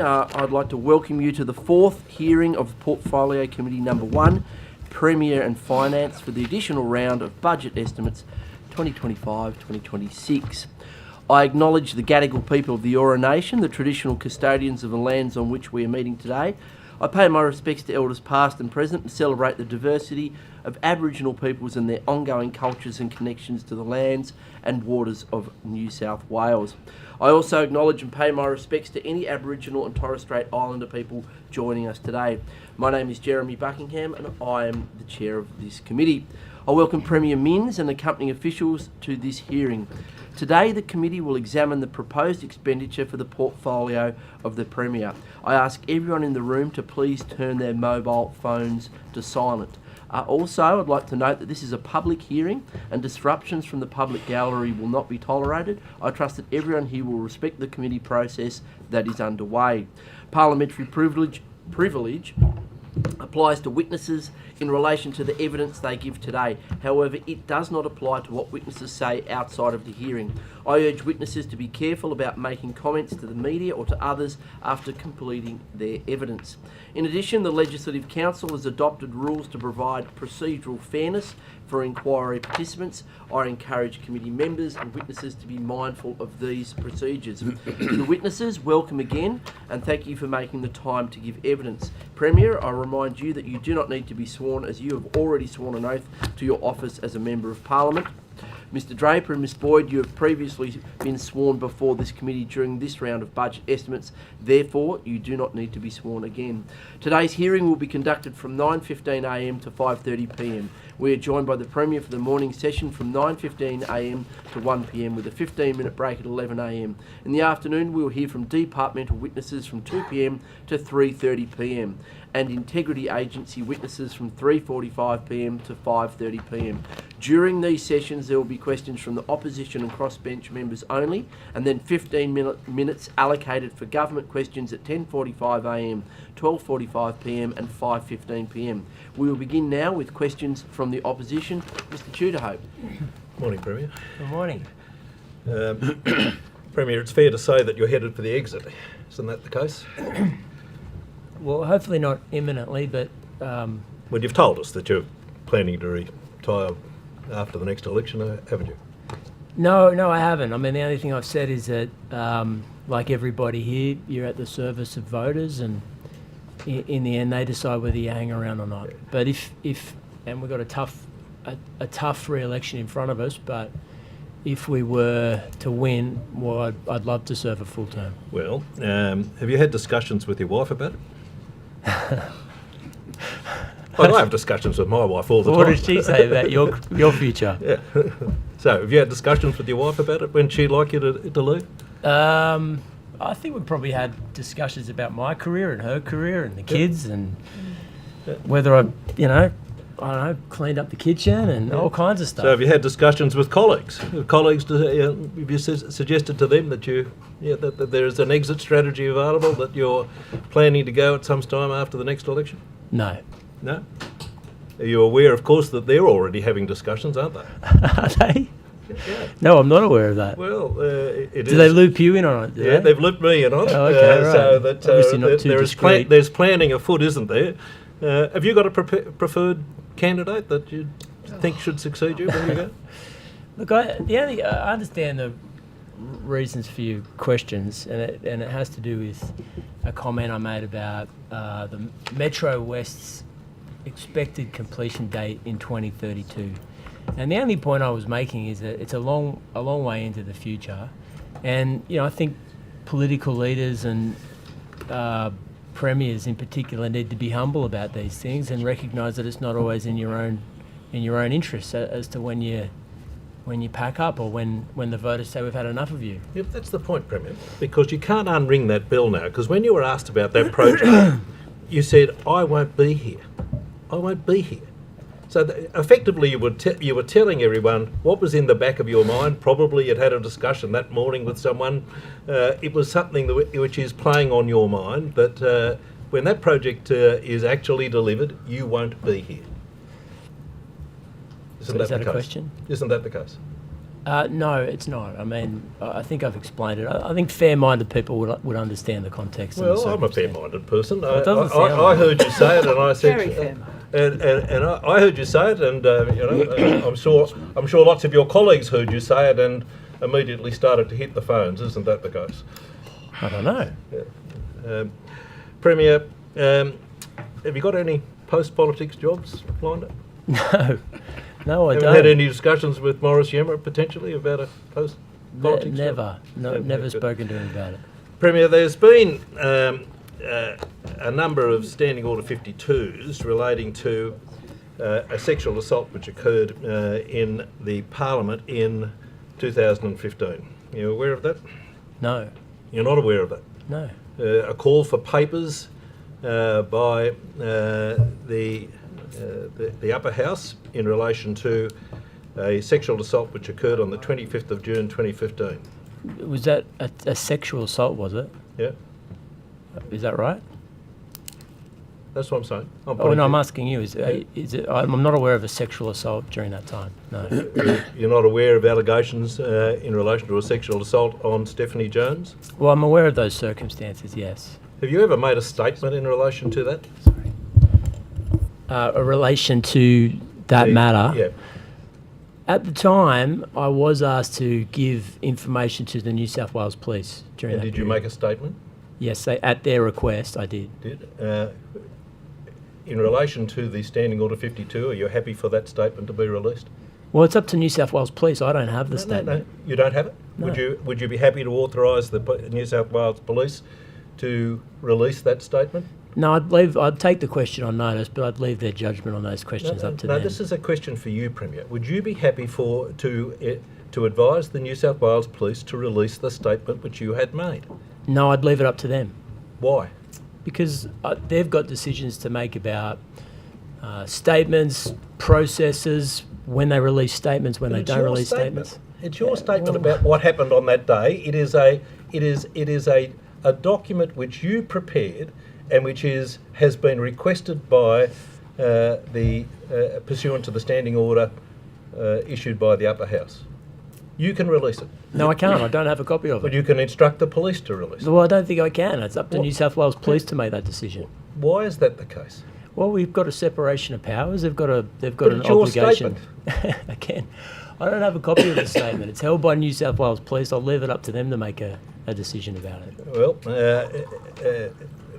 begin, I'd like to welcome you to the fourth hearing of Portfolio Committee Number 1, Premier and Finance, for the additional round of budget estimates 2025-2026. I acknowledge the Gadigal people of the Eora Nation, the traditional custodians of the lands on which we are meeting today. I pay my respects to elders past and present and celebrate the diversity of Aboriginal peoples and their ongoing cultures and connections to the lands and waters of New South Wales. I also acknowledge and pay my respects to any Aboriginal and Torres Strait Islander people joining us today. My name is Jeremy Buckingham and I am the chair of this committee. I welcome Premier Minns and accompanying officials to this hearing. Today, the committee will examine the proposed expenditure for the portfolio of the Premier. I ask everyone in the room to please turn their mobile phones to silent. Also, I'd like to note that this is a public hearing and disruptions from the public gallery will not be tolerated. I trust that everyone here will respect the committee process that is underway. Parliamentary privilege applies to witnesses in relation to the evidence they give today. However, it does not apply to what witnesses say outside of the hearing. I urge witnesses to be careful about making comments to the media or to others after completing their evidence. In addition, the Legislative Council has adopted rules to provide procedural fairness for inquiry participants. I encourage committee members and witnesses to be mindful of these procedures. To the witnesses, welcome again and thank you for making the time to give evidence. Premier, I remind you that you do not need to be sworn as you have already sworn an oath to your office as a Member of Parliament. Mr Draper and Ms Boyd, you have previously been sworn before this committee during this round of budget estimates. Therefore, you do not need to be sworn again. Today's hearing will be conducted from 9:15am to 5:30pm. We are joined by the Premier for the morning session from 9:15am to 1pm with a 15-minute break at 11am. In the afternoon, we will hear from departmental witnesses from 2pm to 3:30pm and Integrity Agency witnesses from 3:45pm to 5:30pm. During these sessions, there will be questions from the opposition and crossbench members only, and then 15 minutes allocated for government questions at 10:45am, 12:45pm and 5:15pm. We will begin now with questions from the opposition. Mr Tudorhope. Morning, Premier. Good morning. Premier, it's fair to say that you're headed for the exit. Isn't that the case? Well, hopefully not imminently, but... Well, you've told us that you're planning to retire after the next election, haven't you? No, I haven't. I mean, the only thing I've said is that, like everybody here, you're at the service of voters, and in the end, they decide whether you hang around or not. But if and we've got a tough re-election in front of us, but if we were to win, well, I'd love to serve a full term. Well, have you had discussions with your wife about it? Well, I have discussions with my wife all the time. What did she say about your future? Yeah. So, have you had discussions with your wife about it when she'd like you to leave? I think we've probably had discussions about my career and her career and the kids and whether I don't know, cleaned up the kitchen and all kinds of stuff. So have you had discussions with colleagues? Have you suggested to them that that there is an exit strategy available, that you're planning to go at some time after the next election? No. No? Are you aware, of course, that they're already having discussions, aren't they? Are they? Yeah. No, I'm not aware of that. Well, do they loop you in on it? Yeah, they've looped me in on it. Oh, okay, right. So that obviously not too discreet. There's planning afoot, isn't there? Have you got a preferred candidate that you think should succeed you when you go? Look, I understand the reasons for your questions, and it has to do with a comment I made about the Metro West's expected completion date in 2032. And the only point I was making is that it's a long way into the future, and I think political leaders and premiers in particular need to be humble about these things and recognise that it's not always in your own interest as to when you pack up or when the voters say we've had enough of you. Yep, that's the point, Premier, because you can't unring that bell now, because when you were asked about that project, you said, I won't be here. I won't be here. So effectively, you were telling everyone what was in the back of your mind. Probably you'd had a discussion that morning with someone. It was something which is playing on your mind, that when that project is actually delivered, you won't be here. Isn't that a question? Isn't that the case? No, it's not. I mean, I think I've explained it. I think fair-minded people would understand the context. And the Well, I'm a circumstance. fair-minded person. It doesn't sound I like heard you say it, and I said, Very fair. and I heard you say it, and I'm sure lots of your colleagues heard you say it, and immediately started to hit the phones. Isn't that the case? I don't know. Premier, have you got any post-politics jobs lined up? No, I Have don't. you had any discussions with Morris Yemmer potentially about a post-politics job? Never. No, never spoken to him about it. Premier, there's been a number of Standing Order 52s relating to a sexual assault which occurred in the Parliament in 2015. You aware of that? No. You're not aware of that? No. A call for papers by the upper house in relation to a sexual assault which occurred on the 25th of June 2015. Was that a sexual assault, was it? Yeah, Is that right? that's what I'm saying. Oh, no, I'm asking you. Is it? I'm not aware of a sexual assault during that time. No. You're not aware of allegations in relation to a sexual assault on Stephanie Jones? Well, I'm aware of those circumstances, yes. Have you ever made a statement in relation to that? A relation to that matter. Yeah. At the time, I was asked to give information to the New South Wales Police during And that did you period. make a statement? Yes, at their request, I did. In relation to the Standing Order 52, are you happy for that statement to be released? Well, it's up to New South Wales Police. I don't have the statement. No, you don't have it? No. Would you be happy to authorise the New South Wales Police to release that statement? No, I'd take the question on notice, but I'd leave their judgment on those questions up to them. This is a question for you, Premier. Would you be happy to advise the New South Wales Police to release the statement which you had made? No, I'd leave it up to them. Why? Because they've got decisions to make about statements, processes, when they release statements, when they don't release statements. It's your statement about what happened on that day. It is a document which you prepared and which has been requested by pursuant to the standing order issued by the upper house. You can release it. No, I can't. I don't have a copy of But it. you can instruct the police to release it. Well, I don't think I can. It's up to What? New South Wales Police to make that decision. Why is that the case? Well, we've got a separation of powers. They've got an it's your obligation. Again, I don't have a copy of the statement. It's held by New South Wales Police. I'll leave it up to them to make a decision about it. Well,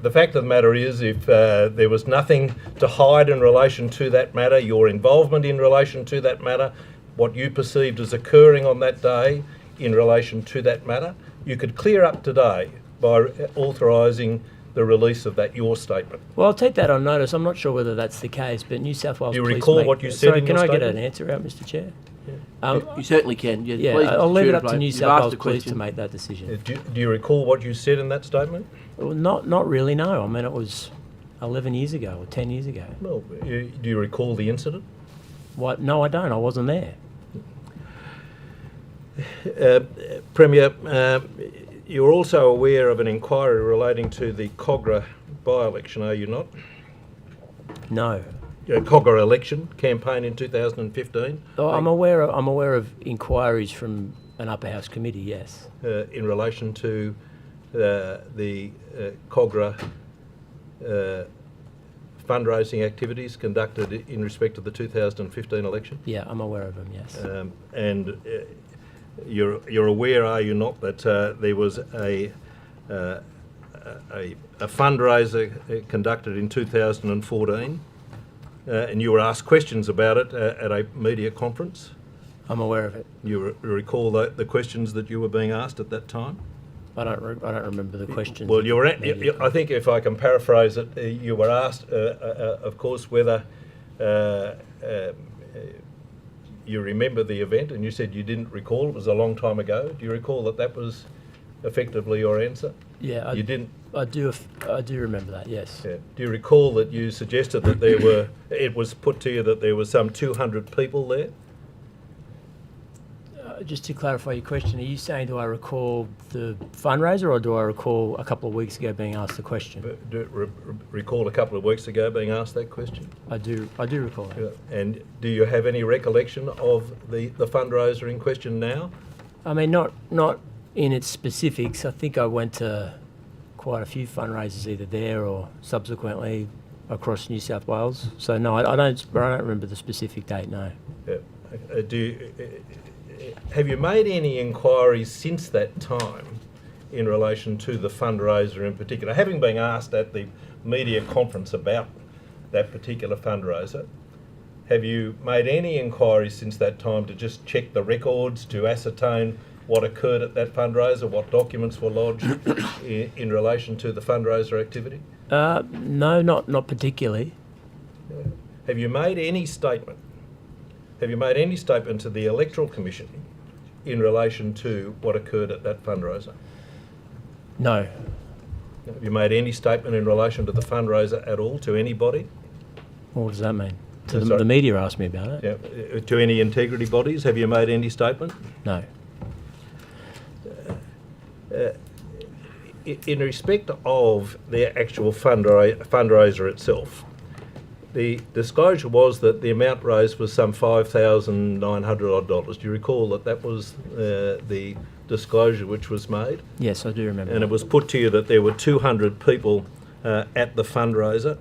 the fact of the matter is, if there was nothing to hide in relation to that matter, your involvement in relation to that matter, what you perceived as occurring on that day in relation to that matter, you could clear up today by authorising the release of your statement. Well, I'll take that on notice. I'm not sure whether that's the case, but New South Wales Do you Police recall what you said Sorry, in can your I get statement? an answer out, Mr Chair? You certainly can. Yeah, Please, I'll Mr. leave it Chair, up to New you've South asked Wales the Police to question. make that decision. Do you recall what you said in that statement? Well, not really, no. I mean, it was 11 years ago or 10 years ago. Well, do you recall the incident? What? No, I don't. I wasn't there. Premier, you're also aware of an inquiry relating to the Cogra by-election, are you not? No. Cogra election campaign in 2015. Oh, I'm aware of inquiries from an upper house committee. Yes. In relation to the Cogra fundraising activities conducted in respect of the 2015 election. Yeah, I'm aware of them. Yes. And you're aware, are you not, that there was a fundraiser conducted in 2014, and you were asked questions about it at a media conference? I'm aware of it. You recall the questions that you were being asked at that time? I don't remember the questions. Well, I think if I can paraphrase it, you were asked, of course, whether you remember the event, and you said you didn't recall. It was a long time ago. Do you recall that was effectively your answer? Yeah, You didn't. I do remember that. Yes. Yeah. Do you recall that you suggested that it was put to you that there were some 200 people there? Just to clarify your question, are you saying do I recall the fundraiser, or do I recall a couple of weeks ago being asked the question? Recall a couple of weeks ago being asked that question? I do recall that. And do you have any recollection of the fundraiser in question now? I mean, not in its specifics. I think I went to quite a few fundraisers either there or subsequently across New South Wales. So no, I don't remember the specific date. No. Yeah. Have you made any inquiries since that time in relation to the fundraiser in particular? Having been asked at the media conference about that particular fundraiser, have you made any inquiries since that time to just check the records to ascertain what occurred at that fundraiser, what documents were lodged in relation to the fundraiser activity? No, not particularly. Have you made any statement? Have you made any statement to the Electoral Commission in relation to what occurred at that fundraiser? No. Have you made any statement in relation to the fundraiser at all to anybody? What does that mean? Sorry. The media asked me about it. Yeah. To any integrity bodies, have you made any statement? No. In respect of the actual fundraiser itself, the disclosure was that the amount raised was some $5,900 odd. Do you recall that was the disclosure which was made? Yes, I do remember. And it was put to you that there were 200 people at the fundraiser.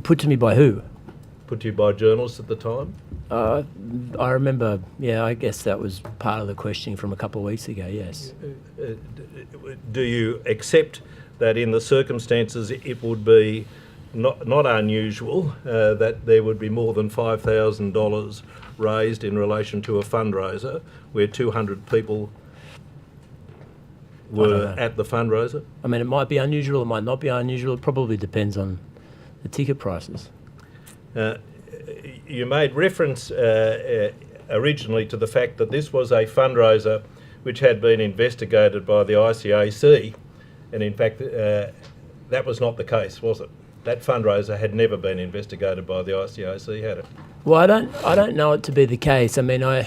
Put to me by who? Put to you by journalists at the time? I remember, I guess that was part of the questioning from a couple of weeks ago, yes. Do you accept that in the circumstances it would be not unusual that there would be more than $5,000 raised in relation to a fundraiser where 200 people were at the fundraiser? I mean, it might be unusual, it might not be unusual. It probably depends on the ticket prices. You made reference originally to the fact that this was a fundraiser which had been investigated by the ICAC, and in fact that was not the case, was it? That fundraiser had never been investigated by the ICAC, had it? Well, I don't know it to be the case. I mean, I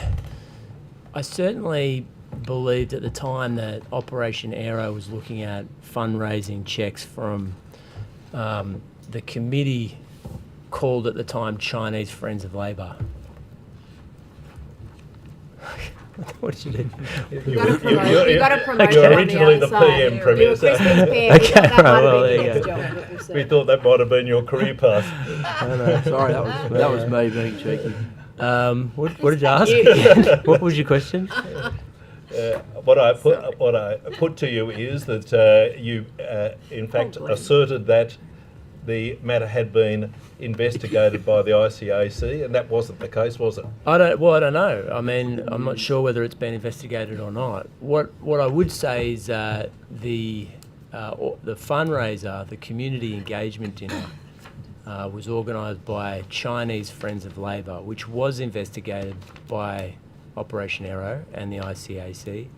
certainly believed at the time that Operation Aero was looking at fundraising checks from the committee called at the time Chinese Friends of Labour. What did you do? You got to promote You're it on originally the the outside. PM Premier. Do a Christmas PM. Okay, That right, might well, have there been you next go. job, what we'll see. We thought that might have been your career path. Sorry, that was me being cheeky. What did you ask? What was your question? What I put to you is that you, in fact, asserted that the matter had been investigated by the ICAC, and that wasn't the case, was it? I don't know. I mean, I'm not sure whether it's been investigated or not. What I would say is that the fundraiser, the community engagement dinner, was organised by Chinese Friends of Labour, which was investigated by Operation Aero and the ICAC,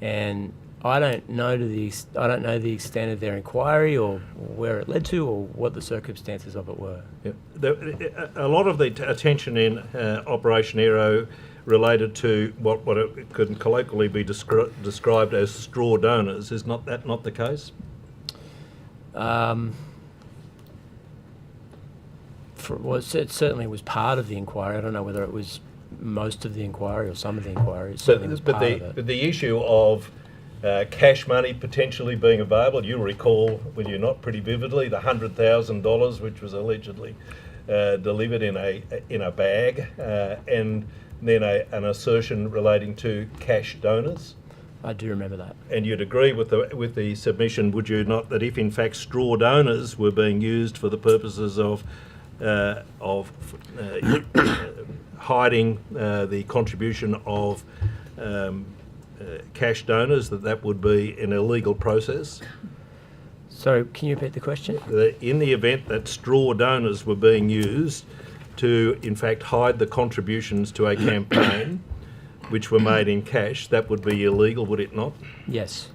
and I don't know the extent of their inquiry or where it led to or what the circumstances of it were. Yeah. A lot of the attention in Operation Aero related to what it could colloquially be described as straw donors. Is not the case? It certainly was part of the inquiry. I don't know whether it was most of the inquiry or some of the inquiry. But the issue of cash money potentially being available, you recall, will you not, pretty vividly, the $100,000 which was allegedly delivered in a bag, and then an assertion relating to cash donors. I do remember that. And you'd agree with the submission, would you not, that if in fact straw donors were being used for the purposes of hiding the contribution of cash donors, that would be an illegal process? So, can you repeat the question? In the event that straw donors were being used to, in fact, hide the contributions to a campaign which were made in cash, that would be illegal, would it not? Yes.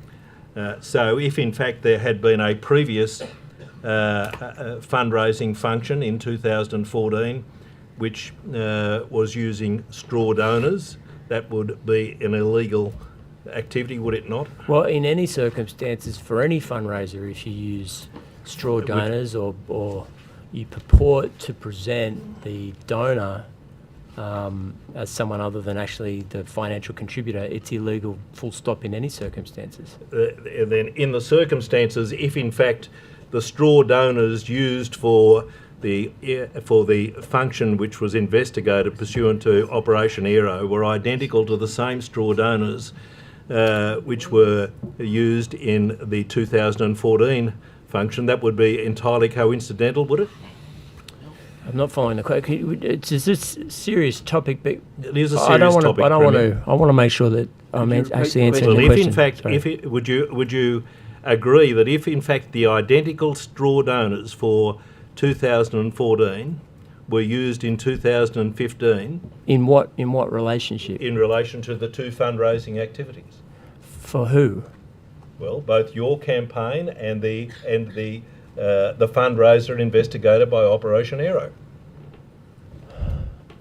So if, in fact, there had been a previous fundraising function in 2014 which was using straw donors, that would be an illegal activity, would it not? Well, in any circumstances, for any fundraiser, if you use straw donors or you purport to present the donor as someone other than actually the financial contributor, it's illegal, full stop, in any circumstances. And then in the circumstances, if in fact the straw donors used for the function which was investigated pursuant to Operation Aero were identical to the same straw donors which were used in the 2014 function, that would be entirely coincidental, would it? I'm not following the question. It's a serious topic, but It is a serious topic. I want to make sure that I'm actually answering Well, the if question. in fact, Sorry. would you agree that if in fact the identical straw donors for 2014 were used in 2015 in what relationship? in relation to the two fundraising activities? For who? Well, both your campaign and the fundraiser investigated by Operation Aero.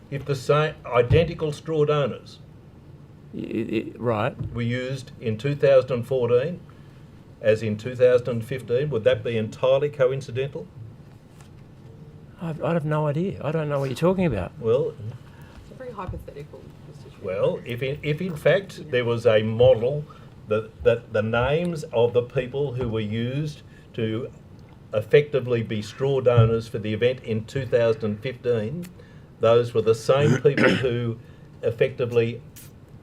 If the same identical straw donors Right. were used in 2014 as in 2015, would that be entirely coincidental? I have no idea. I don't know what you're talking about. Well, It's very hypothetical, Mr. Chair. well, if in fact there was a model that the names of the people who were used to effectively be straw donors for the event in 2015, those were the same people who effectively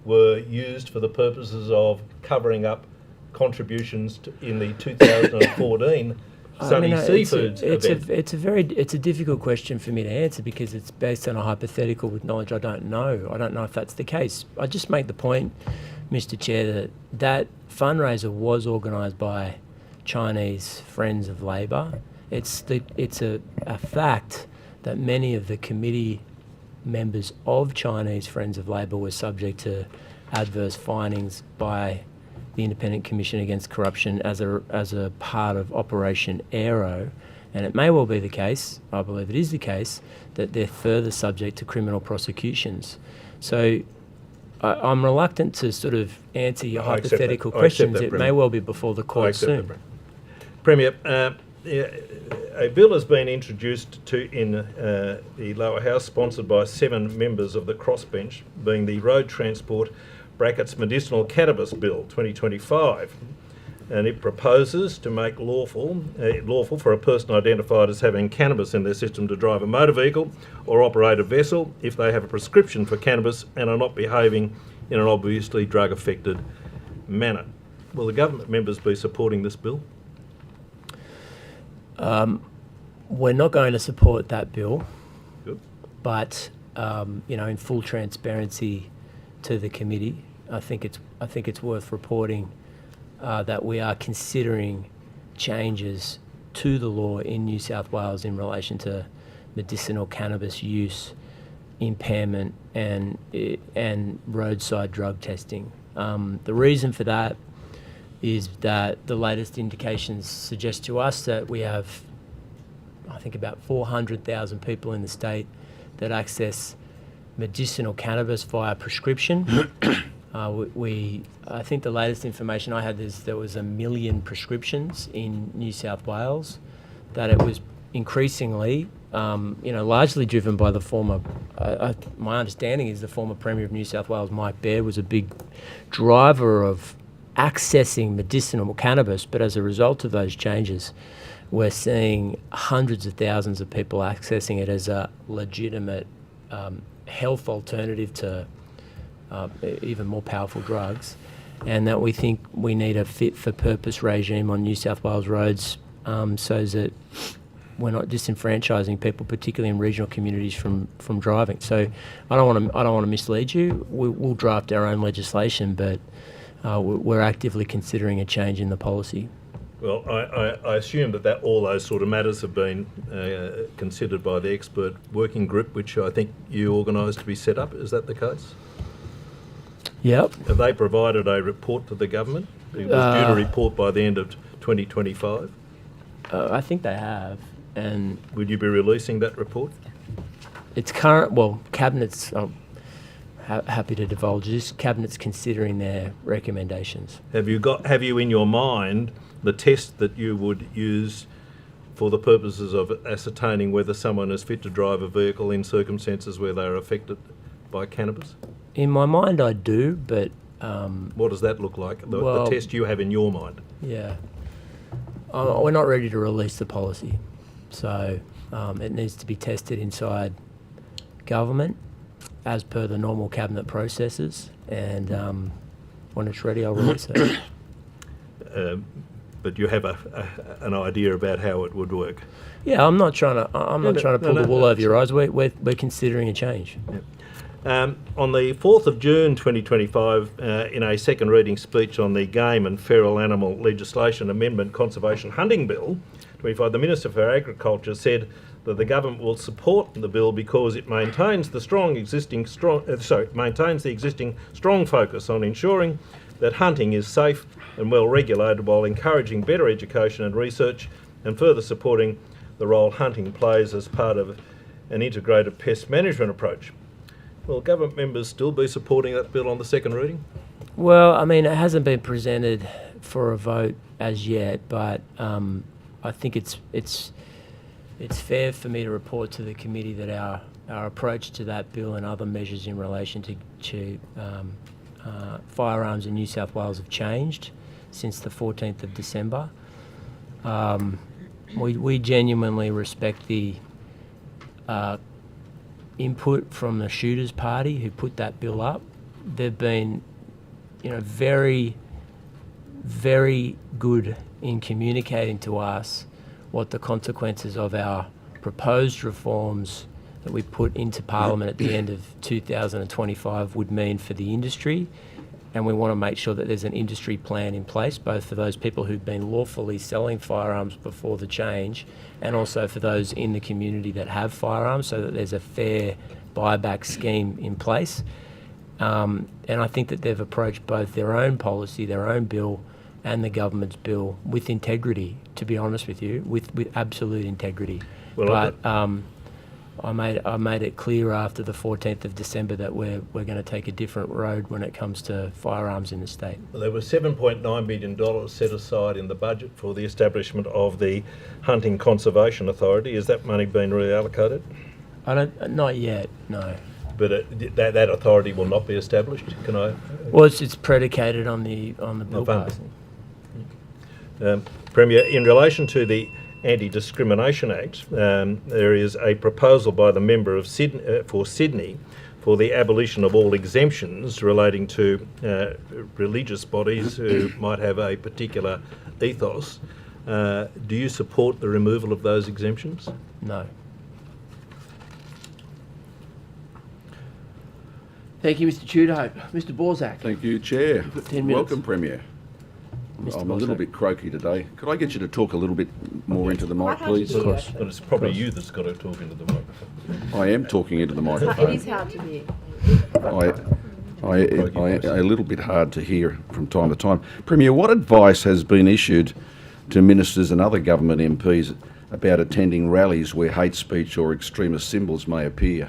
were used for the purposes of covering up contributions in the 2014 Sunny Seafoods event. It's a difficult question for me to answer because it's based on a hypothetical with knowledge I don't know. I don't know if that's the case. I just make the point, Mr. Chair, that fundraiser was organised by Chinese Friends of Labour. It's a fact that many of the committee members of Chinese Friends of Labour were subject to adverse findings by the Independent Commission Against Corruption as a part of Operation Aero, and it may well be the case, I believe it is the case, that they're further subject to criminal prosecutions. So I'm reluctant to sort of answer your I accept hypothetical that. I accept questions. that, It may Premier. well be before the I court accept soon. that, Premier, a bill has been introduced in the lower house, sponsored by 7 members of the crossbench, being the Road Transport (Medicinal Cannabis Bill 2025, and it proposes to make lawful for a person identified as having cannabis in their system to drive a motor vehicle or operate a vessel if they have a prescription for cannabis and are not behaving in an obviously drug-affected manner. Will the government members be supporting this bill? We're not going to support that bill, Good. but in full transparency to the committee, I think it's worth reporting that we are considering changes to the law in New South Wales in relation to medicinal cannabis use, impairment, and roadside drug testing. The reason for that is that the latest indications suggest to us that we have, I think, about 400,000 people in the state that access medicinal cannabis via prescription. I think the latest information I had is there was 1 million prescriptions in New South Wales, that it was increasingly, largely driven by the former, my understanding is the former Premier of New South Wales, Mike Baird, was a big driver of accessing medicinal cannabis, but as a result of those changes, we're seeing hundreds of thousands of people accessing it as a legitimate health alternative to even more powerful drugs, and that we think we need a fit-for-purpose regime on New South Wales roads so that we're not disenfranchising people, particularly in regional communities, from driving. So I don't want to mislead you. We'll draft our own legislation, but we're actively considering a change in the policy. Well, I assume that all those sort of matters have been considered by the expert working group, which I think you organised to be set up. Is that the case? Yep. Have they provided a report to the government? It was due to report by the end of 2025. I think they have. And would you be releasing that report? it's current. Well, cabinet's. Happy to divulge this. Cabinet's considering their recommendations. Have you in your mind the test that you would use for the purposes of ascertaining whether someone is fit to drive a vehicle in circumstances where they are affected by cannabis? In my mind, I do, but what does that look like? The test you have in your mind? Yeah, we're not ready to release the policy, so it needs to be tested inside government as per the normal cabinet processes, and when it's ready, I'll release it. But you have an idea about how it would work. Yeah, I'm not trying to pull the wool over your eyes. We're considering a change. Yep. On the 4th of June 2025, in a second reading speech on the Game and Feral Animal Legislation Amendment Conservation Hunting Bill 25, the Minister for Agriculture said that the government will support the bill because it maintains the existing strong focus on ensuring that hunting is safe and well regulated, while encouraging better education and research, and further supporting the role hunting plays as part of an integrated pest management approach. Will government members still be supporting that bill on the second reading? Well, I mean, it hasn't been presented for a vote as yet, but I think it's fair for me to report to the committee that our approach to that bill and other measures in relation to firearms in New South Wales have changed since the 14th of December. We genuinely respect the input from the Shooters Party who put that bill up. They've been, very, very good in communicating to us what the consequences of our proposed reforms that we put into Parliament at the end of 2025 would mean for the industry. And we want to make sure that there's an industry plan in place, both for those people who've been lawfully selling firearms before the change, and also for those in the community that have firearms, so that there's a fair buyback scheme in place. And I think that they've approached both their own policy, their own bill, and the government's bill with integrity, to be honest with you, with absolute integrity. Well, but I made it clear after the 14th of December that we're going to take a different road when it comes to firearms in the state. Well, there was $7.9 million set aside in the budget for the establishment of the Hunting Conservation Authority. Has that money been reallocated? Not yet, no. But that authority will not be established. Can I? Well, it's predicated on the bill passing. Premier, in relation to the Anti-Discrimination Act, there is a proposal by the member of Sydney for the abolition of all exemptions relating to religious bodies who might have a particular ethos. Do you support the removal of those exemptions? No. Thank you, Mr. Tudor. Mr. Borzak. Thank you, Chair. You've got 10 minutes. Welcome, Premier. Mr. I'm a little Borzak. bit croaky today. Could I get you to talk a little bit more into the mic, please? Of course. But it's probably you that's got to talk into the microphone. I am talking into the It microphone. is hard to hear. A little bit hard to hear from time to time. Premier, what advice has been issued to ministers and other government MPs about attending rallies where hate speech or extremist symbols may appear?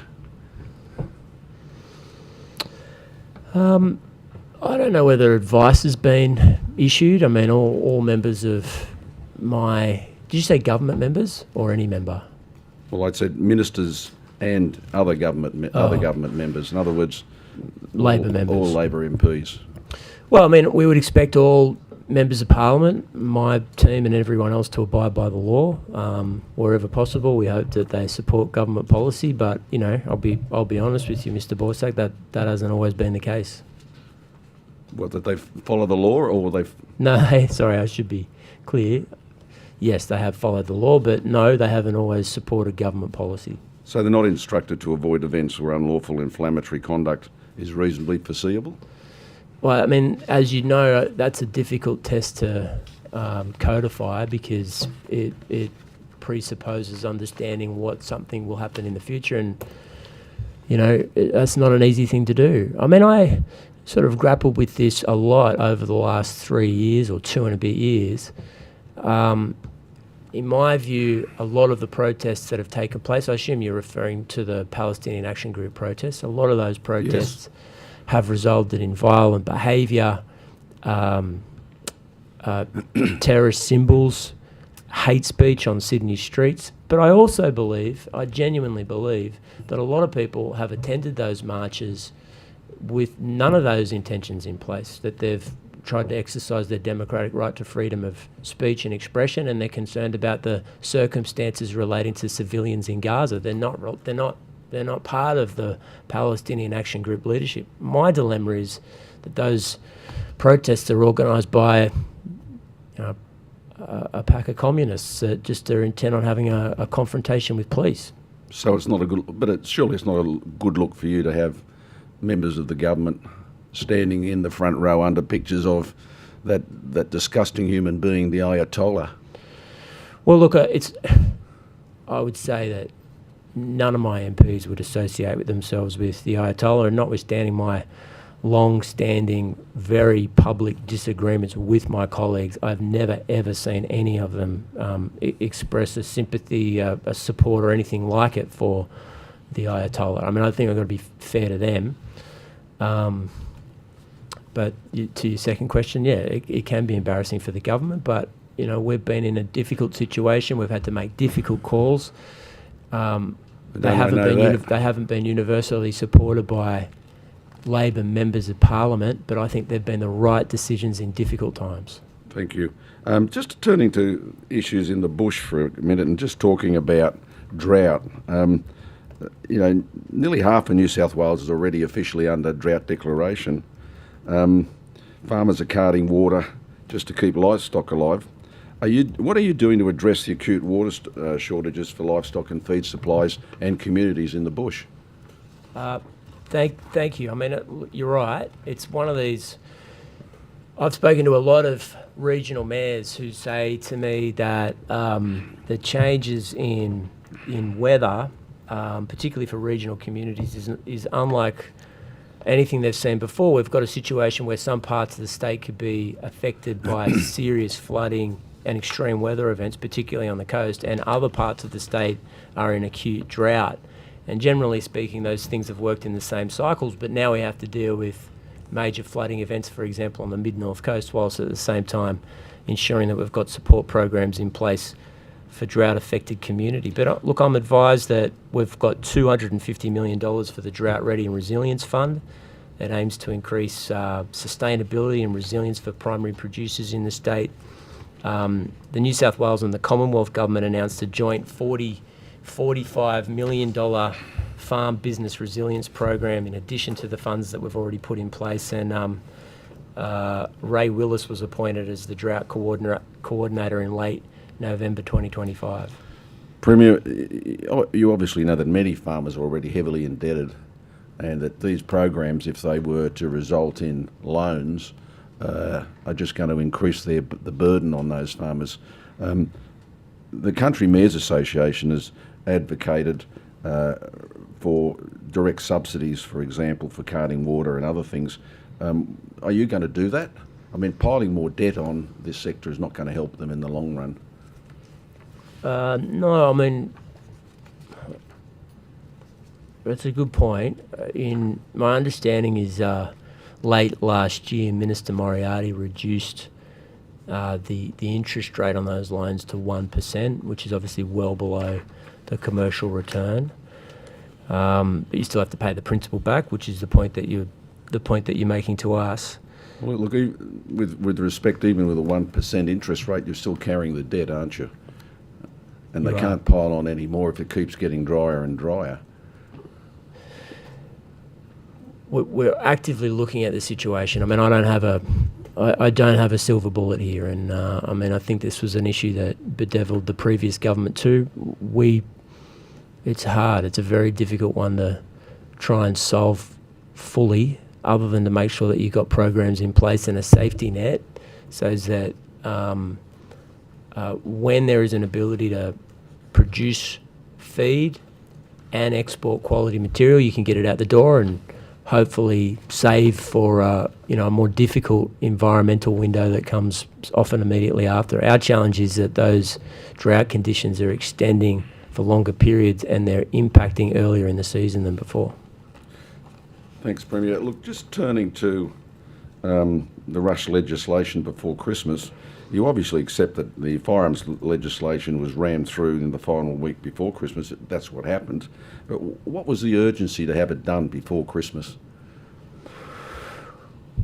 I don't know whether advice has been issued. I mean, all members of my... Did you say government members or any member? Well, I'd said ministers and other government members. In other words, Labor members. All Labor MPs. Well, I mean, we would expect all members of Parliament, my team and everyone else, to abide by the law wherever possible. We hope that they support government policy, but, I'll be honest with you, Mr. Borzak, that hasn't always been the case. What, that they follow the law, or they... No, sorry, I should be clear. Yes, they have followed the law, but no, they haven't always supported government policy. So they're not instructed to avoid events where unlawful inflammatory conduct is reasonably foreseeable? Well, I mean, as you know, that's a difficult test to codify, because it presupposes understanding what something will happen in the future, and, that's not an easy thing to do. I mean, I sort of grappled with this a lot over the last 3 years or 2 and a bit years. in my view, a lot of the protests that have taken place, I assume you're referring to the Palestinian Action Group protests, a lot of those protests have resulted in violent behaviour, terrorist symbols, hate speech on Sydney streets. But I also believe, I genuinely believe, that a lot of people have attended those marches with none of those intentions in place, that they've tried to exercise their democratic right to freedom of speech and expression, and they're concerned about the circumstances relating to civilians in Gaza. They're not part of the Palestinian Action Group leadership. My dilemma is that those protests are organised by a pack of communists that just are intent on having a confrontation with police. So it's not a good, but surely it's not a good look for you to have members of the government standing in the front row under pictures of that disgusting human being, the Ayatollah. Well, look, I would say that none of my MPs would associate with themselves with the Ayatollah, and notwithstanding my long-standing, very public disagreements with my colleagues, I've never ever seen any of them express a sympathy, a support, or anything like it for the Ayatollah. I mean, I think I've got to be fair to them. But to your second question, yeah, it can be embarrassing for the government, but we've been in a difficult situation. We've had to make difficult calls. They haven't been universally supported by Labor members of Parliament, but I think they've been the right decisions in difficult times. Thank you. Just turning to issues in the bush for a minute and just talking about drought. Nearly half of New South Wales is already officially under drought declaration. Farmers are carting water just to keep livestock alive. What are you doing to address the acute water shortages for livestock and feed supplies and communities in the bush? Thank you. I mean, you're right. It's one of these. I've spoken to a lot of regional mayors who say to me that the changes in weather, particularly for regional communities, is unlike anything they've seen before. We've got a situation where some parts of the state could be affected by serious flooding and extreme weather events, particularly on the coast, and other parts of the state are in acute drought. And generally speaking, those things have worked in the same cycles, but now we have to deal with major flooding events, for example, on the mid-north coast, whilst at the same time ensuring that we've got support programs in place for drought-affected community. But look, I'm advised that we've got $250 million for the Drought Ready and Resilience Fund that aims to increase sustainability and resilience for primary producers in the state. The New South Wales and the Commonwealth Government announced a joint $45 million farm business resilience program in addition to the funds that we've already put in place, and Ray Willis was appointed as the drought coordinator in late November 2025. Premier, you obviously know that many farmers are already heavily indebted, and that these programs, if they were to result in loans, are just going to increase the burden on those farmers. The Country Mayors Association has advocated for direct subsidies, for example, for carting water and other things. Are you going to do that? I mean, piling more debt on this sector is not going to help them in the long run. No, I mean, that's a good point. In my understanding is late last year, Minister Moriarty reduced the interest rate on those loans to 1%, which is obviously well below the commercial return. But you still have to pay the principal back, which is the point that you're making to us. Well, look, with respect, even with a 1% interest rate, you're still carrying the debt, aren't you? And they can't pile on any more if it keeps getting drier and drier. We're actively looking at the situation. I mean, I don't have a silver bullet here, and I think this was an issue that bedeviled the previous government too. It's hard. It's a very difficult one to try and solve fully, other than to make sure that you've got programs in place and a safety net, so that when there is an ability to produce feed and export quality material, you can get it out the door and hopefully save for a more difficult environmental window that comes often immediately after. Our challenge is that those drought conditions are extending for longer periods and they're impacting earlier in the season than before. Thanks, Premier. Look, just turning to the Rush legislation before Christmas, you obviously accept that the firearms legislation was rammed through in the final week before Christmas. That's what happened. But what was the urgency to have it done before Christmas?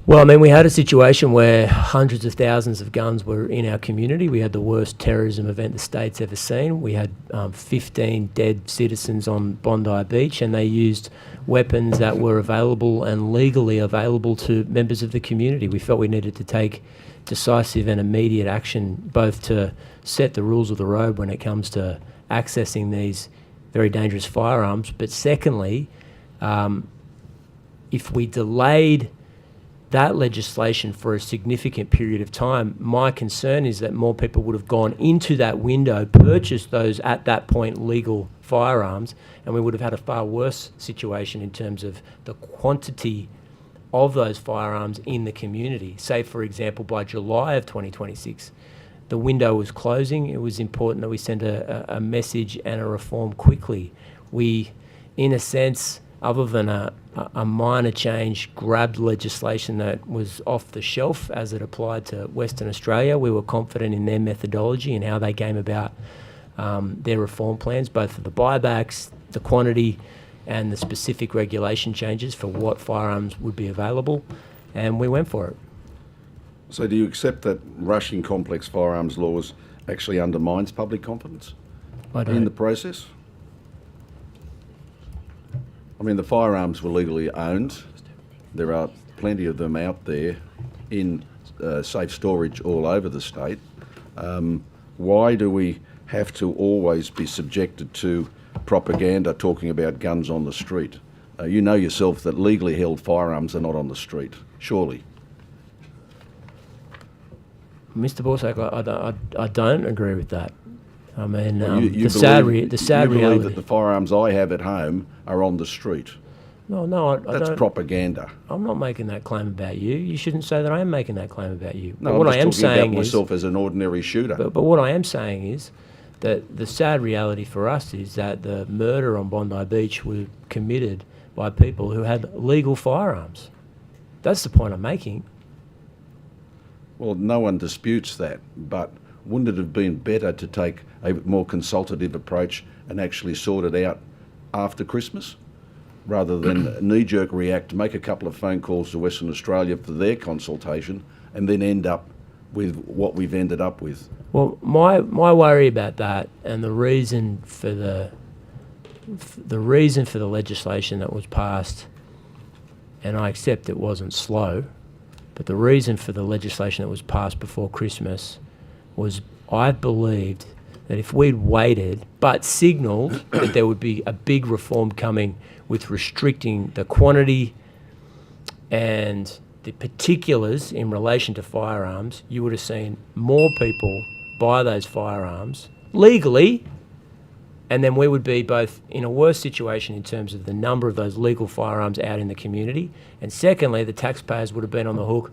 Well, I mean, we had a situation where hundreds of thousands of guns were in our community. We had the worst terrorism event the state's ever seen. We had 15 dead citizens on Bondi Beach, and they used weapons that were available and legally available to members of the community. We felt we needed to take decisive and immediate action, both to set the rules of the road when it comes to accessing these very dangerous firearms, but secondly, if we delayed that legislation for a significant period of time, my concern is that more people would have gone into that window, purchased those at that point legal firearms, and we would have had a far worse situation in terms of the quantity of those firearms in the community. Say, for example, by July of 2026, the window was closing. It was important that we send a message and a reform quickly. We, in a sense, other than a minor change, grabbed legislation that was off the shelf as it applied to Western Australia. We were confident in their methodology and how they came about their reform plans, both for the buybacks, the quantity, and the specific regulation changes for what firearms would be available, and we went for it. So do you accept that rushing complex firearms laws actually undermines public confidence in the process? I mean, the firearms were legally owned. There are plenty of them out there in safe storage all over the state. Why do we have to always be subjected to propaganda talking about guns on the street? You know yourself that legally held firearms are not on the street, surely. Mr. Borsak, I don't agree with that. I mean, Well, you believe believe that the firearms I have at home are on the street. No, I That's don't. propaganda. I'm not making that claim about you. You shouldn't say that I am making that claim about you. No, But what I am I'm just talking saying about is, myself as an ordinary shooter. but what I am saying is that the sad reality for us is that the murder on Bondi Beach was committed by people who had legal firearms. That's the point I'm making. Well, no one disputes that, but wouldn't it have been better to take a more consultative approach and actually sort it out after Christmas, rather than knee-jerk react, make a couple of phone calls to Western Australia for their consultation, and then end up with what we've ended up with? Well, my worry about that, and the reason for the legislation that was passed, and I accept it wasn't slow, but the reason for the legislation that was passed before Christmas was I believed that if we'd waited but signalled that there would be a big reform coming with restricting the quantity and the particulars in relation to firearms, you would have seen more people buy those firearms legally, and then we would be both in a worse situation in terms of the number of those legal firearms out in the community, and secondly, the taxpayers would have been on the hook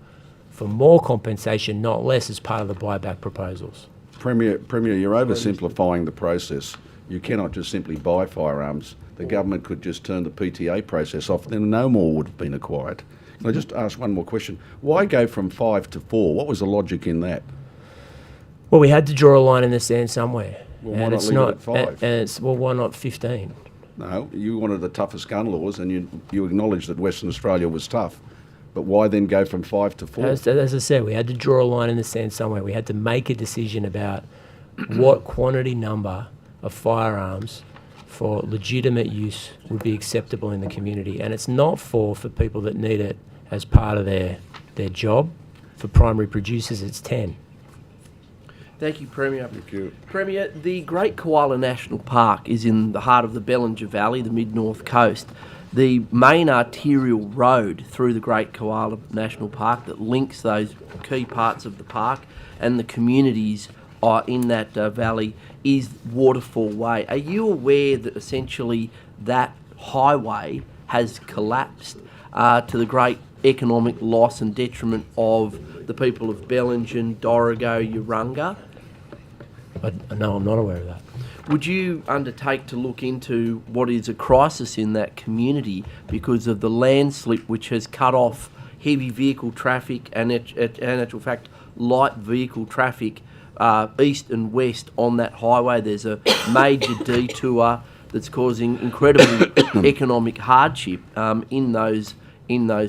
for more compensation, not less, as part of the buyback proposals. Premier, you're oversimplifying the process. You cannot just simply buy firearms. The government could just turn the PTA process off, then no more would have been acquired. Can I just ask one more question? Why go from 5 to 4? What was the logic in that? Well, we had to draw a line in the sand somewhere. Well, why and not it's leave not, it at 5? and it's, well, why not 15? No, you wanted the toughest gun laws, and you acknowledged that Western Australia was tough. But why then go from 5 to 4? As I said, we had to draw a line in the sand somewhere. We had to make a decision about what quantity number of firearms for legitimate use would be acceptable in the community. And it's not for people that need it as part of their job. For primary producers, it's 10. Thank you, Premier. Thank you. Premier, the Great Koala National Park is in the heart of the Bellinger Valley, the mid-north coast. The main arterial road through the Great Koala National Park that links those key parts of the park and the communities in that valley is Waterfall Way. Are you aware that essentially that highway has collapsed to the great economic loss and detriment of the people of Bellingen, Dorrigo, Urunga? No, I'm not aware of that. Would you undertake to look into what is a crisis in that community because of the landslip which has cut off heavy vehicle traffic and, in actual fact, light vehicle traffic east and west on that highway? There's a major detour that's causing incredible economic hardship in those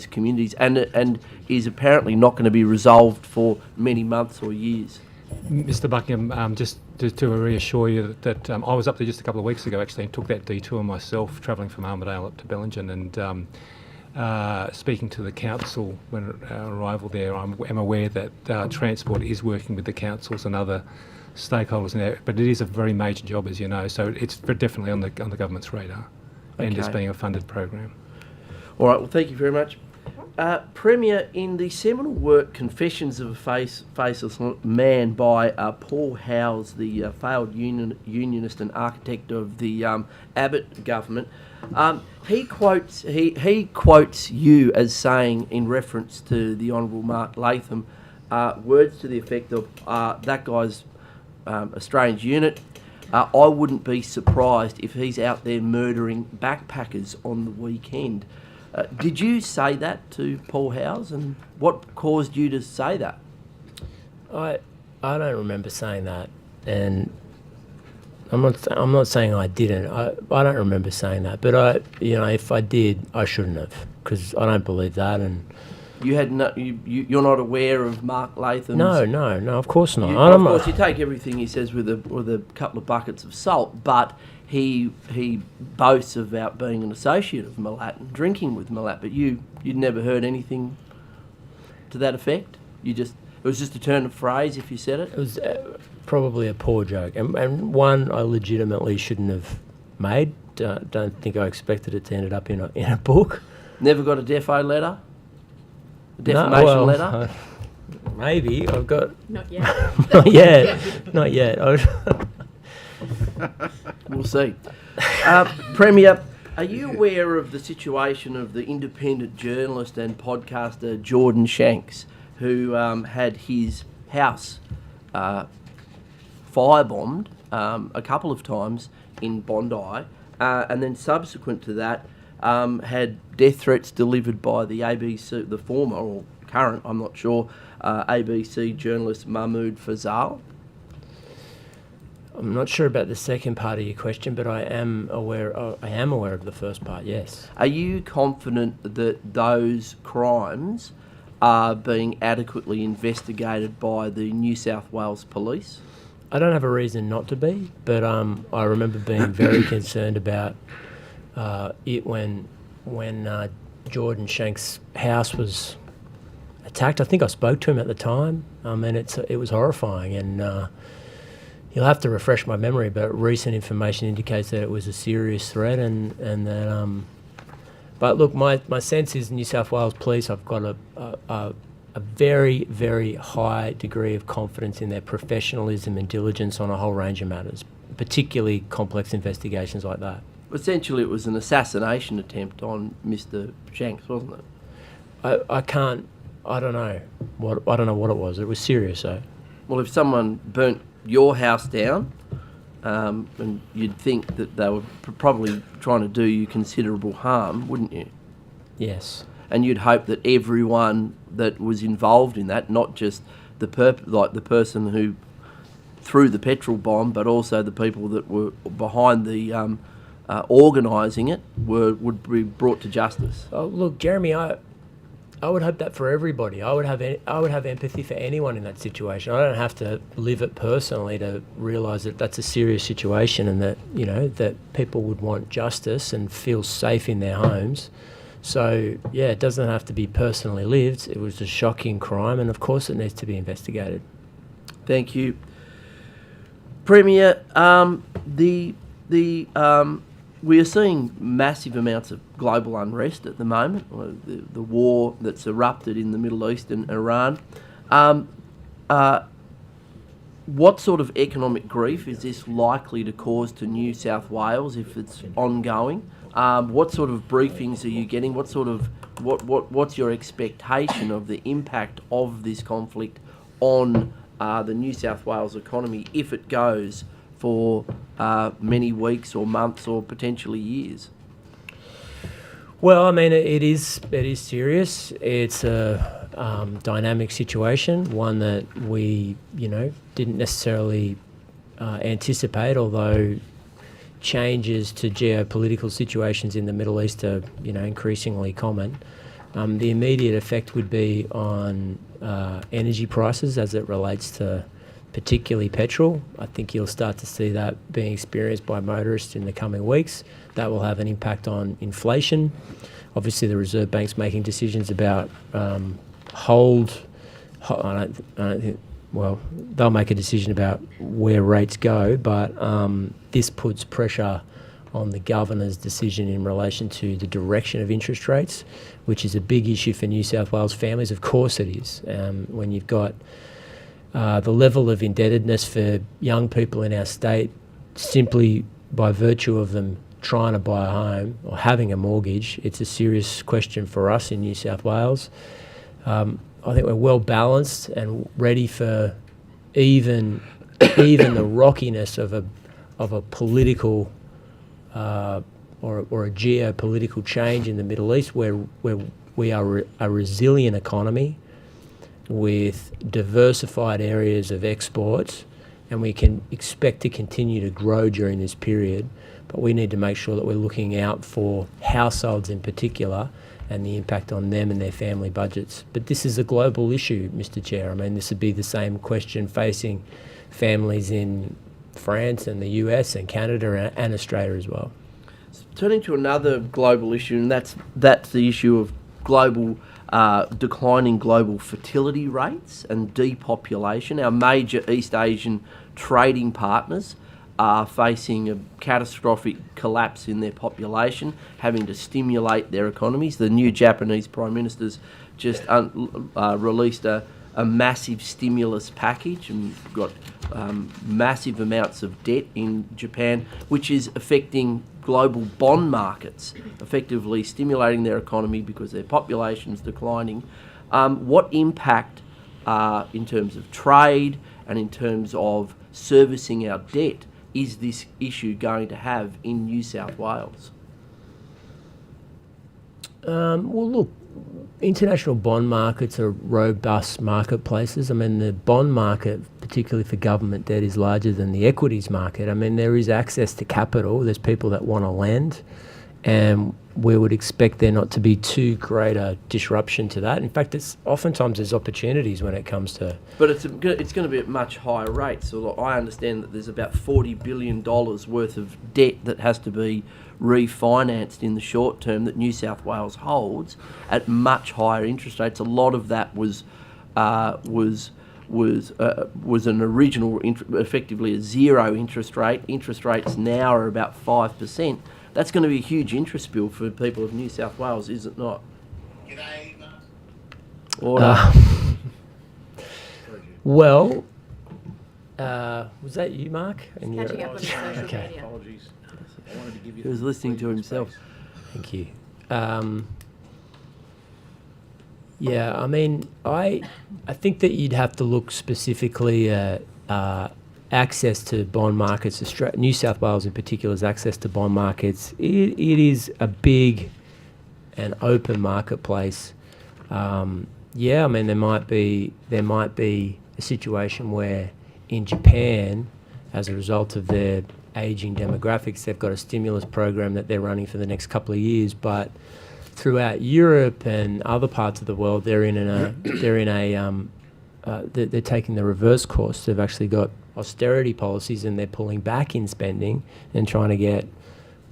communities, and is apparently not going to be resolved for many months or years. Mr. Buckingham, just to reassure you that I was up there just a couple of weeks ago actually and took that detour myself, travelling from Armidale up to Bellingen, and speaking to the council when our arrival there, I'm aware that Transport is working with the councils and other stakeholders in there, but it is a very major job, as you know, so it's definitely on the government's radar, and it's being a funded program. All right, well, thank you very much. Premier, in the seminal work Confessions of a Faceless Man by Paul Howes, the failed unionist and architect of the Abbott government, he quotes you as saying, in reference to the Honourable Mark Latham, words to the effect of, that guy's a strange unit. I wouldn't be surprised if he's out there murdering backpackers on the weekend. Did you say that to Paul Howes, and what caused you to say that? I don't remember saying that, and I'm not saying I didn't. I don't remember saying that, but if I did, I shouldn't have, because I don't believe that. And you had you're not aware of Mark Latham's... No, of course not. Of course, you take everything he says with a couple of buckets of salt, but he boasts about being an associate of Milat and drinking with Milat, but you'd never heard anything to that effect? It was just a turn of phrase if you said it? It was probably a poor joke, and one I legitimately shouldn't have made. Don't think I expected it to end up in a book. Never got a defo letter? A defamation letter? Maybe. I've got... Not yet. Not yet. We'll see. Premier, are you aware of the situation of the independent journalist and podcaster Jordan Shanks, who had his house firebombed a couple of times in Bondi, and then subsequent to that had death threats delivered by the ABC, the former or current, I'm not sure, ABC journalist Mahmoud Fazal? I'm not sure about the second part of your question, but I am aware of the first part, yes. Are you confident that those crimes are being adequately investigated by the New South Wales Police? I don't have a reason not to be, but I remember being very concerned about it when Jordan Shanks' house was attacked. I think I spoke to him at the time, and it was horrifying, and you'll have to refresh my memory, but recent information indicates that it was a serious threat, and that. But look, my sense is New South Wales Police. I've got a very, very high degree of confidence in their professionalism and diligence on a whole range of matters, particularly complex investigations like that. Essentially, it was an assassination attempt on Mr. Shanks, wasn't it? I don't know what it was. It was serious, though. Well, if someone burnt your house down, and you'd think that they were probably trying to do you considerable harm, wouldn't you? Yes. And you'd hope that everyone that was involved in that, not just the person who threw the petrol bomb, but also the people that were behind the organising it, would be brought to justice. Oh, look, Jeremy, I would hope that for everybody. I would have empathy for anyone in that situation. I don't have to live it personally to realise that that's a serious situation, and that that people would want justice and feel safe in their homes. So yeah, it doesn't have to be personally lived. It was a shocking crime, and of course it needs to be investigated. Thank you, Premier. We are seeing massive amounts of global unrest at the moment, the war that's erupted in the Middle East and Iran. What sort of economic grief is this likely to cause to New South Wales if it's ongoing? What sort of briefings are you getting? What's your expectation of the impact of this conflict on the New South Wales economy if it goes for many weeks or months or potentially years? Well, I mean, it is serious. It's a dynamic situation, one that we, didn't necessarily anticipate, although changes to geopolitical situations in the Middle East are, increasingly common. The immediate effect would be on energy prices as it relates to particularly petrol. I think you'll start to see that being experienced by motorists in the coming weeks. That will have an impact on inflation. Obviously, the Reserve Bank's making decisions about they'll make a decision about where rates go, but this puts pressure on the governor's decision in relation to the direction of interest rates, which is a big issue for New South Wales families. Of course it is. When you've got the level of indebtedness for young people in our state, simply by virtue of them trying to buy a home or having a mortgage, it's a serious question for us in New South Wales. I think we're well balanced and ready for even the rockiness of a political or a geopolitical change in the Middle East, where we are a resilient economy with diversified areas of exports, and we can expect to continue to grow during this period. But we need to make sure that we're looking out for households in particular and the impact on them and their family budgets. But this is a global issue, Mr. Chair. I mean, this would be the same question facing families in France and the US and Canada and Australia as well. Turning to another global issue, and that's the issue of declining global fertility rates and depopulation. Our major East Asian trading partners are facing a catastrophic collapse in their population, having to stimulate their economies. The new Japanese Prime Minister's just released a massive stimulus package, and we've got massive amounts of debt in Japan, which is affecting global bond markets, effectively stimulating their economy because their population's declining. What impact in terms of trade and in terms of servicing our debt is this issue going to have in New South Wales? Well, look, international bond markets are robust marketplaces. I mean, the bond market, particularly for government debt, is larger than the equities market. I mean, there is access to capital. There's people that want to lend, and we would expect there not to be too great a disruption to that. In fact, oftentimes there's opportunities when it comes to... But it's going to be at much higher rates. So I understand that there's about $40 billion worth of debt that has to be refinanced in the short term that New South Wales holds at much higher interest rates. A lot of that was an original, effectively a zero interest rate. Interest rates now are about 5%. That's going to be a huge interest bill for people of New South Wales, is it not? Order. Well, was that you, Mark? And Catching up on social okay. media. Apologies. I wanted to give you He was listening to himself. Thank you. Yeah, I mean, I think that you'd have to look specifically at access to bond markets. New South Wales in particular's access to bond markets. It is a big and open marketplace. Yeah, I mean, there might be a situation where in Japan, as a result of their ageing demographics, they've got a stimulus program that they're running for the next couple of years, but throughout Europe and other parts of the world, they're taking the reverse course. They've actually got austerity policies and they're pulling back in spending and trying to get,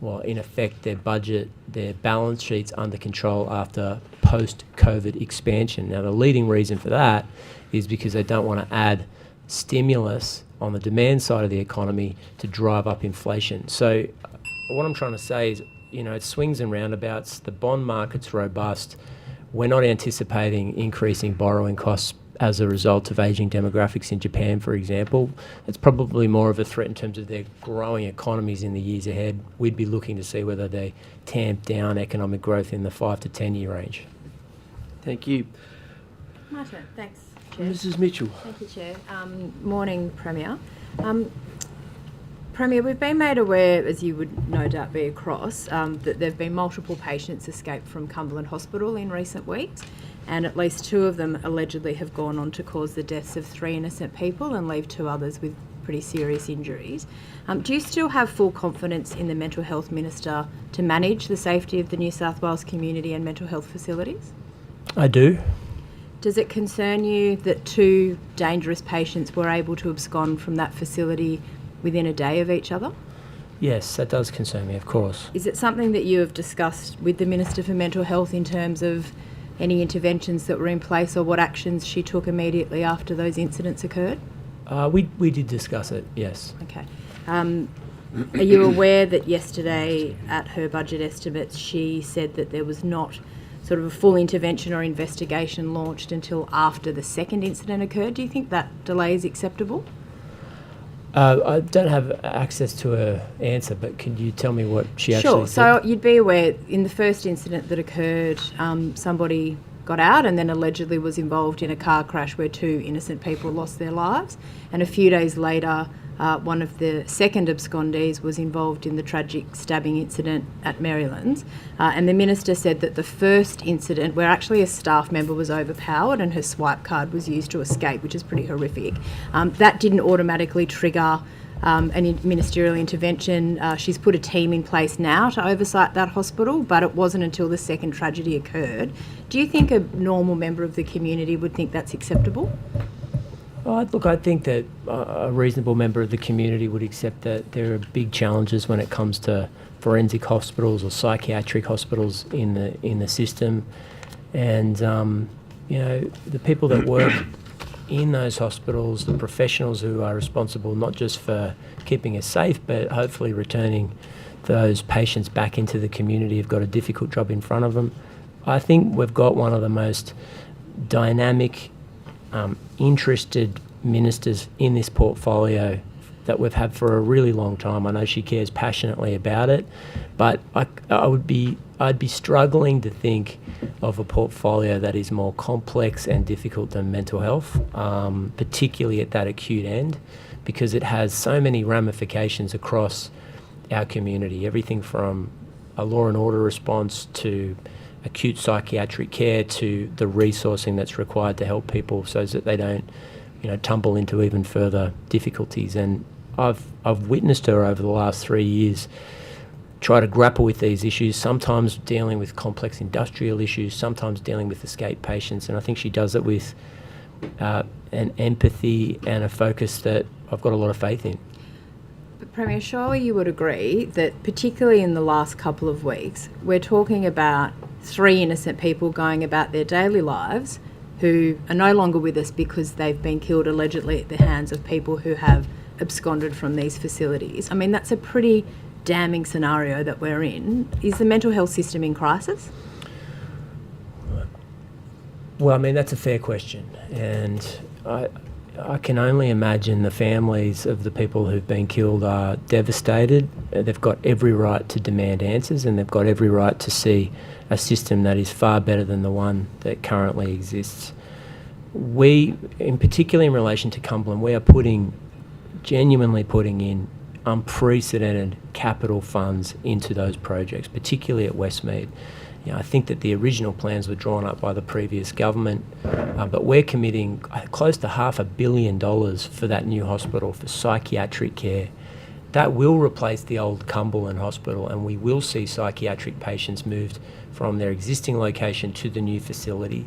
well, in effect, their budget, their balance sheets under control after post-COVID expansion. Now, the leading reason for that is because they don't want to add stimulus on the demand side of the economy to drive up inflation. So what I'm trying to say is, it swings and roundabouts. The bond market's robust. We're not anticipating increasing borrowing costs as a result of ageing demographics in Japan, for example. It's probably more of a threat in terms of their growing economies in the years ahead. We'd be looking to see whether they tamp down economic growth in the 5 to 10 year range. Thank you. Martin, thanks, Chair. Mrs Mitchell. Thank you, Chair. Morning, Premier. Premier, we've been made aware, as you would no doubt be across, that there have been multiple patients escaped from Cumberland Hospital in recent weeks, and at least 2 of them allegedly have gone on to cause the deaths of 3 innocent people and leave 2 others with pretty serious injuries. Do you still have full confidence in the Mental Health Minister to manage the safety of the New South Wales community and mental health facilities? I do. Does it concern you that 2 dangerous patients were able to abscond from that facility within a day of each other? Yes, that does concern me, of course. Is it something that you have discussed with the Minister for Mental Health in terms of any interventions that were in place or what actions she took immediately after those incidents occurred? We did discuss it, yes. Okay. Are you aware that yesterday at her budget estimates she said that there was not sort of a full intervention or investigation launched until after the second incident occurred? Do you think that delay is acceptable? I don't have access to her answer, but can you tell me what she actually said? Sure. So you'd be aware in the first incident that occurred, somebody got out and then allegedly was involved in a car crash where 2 innocent people lost their lives. And a few days later, one of the second abscondees was involved in the tragic stabbing incident at Maryland's. And the Minister said that the first incident, where actually a staff member was overpowered and her swipe card was used to escape, which is pretty horrific, that didn't automatically trigger an ministerial intervention. She's put a team in place now to oversight that hospital, but it wasn't until the second tragedy occurred. Do you think a normal member of the community would think that's acceptable? Look, I think that a reasonable member of the community would accept that there are big challenges when it comes to forensic hospitals or psychiatric hospitals in the system, and the people that work in those hospitals, the professionals who are responsible not just for keeping us safe, but hopefully returning those patients back into the community, have got a difficult job in front of them. I think we've got one of the most dynamic, interested ministers in this portfolio that we've had for a really long time. I know she cares passionately about it, but I'd be struggling to think of a portfolio that is more complex and difficult than mental health, particularly at that acute end, because it has so many ramifications across our community, everything from a law and order response to acute psychiatric care to the resourcing that's required to help people so that they don't, tumble into even further difficulties. And I've witnessed her over the last 3 years try to grapple with these issues, sometimes dealing with complex industrial issues, sometimes dealing with escaped patients, and I think she does it with an empathy and a focus that I've got a lot of faith in. But Premier, surely you would agree that particularly in the last couple of weeks, we're talking about 3 innocent people going about their daily lives who are no longer with us because they've been killed allegedly at the hands of people who have absconded from these facilities. I mean, that's a pretty damning scenario that we're in. Is the mental health system in crisis? Well, I mean, that's a fair question, and I can only imagine the families of the people who've been killed are devastated. They've got every right to demand answers, and they've got every right to see a system that is far better than the one that currently exists. We, in particular in relation to Cumberland, we are genuinely putting in unprecedented capital funds into those projects, particularly at Westmead. I think that the original plans were drawn up by the previous government, but we're committing close to $500 million for that new hospital for psychiatric care. That will replace the old Cumberland Hospital, and we will see psychiatric patients moved from their existing location to the new facility.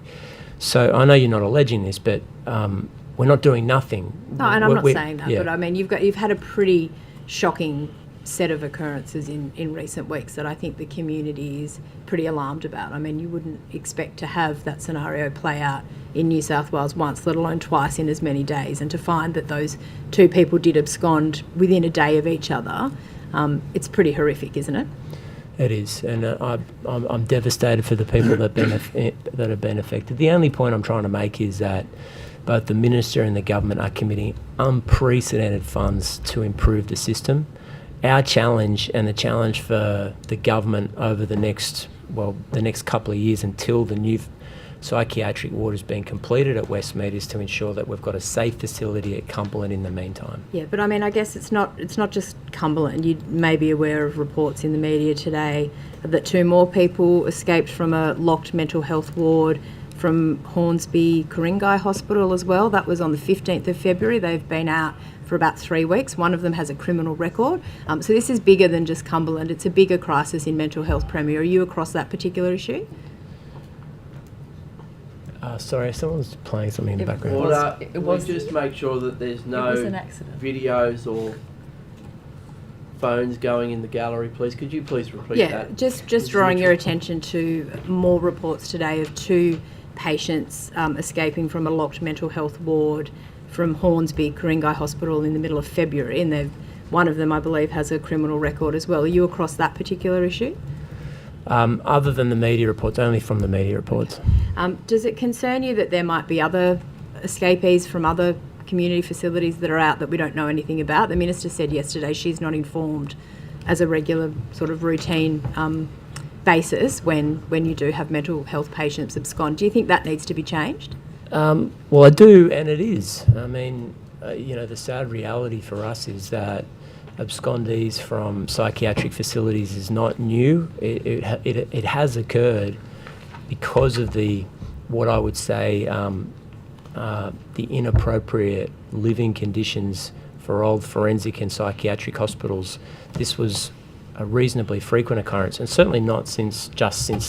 So I know you're not alleging this, but we're not doing nothing. No, and I'm not saying that, but I mean, you've had a pretty shocking set of occurrences in recent weeks that I think the community is pretty alarmed about. I mean, you wouldn't expect to have that scenario play out in New South Wales once, let alone twice in as many days, and to find that those 2 people did abscond within a day of each other, it's pretty horrific, isn't it? It is, and I'm devastated for the people that have been affected. The only point I'm trying to make is that both the Minister and the government are committing unprecedented funds to improve the system. Our challenge, and the challenge for the government over the next couple of years until the new psychiatric ward has been completed at Westmead, is to ensure that we've got a safe facility at Cumberland in the meantime. Yeah, but I mean, I guess it's not just Cumberland. You may be aware of reports in the media today that 2 more people escaped from a locked mental health ward from Hornsby Ku-ring-gai Hospital as well. That was on the 15th of February. They've been out for about 3 weeks. One of them has a criminal record. So this is bigger than just Cumberland. It's a bigger crisis in mental health, Premier. Are you across that particular issue? Sorry, someone's playing something in the background. We'll just make sure that there's no was an accident. videos or phones going in the gallery, please. Could you please repeat Yeah, that? just drawing your attention to more reports today of 2 patients escaping from a locked mental health ward from Hornsby Ku-ring-gai Hospital in the middle of February, and one of them, I believe, has a criminal record as well. Are you across that particular issue? Other than the media reports, only from the media reports. Does it concern you that there might be other escapees from other community facilities that are out that we don't know anything about? The Minister said yesterday she's not informed as a regular sort of routine basis when you do have mental health patients abscond. Do you think that needs to be changed? Well, I do, and it is. I mean, the sad reality for us is that abscondees from psychiatric facilities is not new. It has occurred because of what I would say, the inappropriate living conditions for old forensic and psychiatric hospitals. This was a reasonably frequent occurrence, and certainly not since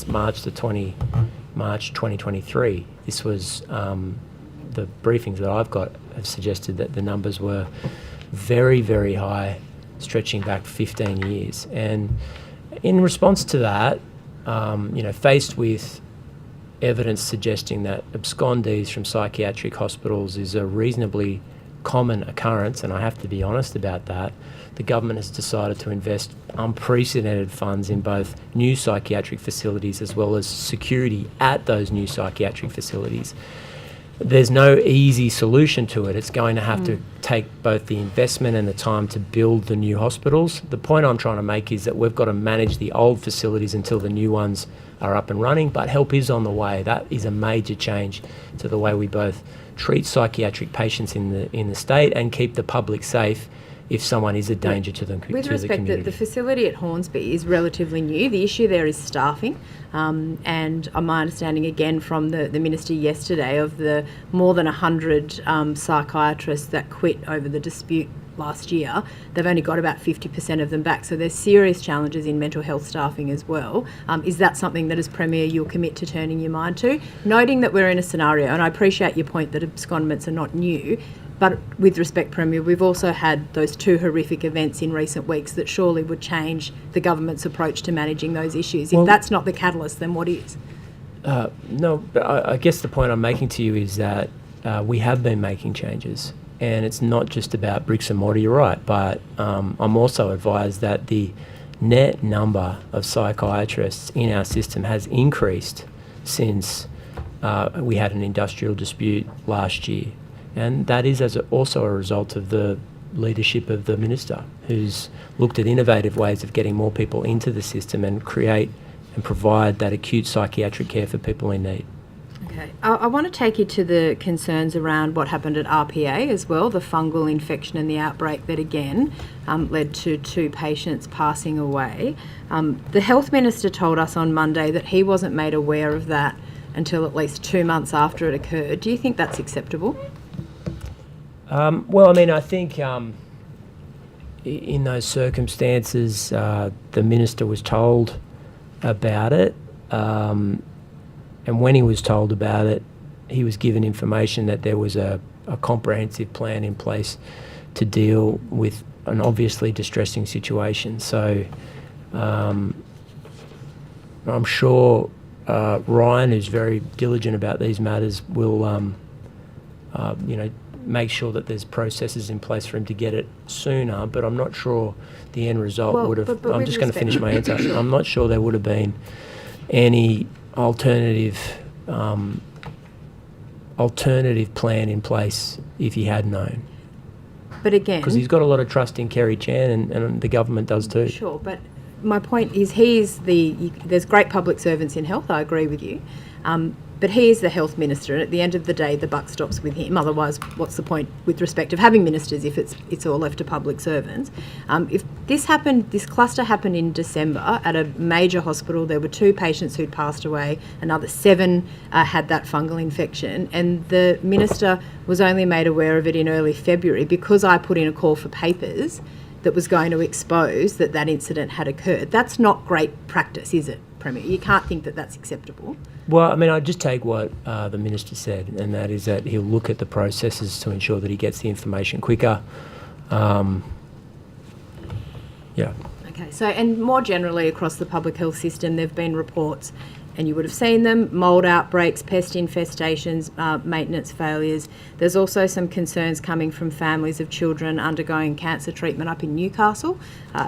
March 2023. This was the briefings that I've got have suggested that the numbers were very, very high, stretching back 15 years. And in response to that, faced with evidence suggesting that abscondees from psychiatric hospitals is a reasonably common occurrence, and I have to be honest about that, the government has decided to invest unprecedented funds in both new psychiatric facilities as well as security at those new psychiatric facilities. There's no easy solution to it. It's going to have to take both the investment and the time to build the new hospitals. The point I'm trying to make is that we've got to manage the old facilities until the new ones are up and running, but help is on the way. That is a major change to the way we both treat psychiatric patients in the state and keep the public safe if someone is a danger to the community. With respect, the facility at Hornsby is relatively new. The issue there is staffing, and my understanding again from the Minister yesterday of the more than 100 psychiatrists that quit over the dispute last year, they've only got about 50% of them back. So there's serious challenges in mental health staffing as well. Is that something that as Premier you'll commit to turning your mind to? Noting that we're in a scenario, and I appreciate your point that abscondments are not new, but with respect, Premier, we've also had those 2 horrific events in recent weeks that surely would change the government's approach to managing those issues. If that's not the catalyst, then what is? No, but I guess the point I'm making to you is that we have been making changes, and it's not just about bricks and mortar, you're right, but I'm also advised that the net number of psychiatrists in our system has increased since we had an industrial dispute last year. And that is also a result of the leadership of the Minister, who's looked at innovative ways of getting more people into the system and create and provide that acute psychiatric care for people in need. Okay. I want to take you to the concerns around what happened at RPA as well, the fungal infection and the outbreak that again led to 2 patients passing away. The Health Minister told us on Monday that he wasn't made aware of that until at least 2 months after it occurred. Do you think that's acceptable? Well, I mean, I think in those circumstances, the Minister was told about it, and when he was told about it, he was given information that there was a comprehensive plan in place to deal with an obviously distressing situation. So I'm sure Ryan, who's very diligent about these matters, will make sure that there's processes in place for him to get it sooner, but I'm not sure the end result would have... I'm just going to finish my answer. I'm not sure there would have been any alternative alternative plan in place if he had known? But again, Because he's got a lot of trust in Kerry Chan, and the government does too. sure, but my point is there's great public servants in health, I agree with you, but he is the health minister, and at the end of the day the buck stops with him. Otherwise, what's the point with respect of having ministers if it's all left to public servants? If this cluster happened in December at a major hospital, there were 2 patients who'd passed away, another 7 had that fungal infection, and the minister was only made aware of it in early February because I put in a call for papers that was going to expose that incident had occurred. That's not great practice, is it, Premier? You can't think that that's acceptable. Well, I mean, I just take what the minister said, and that is that he'll look at the processes to ensure that he gets the information quicker. Yeah. Okay, so, and more generally across the public health system, there have been reports, and you would have seen them, mould outbreaks, pest infestations, maintenance failures. There's also some concerns coming from families of children undergoing cancer treatment up in Newcastle,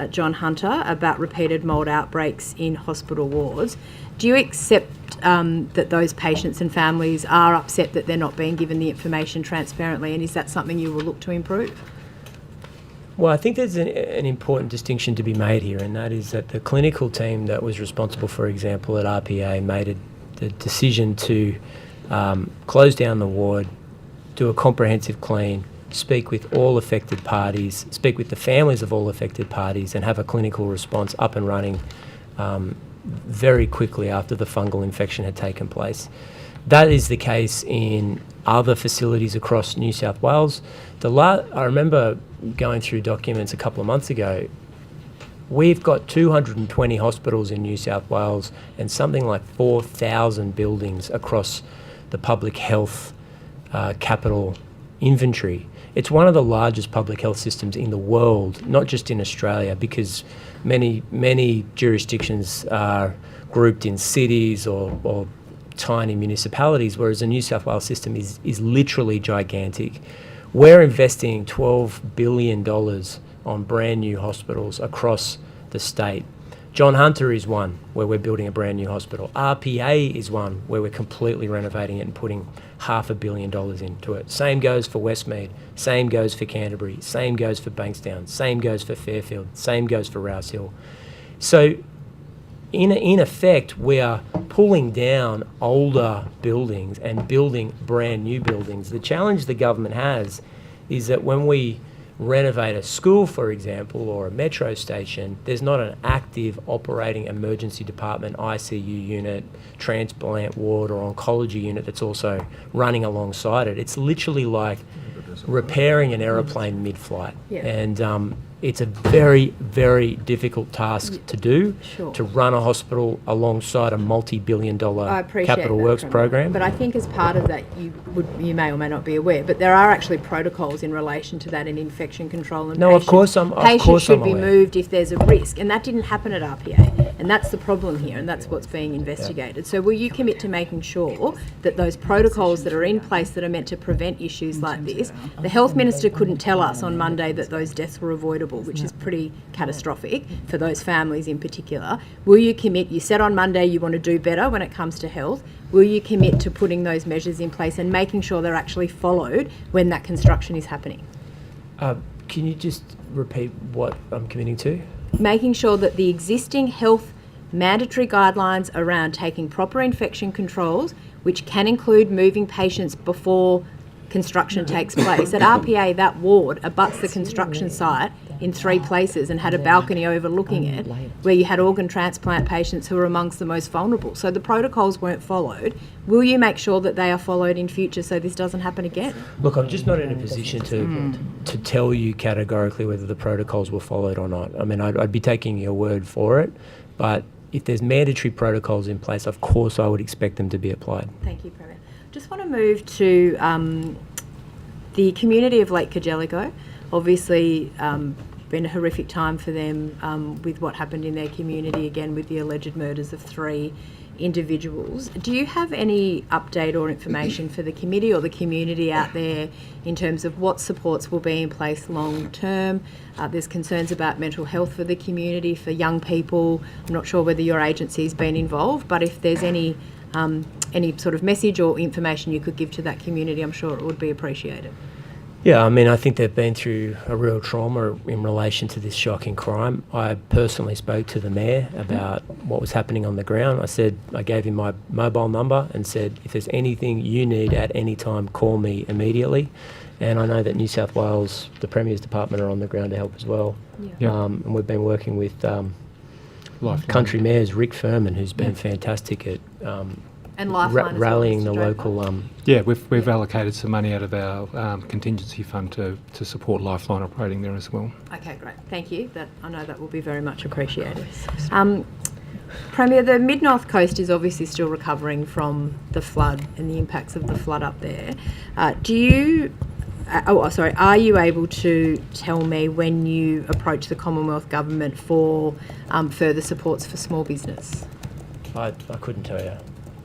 John Hunter, about repeated mould outbreaks in hospital wards. Do you accept that those patients and families are upset that they're not being given the information transparently, and is that something you will look to improve? Well, I think there's an important distinction to be made here, and that is that the clinical team that was responsible, for example, at RPA made the decision to close down the ward, do a comprehensive clean, speak with all affected parties, speak with the families of all affected parties, and have a clinical response up and running very quickly after the fungal infection had taken place. That is the case in other facilities across New South Wales. I remember going through documents a couple of months ago. We've got 220 hospitals in New South Wales and something like 4,000 buildings across the public health capital inventory. It's one of the largest public health systems in the world, not just in Australia, because many jurisdictions are grouped in cities or tiny municipalities, whereas the New South Wales system is literally gigantic. We're investing $12 billion on brand new hospitals across the state. John Hunter is one where we're building a brand new hospital. RPA is one where we're completely renovating it and putting $500 million into it. Same goes for Westmead, same goes for Canterbury, same goes for Bankstown, same goes for Fairfield, same goes for Rouse Hill. So in effect, we are pulling down older buildings and building brand new buildings. The challenge the government has is that when we renovate a school, for example, or a metro station, there's not an active operating emergency department, ICU unit, transplant ward or oncology unit that's also running alongside it. It's literally like repairing an aeroplane mid-flight. Yeah. And it's a very, very difficult task to do, Sure. to run a hospital alongside a multi-billion-dollar I appreciate capital that, works Premier. program. But I think as part of that, you may or may not be aware, but there are actually protocols in relation to that in infection control and No, of course I'm patients should be aware. moved if there's a risk, and that didn't happen at RPA, and that's the problem here, and that's what's being investigated. So will you commit to making sure that those protocols that are in place that are meant to prevent issues like this, the health minister couldn't tell us on Monday that those deaths were avoidable, which is pretty catastrophic for those families in particular. Will you commit, you said on Monday you want to do better when it comes to health, will you commit to putting those measures in place and making sure they're actually followed when that construction is happening? Can you just repeat what I'm committing to? Making sure that the existing health mandatory guidelines around taking proper infection controls, which can include moving patients before construction takes place. At RPA, that ward abuts the construction site in 3 places and had a balcony overlooking it, where you had organ transplant patients who were amongst the most vulnerable. So the protocols weren't followed. Will you make sure that they are followed in future so this doesn't happen again? Look, I'm just not in a position to tell you categorically whether the protocols were followed or not. I mean, I'd be taking your word for it, but if there's mandatory protocols in place, of course I would expect them to be applied. Thank you, Premier. Just want to move to the community of Lake Kajelico. Obviously, been a horrific time for them with what happened in their community, again with the alleged murders of 3 individuals. Do you have any update or information for the committee or the community out there in terms of what supports will be in place long term? There's concerns about mental health for the community, for young people. I'm not sure whether your agency's been involved, but if there's any any sort of message or information you could give to that community, I'm sure it would be appreciated. Yeah, I mean, I think they've been through a real trauma in relation to this shocking crime. I personally spoke to the mayor about what was happening on the ground. I gave him my mobile number and said, if there's anything you need at any time, call me immediately. And I know that New South Wales, the Premier's Department, are on the ground to help as well. Yeah. And we've been working with Lifeline. Country Mayors Rick Furman, who's been fantastic at And Lifeline as well, rallying Mr. the Draper. local... Yeah, we've allocated some money out of our contingency fund to support Lifeline operating there as well. Okay, great. Thank you. I know that will be very much appreciated. Premier, the Mid-North Coast is obviously still recovering from the flood and the impacts of the flood up there. Are you able to tell me when you approach the Commonwealth Government for further supports for small business? I couldn't tell you.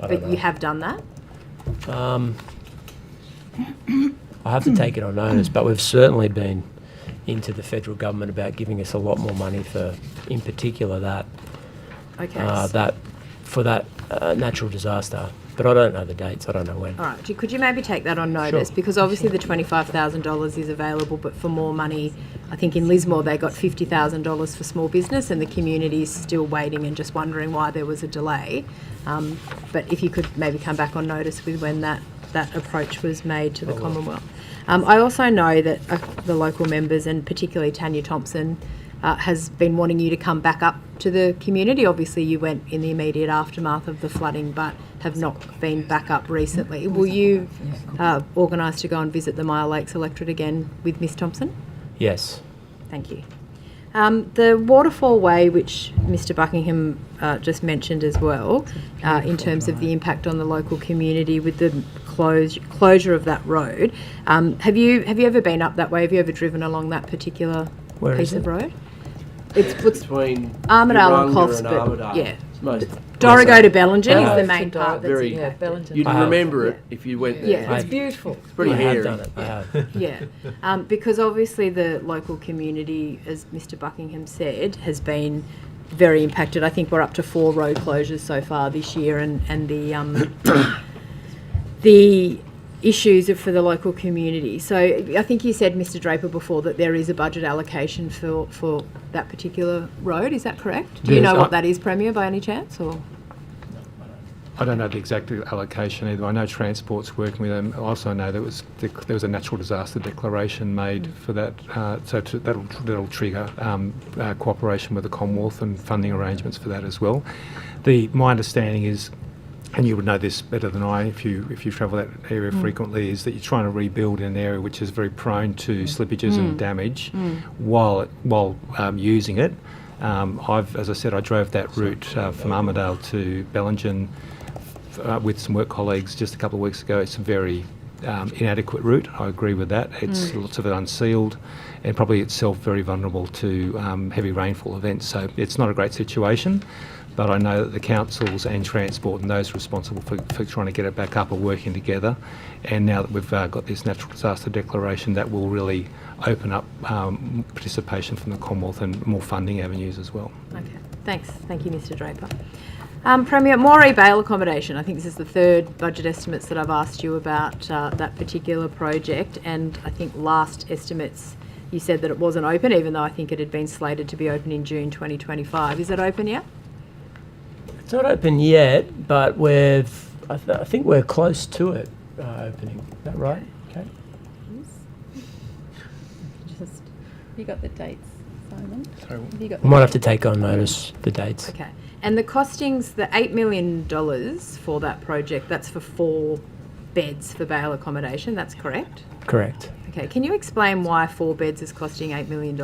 I don't But know. you have done that? I have to take it on notice, but we've certainly been into the federal government about giving us a lot more money for, in particular, that natural disaster. But I don't know the dates. I don't know when. All right. Could you maybe take that on notice? Sure. Because obviously the $25,000 is available, but for more money, I think in Lismore they got $50,000 for small business, and the community is still waiting and just wondering why there was a delay. But if you could maybe come back on notice with when that approach was made to the Commonwealth. I also know that the local members, and particularly Tanya Thompson, has been wanting you to come back up to the community. Obviously you went in the immediate aftermath of the flooding, but have not been back up recently. Will you organise to go and visit the Mile Lakes Electorate again with Miss Thompson? Yes. Thank you. The waterfall way, which Mr Buckingham just mentioned as well, in terms of the impact on the local community with the closure of that road, have you ever been up that way? Have you ever driven along that particular piece of road? It's Between Armidale and Urunga Coffs, and but Armidale. yeah. It's most Dorrigo to Bellingen is Uh, the main part that's very- impacted. Bellingen. You'd remember it if you went there. Yeah. It's beautiful. It's pretty I hairy. have done it. I have. Yeah, because obviously the local community, as Mr Buckingham said, has been very impacted. I think we're up to 4 road closures so far this year, and the issues are for the local community. So I think you said, Mr Draper, before that there is a budget allocation for that particular road. Is that correct? Do you Yes, know what that is, Premier, by any chance? Or I don't know the exact allocation either. I know Transport's working with them. I also know there was a natural disaster declaration made for that, that'll trigger cooperation with the Commonwealth and funding arrangements for that as well. My understanding is, and you would know this better than I if you travel that area frequently, is that you're trying to rebuild an area which is very prone to slippages and damage while using it. As I said, I drove that route from Armidale to Bellingen with some work colleagues just a couple of weeks ago. It's a very inadequate route. I agree with that. It's lots of it unsealed and probably itself very vulnerable to heavy rainfall events. So it's not a great situation. But I know that the councils and Transport and those responsible for trying to get it back up are working together. And now that we've got this natural disaster declaration, that will really open up participation from the Commonwealth and more funding avenues as well. okay, thanks. Thank you, Mr Draper. Premier, Moree bail accommodation. I think this is the 3rd budget estimates that I've asked you about that particular project, and I think last estimates you said that it wasn't open, even though I think it had been slated to be open in June 2025. Is it open yet? It's not open yet, but I think we're close to it opening. Is that right? Okay. Just, you got the dates, Simon? Sorry. Have you got We might have to take on notice the dates. Okay. And the costings, the $8 million for that project, that's for 4 beds for bail accommodation, that's correct? Correct. Okay, can you explain why 4 beds is costing $8 million?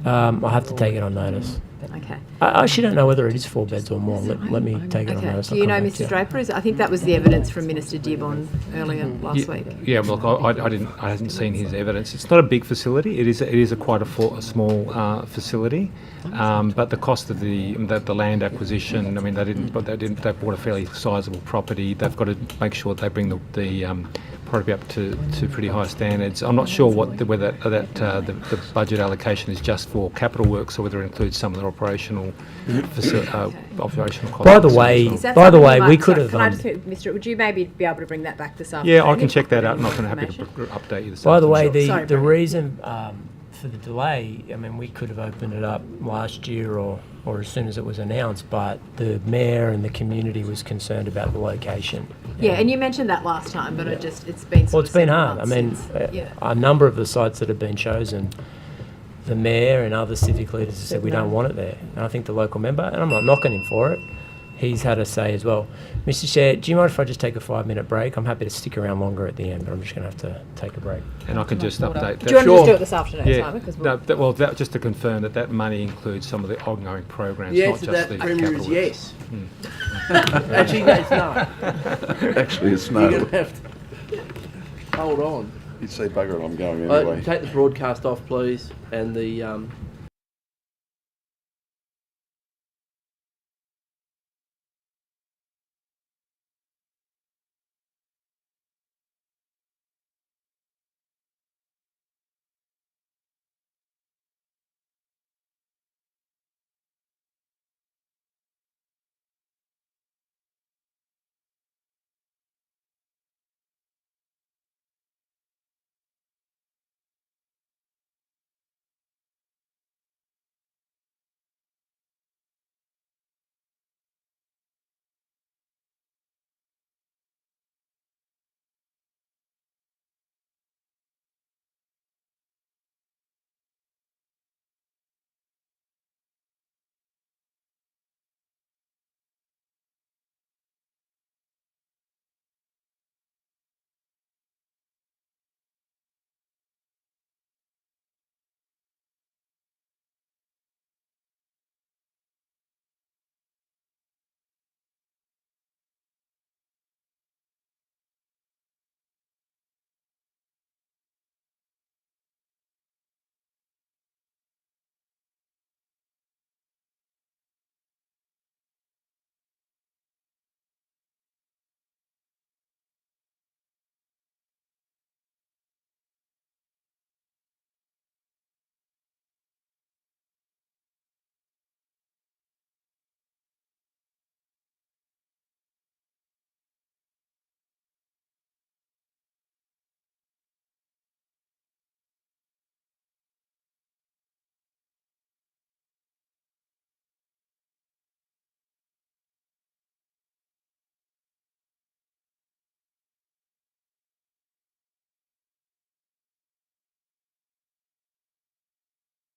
I'll have to take it on notice. Okay. I actually don't know whether it is 4 beds or more. Let me take it on Okay. notice. Do I'll you come know, back to Mr Draper? I think that was the evidence from Minister Dibb on earlier last week. Yeah, look, I hadn't seen his evidence. It's not a big facility. It is quite a small facility, but the cost of the land acquisition. I mean, they bought a fairly sizable property. They've got to make sure they bring the property up to pretty high standards. I'm not sure whether the budget allocation is just for capital works or whether it includes some of the operational operational costs. By the way, Is that by the something way, you we might- could sorry, have. Can I just, Mr. Would you maybe be able to bring that back this afternoon? Yeah, I can check that out, and I can happy to Information? update you this By the way, afternoon. Sorry, the Brendan. reason for the delay, I mean, we could have opened it up last year or as soon as it was announced, but the mayor and the community was concerned about the location. Yeah, and you mentioned that last time, but it's been sort Well, of it's been several hard. I months mean, since- yeah. a number of the sites that have been chosen, the mayor and other civic leaders have said we don't want it there. And I think the local member, and I'm not knocking him for it, he's had a say as well. Mr. Chair, do you mind if I just take a 5-minute break? I'm happy to stick around longer at the end, but I'm just going to have to take a break. And I can just update Do that. you want to just Sure. do it this afternoon, Yeah, Simon? 'Cause no, just to confirm that money includes some of the ongoing programs, The not answer to just that, the Premier, capital. is yes. Actually, no, it's no. Actually, it's You're no. going to have to hold on. You'd say bugger it, I'm going anyway. Take the broadcast off, please, and the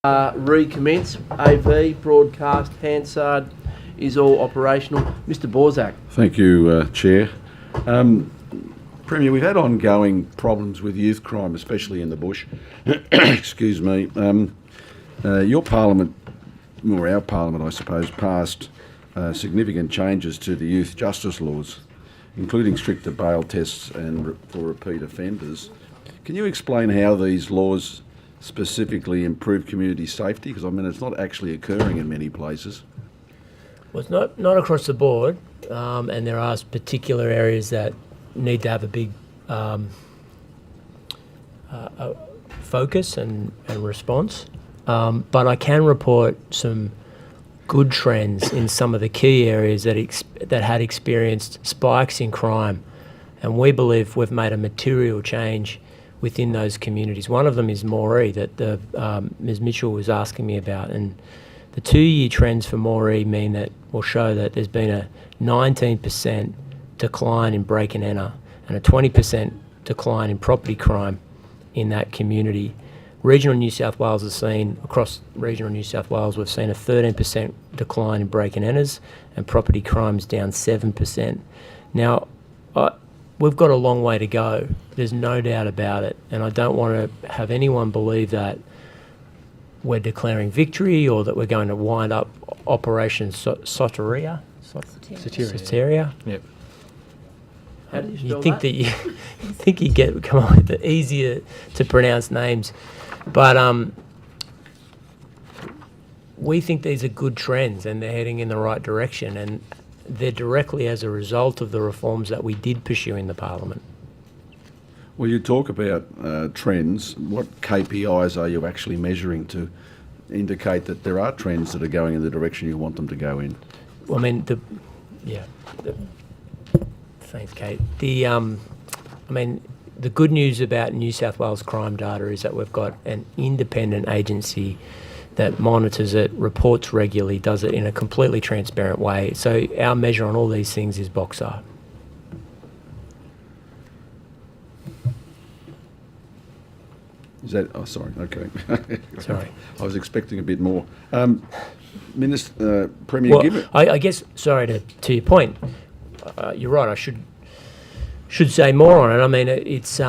recommence. AV, broadcast, Hansard is all operational. Mr. Borzak. Thank you, Chair. Premier, we've had ongoing problems with youth crime, especially in the bush. Excuse me. Your Parliament, or our Parliament, I suppose, passed significant changes to the youth justice laws, including stricter bail tests and for repeat offenders. Can you explain how these laws specifically improve community safety? Because, I mean, it's not actually occurring in many places. Well, it's not across the board, and there are particular areas that need to have a big focus and response. But I can report some good trends in some of the key areas that had experienced spikes in crime, and we believe we've made a material change within those communities. One of them is Moree that Ms Mitchell was asking me about, and the 2-year trends for Moree will show that there's been a 19% decline in break and enter and a 20% decline in property crime in that community. Regional New South Wales has seen, across regional New South Wales, we've seen a 13% decline in break and enters and property crimes down 7%. Now, we've got a long way to go. There's no doubt about it. And I don't want to have anyone believe that we're declaring victory or that we're going to wind up Operation Soteria. Soteria. Yep. How do you You spell think that? you think you come up with the easier to pronounce names, but we think these are good trends and they're heading in the right direction, and they're directly as a result of the reforms that we did pursue in the Parliament. Well, you talk about trends. What KPIs are you actually measuring to indicate that there are trends that are going in the direction you want them to go in. Well, I mean, thanks, Kate. The good news about New South Wales crime data is that we've got an independent agency that monitors it, reports regularly, does it in a completely transparent way. So our measure on all these things is Boxer. Is that? Oh, sorry. Okay. Sorry. I was expecting a bit more. Minister, Premier, Well, give it. I guess, sorry, to your point, you're right, I should say more on it. I mean, it's,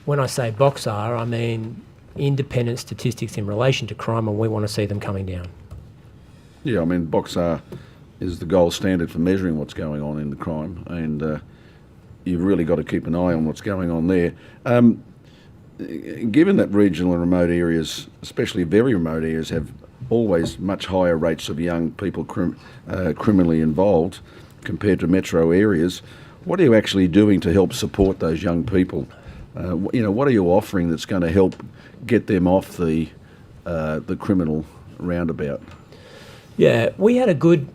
when I say Boxer, I mean independent statistics in relation to crime, and we want to see them coming down. Yeah, I mean, Boxer is the gold standard for measuring what's going on in the crime, and you've really got to keep an eye on what's going on there. Given that regional and remote areas, especially very remote areas, have always much higher rates of young people criminally involved compared to metro areas, what are you actually doing to help support those young people? What are you offering that's going to help get them off the criminal roundabout? Yeah, we had a good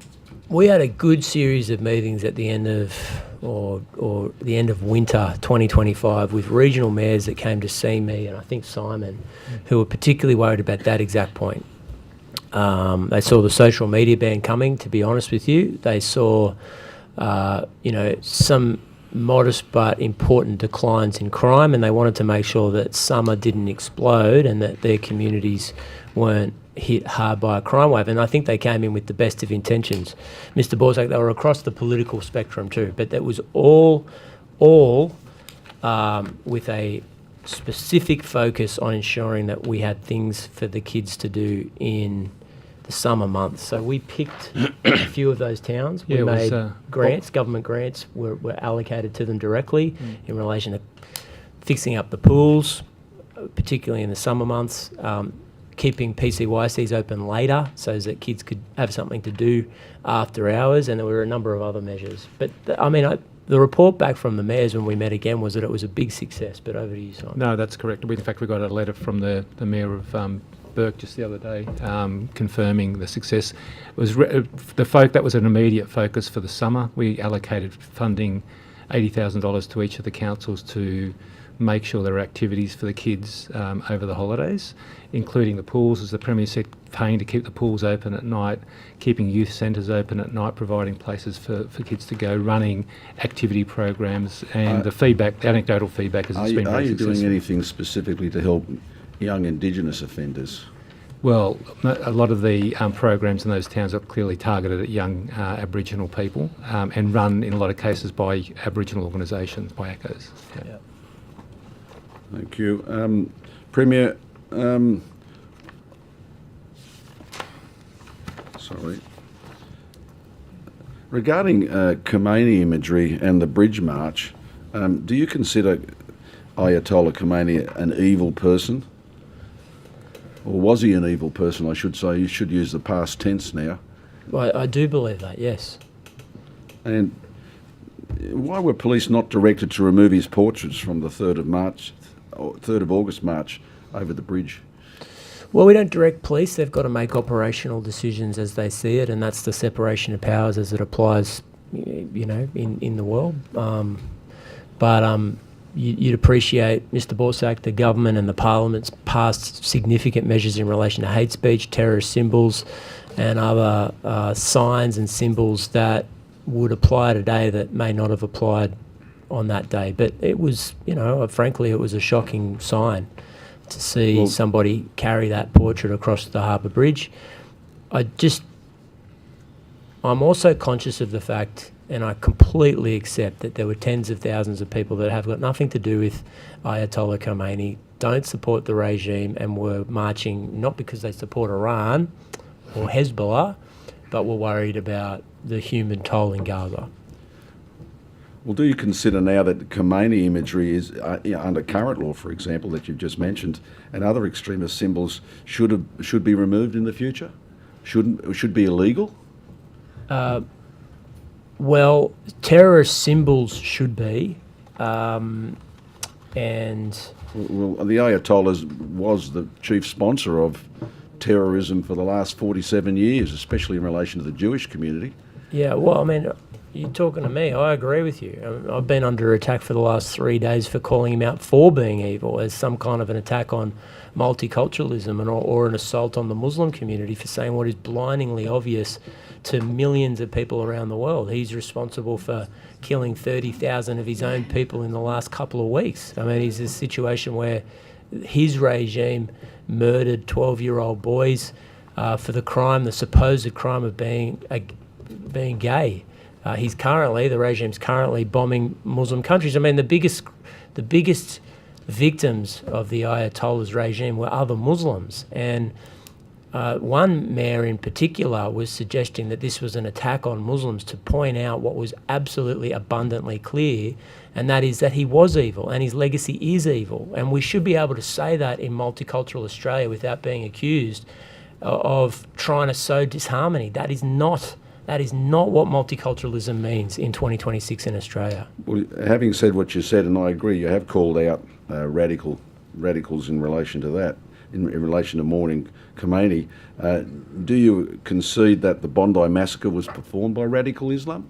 series of meetings at the end of or the end of winter 2025 with regional mayors that came to see me, and I think Simon, who were particularly worried about that exact point. They saw the social media ban coming, to be honest with you. They saw some modest but important declines in crime, and they wanted to make sure that summer didn't explode and that their communities weren't hit hard by a crime wave. And I think they came in with the best of intentions. Mr. Borsak, they were across the political spectrum too, but that was all with a specific focus on ensuring that we had things for the kids to do in the summer months. So we picked a few of those towns. We made grants, government grants were allocated to them directly in relation to fixing up the pools, particularly in the summer months, keeping PCYCs open later so that kids could have something to do after hours, and there were a number of other measures. But the report back from the mayors when we met again was that it was a big success. But over to you, Simon. No, that's correct. In fact, we got a letter from the mayor of Burke just the other day confirming the success. It was that was an immediate focus for the summer. We allocated funding, $80,000 to each of the councils to make sure there are activities for the kids over the holidays, including the pools, as the Premier said, paying to keep the pools open at night, keeping youth centres open at night, providing places for kids to go, running activity programs, and the anecdotal feedback has been very successful. Are you doing anything specifically to help young Indigenous offenders? Well, a lot of the programs in those towns are clearly targeted at young Aboriginal people and run in a lot of cases by Aboriginal organisations, by ACCOs. Yeah. Thank you. Premier, regarding Khomeini imagery and the Bridge March, do you consider Ayatollah Khomeini an evil person? Or was he an evil person, I should say? You should use the past tense now. Well, I do believe that, yes. And why were police not directed to remove his portraits from the 3rd of August march over the bridge? Well, we don't direct police. They've got to make operational decisions as they see it, and that's the separation of powers as it applies, in the world. You'd appreciate, Mr. Borsak, the government and the parliament's passed significant measures in relation to hate speech, terrorist symbols, and other signs and symbols that would apply today that may not have applied on that day. But it was, frankly, it was a shocking sign to see somebody carry that portrait across the Harbour Bridge. I'm also conscious of the fact, and I completely accept that there were tens of thousands of people that have got nothing to do with Ayatollah Khomeini, don't support the regime, and were marching not because they support Iran or Hezbollah, but were worried about the human toll in Gaza. Well, do you consider now that Khomeini imagery is, under current law, for example, that you've just mentioned, and other extremist symbols should be removed in the future? Should be illegal? Well, terrorist symbols should be, and... Well, the Ayatollah was the chief sponsor of terrorism for the last 47 years, especially in relation to the Jewish community. Yeah, well, I mean, you're talking to me. I agree with you. I've been under attack for the last 3 days for calling him out for being evil as some kind of an attack on multiculturalism or an assault on the Muslim community for saying what is blindingly obvious to millions of people around the world. He's responsible for killing 30,000 of his own people in the last couple of weeks. I mean, he's in a situation where his regime murdered 12-year-old boys for the supposed crime of being gay. The regime's currently bombing Muslim countries. I mean, the biggest victims of the Ayatollah's regime were other Muslims. And one mayor in particular was suggesting that this was an attack on Muslims to point out what was absolutely abundantly clear, and that is that he was evil and his legacy is evil. And we should be able to say that in multicultural Australia without being accused of trying to sow disharmony. That is not what multiculturalism means in 2026 in Australia. Well, having said what you said, and I agree, you have called out radicals in relation to that, in relation to mourning Khomeini. Do you concede that the Bondi massacre was performed by radical Islam?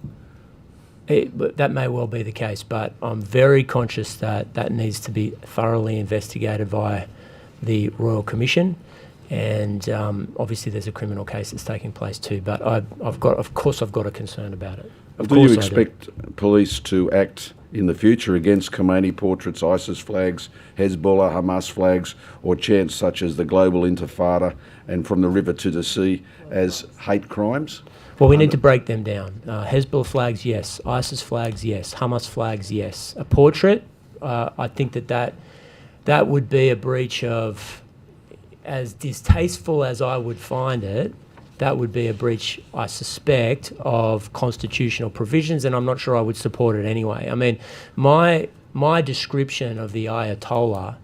That may well be the case, but I'm very conscious that needs to be thoroughly investigated by the Royal Commission. And obviously there's a criminal case that's taking place too, but I've got a concern about it. Do you expect police to act in the future against Khomeini portraits, ISIS flags, Hezbollah, Hamas flags, or chants such as the global intifada and from the river to the sea as hate crimes? Well, we need to break them down. Hezbollah flags, yes. ISIS flags, yes. Hamas flags, yes. A portrait, I think that would be a breach of, as distasteful as I would find it, that would be a breach, I suspect, of constitutional provisions, and I'm not sure I would support it anyway. I mean, my description of the Ayatollah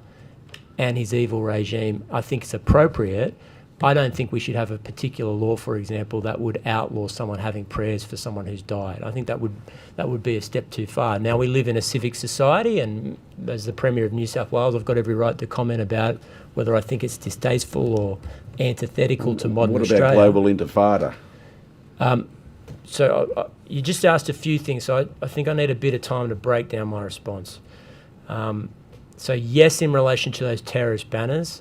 and his evil regime, I think it's appropriate. I don't think we should have a particular law, for example, that would outlaw someone having prayers for someone who's died. I think that would be a step too far. Now, we live in a civic society, and as the Premier of New South Wales, I've got every right to comment about whether I think it's distasteful or antithetical to modern Australia. What about global intifada? So you just asked a few things, so I think I need a bit of time to break down my response. So yes, in relation to those terrorist banners,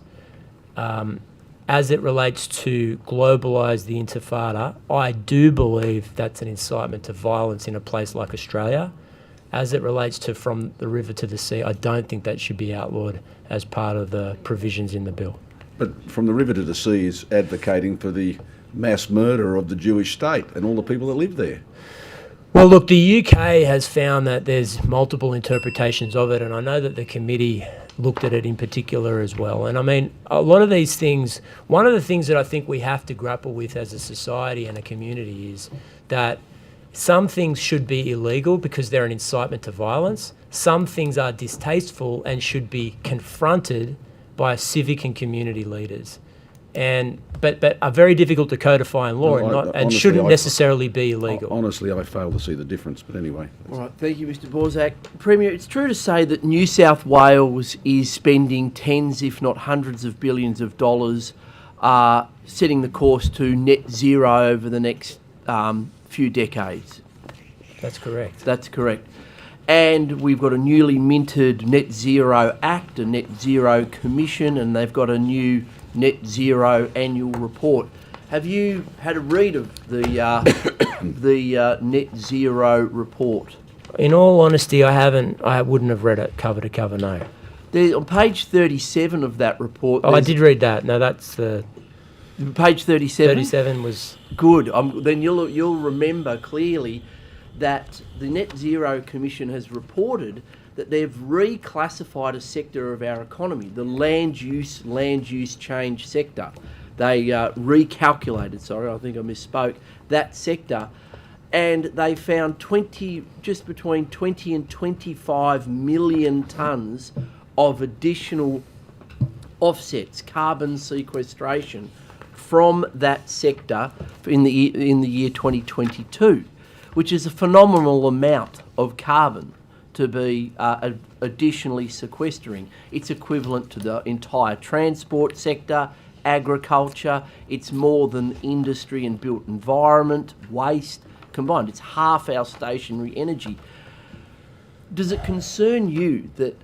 as it relates to globalise the intifada, I do believe that's an incitement to violence in a place like Australia. As it relates to from the river to the sea, I don't think that should be outlawed as part of the provisions in the bill. But from the river to the sea is advocating for the mass murder of the Jewish state and all the people that live there. Well, look, the UK has found that there's multiple interpretations of it, and I know that the committee looked at it in particular as well. And I mean, a lot of these things, one of the things that I think we have to grapple with as a society and a community is that some things should be illegal because they're an incitement to violence. Some things are distasteful and should be confronted by civic and community leaders. But are very difficult to codify in law and shouldn't necessarily be illegal. Honestly, I fail to see the difference, but anyway. All right, thank you, Mr. Borzak. Premier, it's true to say that New South Wales is spending tens, if not hundreds of billions of dollars setting the course to net zero over the next few decades. That's correct. That's correct. And we've got a newly minted Net Zero Act, a Net Zero Commission, and they've got a new Net Zero annual report. Have you had a read of the Net Zero report? In all honesty, I haven't. I wouldn't have read it cover to cover, no. On page 37 of that report... Oh, I did read that. No, that's the... Page 37? 37 was... Good. Then you'll remember clearly that the Net Zero Commission has reported that they've reclassified a sector of our economy, the land use change sector. They recalculated, I think I misspoke, that sector, and they found just between 20 and 25 million tonnes of additional offsets, carbon sequestration from that sector in the year 2022, which is a phenomenal amount of carbon to be additionally sequestering. It's equivalent to the entire transport sector agriculture, it's more than industry and built environment, waste combined. It's half our stationary energy. Does it concern you that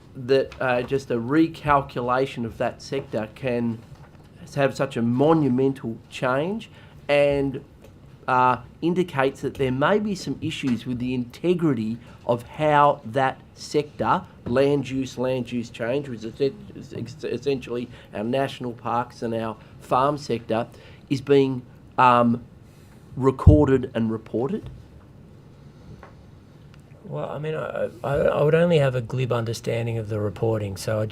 just a recalculation of that sector can have such a monumental change and indicates that there may be some issues with the integrity of how that sector, land use change, which is essentially our national parks and our farm sector, is being recorded and reported? Well, I mean, I would only have a glib understanding of the reporting, so I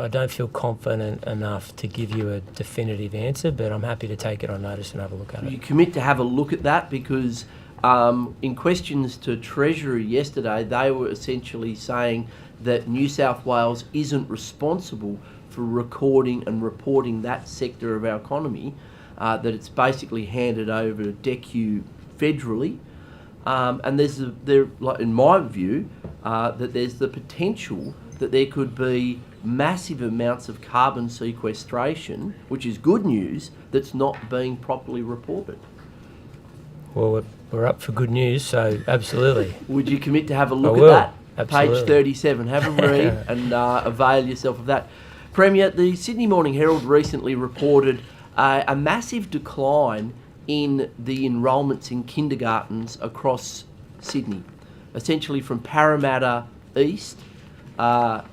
don't feel confident enough to give you a definitive answer, but I'm happy to take it on notice and have a look at it. You commit to have a look at that, because in questions to Treasury yesterday, they were essentially saying that New South Wales isn't responsible for recording and reporting that sector of our economy, that it's basically handed over to DECU federally. And in my view, that there's the potential that there could be massive amounts of carbon sequestration, which is good news, that's not being properly reported. Well, we're up for good news, so absolutely. Would you commit to have a look I at will, that? absolutely. Page 37, have a read and avail yourself of that. Premier, the Sydney Morning Herald recently reported a massive decline in the enrolments in kindergartens across Sydney. Essentially from Parramatta East, a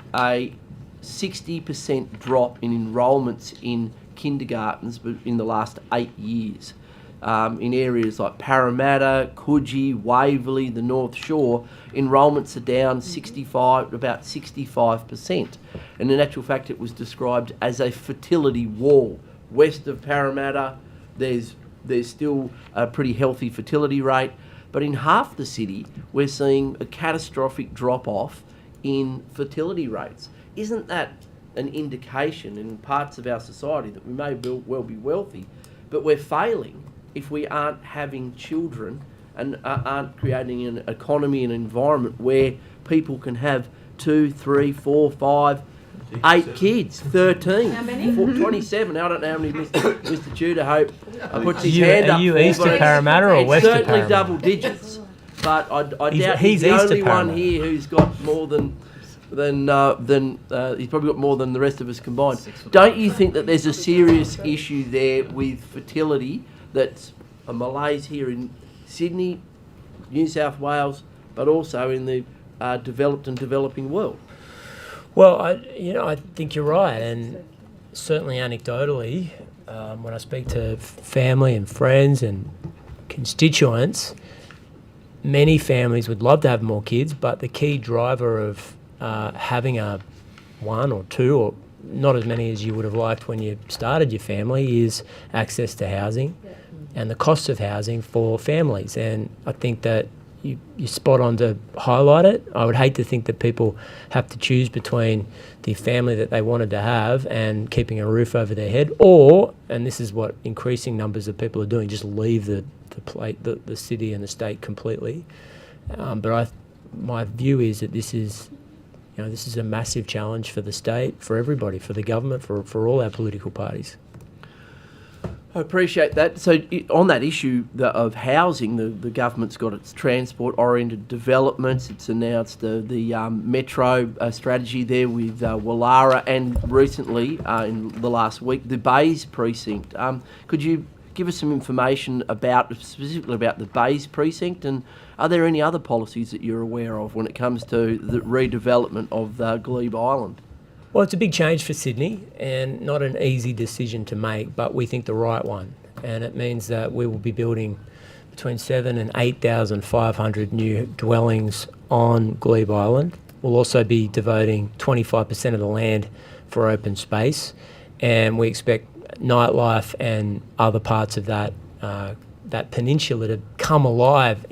60% drop in enrolments in kindergartens in the last 8 years. In areas like Parramatta, Coogee, Waverley, the North Shore, enrolments are down about 65%. And in actual fact, it was described as a fertility wall. West of Parramatta, there's still a pretty healthy fertility rate, but in half the city, we're seeing a catastrophic drop-off in fertility rates. Isn't that an indication in parts of our society that we may well be wealthy, but we're failing if we aren't having children and aren't creating an economy and environment where people can have 2, 3, 4, 5, 8 kids, 13, How many? 27. I don't know how many Mr. Tudor Hope puts his hand up. Are you for, east but of Parramatta or it's west of certainly Parramatta? double digits. But I doubt he's he's the east of only one Parramatta. here who's got more than he's probably got more than the rest of us combined. Don't you think that there's a serious issue there with fertility that's a malaise here in Sydney, New South Wales, but also in the developed and developing world? Well, I think you're right, and certainly anecdotally, when I speak to family and friends and constituents, many families would love to have more kids, but the key driver of having a 1 or 2 or not as many as you would have liked when you started your family is access to housing and the costs of housing for families. And I think that you're spot on to highlight it. I would hate to think that people have to choose between the family that they wanted to have and keeping a roof over their head, or, and this is what increasing numbers of people are doing, just leave the city and the state completely. But my view is that this is a massive challenge for the state, for everybody, for the government, for all our political parties. I appreciate that. So on that issue of housing, the government's got its transport-oriented developments. It's announced the metro strategy there with Wallara, and recently, in the last week, the Bays precinct. Could you give us some information specifically about the Bays precinct, and are there any other policies that you're aware of when it comes to the redevelopment of Glebe Island? Well, it's a big change for Sydney and not an easy decision to make, but we think the right one. And it means that we will be building between 7,000 and 8,500 new dwellings on Glebe Island. We'll also be devoting 25% of the land for open space, and we expect nightlife and other parts of that peninsula to come alive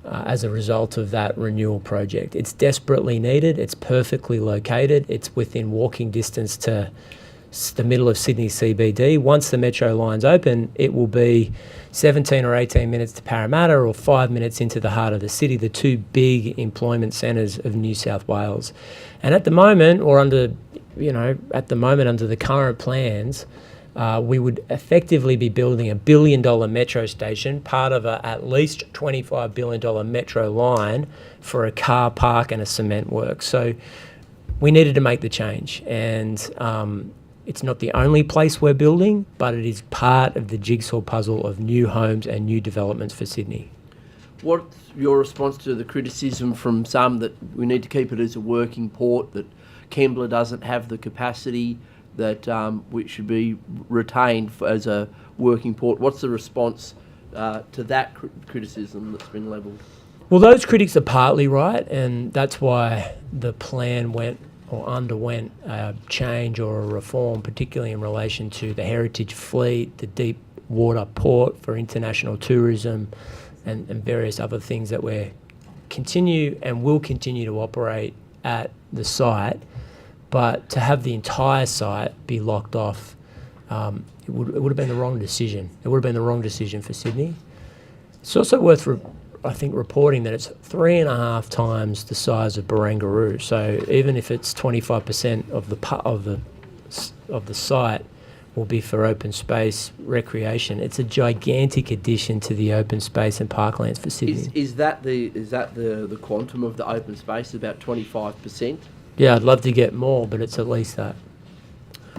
as a result of that renewal project. It's desperately needed. It's perfectly located. It's within walking distance to the middle of Sydney CBD. Once the metro line's open, it will be 17 or 18 minutes to Parramatta or 5 minutes into the heart of the city, the two big employment centres of New South Wales. And at the moment, under the current plans, we would effectively be building $1 billion metro station, part of a at least $25 billion metro line for a car park and a cement work. So we needed to make the change, and it's not the only place we're building, but it is part of the jigsaw puzzle of new homes and new developments for Sydney. What's your response to the criticism from some that we need to keep it as a working port, that Kembla doesn't have the capacity, that which should be retained as a working port? What's the response to that criticism that's been levelled? Well, those critics are partly right, and that's why the plan went or underwent a change or a reform, particularly in relation to the heritage fleet, the deep water port for international tourism, and various other things that we continue and will continue to operate at the site. But to have the entire site be locked off, it would have been the wrong decision. It would have been the wrong decision for Sydney. It's also worth, I think, reporting that it's 3.5 times the size of Barangaroo. So even if it's 25% of the site will be for open space recreation, it's a gigantic addition to the open space and parklands for Sydney. Is that the quantum of the open space, about 25%? Yeah, I'd love to get more, but it's at least that.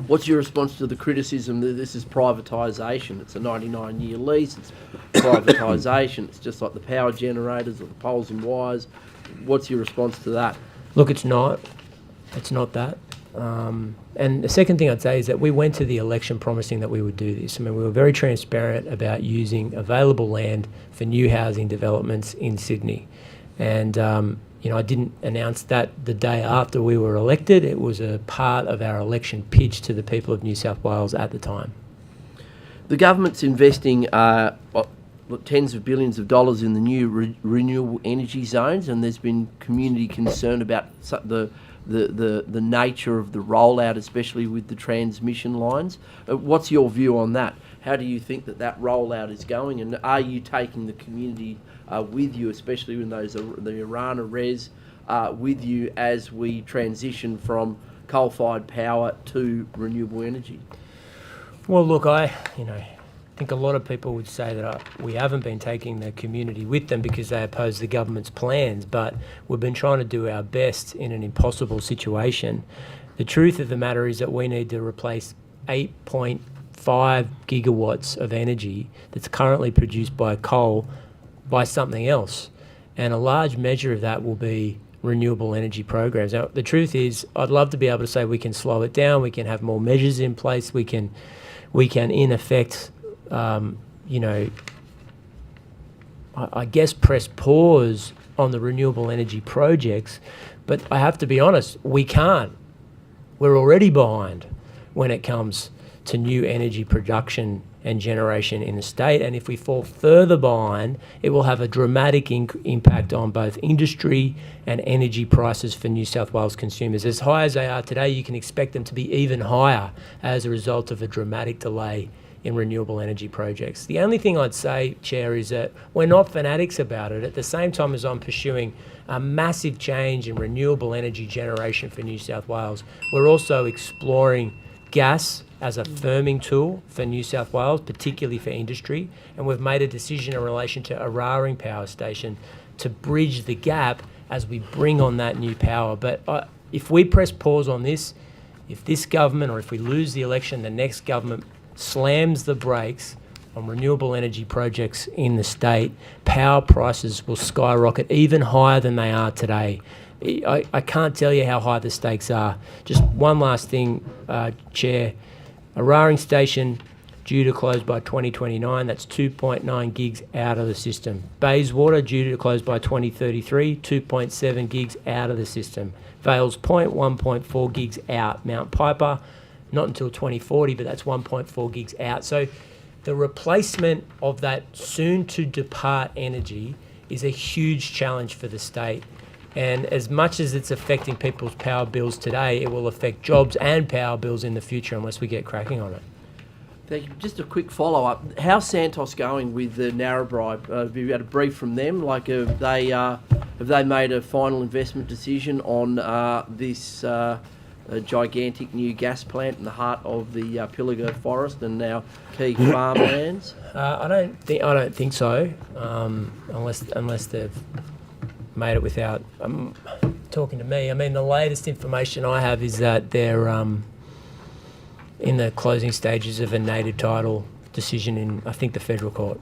What's your response to the criticism that this is privatisation? It's a 99-year lease, it's privatisation, it's just like the power generators or the poles and wires. What's your response to that? Look, it's not. It's not that. And the second thing I'd say is that we went to the election promising that we would do this. I mean, we were very transparent about using available land for new housing developments in Sydney. And I didn't announce that the day after we were elected. It was a part of our election pitch to the people of New South Wales at the time. The government's investing tens of billions of dollars in the new renewable energy zones, and there's been community concern about the nature of the rollout, especially with the transmission lines. What's your view on that? How do you think that rollout is going, and are you taking the community with you, especially when the Irana Res with you as we transition from coal-fired power to renewable energy? Well, look, I think a lot of people would say that we haven't been taking the community with them because they oppose the government's plans, but we've been trying to do our best in an impossible situation. The truth of the matter is that we need to replace 8.5 gigawatts of energy that's currently produced by coal by something else, and a large measure of that will be renewable energy programs. Now, the truth is, I'd love to be able to say we can slow it down, we can have more measures in place, we can in effect, I guess press pause on the renewable energy projects, but I have to be honest, we can't. We're already behind when it comes to new energy production and generation in the state, and if we fall further behind, it will have a dramatic impact on both industry and energy prices for New South Wales consumers. As high as they are today, you can expect them to be even higher as a result of a dramatic delay in renewable energy projects. The only thing I'd say, Chair, is that we're not fanatics about it. At the same time as I'm pursuing a massive change in renewable energy generation for New South Wales, we're also exploring gas as a firming tool for New South Wales, particularly for industry, and we've made a decision in relation to Eraring Power Station to bridge the gap as we bring on that new power. But if we press pause on this, if this government, or if we lose the election, the next government slams the brakes on renewable energy projects in the state, power prices will skyrocket even higher than they are today. I can't tell you how high the stakes are. Just one last thing, Chair. Eraring Station due to close by 2029, that's 2.9 gigs out of the system. Bayswater due to close by 2033, 2.7 gigs out of the system. Vales Point, 1.4 gigs out. Mount Piper, not until 2040, but that's 1.4 gigs out. So the replacement of that soon-to-depart energy is a huge challenge for the state. And as much as it's affecting people's power bills today, it will affect jobs and power bills in the future unless we get cracking on it. Thank you. Just a quick follow-up. How's Santos going with the Narrabri? Have you had a brief from them? Like, have they made a final investment decision on this a gigantic new gas plant in the heart of the Pilliga Forest and now key farmlands? I don't think so, unless they've made it without talking to me. I mean, the latest information I have is that they're in the closing stages of a native title decision in, I think, the federal court.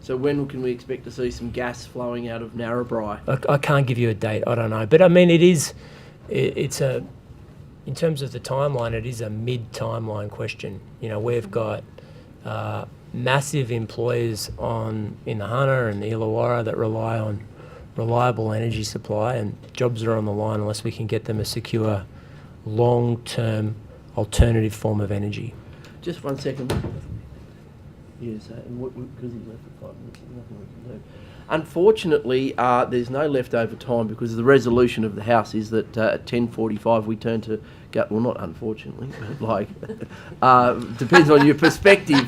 So when can we expect to see some gas flowing out of Narrabri? I can't give you a date. I don't know, but I mean, it's a, in terms of the timeline, it is a mid-timeline question. You know, we've got massive employers in the Hunter and the Illawarra that rely on reliable energy supply, and jobs are on the line unless we can get them a secure, long-term alternative form of energy. Just 1 second. Yes, because he's left for 5 minutes, there's nothing we can do. Unfortunately, there's no leftover time because the resolution of the House is that at 10:45 we turn to go. Well, not unfortunately, but like depends on your perspective.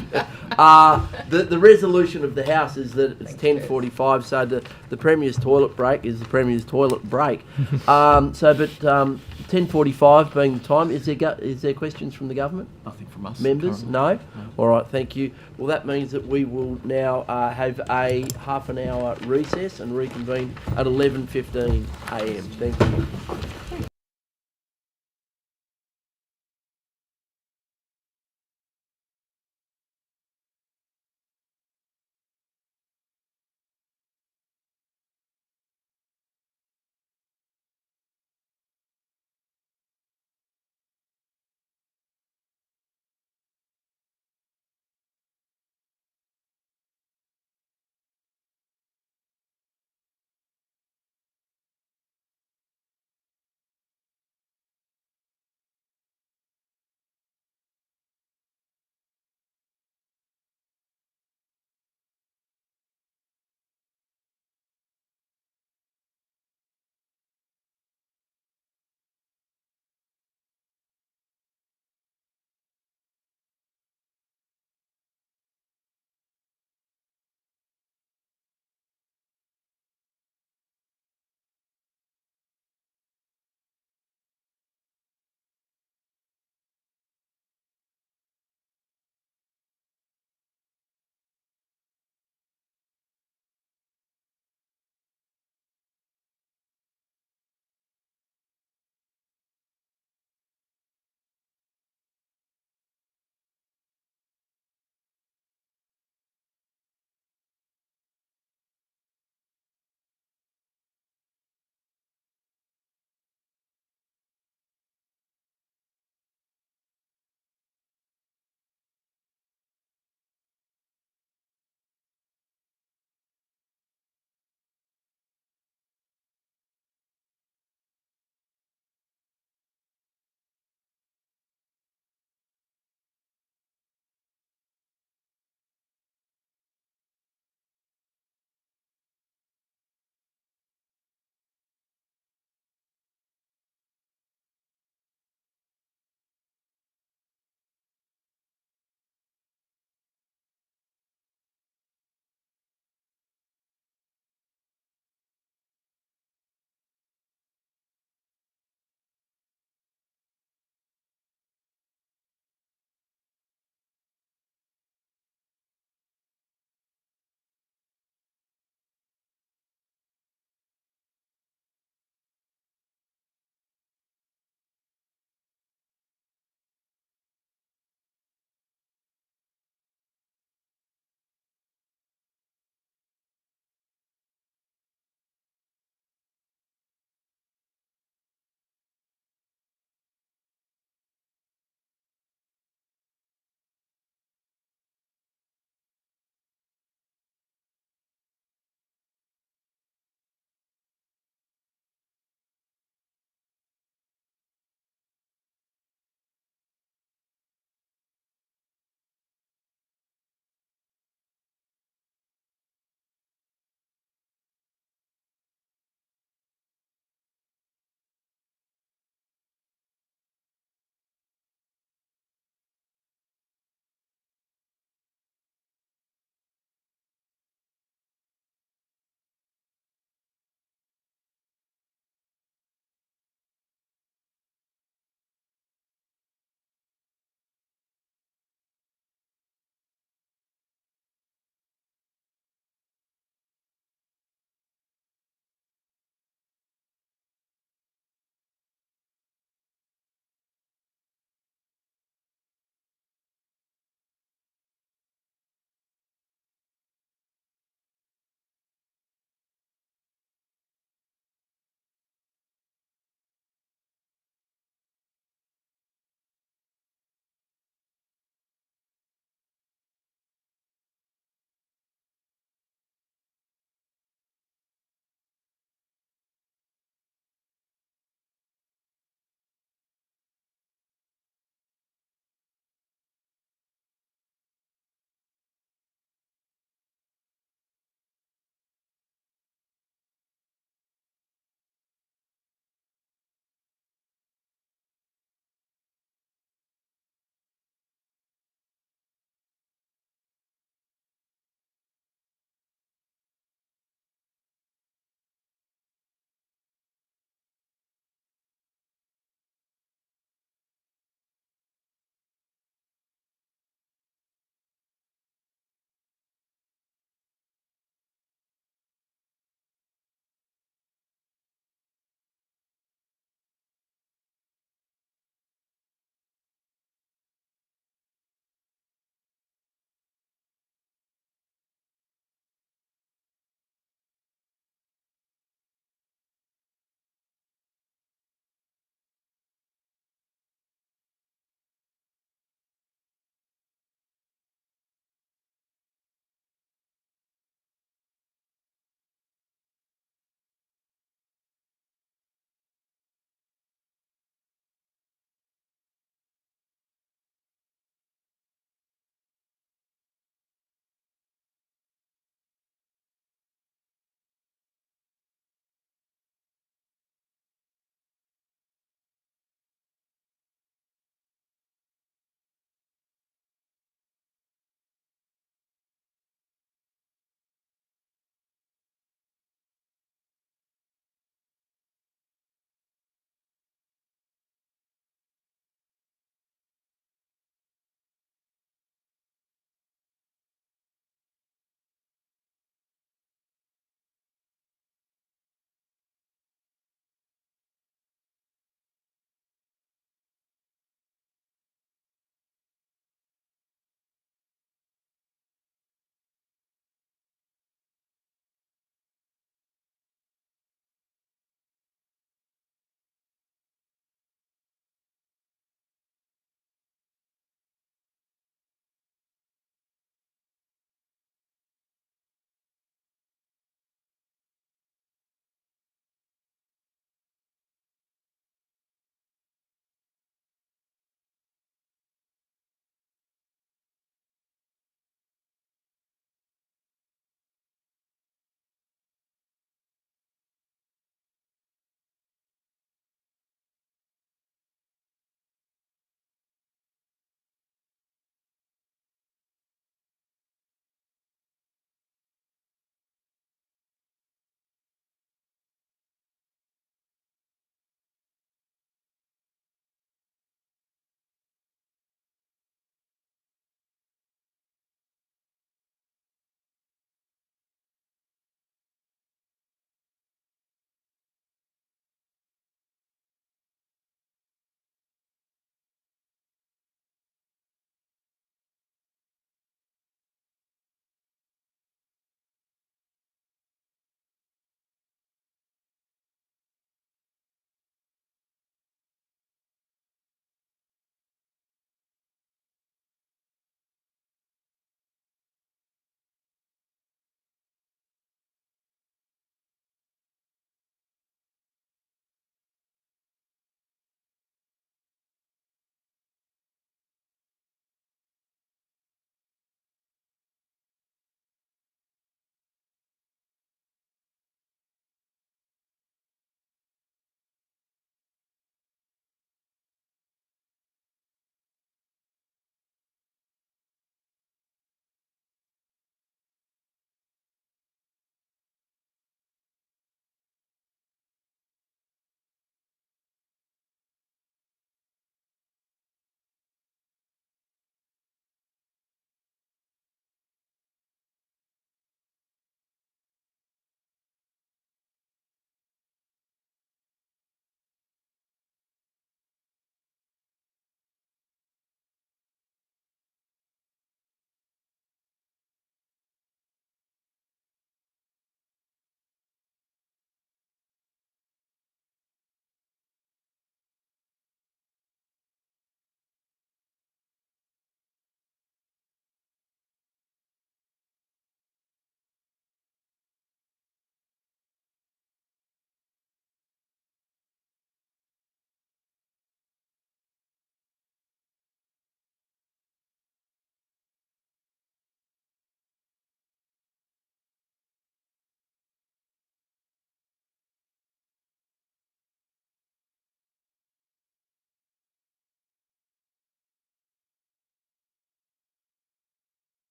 The resolution of the House is that it's 10:45, so the Premier's toilet break is the Premier's toilet break. 10:45 being the time. Is there questions from the government? Nothing from us. Members? Currently. No? All right, thank you. Well, that means that we will now have a half an hour recess and reconvene at 11:15 a.m. Thank you.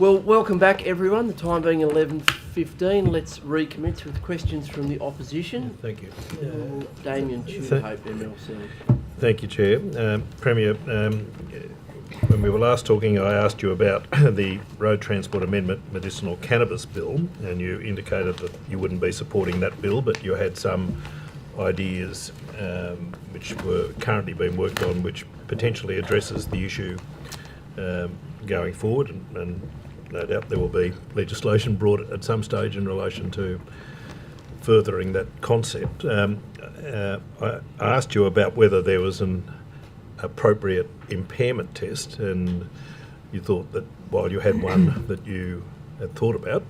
Well, welcome back, everyone. The time being 11:15. Let's recommence with questions from the opposition. Thank you. Damien Tudhope, MLC. Thank you, Chair. Premier, when we were last talking, I asked you about the Road Transport Amendment Medicinal Cannabis Bill, and you indicated that you wouldn't be supporting that bill, but you had some ideas which were currently being worked on, which potentially addresses the issue going forward, and no doubt there will be legislation brought at some stage in relation to furthering that concept. I asked you about whether there was an appropriate impairment test, and you thought that while you had one that you had thought about,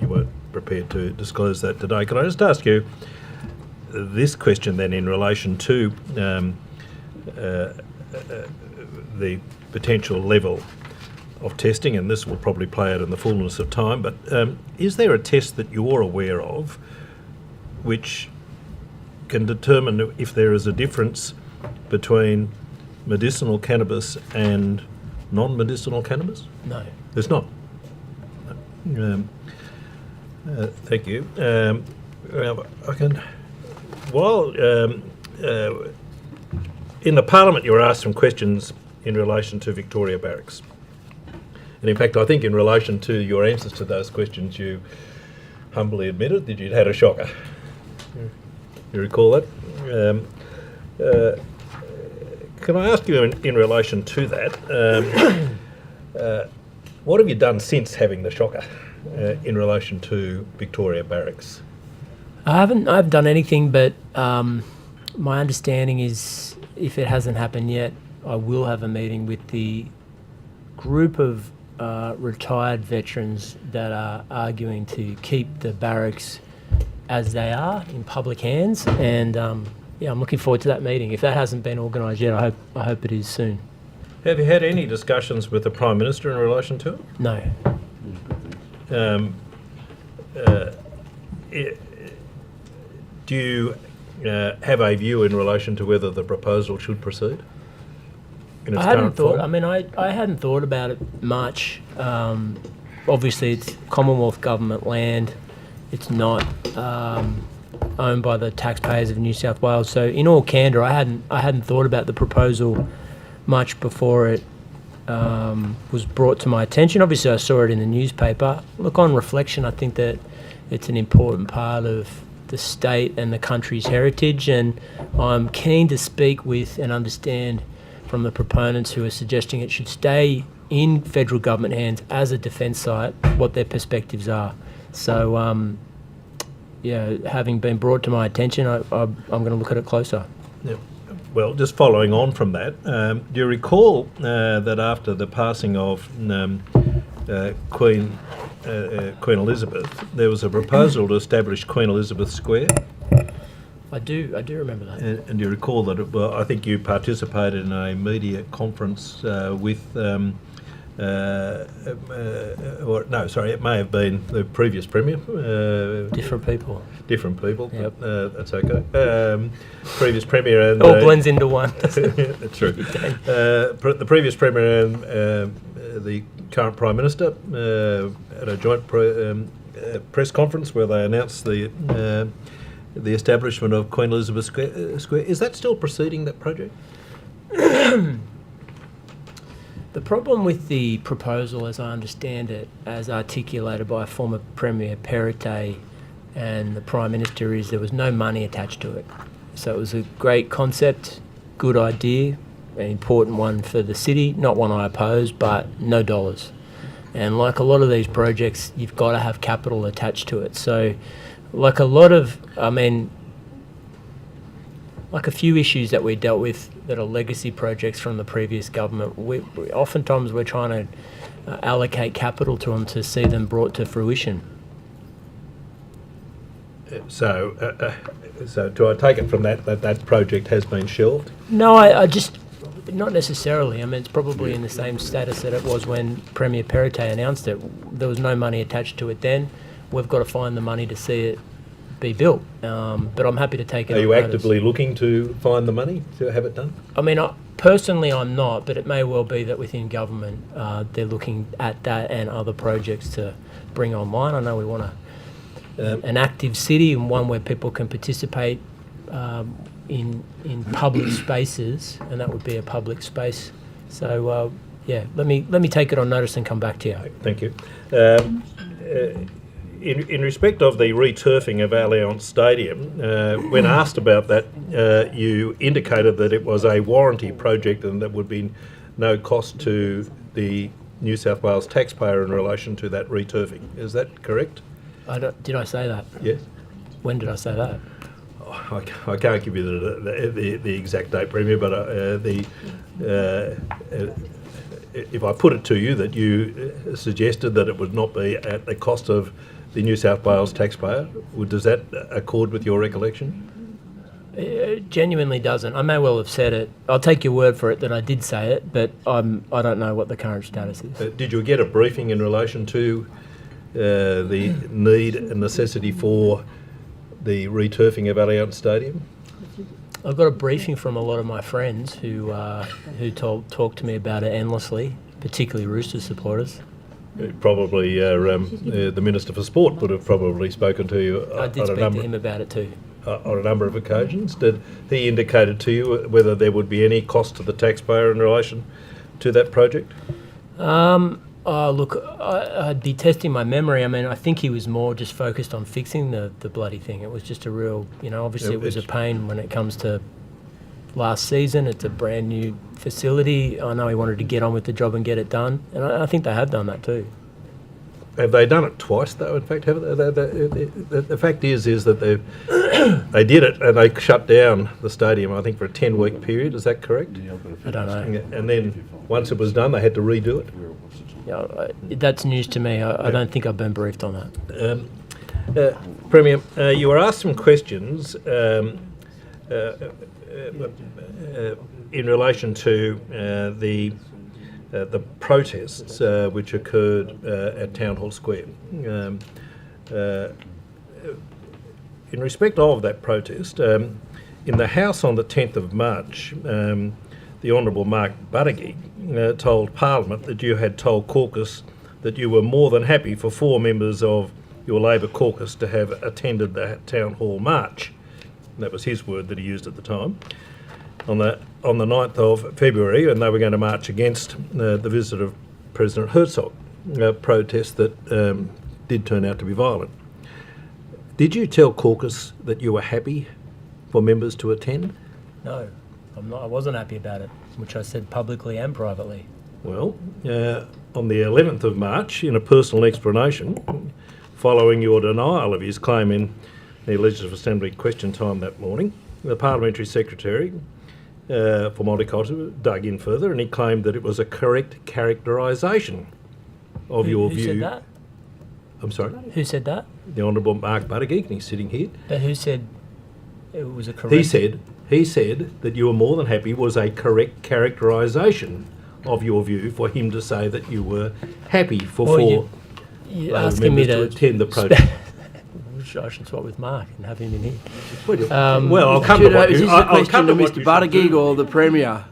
you weren't prepared to disclose that today. Could I just ask you this question then in relation to the potential level of testing, and this will probably play out in the fullness of time, but is there a test that you're aware of which can determine if there is a difference between medicinal cannabis and non-medicinal cannabis? No. There's not. Thank you. I can. While in the Parliament, you were asked some questions in relation to Victoria Barracks, and in fact, I think in relation to your answers to those questions, you humbly admitted that you'd had a shocker. You recall that? Can I ask you in relation to that, what have you done since having the shocker in relation to Victoria Barracks? I haven't done anything, but my understanding is, if it hasn't happened yet, I will have a meeting with the group of retired veterans that are arguing to keep the barracks as they are in public hands, and yeah, I'm looking forward to that meeting. If that hasn't been organised yet, I hope it is soon. Have you had any discussions with the Prime Minister in relation to it? No. Do you have a view in relation to whether the proposal should proceed? In its I hadn't current thought. form? I mean, I hadn't thought about it much. Obviously, it's Commonwealth government land. It's not owned by the taxpayers of New South Wales. So, in all candour, I hadn't thought about the proposal much before it was brought to my attention. Obviously, I saw it in the newspaper. Look, on reflection, I think that it's an important part of the state and the country's heritage, and I'm keen to speak with and understand from the proponents who are suggesting it should stay in federal government hands as a defence site what their perspectives are. So, yeah, having been brought to my attention, I'm going to look at it closer. Yeah. Well, just following on from that, do you recall that after the passing of Queen Elizabeth, there was a proposal to establish Queen Elizabeth Square? I do remember that. And you recall that, well, I think you participated in a media conference with, it may have been the previous Premier. Different people. Different people, Yep. but that's okay. Previous Premier and... All blends into one. That's true. The previous Premier and the current Prime Minister at a joint press conference where they announced the establishment of Queen Elizabeth Square. Is that still proceeding, that project? The problem with the proposal, as I understand it, as articulated by former Premier Perrottet and the Prime Minister, is there was no money attached to it. So it was a great concept, good idea, an important one for the city, not one I oppose, but no dollars. And like a lot of these projects, you've got to have capital attached to it. So like a lot of, like a few issues that we dealt with that are legacy projects from the previous government, oftentimes we're trying to allocate capital to them to see them brought to fruition. So do I take it from that project has been shelved? No, I just, not necessarily. I mean, it's probably in the same status that it was when Premier Perrottet announced it. There was no money attached to it then. We've got to find the money to see it be built. But I'm happy to take it. Are on you notice. actively looking to find the money to have it done? I mean, personally, I'm not, but it may well be that within government they're looking at that and other projects to bring online. I know we want an active city and one where people can participate in public spaces, and that would be a public space. So yeah, let me take it on notice and come back to you. Thank you. In respect of the returfing of Allianz Stadium, when asked about that, you indicated that it was a warranty project and that would be no cost to the New South Wales taxpayer in relation to that returfing. Is that correct? Did I say that? Yes. When did I say that? I can't give you the exact date, Premier, but if I put it to you that you suggested that it would not be at the cost of the New South Wales taxpayer, does that accord with your recollection? It genuinely doesn't. I may well have said it. I'll take your word for it that I did say it, but I don't know what the current status is. Did you get a briefing in relation to the need and necessity for the returfing of Allianz Stadium? I've got a briefing from a lot of my friends who talked to me about it endlessly, particularly Roosters supporters. Probably the Minister for Sport would have probably spoken to you I did speak to him about it too. On a number of occasions. Did he indicated to you whether there would be any cost to the taxpayer in relation to that project? Look, I'd be testing my memory. I mean, I think he was more just focused on fixing the bloody thing. It was just a real, obviously it was a pain when it comes to last season. It's a brand new facility. I know he wanted to get on with the job and get it done, and I think they have done that too. Have they done it twice, though? In fact, the fact is that they did it and they shut down the stadium, I think, for a 10-week period. Is that correct? I don't know. And then once it was done, they had to redo it. Yeah, that's news to me. I don't think I've been briefed on that. Premier, you were asked some questions in relation to the protests which occurred at Town Hall Square. In respect of that protest, in the House on the 10th of March, the Honourable Mark Buttigieg told Parliament that you had told caucus that you were more than happy for 4 members of your Labor caucus to have attended the Town Hall March. That was his word that he used at the time. On the 9th of February, and they were going to march against the visit of President Herzog, a protest that did turn out to be violent. Did you tell caucus that you were happy for members to attend? No, I'm not. I wasn't happy about it, which I said publicly and privately. Well, on the 11th of March, in a personal explanation, following your denial of his claim in the Legislative Assembly question time that morning, the Parliamentary Secretary for Multicultural dug in further, and he claimed that it was a correct characterisation of your view. Who said that? I'm sorry? Who said that? The Honourable Mark Buttigieg, and he's sitting here. But who said it was a correct... He said that you were more than happy was a correct characterisation of your view for him to say that you were happy for Well, 4 You're Labor asking me members to attend the protest. I should swap with Mark and have him in here. Well, I'll come to what Is you... this a I'll question come to to what Mr you Buttigieg or the Premier?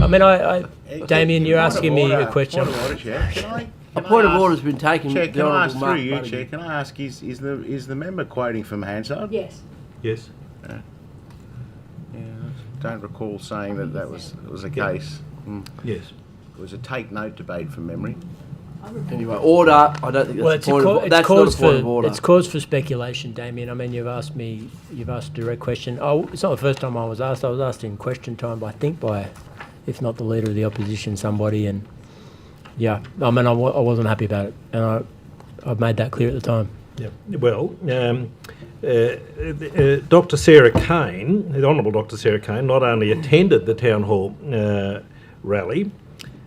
I mean, Damien, you're asking me a question. Point of order, Chair. A point of order has been taken. Chair, the can I Honourable ask Mark through you, Buttigieg. Chair, can I ask, is the member quoting from Hansard? Yes. Yes. Yeah, I don't recall saying that was the case. Yes. It was a take note debate from memory. Anyway, order. I don't think that's a point of order. That's not a point of order. It's cause for speculation, Damien. I mean, you've asked a direct question. Oh, it's not the first time I was asked. I was asked in question time, I think, by, if not the Leader of the Opposition, somebody. And yeah, I mean, I wasn't happy about it. And I've made that clear at the time. Yeah. Well, Dr. Sarah Kane, the Honourable Dr. Sarah Kane, not only attended the Town Hall rally,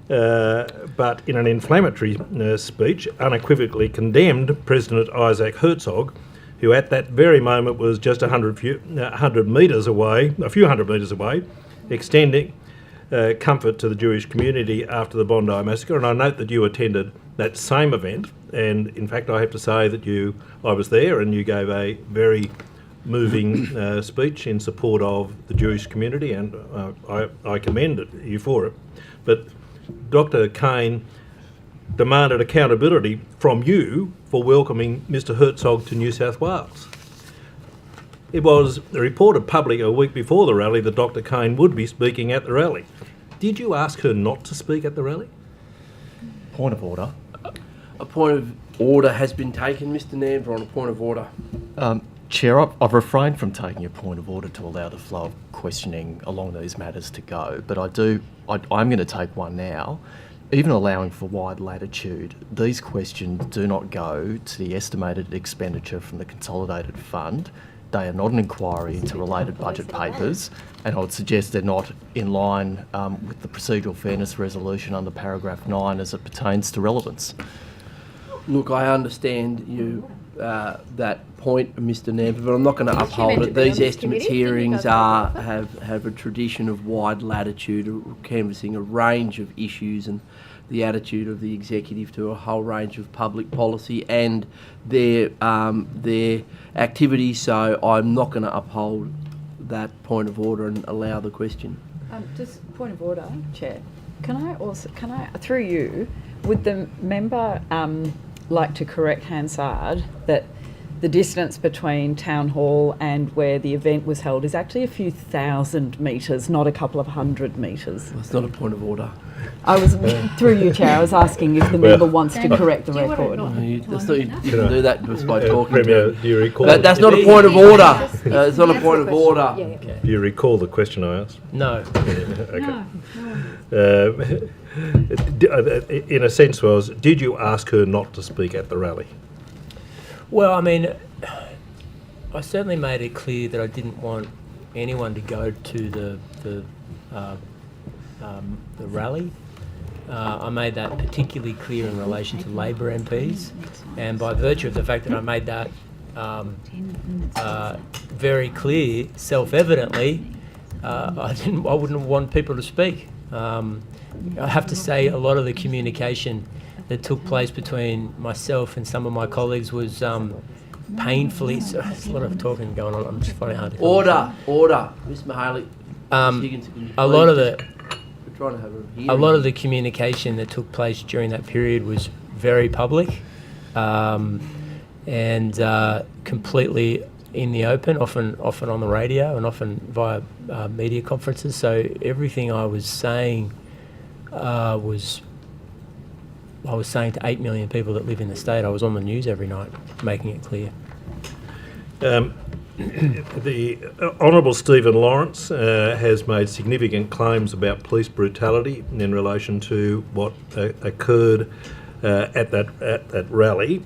but in an inflammatory speech unequivocally condemned President Isaac Herzog, who at that very moment was just a few hundred metres away, extending comfort to the Jewish community after the Bondi massacre. And I note that you attended that same event, and in fact I have to say that I was there and you gave a very moving speech in support of the Jewish community, and I commend you for it. But Dr. Kane demanded accountability from you for welcoming Mr. Herzog to New South Wales. It was reported publicly a week before the rally that Dr. Kane would be speaking at the rally. Did you ask her not to speak at the rally? Point of order. A point of order has been taken, Mr. Namber, on a point of order. Chair, I've refrained from taking a point of order to allow the flow of questioning along these matters to go, but I'm going to take one now. Even allowing for wide latitude, these questions do not go to the estimated expenditure from the Consolidated Fund. They are not an inquiry into related budget papers, and I would suggest they're not in line with the procedural fairness resolution under paragraph 9 as it pertains to relevance. Look, I understand you that point, Mr. Namber, but I'm not going to uphold it. These estimates hearings have a tradition of wide latitude, canvassing a range of issues and the attitude of the executive to a whole range of public policy and their activities. So I'm not going to uphold that point of order and allow the question. Just point of order, Chair. Can I, through you, would the member like to correct Hansard that the distance between Town Hall and where the event was held is actually a few thousand metres, not a couple of hundred metres? It's not a point of order. I was, through you, Chair, I was asking if the member wants to correct the record. You can do that just by talking Premier, to do you recall? That's not a point of order. It's not a point of order. Do you recall the question I asked? No. Okay. In a sense was, did you ask her not to speak at the rally? Well, I mean, I certainly made it clear that I didn't want anyone to go to the rally. I made that particularly clear in relation to Labor MPs, and by virtue of the fact that I made that very clear, self-evidently, I wouldn't want people to speak. I have to say, a lot of the communication that took place between myself and some of my colleagues was painfully. So there's a lot of talking going on. I'm just finding it hard to. Order, Ms. Mahaley. A lot of the. We're trying to have a hearing. A lot of the communication that took place during that period was very public, and completely in the open, often on the radio and often via media conferences. So everything I was saying I was saying to 8 million people that live in the state. I was on the news every night, making it clear. The Honourable Stephen Lawrence has made significant claims about police brutality in relation to what occurred at that rally.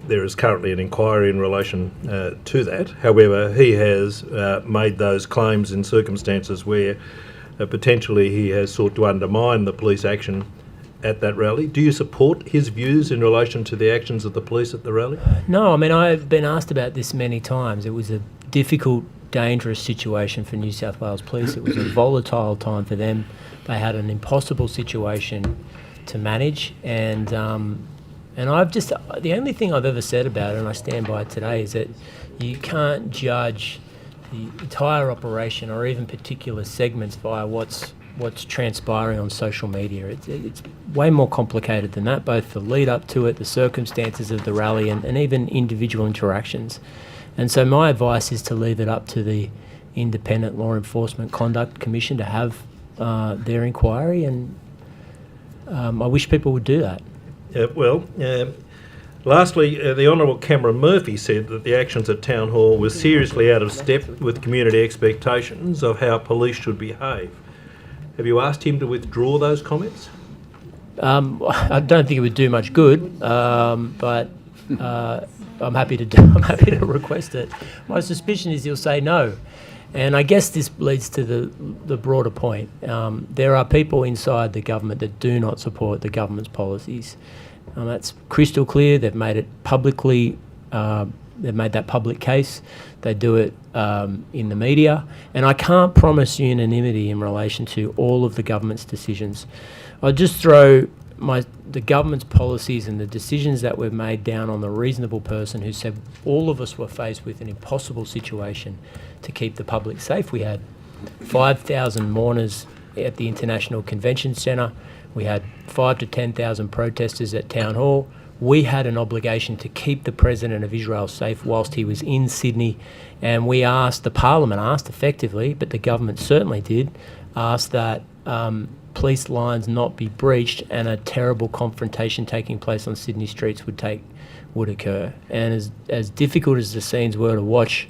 There is currently an inquiry in relation to that. However, he has made those claims in circumstances where potentially he has sought to undermine the police action at that rally. Do you support his views in relation to the actions of the police at the rally? No, I mean, I've been asked about this many times. It was a difficult, dangerous situation for New South Wales Police. It was a volatile time for them. They had an impossible situation to manage, and I've just, the only thing I've ever said about it, and I stand by it today, is that you can't judge the entire operation or even particular segments via what's transpiring on social media. It's way more complicated than that, both the lead up to it, the circumstances of the rally, and even individual interactions. And so my advice is to leave it up to the Independent Law Enforcement Conduct Commission to have their inquiry, and I wish people would do that. Lastly, the Honourable Cameron Murphy said that the actions at Town Hall were seriously out of step with community expectations of how police should behave. Have you asked him to withdraw those comments? I don't think it would do much good, but I'm happy to request it. My suspicion is he'll say no, and I guess this leads to the broader point. There are people inside the government that do not support the government's policies. That's crystal clear. They've made it publicly. They've made that public case. They do it in the media, and I can't promise unanimity in relation to all of the government's decisions. I'll just throw the government's policies and the decisions that we've made down on the reasonable person who said all of us were faced with an impossible situation to keep the public safe. We had 5,000 mourners at the International Convention Centre. We had 5,000 to 10,000 protesters at Town Hall. We had an obligation to keep the President of Israel safe whilst he was in Sydney, and we asked, the Parliament asked effectively, but the government certainly did, asked that police lines not be breached and a terrible confrontation taking place on Sydney streets would occur. And as difficult as the scenes were to watch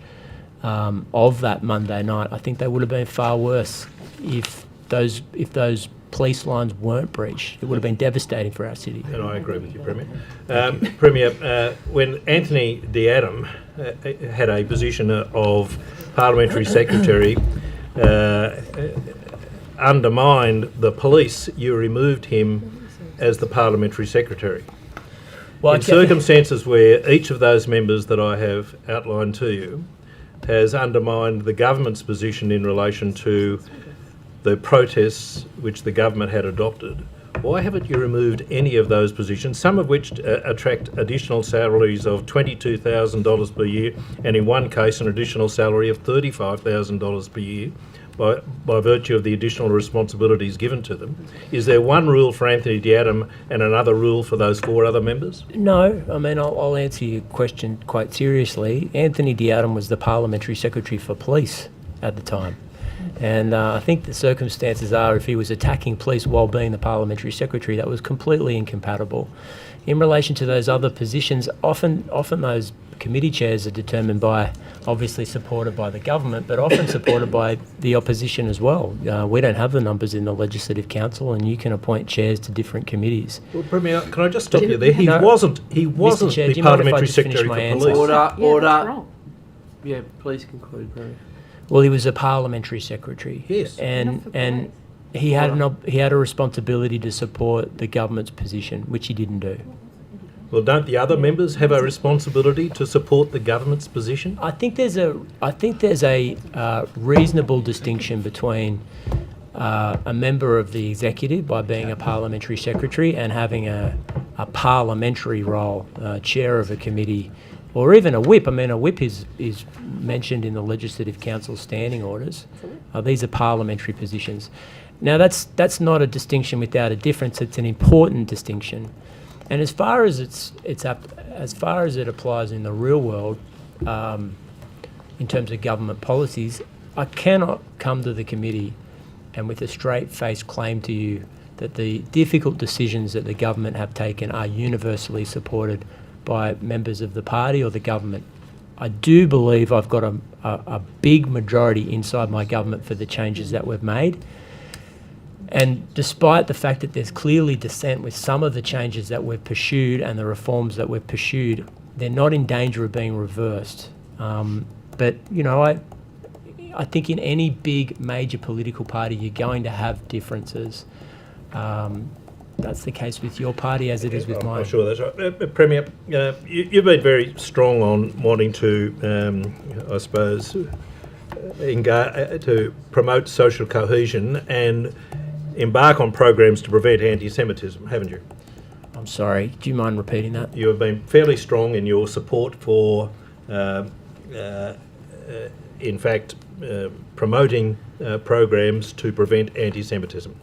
of that Monday night, I think they would have been far worse if those police lines weren't breached. It would have been devastating for our city. And I agree with you, Premier. Premier, when Anthony D'Adam had a position of Parliamentary Secretary, undermined the police, you removed him as the Parliamentary Secretary. Well, in circumstances where each of those members that I have outlined to you has undermined the government's position in relation to the protests which the government had adopted, why haven't you removed any of those positions, some of which attract additional salaries of $22,000 per year, and in one case an additional salary of $35,000 per year, by virtue of the additional responsibilities given to them? Is there one rule for Anthony D'Adam and another rule for those 4 other members? No, I mean, I'll answer your question quite seriously. Anthony D'Adam was the Parliamentary Secretary for Police at the time. And I think the circumstances are, if he was attacking police while being the Parliamentary Secretary, that was completely incompatible. In relation to those other positions, often those committee chairs are determined by, obviously supported by the government, but often supported by the opposition as well. We don't have the numbers in the Legislative Council, and you can appoint chairs to different committees. Well, Premier, can I just stop you there? He wasn't Chair, the Parliamentary Secretary for Police. Order. Yeah, please conclude, Premier. Well, he was a Parliamentary Secretary. Yes. And he had a responsibility to support the government's position, which he didn't do. Well, don't the other members have a responsibility to support the government's position? I think there's a reasonable distinction between a member of the executive by being a parliamentary secretary and having a parliamentary role, chair of a committee, or even a whip. I mean, a whip is mentioned in the Legislative Council standing orders. These are parliamentary positions. Now, that's not a distinction without a difference. It's an important distinction. And as far as it applies in the real world, in terms of government policies, I cannot come to the committee and with a straight-faced claim to you that the difficult decisions that the government have taken are universally supported by members of the party or the government. I do believe I've got a big majority inside my government for the changes that we've made. And despite the fact that there's clearly dissent with some of the changes that we've pursued and the reforms that we've pursued, they're not in danger of being reversed. But, you know, I think in any big major political party, you're going to have differences. That's the case with your party as it is with mine. I'm sure that's right. Premier, you've been very strong on wanting to, I suppose, to promote social cohesion and embark on programs to prevent anti-Semitism, haven't you? I'm sorry, do you mind repeating that? You have been fairly strong in your support for, in fact, promoting programs to prevent anti-Semitism.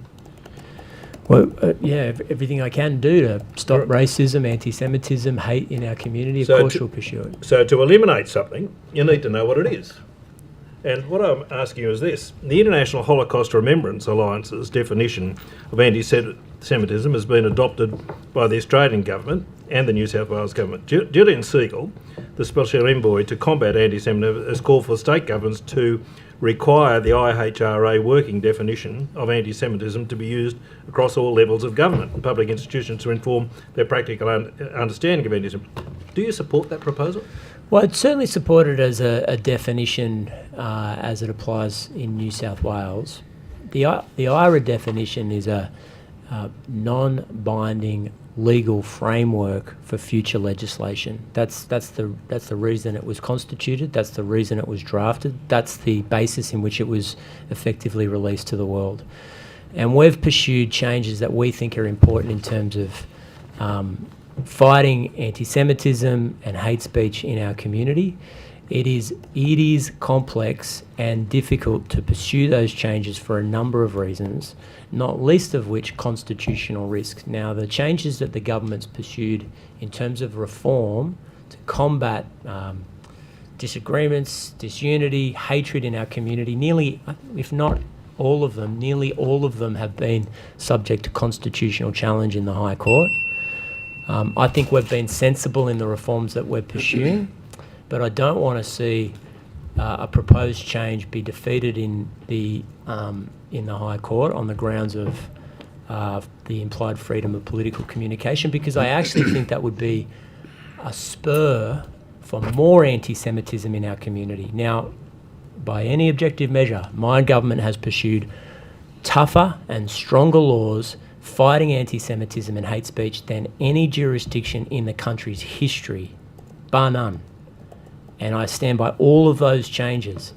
Well, yeah, everything I can do to stop racism, anti-Semitism, hate in our community, of course we'll pursue it. So to eliminate something, you need to know what it is. And what I'm asking you is this. The International Holocaust Remembrance Alliance's definition of anti-Semitism has been adopted by the Australian government and the New South Wales government. Gillian Siegel, the Special Envoy to combat anti-Semitism, has called for state governments to require the IHRA working definition of anti-Semitism to be used across all levels of government and public institutions to inform their practical understanding of anti-Semitism. Do you support that proposal? Well, I'd certainly support it as a definition as it applies in New South Wales. The IHRA definition is a non-binding legal framework for future legislation. That's the reason it was constituted. That's the reason it was drafted. That's the basis in which it was effectively released to the world. And we've pursued changes that we think are important in terms of fighting anti-Semitism and hate speech in our community. It is complex and difficult to pursue those changes for a number of reasons, not least of which constitutional risk. Now, the changes that the government's pursued in terms of reform to combat disagreements, disunity, hatred in our community, nearly, if not all of them, nearly all of them have been subject to constitutional challenge in the High Court. I think we've been sensible in the reforms that we're pursuing, but I don't want to see a proposed change be defeated in the High Court on the grounds of the implied freedom of political communication, because I actually think that would be a spur for more anti-Semitism in our community. Now, by any objective measure, my government has pursued tougher and stronger laws fighting anti-Semitism and hate speech than any jurisdiction in the country's history, bar none. And I stand by all of those changes.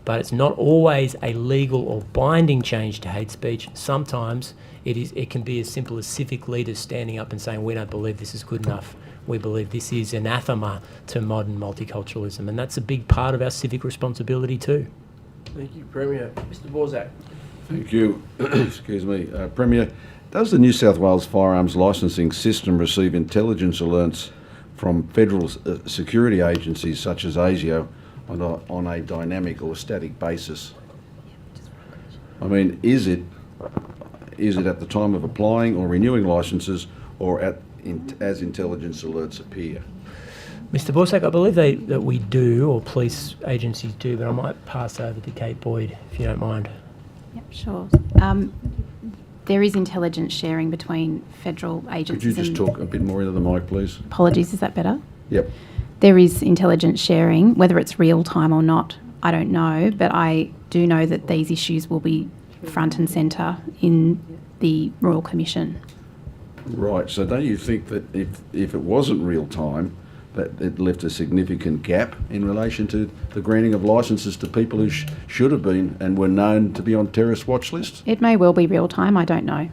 But it's not always a legal or binding change to hate speech. Sometimes it can be as simple as civic leaders standing up and saying, we don't believe this is good enough. We believe this is anathema to modern multiculturalism. And that's a big part of our civic responsibility too. Thank you, Premier. Mr. Borzak. Thank you. Excuse me. Premier, does the New South Wales firearms licensing system receive intelligence alerts from federal security agencies such as ASIO on a dynamic or static basis? I mean, is it at the time of applying or renewing licences, or as intelligence alerts appear? Mr. Borzak, I believe that we do, or police agencies do, but I might pass over to Kate Boyd, if you don't mind. Yep, sure. There is intelligence sharing between federal agencies. Could you just talk a bit more into the mic, please? Apologies, is that better? Yep. There is intelligence sharing. Whether it's real time or not, I don't know, but I do know that these issues will be front and centre in the Royal Commission. Right, so don't you think that if it wasn't real time, that it left a significant gap in relation to the granting of licences to people who should have been and were known to be on terrorist watch lists? It may well be real time, I don't know.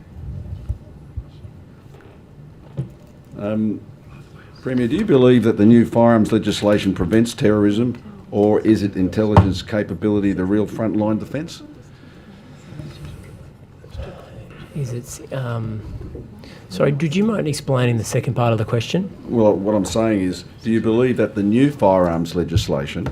Premier, do you believe that the new firearms legislation prevents terrorism, or is it intelligence capability the real frontline defence? Is it... Sorry, did you mind explaining the second part of the question? Well, what I'm saying is, do you believe that the new firearms legislation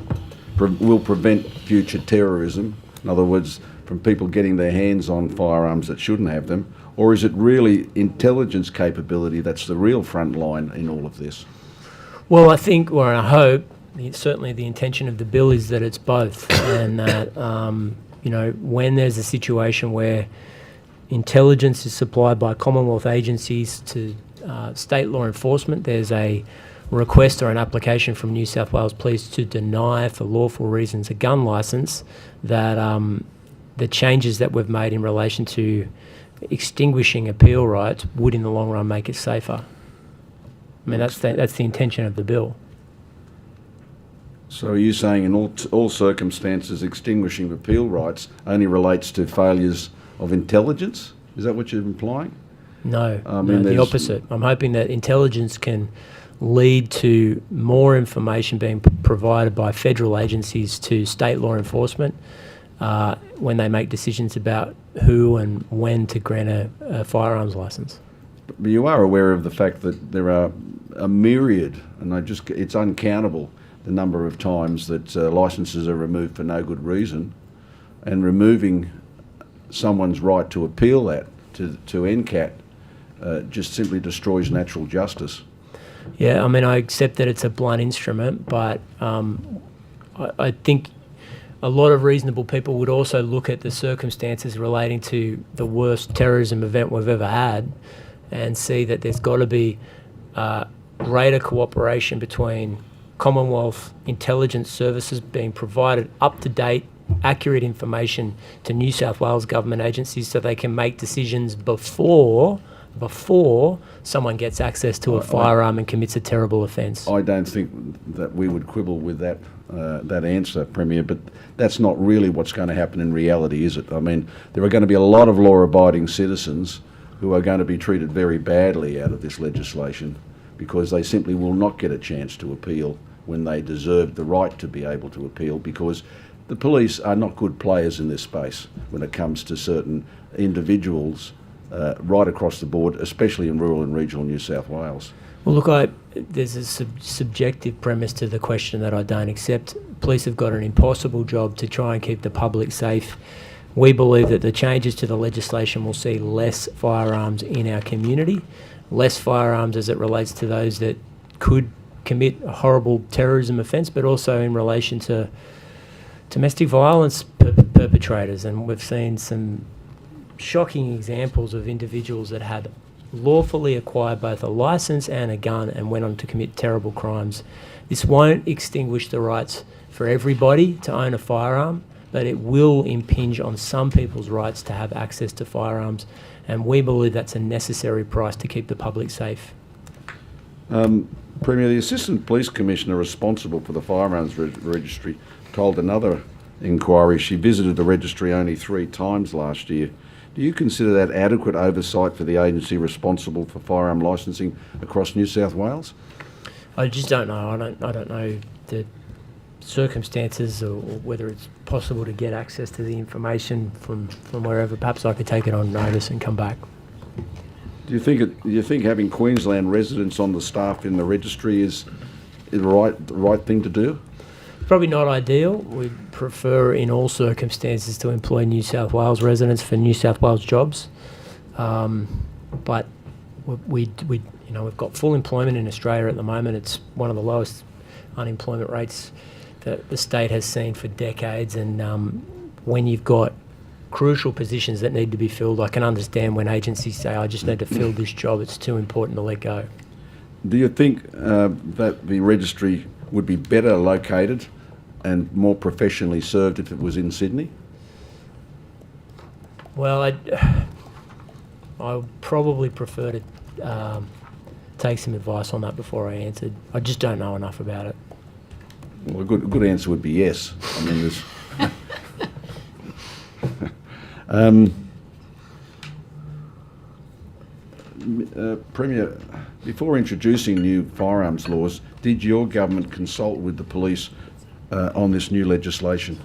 will prevent future terrorism, in other words, from people getting their hands on firearms that shouldn't have them, or is it really intelligence capability that's the real front line in all of this? Well, I think, or I hope, certainly the intention of the bill is that it's both, and that, when there's a situation where intelligence is supplied by Commonwealth agencies to state law enforcement, there's a request or an application from New South Wales Police to deny for lawful reasons a gun licence, that the changes that we've made in relation to extinguishing appeal rights would in the long run make it safer. I mean, that's the intention of the bill. So are you saying in all circumstances extinguishing appeal rights only relates to failures of intelligence? Is that what you're implying? No, the opposite. I'm hoping that intelligence can lead to more information being provided by federal agencies to state law enforcement when they make decisions about who and when to grant a firearms licence. But you are aware of the fact that there are a myriad, and it's uncountable, the number of times that licences are removed for no good reason, and removing someone's right to appeal that to NCAT just simply destroys natural justice. Yeah, I mean, I accept that it's a blunt instrument, but I think a lot of reasonable people would also look at the circumstances relating to the worst terrorism event we've ever had and see that there's got to be greater cooperation between Commonwealth intelligence services being provided up-to-date, accurate information to New South Wales government agencies so they can make decisions before before someone gets access to a firearm and commits a terrible offence. I don't think that we would quibble with that that answer, Premier, but that's not really what's going to happen in reality, is it? I mean, there are going to be a lot of law-abiding citizens who are going to be treated very badly out of this legislation because they simply will not get a chance to appeal when they deserve the right to be able to appeal, because the police are not good players in this space when it comes to certain individuals right across the board, especially in rural and regional New South Wales. Well, look, there's a subjective premise to the question that I don't accept. Police have got an impossible job to try and keep the public safe. We believe that the changes to the legislation will see less firearms in our community, less firearms as it relates to those that could commit a horrible terrorism offence, but also in relation to domestic violence perpetrators. And we've seen some shocking examples of individuals that had lawfully acquired both a licence and a gun and went on to commit terrible crimes. This won't extinguish the rights for everybody to own a firearm, but it will impinge on some people's rights to have access to firearms, and we believe that's a necessary price to keep the public safe. Premier, the Assistant Police Commissioner responsible for the Firearms Registry told another inquiry she visited the registry only 3 times last year. Do you consider that adequate oversight for the agency responsible for firearm licensing across New South Wales? I just don't know. I don't know the circumstances or whether it's possible to get access to the information from wherever. Perhaps I could take it on notice and come back. Do you think having Queensland residents on the staff in the registry is the right thing to do? Probably not ideal. We'd prefer in all circumstances to employ New South Wales residents for New South Wales jobs. But we've got full employment in Australia at the moment. It's one of the lowest unemployment rates that the state has seen for decades. And when you've got crucial positions that need to be filled, I can understand when agencies say, I just need to fill this job, it's too important to let go. Do you think that the registry would be better located and more professionally served if it was in Sydney? Well, I probably prefer to take some advice on that before I answered. I just don't know enough about it. Well, a good answer would be yes. I mean, there's... Premier, before introducing new firearms laws, did your government consult with the police on this new legislation?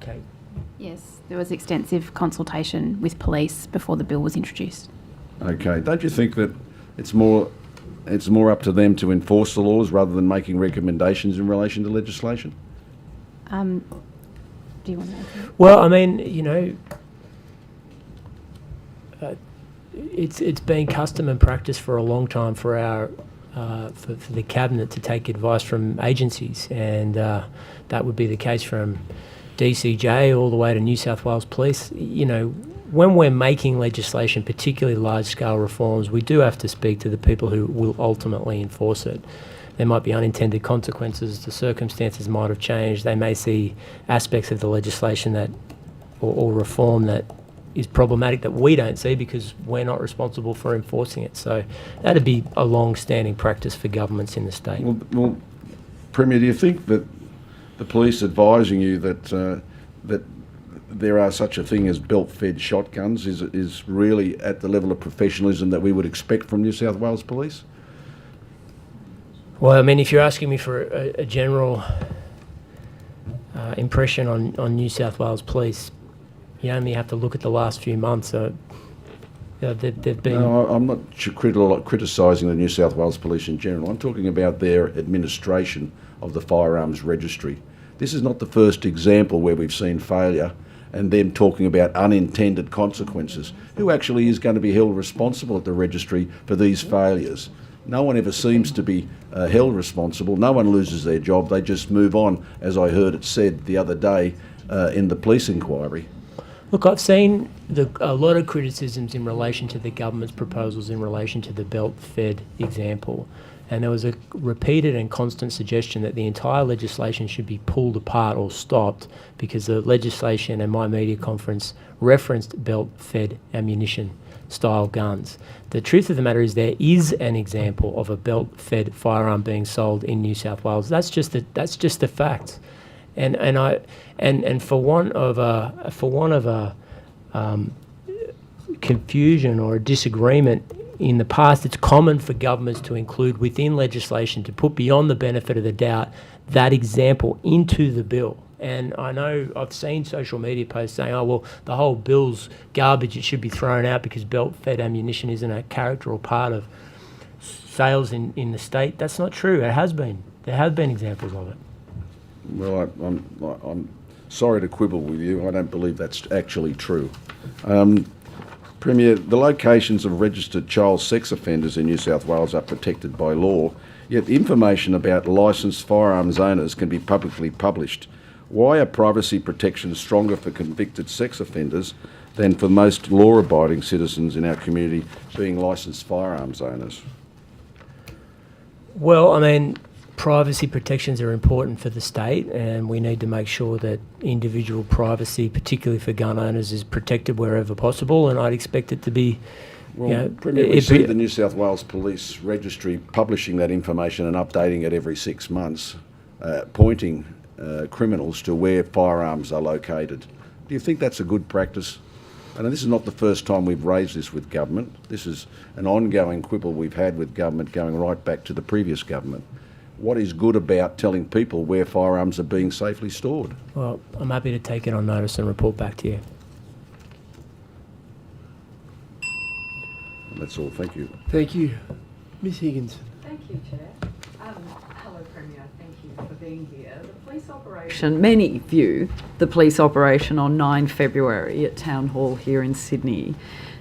Okay. Yes, there was extensive consultation with police before the bill was introduced. Okay. Don't you think that it's more up to them to enforce the laws rather than making recommendations in relation to legislation? Do you want to answer? Well, I mean, it's been custom and practice for a long time for our for the cabinet to take advice from agencies, and that would be the case from DCJ all the way to New South Wales Police. When we're making legislation, particularly large-scale reforms, we do have to speak to the people who will ultimately enforce it. There might be unintended consequences, the circumstances might have changed, they may see aspects of the legislation that, or reform that is problematic that we don't see because we're not responsible for enforcing it. So that'd be a long-standing practice for governments in the state. Well, Premier, do you think that the police advising you that that there are such a thing as belt-fed shotguns is really at the level of professionalism that we would expect from New South Wales Police? Well, I mean, if you're asking me for a general impression on New South Wales Police, you only have to look at the last few months. They've been... No, I'm not criticising the New South Wales Police in general. I'm talking about their administration of the firearms registry. This is not the first example where we've seen failure and them talking about unintended consequences. Who actually is going to be held responsible at the registry for these failures? No one ever seems to be held responsible. No one loses their job. They just move on, as I heard it said the other day in the police inquiry. Look, I've seen a lot of criticisms in relation to the government's proposals in relation to the belt-fed example. And there was a repeated and constant suggestion that the entire legislation should be pulled apart or stopped because the legislation and my media conference referenced belt-fed ammunition style guns. The truth of the matter is there is an example of a belt-fed firearm being sold in New South Wales. That's just the fact. And for want of a confusion or a disagreement, in the past it's common for governments to include within legislation, to put beyond the benefit of the doubt, that example into the bill. And I know I've seen social media posts saying, oh, well, the whole bill's garbage, it should be thrown out because belt-fed ammunition isn't a character or part of sales in the state. That's not true. It has been. There have been examples of it. Well, I'm sorry to quibble with you. I don't believe that's actually true. Premier, the locations of registered child sex offenders in New South Wales are protected by law, yet information about licensed firearms owners can be publicly published. Why are privacy protections stronger for convicted sex offenders than for most law-abiding citizens in our community being licensed firearms owners? Well, I mean, privacy protections are important for the state, and we need to make sure that individual privacy, particularly for gun owners, is protected wherever possible, and I'd expect it to be... Well, Premier, we see the New South Wales Police Registry publishing that information and updating it every 6 months, pointing criminals to where firearms are located. Do you think that's a good practice? And this is not the first time we've raised this with government. This is an ongoing quibble we've had with government going right back to the previous government. What is good about telling people where firearms are being safely stored? Well, I'm happy to take it on notice and report back to you. That's all. Thank you. Thank you. Ms Higginson. Thank you, Chair. Hello, Premier. Thank you for being here. The police operation, many view the police operation on 9 February at Town Hall here in Sydney,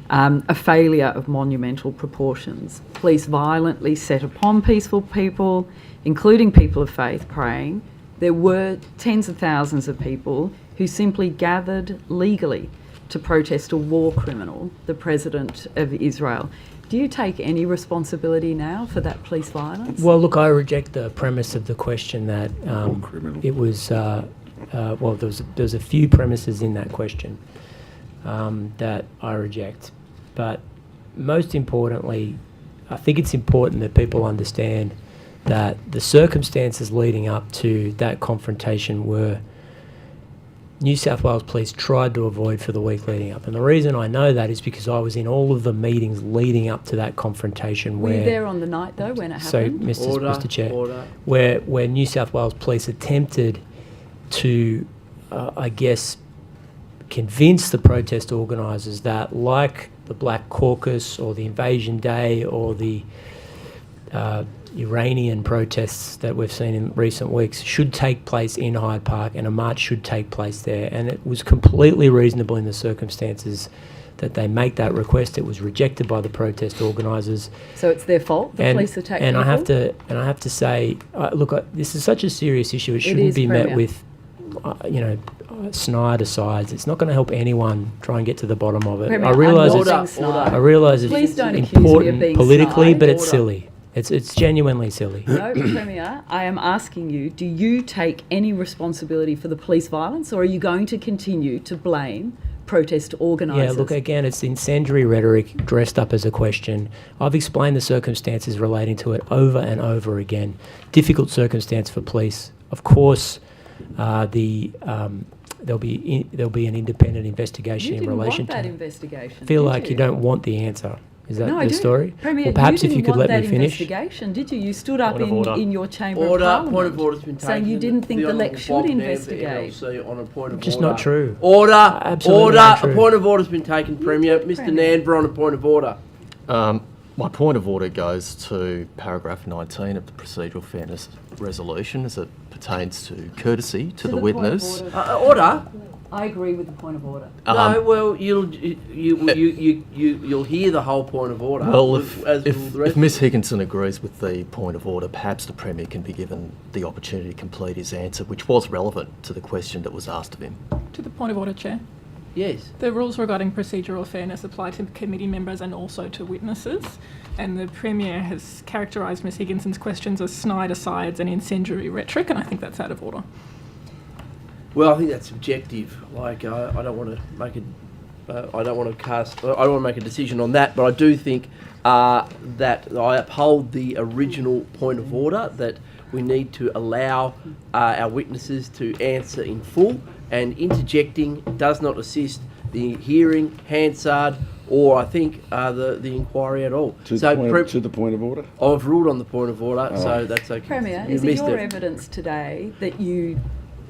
a failure of monumental proportions. Police violently set upon peaceful people, including people of faith praying. There were tens of thousands of people who simply gathered legally to protest a war criminal, the President of Israel. Do you take any responsibility now for that police violence? Well, look, I reject the premise of the question that it was, well, there's a few premises in that question that I reject. But most importantly, I think it's important that people understand that the circumstances leading up to that confrontation were New South Wales Police tried to avoid for the week leading up. And the reason I know that is because I was in all of the meetings leading up to that confrontation. Were you there on the night, though, when it happened? So, Mr. Chair, where New South Wales Police attempted to, I guess, convince the protest organisers that, like the Black Caucus or the Invasion Day or the Iranian protests that we've seen in recent weeks should take place in Hyde Park, and a march should take place there. And it was completely reasonable in the circumstances that they make that request. It was rejected by the protest organisers. So it's their fault the police attack people? And I have to say, look, this is such a serious issue. It shouldn't be met with, snide asides. It's not going to help anyone try and get to the bottom of it. Premier, I realise it's important politically, but it's silly. It's genuinely silly. No, Premier, I am asking you, do you take any responsibility for the police violence, or are you going to continue to blame protest organisers? Yeah, look, again, it's incendiary rhetoric dressed up as a question. I've explained the circumstances relating to it over and over again. Difficult circumstance for police. Of course, there'll be an independent investigation in relation to that investigation. I feel like you don't want the answer. Is that the story? Premier, well, perhaps if you could let me finish. Investigation, did you? You stood up in your chamber of Parliament point of order's been taken, saying you didn't think the Lex should investigate. On a point of Just order. not true. Order. Absolutely not true. A point of order's been taken, Premier. Mr. Nandber on a point of order. My point of order goes to paragraph 19 of the Procedural Fairness Resolution as it pertains to courtesy to the witness. Order. I agree with the point of order. No, well, you'll hear the whole point of order. Well, if Ms Higginson agrees with the point of order, perhaps the Premier can be given the opportunity to complete his answer, which was relevant to the question that was asked of him. To the point of order, Chair. Yes. The rules regarding procedural fairness apply to committee members and also to witnesses. And the Premier has characterised Ms Higginson's questions as snide asides and incendiary rhetoric, and I think that's out of order. Well, I think that's subjective. Like, I don't want to make a, I don't want to make a decision on that. But I do think that I uphold the original point of order that we need to allow our witnesses to answer in full, and interjecting does not assist the hearing, Hansard, or I think the inquiry at all. To the point of order? I've ruled on the point of order, so that's okay. Premier, You is it missed your evidence today that you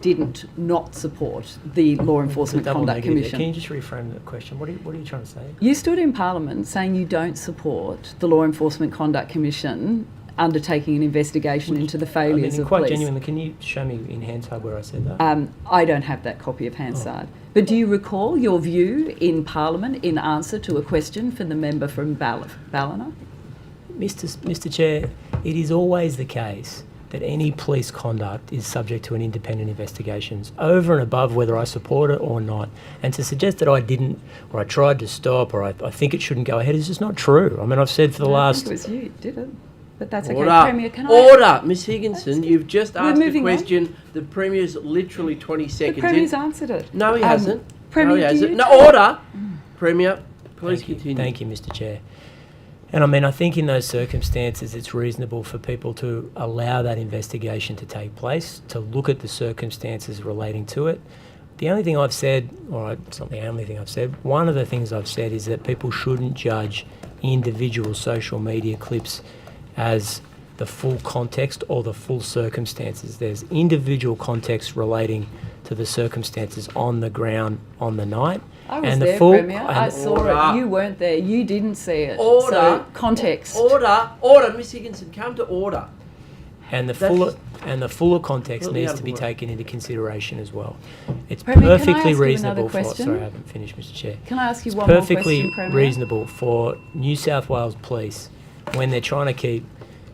didn't not support the Law Enforcement Double Conduct negative there. Commission? Can you just reframe the question? What are you trying to say? You stood in Parliament saying you don't support the Law Enforcement Conduct Commission undertaking an investigation into the failures of quite police. genuinely, can you show me in Hansard where I said that? I don't have that copy of Hansard. But do you recall your view in Parliament in answer to a question from the member from Ballina? Mr. Chair, it is always the case that any police conduct is subject to an independent investigation, over and above whether I support it or not. And to suggest that I didn't, or I tried to stop, or I think it shouldn't go ahead is just not true. I mean, I've said for the last... I think it was you, did it? But that's okay. Order. Premier, can Order! Ms Higginson, you've just We're asked a moving on. question. The Premier's literally 20 seconds The Premier's in. answered it. No, he hasn't. Premier, no, he do hasn't. you No, take- order! Premier, please continue. Thank you, Mr. Chair. And I mean, I think in those circumstances, it's reasonable for people to allow that investigation to take place, to look at the circumstances relating to it. The only thing I've said, or it's not the only thing I've said, one of the things I've said is that people shouldn't judge individual social media clips as the full context or the full circumstances. There's individual context relating to the circumstances on the ground on the night. I was and there, the full, Premier. I saw Order. it. You weren't there. You didn't see it. Order. So, context. Order! Ms Higginson, come to order. And the fuller context needs to be taken into consideration as well. It's Premier, can I perfectly ask you reasonable another for. question? Sorry, I haven't finished, Mr. Chair. Can I ask you It's one more perfectly question, Premier? reasonable for New South Wales Police, when they're trying to keep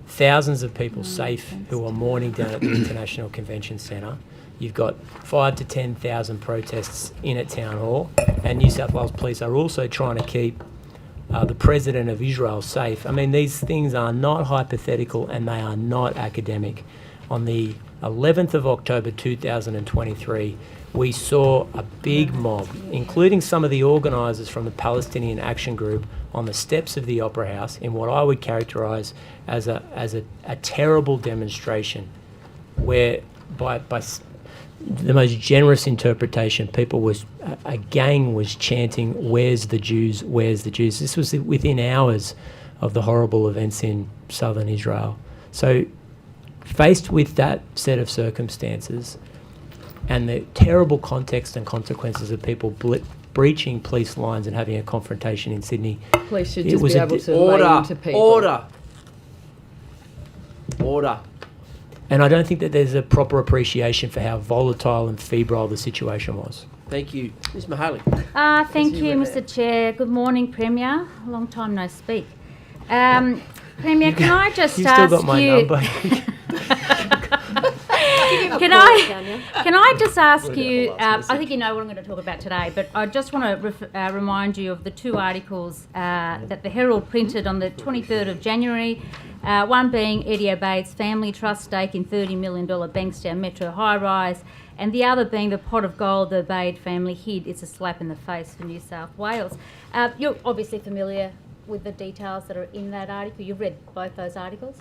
thousands of people safe who are mourning down at the International Convention Centre. You've got 5,000 to 10,000 protests in at Town Hall, and New South Wales Police are also trying to keep the President of Israel safe. I mean, these things are not hypothetical and they are not academic. On the 11th of October 2023, we saw a big mob, including some of the organisers from the Palestinian Action Group, on the steps of the Opera House in what I would characterise as a terrible demonstration, where by the most generous interpretation, a gang was chanting, "Where's the Jews? Where's the Jews?" This was within hours of the horrible events in southern Israel. So, faced with that set of circumstances and the terrible context and consequences of people breaching police lines and having a confrontation in Sydney, Police should it just was be a able to lay into people. Order! and I don't think that there's a proper appreciation for how volatile and febrile the situation was. Thank you. Ms Mahaley. Thank you, Mr. Chair. Good morning, Premier. Long time no speak. Premier, can I just You've ask still got my you... number. Can I just ask you, I think you know what I'm going to talk about today, but I just want to remind you of the two articles that the Herald printed on the 23rd of January, one being Eddie Obeid's family trust stake in $30 million Bankstown Metro high-rise, and the other being the pot of gold the Obeid family hid. It's a slap in the face for New South Wales. You're obviously familiar with the details that are in that article. You've read both those articles?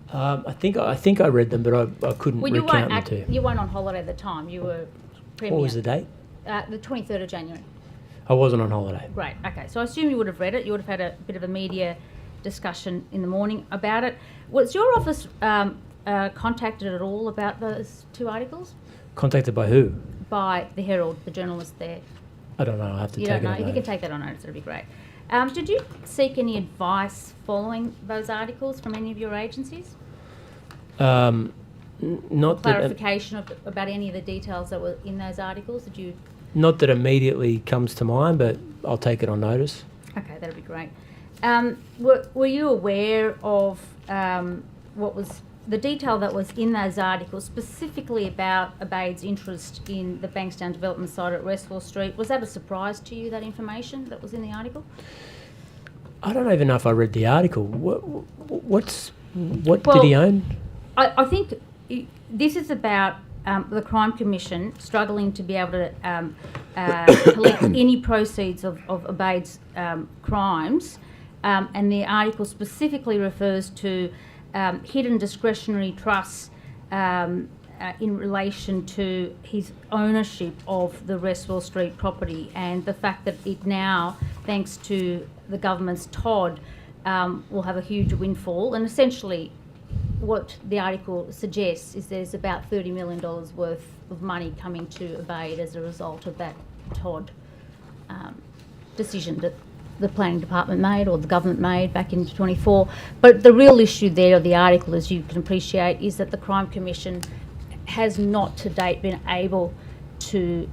I think I read them, but I couldn't recount them to you. You weren't on holiday at the time. You were Premier. What was the date? The 23rd of January. I wasn't on holiday. Great. Okay. So I assume you would have read it. You would have had a bit of a media discussion in the morning about it. Was your office contacted at all about those two articles? Contacted by who? By the Herald, the journalist there. I don't know. I have to You take don't it know. on If you can take that on notice, it'd be great. Did you seek any advice following those articles from any of your agencies? Not clarification about any of the details that were in those articles? Did you? Not that immediately comes to mind, but I'll take it on notice. Okay, that'd be great. Were you aware of what was the detail that was in those articles, specifically about Abade's interest in the Bankstown development site at Westwall Street, was that a surprise to you, that information that was in the article? I don't even know if I read the article. What did he own? I think this is about the Crime Commission struggling to be able to collect any proceeds of Abade's crimes, and the article specifically refers to hidden discretionary trusts in relation to his ownership of the Westwall Street property, and the fact that it now, thanks to the government's Todd, will have a huge windfall. And essentially what the article suggests is there's about $30 million worth of money coming to Abade as a result of that Todd decision that the planning department made, or the government made back in 24. But the real issue there of the article, as you can appreciate, is that the Crime Commission has not to date been able to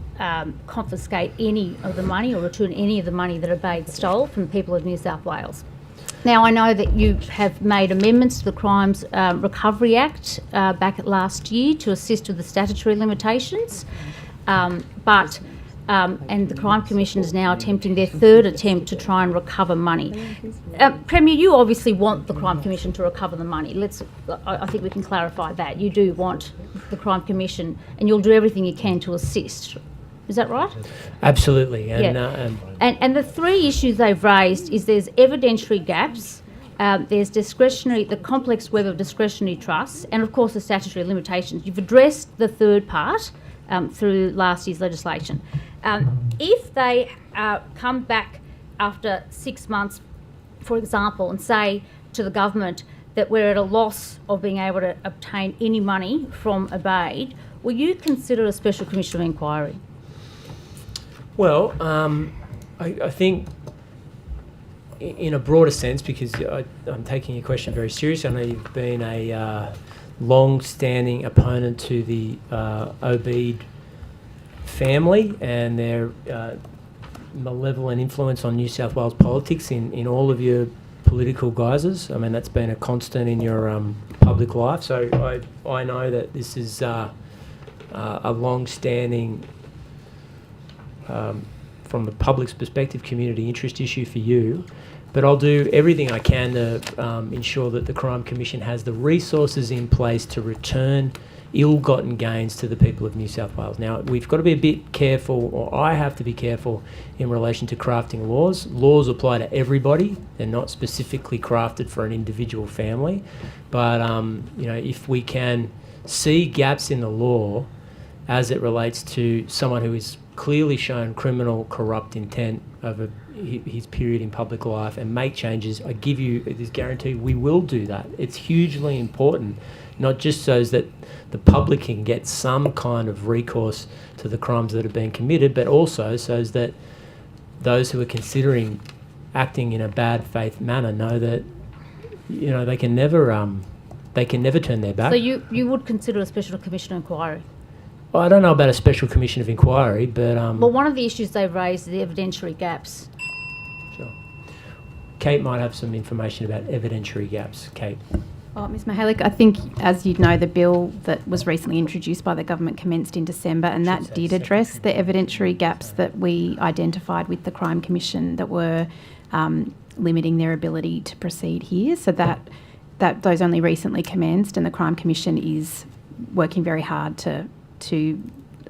confiscate any of the money or return any of the money that Abade stole from the people of New South Wales. Now, I know that you have made amendments to the Crimes Recovery Act back last year to assist with the statutory limitations, and the Crime Commission is now attempting their third attempt to try and recover money. Premier, you obviously want the Crime Commission to recover the money. I think we can clarify that. You do want the Crime Commission, and you'll do everything you can to assist. Is that right? Absolutely. And the three issues they've raised is there's evidentiary gaps, there's the complex web of discretionary trusts, and of course the statutory limitations. You've addressed the third part through last year's legislation. If they come back after 6 months, for example, and say to the government that we're at a loss of being able to obtain any money from Abade, will you consider a special commission of inquiry? Well, I think in a broader sense, because I'm taking your question very seriously. I know you've been a long-standing opponent to the Abade family and their malevolent influence on New South Wales politics in all of your political guises. I mean, that's been a constant in your public life. So I know that this is a long-standing, from the public's perspective, community interest issue for you. But I'll do everything I can to ensure that the Crime Commission has the resources in place to return ill-gotten gains to the people of New South Wales. Now, we've got to be a bit careful, or I have to be careful, in relation to crafting laws. Laws apply to everybody. They're not specifically crafted for an individual family. But, if we can see gaps in the law as it relates to someone who is clearly shown criminal, corrupt intent over his period in public life and make changes, I give you this guarantee we will do that. It's hugely important, not just so that the public can get some kind of recourse to the crimes that have been committed, but also so that those who are considering acting in a bad faith manner know that they can never turn their back. So you would consider a special commission of inquiry? Well, I don't know about a special commission of inquiry, but well, one of the issues they've raised is the evidentiary gaps. Sure. Kate might have some information about evidentiary gaps. Kate. Oh, Ms Mihalik, I think, as you know, the bill that was recently introduced by the government commenced in December, and that did address the evidentiary gaps that we identified with the Crime Commission that were limiting their ability to proceed here. So that those only recently commenced, and the Crime Commission is working very hard to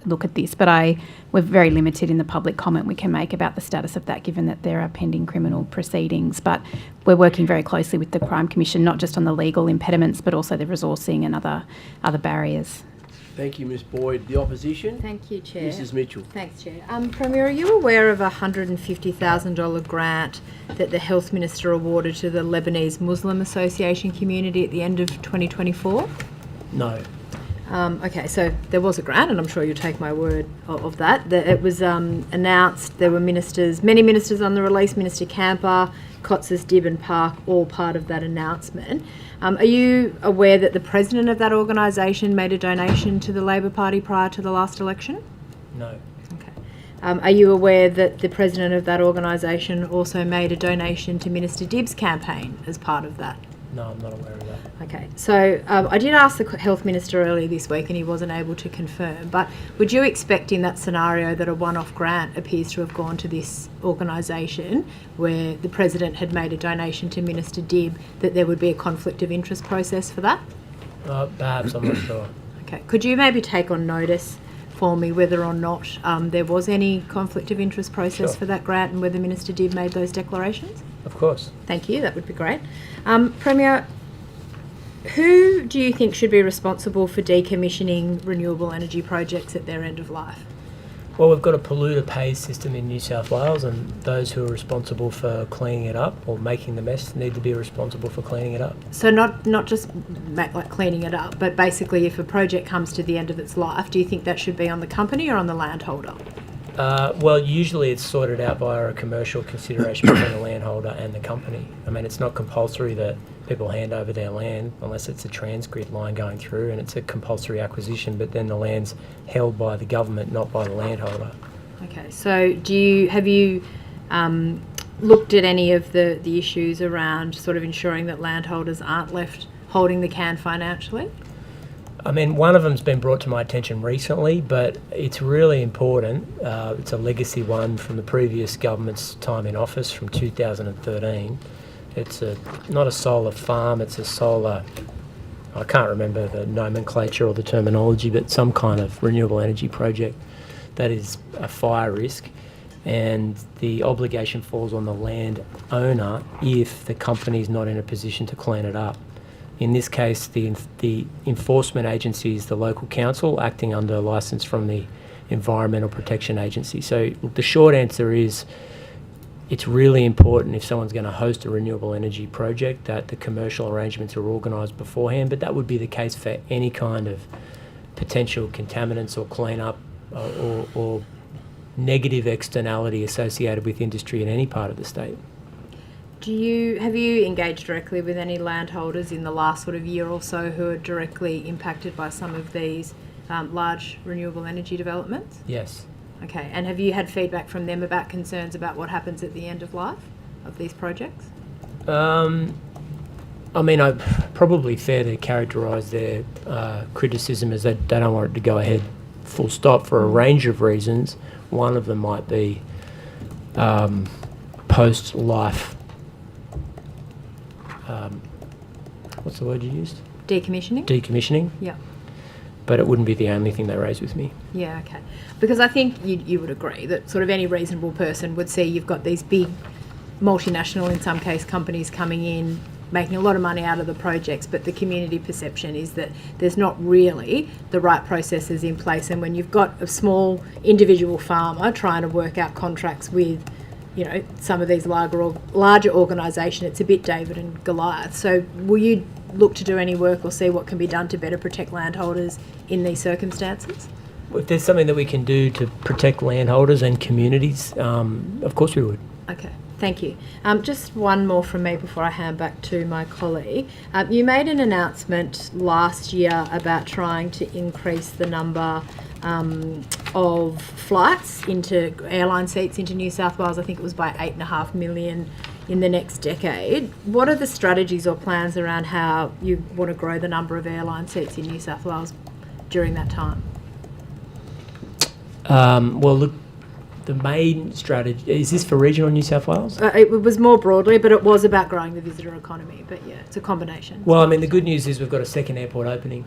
look at this. But we're very limited in the public comment we can make about the status of that, given that there are pending criminal proceedings. But we're working very closely with the Crime Commission, not just on the legal impediments, but also the resourcing and other barriers. Thank you, Ms Boyd. The opposition? Thank you, Chair. Mrs Mitchell. Thanks, Chair. Premier, are you aware of a $150,000 grant that the Health Minister awarded to the Lebanese Muslim Association community at the end of 2024? No. Okay, so there was a grant, and I'm sure you'll take my word of that. It was announced. There were many ministers on the release, Minister Camper, Cots's, Dibb and Park, all part of that announcement. Are you aware that the president of that organisation made a donation to the Labor Party prior to the last election? No. Okay. Are you aware that the president of that organisation also made a donation to Minister Dibb's campaign as part of that? No, I'm not aware of that. Okay, so I did ask the Health Minister earlier this week and he wasn't able to confirm, but would you expect in that scenario that a one-off grant appears to have gone to this organisation where the President had made a donation to Minister Dibb, that there would be a conflict of interest process for that? Perhaps, I'm not sure. Okay, could you maybe take on notice for me whether or not there was any conflict of interest process Sure. for that grant and whether Minister Dibb made those declarations? Of course. Thank you, that would be great. Premier, who do you think should be responsible for decommissioning renewable energy projects at their end of life? Well, we've got a polluter pays system in New South Wales, and those who are responsible for cleaning it up or making the mess need to be responsible for cleaning it up. So not just like cleaning it up, but basically if a project comes to the end of its life, do you think that should be on the company or on the landholder? Well, usually it's sorted out via a commercial consideration between the landholder and the company. I mean, it's not compulsory that people hand over their land unless it's a transgrid line going through and it's a compulsory acquisition, but then the land's held by the government, not by the landholder. Okay, so have you looked at any of the issues around sort of ensuring that landholders aren't left holding the can financially? I mean, one of them's been brought to my attention recently, but it's really important. It's a legacy one from the previous government's time in office from 2013. It's not a solar farm, it's a solar, I can't remember the nomenclature or the terminology, but some kind of renewable energy project that is a fire risk, and the obligation falls on the landowner if the company's not in a position to clean it up. In this case, the enforcement agency is the local council acting under a licence from the Environmental Protection Agency. So the short answer is it's really important if someone's going to host a renewable energy project that the commercial arrangements are organised beforehand, but that would be the case for any kind of potential contaminants or clean-up or negative externality associated with industry in any part of the state. Have you engaged directly with any landholders in the last sort of year or so who are directly impacted by some of these large renewable energy developments? Yes. Okay, and have you had feedback from them about concerns about what happens at the end of life of these projects? I mean, I probably fair to characterise their criticism as they don't want it to go ahead full stop for a range of reasons. One of them might be post-life. What's the word you used? Decommissioning? Decommissioning. Yeah. But it wouldn't be the only thing they raised with me. Yeah, okay. Because I think you would agree that sort of any reasonable person would see you've got these big multinational, in some case, companies coming in, making a lot of money out of the projects, but the community perception is that there's not really the right processes in place. And when you've got a small individual farmer trying to work out contracts with, you know, some of these larger organisations, it's a bit David and Goliath. So will you look to do any work or see what can be done to better protect landholders in these circumstances? If there's something that we can do to protect landholders and communities, of course we would. Okay, thank you. Just one more from me before I hand back to my colleague. You made an announcement last year about trying to increase the number of flights into airline seats into New South Wales. I think it was by 8.5 million in the next decade. What are the strategies or plans around how you want to grow the number of airline seats in New South Wales during that time? Well, look, the main strategy, is this for regional New South Wales? It was more broadly, but it was about growing the visitor economy. But yeah, it's a combination. Well, I mean, the good news is we've got a second airport opening.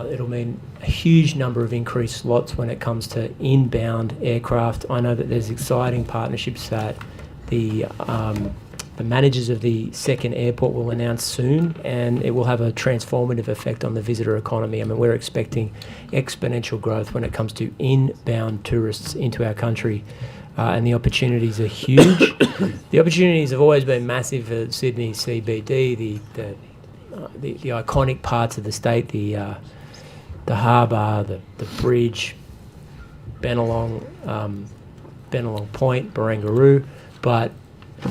It'll mean a huge number of increased slots when it comes to inbound aircraft. I know that there's exciting partnerships that the managers of the second airport will announce soon, and it will have a transformative effect on the visitor economy. I mean, we're expecting exponential growth when it comes to inbound tourists into our country, and the opportunities are huge. The opportunities have always been massive for Sydney CBD, the iconic parts of the state, the harbour, the bridge, Bennelong Point, Barangaroo, but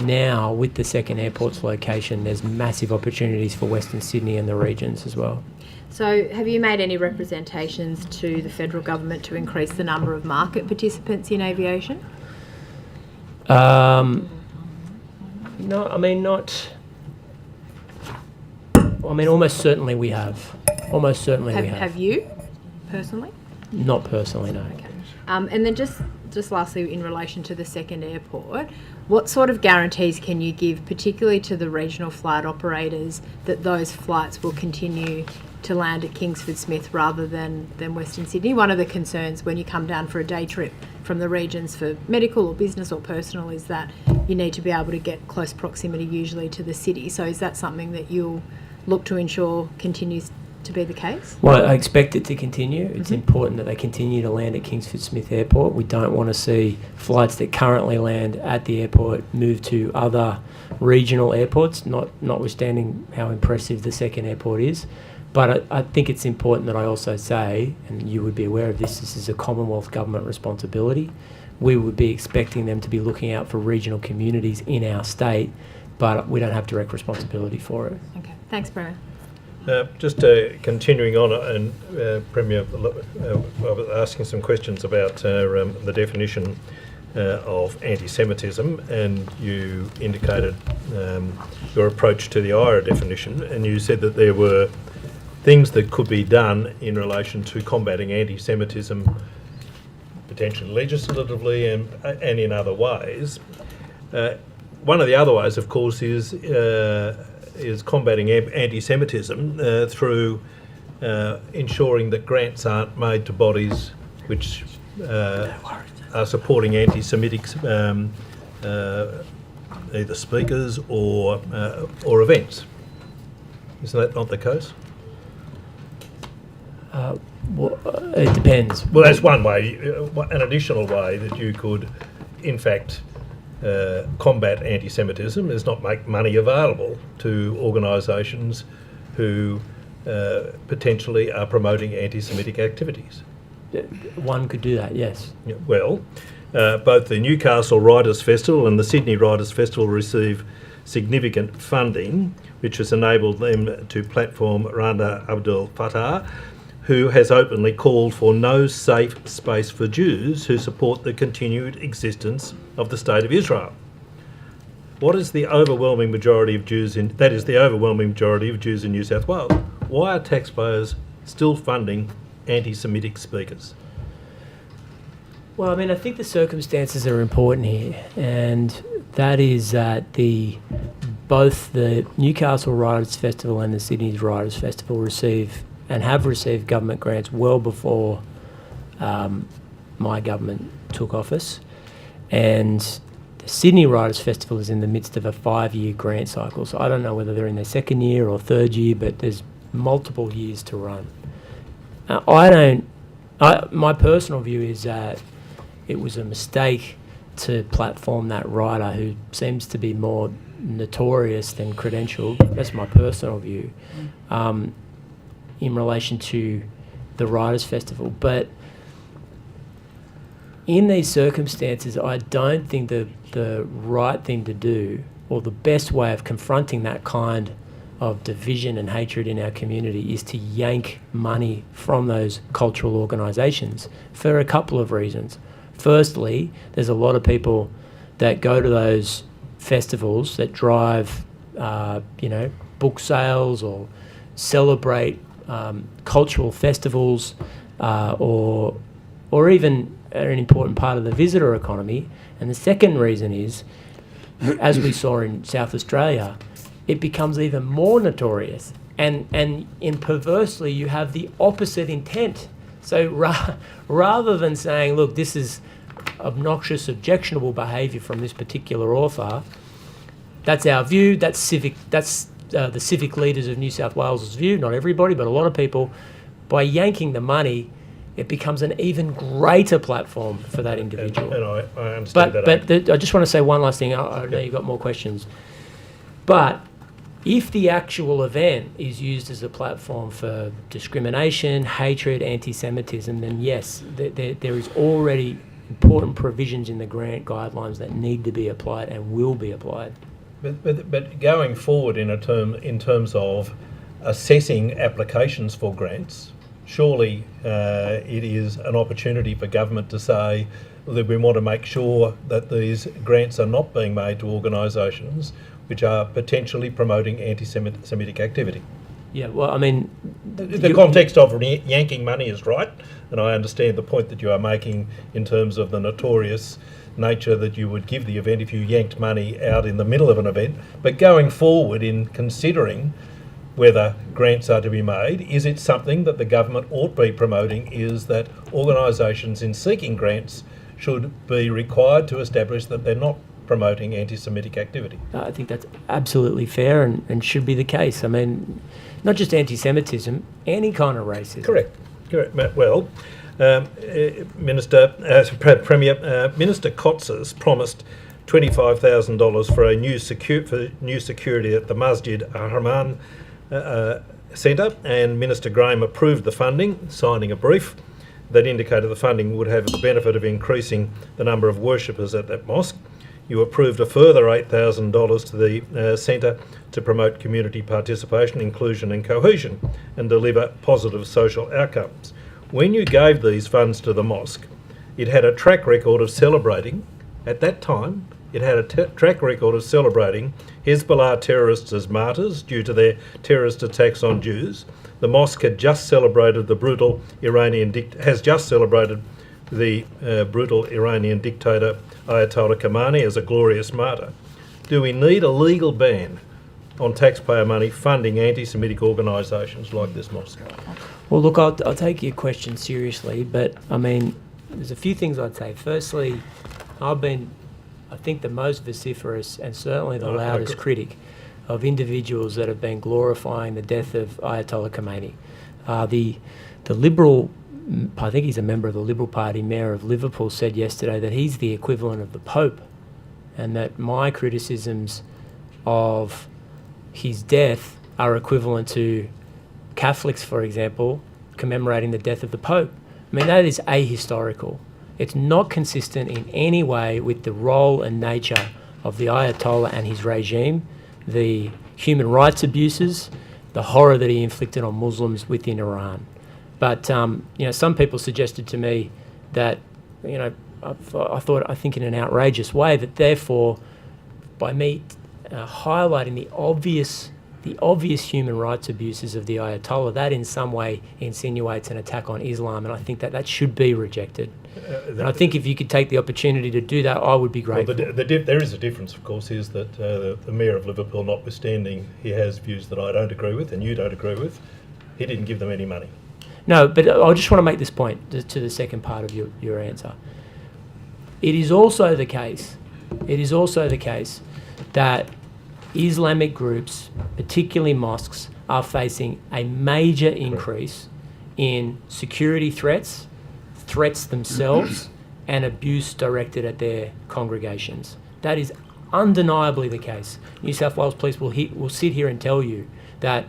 now, with the second airport's location, there's massive opportunities for Western Sydney and the regions as well. So have you made any representations to the federal government to increase the number of market participants in aviation? No, I mean, not... I mean, almost certainly we have. Almost certainly we have. Have you, personally? Not personally, no. Okay. And then just lastly, in relation to the second airport, what sort of guarantees can you give, particularly to the regional flight operators, that those flights will continue to land at Kingsford Smith rather than Western Sydney? One of the concerns when you come down for a day trip from the regions for medical or business or personal is that you need to be able to get close proximity usually to the city. So is that something that you'll look to ensure continues to be the case? Well, I expect it to continue. It's important that they continue to land at Kingsford Smith Airport. We don't want to see flights that currently land at the airport move to other regional airports, notwithstanding how impressive the second airport is. But I think it's important that I also say, and you would be aware of this is a Commonwealth government responsibility. We would be expecting them to be looking out for regional communities in our state, but we don't have direct responsibility for it. Okay, thanks, Premier. Just continuing on, and Premier, I was asking some questions about the definition of anti-Semitism, and you indicated your approach to the IRA definition, and you said that there were things that could be done in relation to combating anti-Semitism, potentially legislatively and in other ways. One of the other ways, of course, is combating anti-Semitism through ensuring that grants aren't made to bodies which are supporting anti-Semitic either speakers or events. Isn't that not the case? Well, it depends. Well, that's one way. An additional way that you could, in fact, combat anti-Semitism is not make money available to organisations who potentially are promoting anti-Semitic activities. One could do that, yes. Yeah, well, both the Newcastle Writers' Festival and the Sydney Writers' Festival receive significant funding, which has enabled them to platform Randa Abdel Fattah, who has openly called for no safe space for Jews who support the continued existence of the State of Israel. What is the overwhelming majority of Jews in New South Wales? Why are taxpayers still funding anti-Semitic speakers? Well, I mean, I think the circumstances are important here, and that is that both the Newcastle Writers' Festival and the Sydney Writers' Festival receive and have received government grants well before my government took office. And the Sydney Writers' Festival is in the midst of a 5-year grant cycle. So I don't know whether they're in their second year or third year, but there's multiple years to run. My personal view is that it was a mistake to platform that writer who seems to be more notorious than credentialed. That's my personal view. In relation to the Writers' Festival. But in these circumstances, I don't think the right thing to do, or the best way of confronting that kind of division and hatred in our community, is to yank money from those cultural organisations for a couple of reasons. Firstly, there's a lot of people that go to those festivals that drive, book sales or celebrate cultural festivals, or even are an important part of the visitor economy. And the second reason is, as we saw in South Australia, it becomes even more notorious. And perversely, you have the opposite intent. So rather than saying, look, this is obnoxious, objectionable behaviour from this particular author, that's our view, that's the civic leaders of New South Wales' view, not everybody, but a lot of people, by yanking the money, it becomes an even greater platform for that individual. And I understand that. But I just want to say one last thing. I know you've got more questions. But if the actual event is used as a platform for discrimination, hatred, anti-Semitism, then yes, there is already important provisions in the grant guidelines that need to be applied and will be applied. But going forward in terms of assessing applications for grants, surely it is an opportunity for government to say that we want to make sure that these grants are not being made to organisations which are potentially promoting anti-Semitic activity. Yeah, well, I mean... The context of yanking money is right, and I understand the point that you are making in terms of the notorious nature that you would give the event if you yanked money out in the middle of an event. But going forward in considering whether grants are to be made, is it something that the government ought to be promoting, is that organisations in seeking grants should be required to establish that they're not promoting anti-Semitic activity? I think that's absolutely fair and should be the case. I mean, not just anti-Semitism, any kind of racism. Correct. Well, Minister Cotzes promised $25,000 for a new security at the Masjid Ar-Rahman Centre, and Minister Graham approved the funding, signing a brief that indicated the funding would have the benefit of increasing the number of worshippers at that mosque. You approved a further $8,000 to the centre to promote community participation, inclusion and cohesion and deliver positive social outcomes. When you gave these funds to the mosque, it had a track record of celebrating, at that time, it had a track record of celebrating Hezbollah terrorists as martyrs due to their terrorist attacks on Jews. The mosque had just celebrated the brutal Iranian dictator Ayatollah Khamenei as a glorious martyr. Do we need a legal ban on taxpayer money funding anti-Semitic organisations like this mosque? Well, look, I'll take your question seriously, but I mean, there's a few things I'd say. Firstly, I've been, I think, the most vociferous and certainly the loudest critic of individuals that have been glorifying the death of Ayatollah Khamenei. The Liberal, I think he's a member of the Liberal Party, Mayor of Liverpool, said yesterday that he's the equivalent of the Pope, and that my criticisms of his death are equivalent to Catholics, for example, commemorating the death of the Pope. I mean, that is ahistorical. It's not consistent in any way with the role and nature of the Ayatollah and his regime, the human rights abuses, the horror that he inflicted on Muslims within Iran. But some people suggested to me that, I think in an outrageous way, that therefore, by me highlighting the obvious human rights abuses of the Ayatollah, that in some way insinuates an attack on Islam, and I think that should be rejected. And I think if you could take the opportunity to do that, I would be grateful. Well, there is a difference, of course, is that the Mayor of Liverpool, notwithstanding he has views that I don't agree with and you don't agree with, he didn't give them any money. No, but I just want to make this point to the second part of your answer. It is also the case that Islamic groups, particularly mosques, are facing a major increase in security threats themselves, and abuse directed at their congregations. That is undeniably the case. New South Wales Police will sit here and tell you that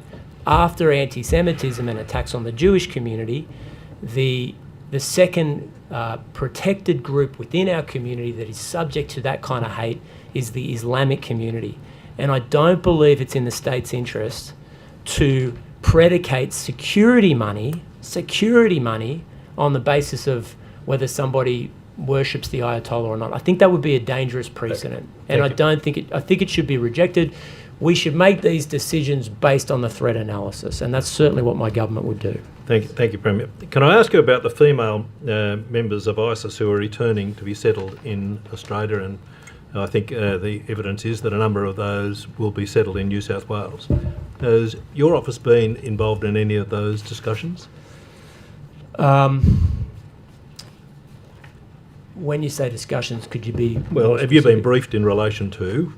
after anti-Semitism and attacks on the Jewish community, the second protected group within our community that is subject to that kind of hate is the Islamic community. And I don't believe it's in the state's interest to predicate security money on the basis of whether somebody worships the Ayatollah or not. I think that would be a dangerous precedent, and I think it should be rejected. We should make these decisions based on the threat analysis, and that's certainly what my government would do. Thank you, Premier. Can I ask you about the female members of ISIS who are returning to be settled in Australia? And I think the evidence is that a number of those will be settled in New South Wales. Has your office been involved in any of those discussions? When you say discussions, could you be Well, have you been briefed in relation to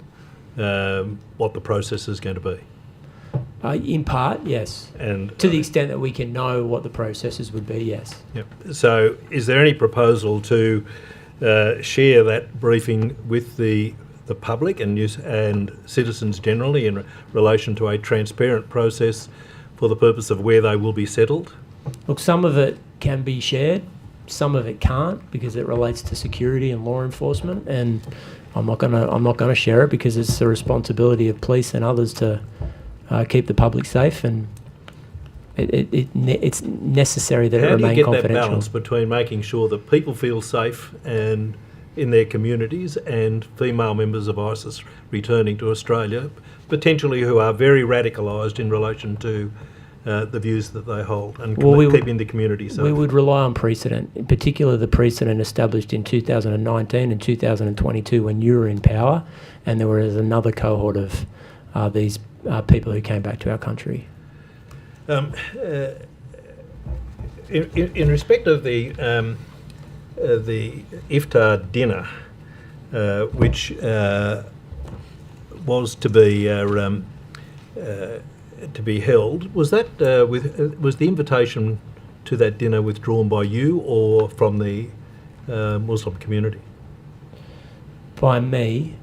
what the process is going to be? In part, yes. And to the extent that we can know what the processes would be, yes. Yep. So is there any proposal to share that briefing with the public and citizens generally in relation to a transparent process for the purpose of where they will be settled? Look, some of it can be shared, some of it can't, because it relates to security and law enforcement, and I'm not gonna share it because it's the responsibility of police and others to keep the public safe, and it's necessary that it remain confidential. How do you get that balance between making sure that people feel safe and in their communities and female members of ISIS returning to Australia, potentially who are very radicalised in relation to the views that they hold and Well, we would- keeping the community safe? We would rely on precedent, in particular the precedent established in 2019 and 2022 when you were in power, and there was another cohort of these people who came back to our country. In respect of the iftar dinner, which was to be held, was that was the invitation to that dinner withdrawn by you or from the Muslim community? By me,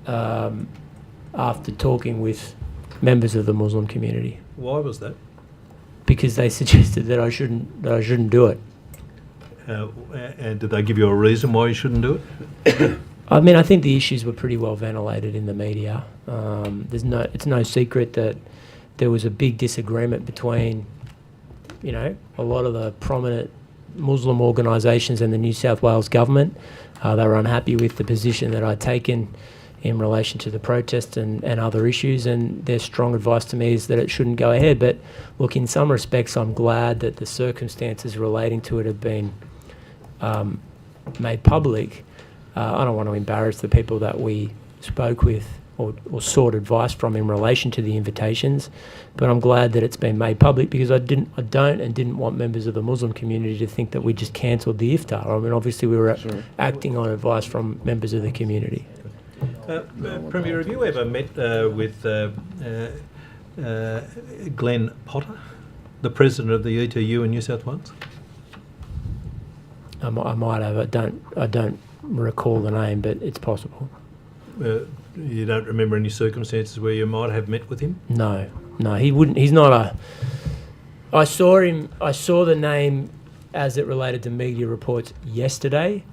after talking with members of the Muslim community, Why was that? because they suggested that I shouldn't do it. And did they give you a reason why you shouldn't do it? I mean, I think the issues were pretty well ventilated in the media. It's no secret that there was a big disagreement between, a lot of the prominent Muslim organisations and the New South Wales government. They were unhappy with the position that I'd taken in relation to the protest and other issues, and their strong advice to me is that it shouldn't go ahead. But look, in some respects, I'm glad that the circumstances relating to it have been made public. I don't want to embarrass the people that we spoke with or sought advice from in relation to the invitations, but I'm glad that it's been made public because I didn't want members of the Muslim community to think that we just cancelled the iftar. I mean, obviously we were acting on advice from members of the community. Premier, have you ever met with Glenn Potter, the president of the ETU in New South Wales? I might have. I don't recall the name, but it's possible. You don't remember any circumstances where you might have met with him? No, he wouldn't. He's not a. I saw him. I saw the name as it related to media reports yesterday,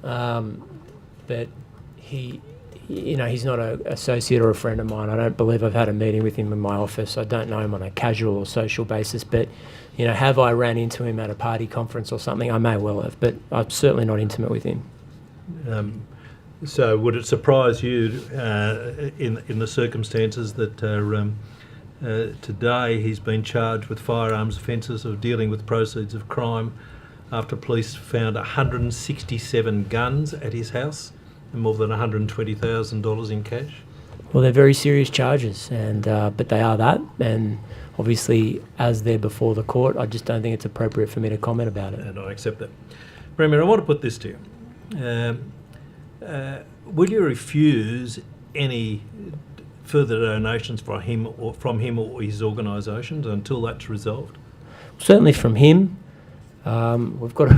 but he. He's not an associate or a friend of mine. I don't believe I've had a meeting with him in my office. I don't know him on a casual or social basis, but, have I ran into him at a party conference or something? I may well have, but I'm certainly not intimate with him. So would it surprise you in the circumstances that today he's been charged with firearms offences of dealing with proceeds of crime after police found 167 guns at his house and more than $120,000 in cash? Well, they're very serious charges, and but they are that, and obviously as they're before the court, I just don't think it's appropriate for me to comment about it. And I accept that. Premier, I want to put this to you. Will you refuse any further donations from him or his organisations until that's resolved? Certainly from him. We've got a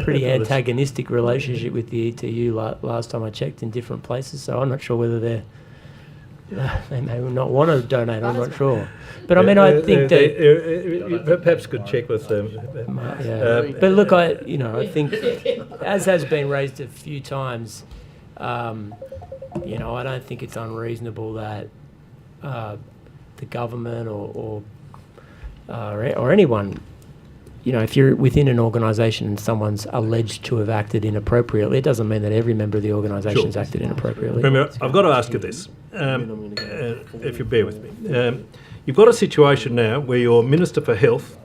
pretty antagonistic relationship with the ETU last time I checked in different places, so I'm not sure whether they may not want to donate, I'm not sure. But I mean, I think that... perhaps could check with them. But look, I think, as has been raised a few times, I don't think it's unreasonable that the government or anyone, if you're within an organisation and someone's alleged to have acted inappropriately, it doesn't mean that every member of the organisation's acted inappropriately. Premier, I've got to ask you this, if you bear with me. You've got a situation now where your Minister for Health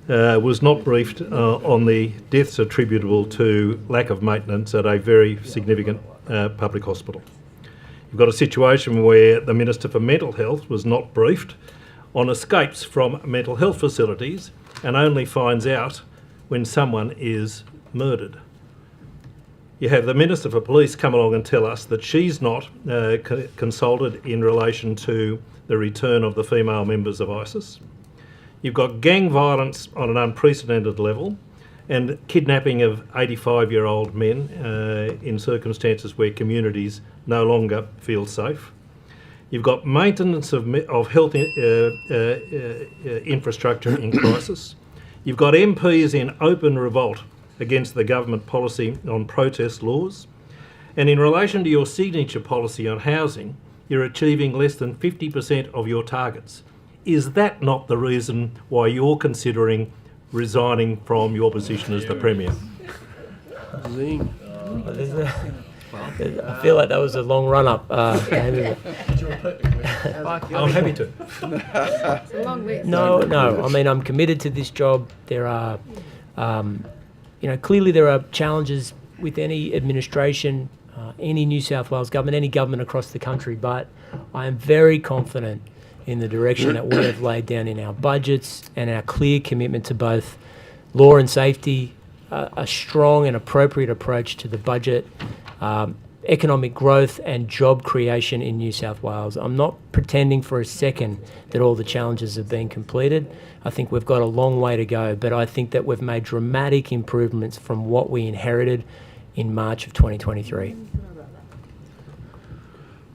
was not briefed on the deaths attributable to lack of maintenance at a very significant public hospital. You've got a situation where the Minister for Mental Health was not briefed on escapes from mental health facilities and only finds out when someone is murdered. You have the Minister for Police come along and tell us that she's not consulted in relation to the return of the female members of ISIS. You've got gang violence on an unprecedented level and kidnapping of 85-year-old men in circumstances where communities no longer feel safe. You've got maintenance of health infrastructure in crisis. You've got MPs in open revolt against the government policy on protest laws. And in relation to your signature policy on housing, you're achieving less than 50% of your targets. Is that not the reason why you're considering resigning from your position as the Premier? I feel like that was a long run-up. Amy. I'm happy to. It's a long list. No. I mean, I'm committed to this job. There are, clearly there are challenges with any administration, any New South Wales government, any government across the country, but I am very confident in the direction that we have laid down in our budgets and our clear commitment to both law and safety, a strong and appropriate approach to the budget, economic growth and job creation in New South Wales. I'm not pretending for a second that all the challenges have been completed. I think we've got a long way to go, but I think that we've made dramatic improvements from what we inherited in March of 2023.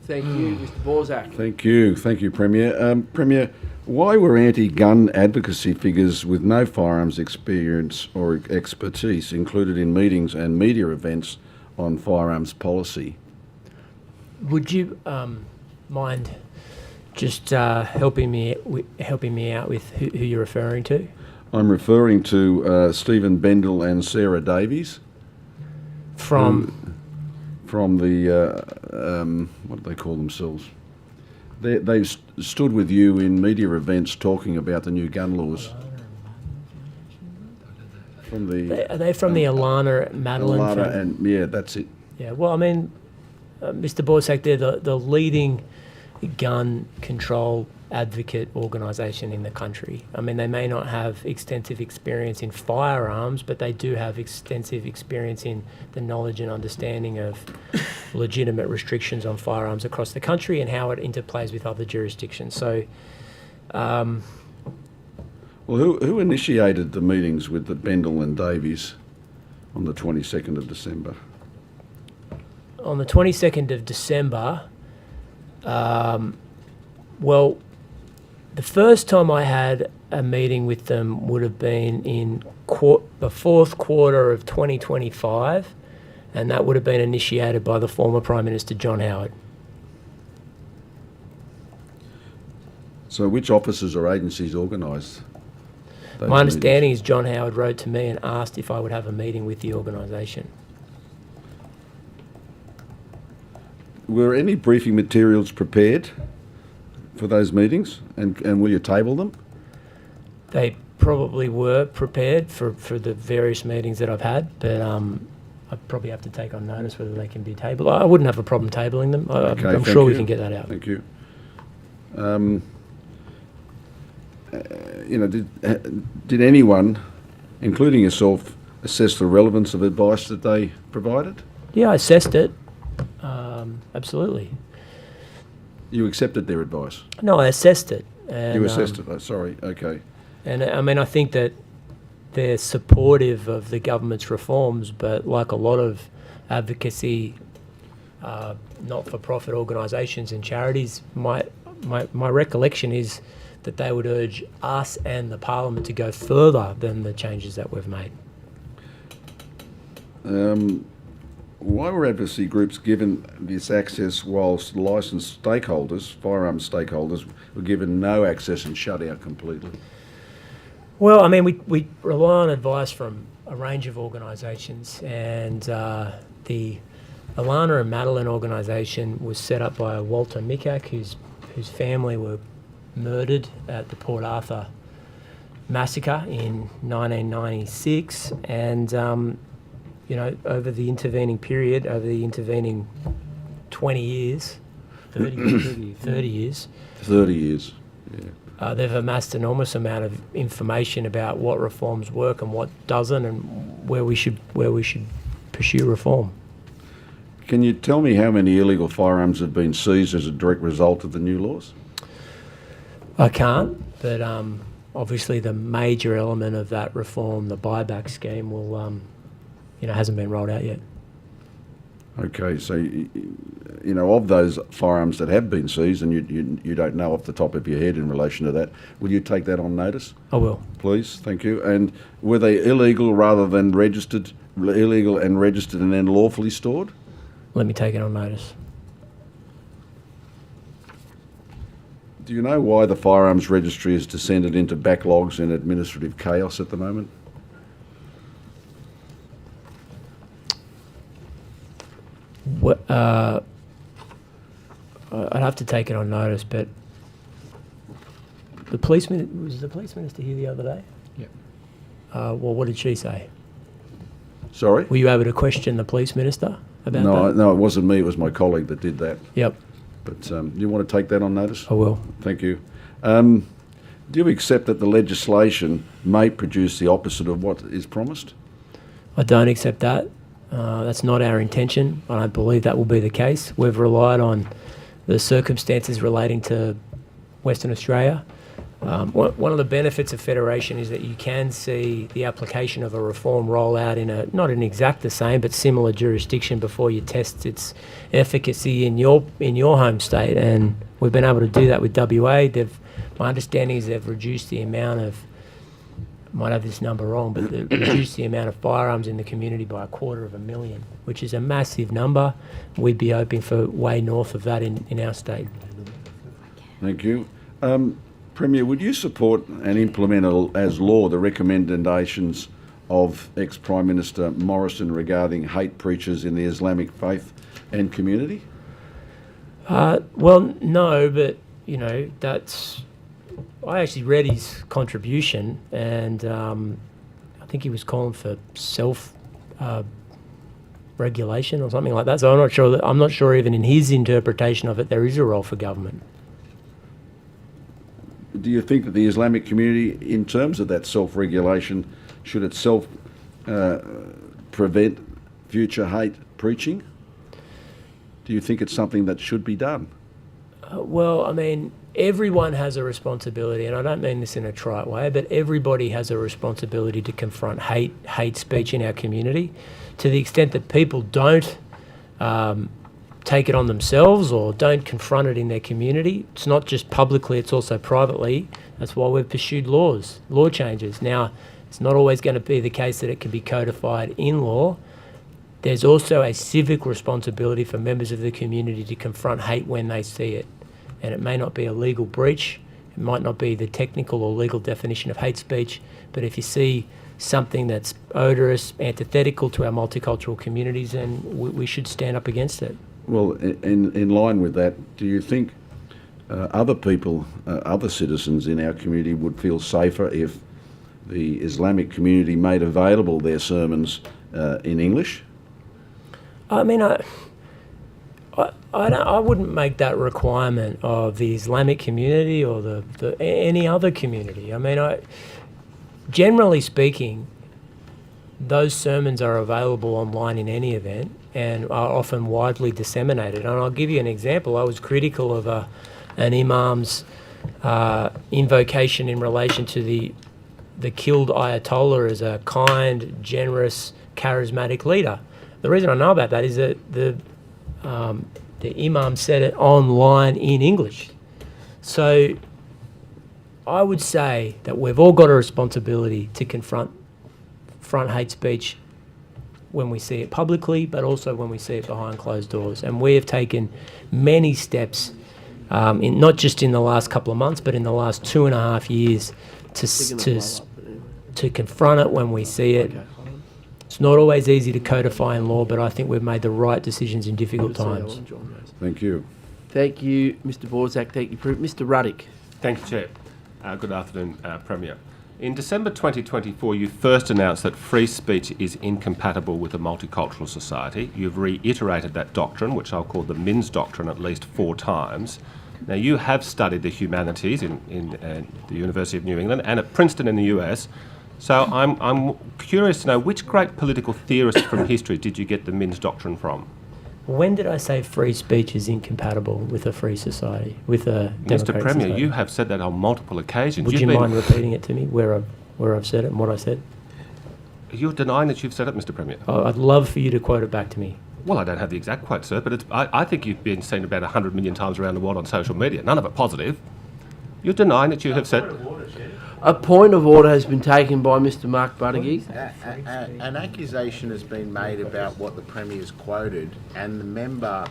Thank you, Mr. Borzak. Thank you, Premier. Premier, why were anti-gun advocacy figures with no firearms experience or expertise included in meetings and media events on firearms policy? Would you mind just helping me out with who you're referring to? I'm referring to Stephen Bendel and Sarah Davies. From the what do they call themselves? They stood with you in media events talking about the new gun laws. From the are they from the Alana Madeline? Alana and yeah, that's it. Yeah, well, I mean, Mr. Borsak, they're the leading gun control advocate organisation in the country. I mean, they may not have extensive experience in firearms, but they do have extensive experience in the knowledge and understanding of legitimate restrictions on firearms across the country and how it interplays with other jurisdictions. So, well, who initiated the meetings with the Bendel and Davies on the 22nd of December? On the 22nd of December, well, the first time I had a meeting with them would have been in the fourth quarter of 2025, and that would have been initiated by the former Prime Minister John Howard. So which officers or agencies organised those My understanding meetings? is John Howard wrote to me and asked if I would have a meeting with the organisation. Were any briefing materials prepared for those meetings, and will you table them? They probably were prepared for the various meetings that I've had, but I probably have to take on notice whether they can be tabled. I wouldn't have a problem tabling them. Okay, I'm thank sure we you. can get that out. Thank you. Did anyone, including yourself, assess the relevance of advice that they provided? Yeah, I assessed it. Absolutely. You accepted their advice? No, I assessed it. And, You assessed it, oh, sorry, okay. And I mean, I think that they're supportive of the government's reforms, but like a lot of advocacy, not-for-profit organisations and charities, my recollection is that they would urge us and the Parliament to go further than the changes that we've made. Why were advocacy groups given this access whilst licensed stakeholders, firearms stakeholders, were given no access and shut out completely? Well, I mean, we rely on advice from a range of organisations, and the Alana and Madeline organisation was set up by Walter Mikak, whose family were murdered at the Port Arthur massacre in 1996, and over the intervening period, over the intervening 20 years, 30 years. 30 years, yeah. They've amassed an enormous amount of information about what reforms work and what doesn't, and where we should pursue reform. Can you tell me how many illegal firearms have been seized as a direct result of the new laws? I can't, but obviously the major element of that reform, the buyback scheme, will hasn't been rolled out yet. Okay, so of those firearms that have been seized, and you don't know off the top of your head in relation to that, will you take that on notice? I will. Please, thank you. And were they illegal rather than registered, illegal and registered and then lawfully stored? Let me take it on notice. Do you know why the firearms registry has descended into backlogs and administrative chaos at the moment? I'd have to take it on notice, but the policeman was the police minister here the other day. Yep. Well, what did she say? Sorry? Were you able to question the police minister about that? No, it wasn't me. It was my colleague that did that. Yep. But you want to take that on notice? I will. Thank you. Do you accept that the legislation may produce the opposite of what is promised? I don't accept that. That's not our intention. I don't believe that will be the case. We've relied on the circumstances relating to Western Australia. One of the benefits of federation is that you can see the application of a reform roll out in not an exact the same but similar jurisdiction before you test its efficacy in your home state, and we've been able to do that with WA. My understanding is they've reduced the amount of, might have this number wrong, but they've reduced the amount of firearms in the community by 250,000, which is a massive number. We'd be hoping for way north of that in our state. Thank you. Premier, would you support and implement as law the recommendations of ex-Prime Minister Morrison regarding hate preachers in the Islamic faith and community? Well, no, but, I actually read his contribution, and I think he was calling for self-regulation or something like that. So I'm not sure even in his interpretation of it there is a role for government. Do you think that the Islamic community, in terms of that self-regulation, should itself prevent future hate preaching? Do you think it's something that should be done? Well, I mean, everyone has a responsibility, and I don't mean this in a trite way, but everybody has a responsibility to confront hate speech in our community. To the extent that people don't take it on themselves or don't confront it in their community, it's not just publicly, it's also privately. That's why we've pursued law changes. Now, it's not always going to be the case that it can be codified in law. There's also a civic responsibility for members of the community to confront hate when they see it. And it may not be a legal breach, it might not be the technical or legal definition of hate speech, but if you see something that's odorous, antithetical to our multicultural communities, then we should stand up against it. Well, in line with that, do you think other people, other citizens in our community would feel safer if the Islamic community made available their sermons in English? I mean, I wouldn't make that requirement of the Islamic community or any other community. I mean, generally speaking, those sermons are available online in any event and are often widely disseminated. And I'll give you an example. I was critical of an imam's invocation in relation to the killed Ayatollah as a kind, generous, charismatic leader. The reason I know about that is that the imam said it online in English. So I would say that we've all got a responsibility to confront hate speech when we see it publicly, but also when we see it behind closed doors. And we have taken many steps, not just in the last couple of months, but in the last 2.5 years to confront it when we see it. It's not always easy to codify in law, but I think we've made the right decisions in difficult times. Thank you. Thank you, Mr. Borzak. Thank you, Mr. Ruddick. Thank you, Chair. Good afternoon, Premier. In December 2024, you first announced that free speech is incompatible with a multicultural society. You've reiterated that doctrine, which I'll call the Minns doctrine, at least 4 times. Now, you have studied the humanities in the University of New England and at Princeton in the US. So I'm curious to know, which great political theorist from history did you get the Minns doctrine from? When did I say free speech is incompatible with a free society, with a democratic Mr. Premier, society? you have said that on multiple occasions. Would you mind repeating it to me, where I've said it and what I said? You're denying that you've said it, Mr. Premier. I'd love for you to quote it back to me. Well, I don't have the exact quote, sir, but I think you've been seen about 100 million times around the world on social media, none of it positive. You're denying that you have said... A point of order has been taken by Mr. Mark Buttigieg. An accusation has been made about what the Premier's quoted, and the member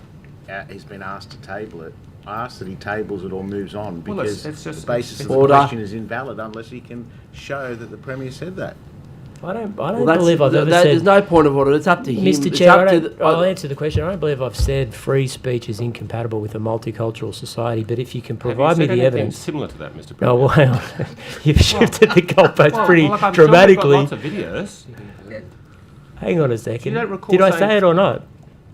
has been asked to table it. I ask that he tables it or moves on, because it's just, the basis of the order. question is invalid unless he can show that the Premier said that. I don't Well, that's- believe I've ever said. There's no point of order. It's up to him. Mr. It's Chair, up to I'll answer the question. I don't believe I've said free speech is incompatible with a multicultural society, but if you can provide me the evidence. Similar to that, Mr. Premier? Oh, well, you've shifted the goalposts pretty look, I'm dramatically. Sure we've got lots of videos. Hang on a second. You don't recall Did I saying- say it or not?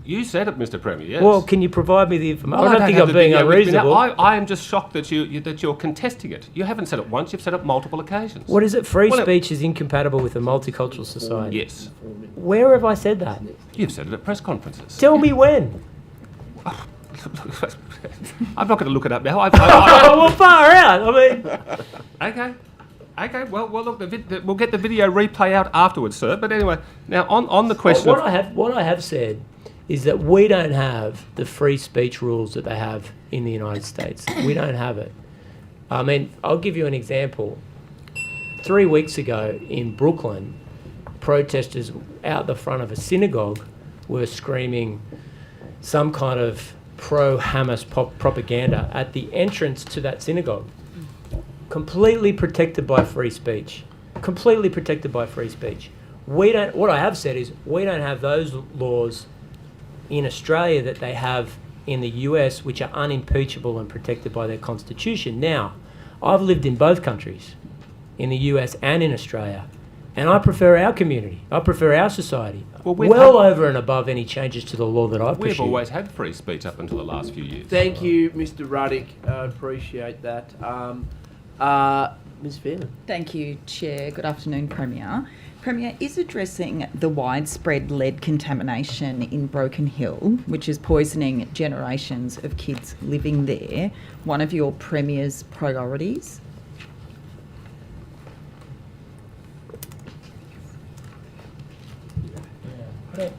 You said it, Mr. Premier. Yes. Well, can you provide me the information? Well, I don't think have I'm the being video with me now. unreasonable. I am just shocked that you're contesting it. You haven't said it once. You've said it multiple occasions. What is it? Free Well, speech is incompatible with a multicultural society. Yes. Where have I said that? You've said it at press conferences. Tell me when. I'm not going to look it up now. Well, far out. I mean. Okay. Well, look. We'll get the video replay out afterwards, sir. But anyway, now on the question. What I have said is that we don't have the free speech rules that they have in the United States. We don't have it. I mean, I'll give you an example. 3 weeks ago in Brooklyn, protesters out the front of a synagogue were screaming some kind of pro-Hamas propaganda at the entrance to that synagogue. Completely protected by free speech. Completely protected by free speech. What I have said is we don't have those laws in Australia that they have in the US, which are unimpeachable and protected by their constitution. Now, I've lived in both countries, in the US and in Australia, and I prefer our community. I prefer our society. Well over and above any changes to the law that I've We've pursued. always had free speech up until the last few years. Thank you, Mr. Ruddick. I appreciate that. Ms. Fairman. Thank you, Chair. Good afternoon, Premier. Premier, is addressing the widespread lead contamination in Broken Hill, which is poisoning generations of kids living there, one of your Premier's priorities? I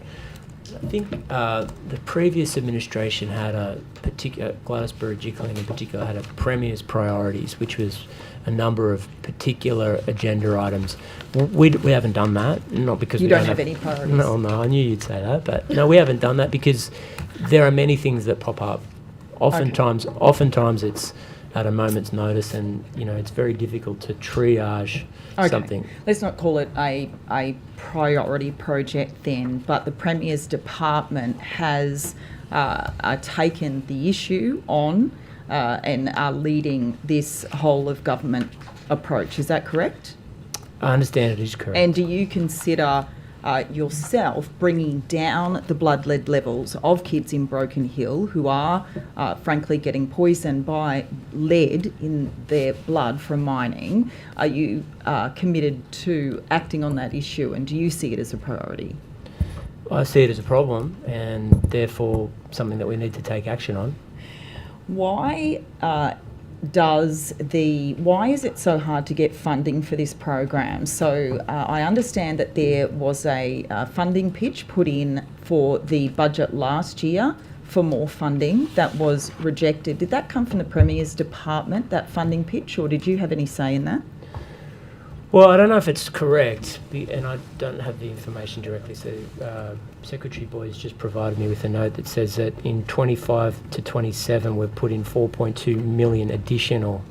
think the previous administration had a particular, Gladys Berejiklian in particular, had a Premier's priorities, which was a number of particular agenda items. We haven't done that, not because You we don't have any priorities? No, I knew you'd say that, but no, we haven't done that because there are many things that pop up. Oftentimes it's at a moment's notice, and it's very difficult to triage something. Let's not call it a priority project then, but the Premier's department has taken the issue on and are leading this whole of government approach. Is that correct? I understand it is correct. And do you consider yourself bringing down the blood lead levels of kids in Broken Hill who are frankly getting poisoned by lead in their blood from mining? Are you committed to acting on that issue, and do you see it as a priority? I see it as a problem, and therefore something that we need to take action on. Why is it so hard to get funding for this program? So I understand that there was a funding pitch put in for the budget last year for more funding that was rejected. Did that come from the Premier's department, that funding pitch, or did you have any say in that? Well, I don't know if it's correct, and I don't have the information directly, so Secretary Boyd's just provided me with a note that says that in 25 to 27 we've put in 4.2 million additional,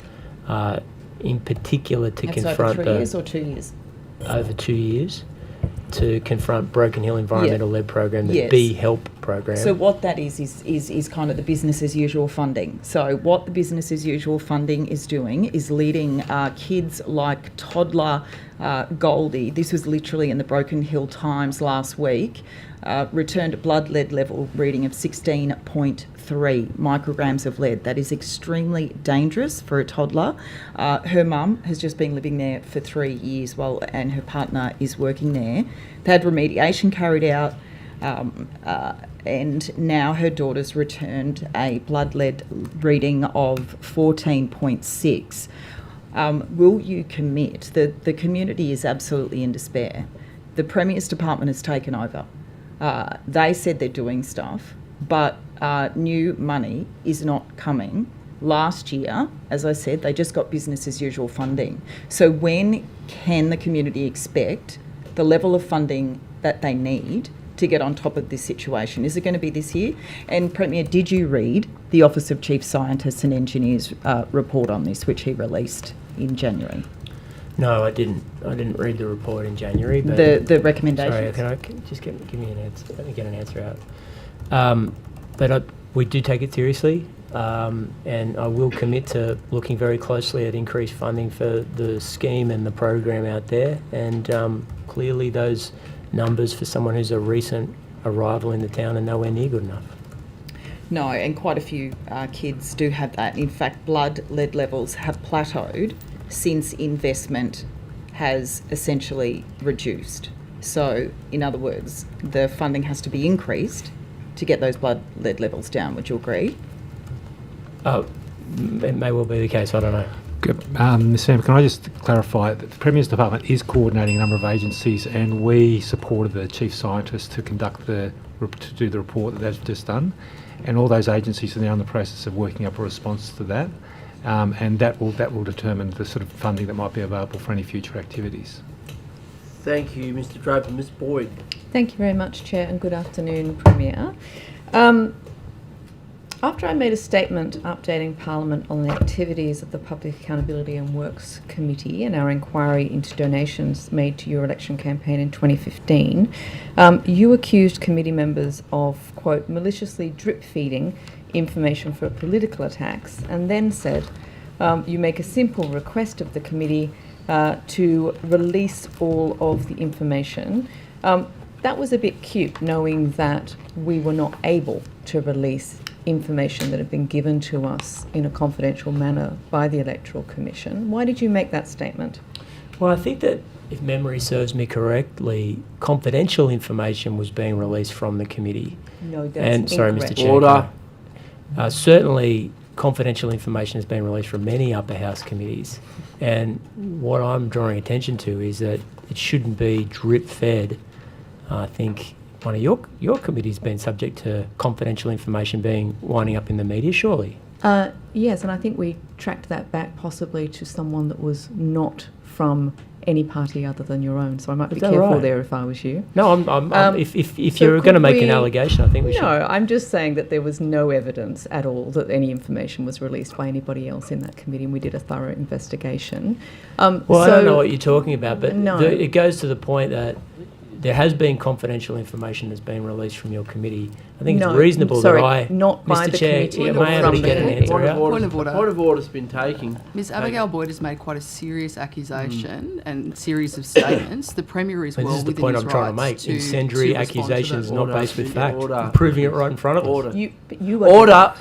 in particular to confront... That's over 3 years or 2 years? Over 2 years, to confront Broken Hill Environmental Lead Program, the Yes. B Help program. So what that is kind of the business as usual funding. So what the business as usual funding is doing is leading kids like toddler Goldie, this was literally in the Broken Hill Times last week, returned a blood lead level reading of 16.3 micrograms of lead. That is extremely dangerous for a toddler. Her mum has just been living there for 3 years and her partner is working there. They had remediation carried out, and now her daughter's returned a blood lead reading of 14.6. Will you commit? The community is absolutely in despair. The Premier's department has taken over. They said they're doing stuff, but new money is not coming. Last year, as I said, they just got business as usual funding. So when can the community expect the level of funding that they need to get on top of this situation? Is it going to be this year? And Premier, did you read the Office of Chief Scientists and Engineers report on this, which he released in January? No, I didn't. I didn't read the report in January. But The recommendations. Sorry, can I just give me an answer? Let me get an answer out. But we do take it seriously, and I will commit to looking very closely at increased funding for the scheme and the program out there. And clearly, those numbers for someone who's a recent arrival in the town are nowhere near good enough. No, and quite a few kids do have that. In fact, blood lead levels have plateaued since investment has essentially reduced. So, in other words, the funding has to be increased to get those blood lead levels down. Would you agree? It may well be the case, I don't know. Ms. Sam, can I just clarify that the Premier's Department is coordinating a number of agencies, and we supported the Chief Scientist to do the report that they've just done, and all those agencies are now in the process of working up a response to that, and that will determine the sort of funding that might be available for any future activities. Thank you, Mr. Draper. Ms. Boyd. Thank you very much, Chair, and good afternoon, Premier. After I made a statement updating Parliament on the activities of the Public Accountability and Works Committee and our inquiry into donations made to your election campaign in 2015, you accused committee members of, quote, maliciously drip-feeding information for political attacks, and then said you make a simple request of the committee to release all of the information. That was a bit cute, knowing that we were not able to release information that had been given to us in a confidential manner by the Electoral Commission. Why did you make that statement? Well, I think that, if memory serves me correctly, confidential information was being released from the committee. No, that's and sorry, incorrect. Mr. Chair. Order. Certainly, confidential information has been released from many upper house committees, and what I'm drawing attention to is that it shouldn't be drip-fed. I think one of your committee's been subject to confidential information winding up in the media, surely? Yes, and I think we tracked that back possibly to someone that was not from any party other than your own. So I might be careful right? there if I was you. No, if you're going to make an allegation, I think we should. No, I'm just saying that there was no evidence at all that any information was released by anybody else in that committee, and we did a thorough investigation. Well, I don't know what you're talking about, but No. it goes to the point that there has been confidential information that's been released from your committee. I think it's reasonable sorry, that I, not by Mr. the Chair, committee, am I able to get an answer out? Point of order. Point of order's been taken. Ms. Abigail Boyd has made quite a serious accusation and series of statements. The Premier is This well is the within point his I'm trying to make. rights Incendiary to respond to accusations that. not Order. based with fact. Order. Proving it right in front of us. Order. You were Order.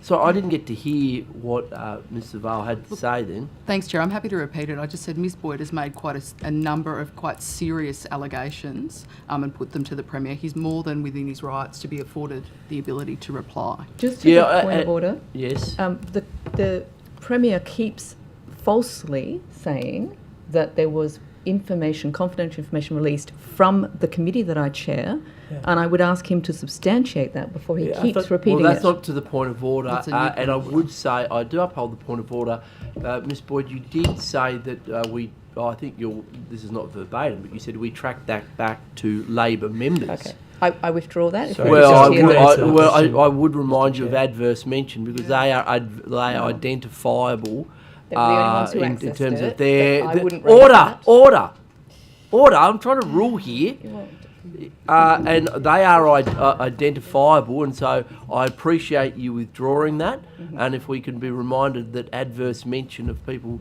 So I didn't get to hear what Mr. Vale had to say then. Thanks, Chair. I'm happy to repeat it. I just said Ms. Boyd has made quite a number of quite serious allegations and put them to the Premier. He's more than within his rights to be afforded the ability to reply. Just to the point of order. Yes. The Premier keeps falsely saying that there was confidential information released from the committee that I chair, and I would ask him to substantiate that before he keeps repeating well, that's it. not to the point of order, That's a new point and I of would say I do uphold the point of order. Ms. Boyd, you did say that I think this is not verbatim, but you said we tracked that back to Labor members. Okay. I withdraw that. If Sorry. we Well, just hear that. I would remind you of adverse mention because they are identifiable They were the only ones who in accessed terms it, of their but I wouldn't raise that. order. I'm trying to rule here. And they are identifiable, and so I appreciate you withdrawing that. And if we can be reminded that adverse mention of people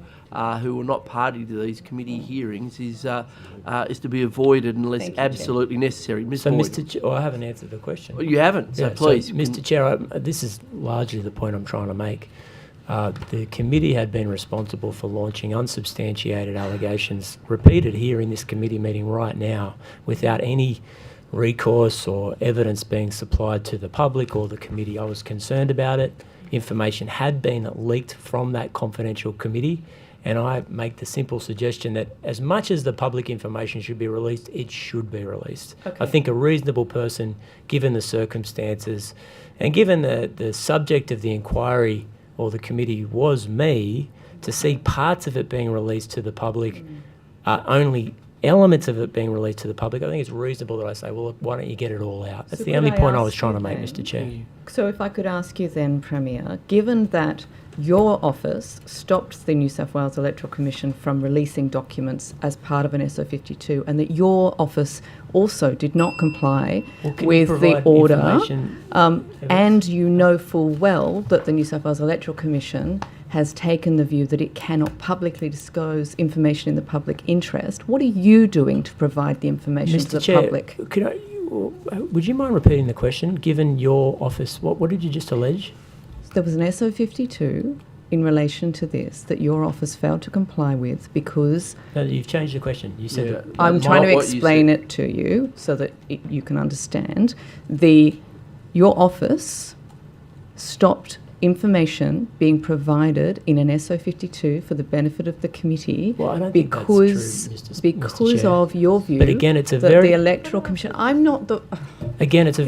who are not party to these committee hearings is to be avoided unless Thank you, absolutely necessary. Ms. So, Boyd. Mr. Chair, I haven't answered the question. You haven't, so Yeah, please. Mr. Chair, this is largely the point I'm trying to make. The committee had been responsible for launching unsubstantiated allegations repeated here in this committee meeting right now without any recourse or evidence being supplied to the public or the committee. I was concerned about it. Information had been leaked from that confidential committee, and I make the simple suggestion that as much as the public information should be released, it should be released. Okay. I think a reasonable person, given the circumstances and given the subject of the inquiry or the committee was me, to see parts of it being released to the public, only elements of it being released to the public, I think it's reasonable that I say, well, why don't you get it all out? That's So the could only I point I ask was trying to you make, then- Mr. Chair. So if I could ask you then, Premier, given that your office stopped the New South Wales Electoral Commission from releasing documents as part of an SO52, and that your office also did not comply with the order, and you know full well that the New South Wales Electoral Commission has taken the view that it cannot publicly disclose information in the public interest. What are you doing to provide the information to the public? Would you mind repeating the question? Given your office, what did you just allege? There was an SO52 in relation to this that your office failed to comply with because... No, you've changed the question. You said... I'm trying to explain it to you so that you can understand. Your office stopped information being provided in an SO52 for the benefit of the committee because of your view. But again, it's the Electoral Commission. I'm not the. Again, it's a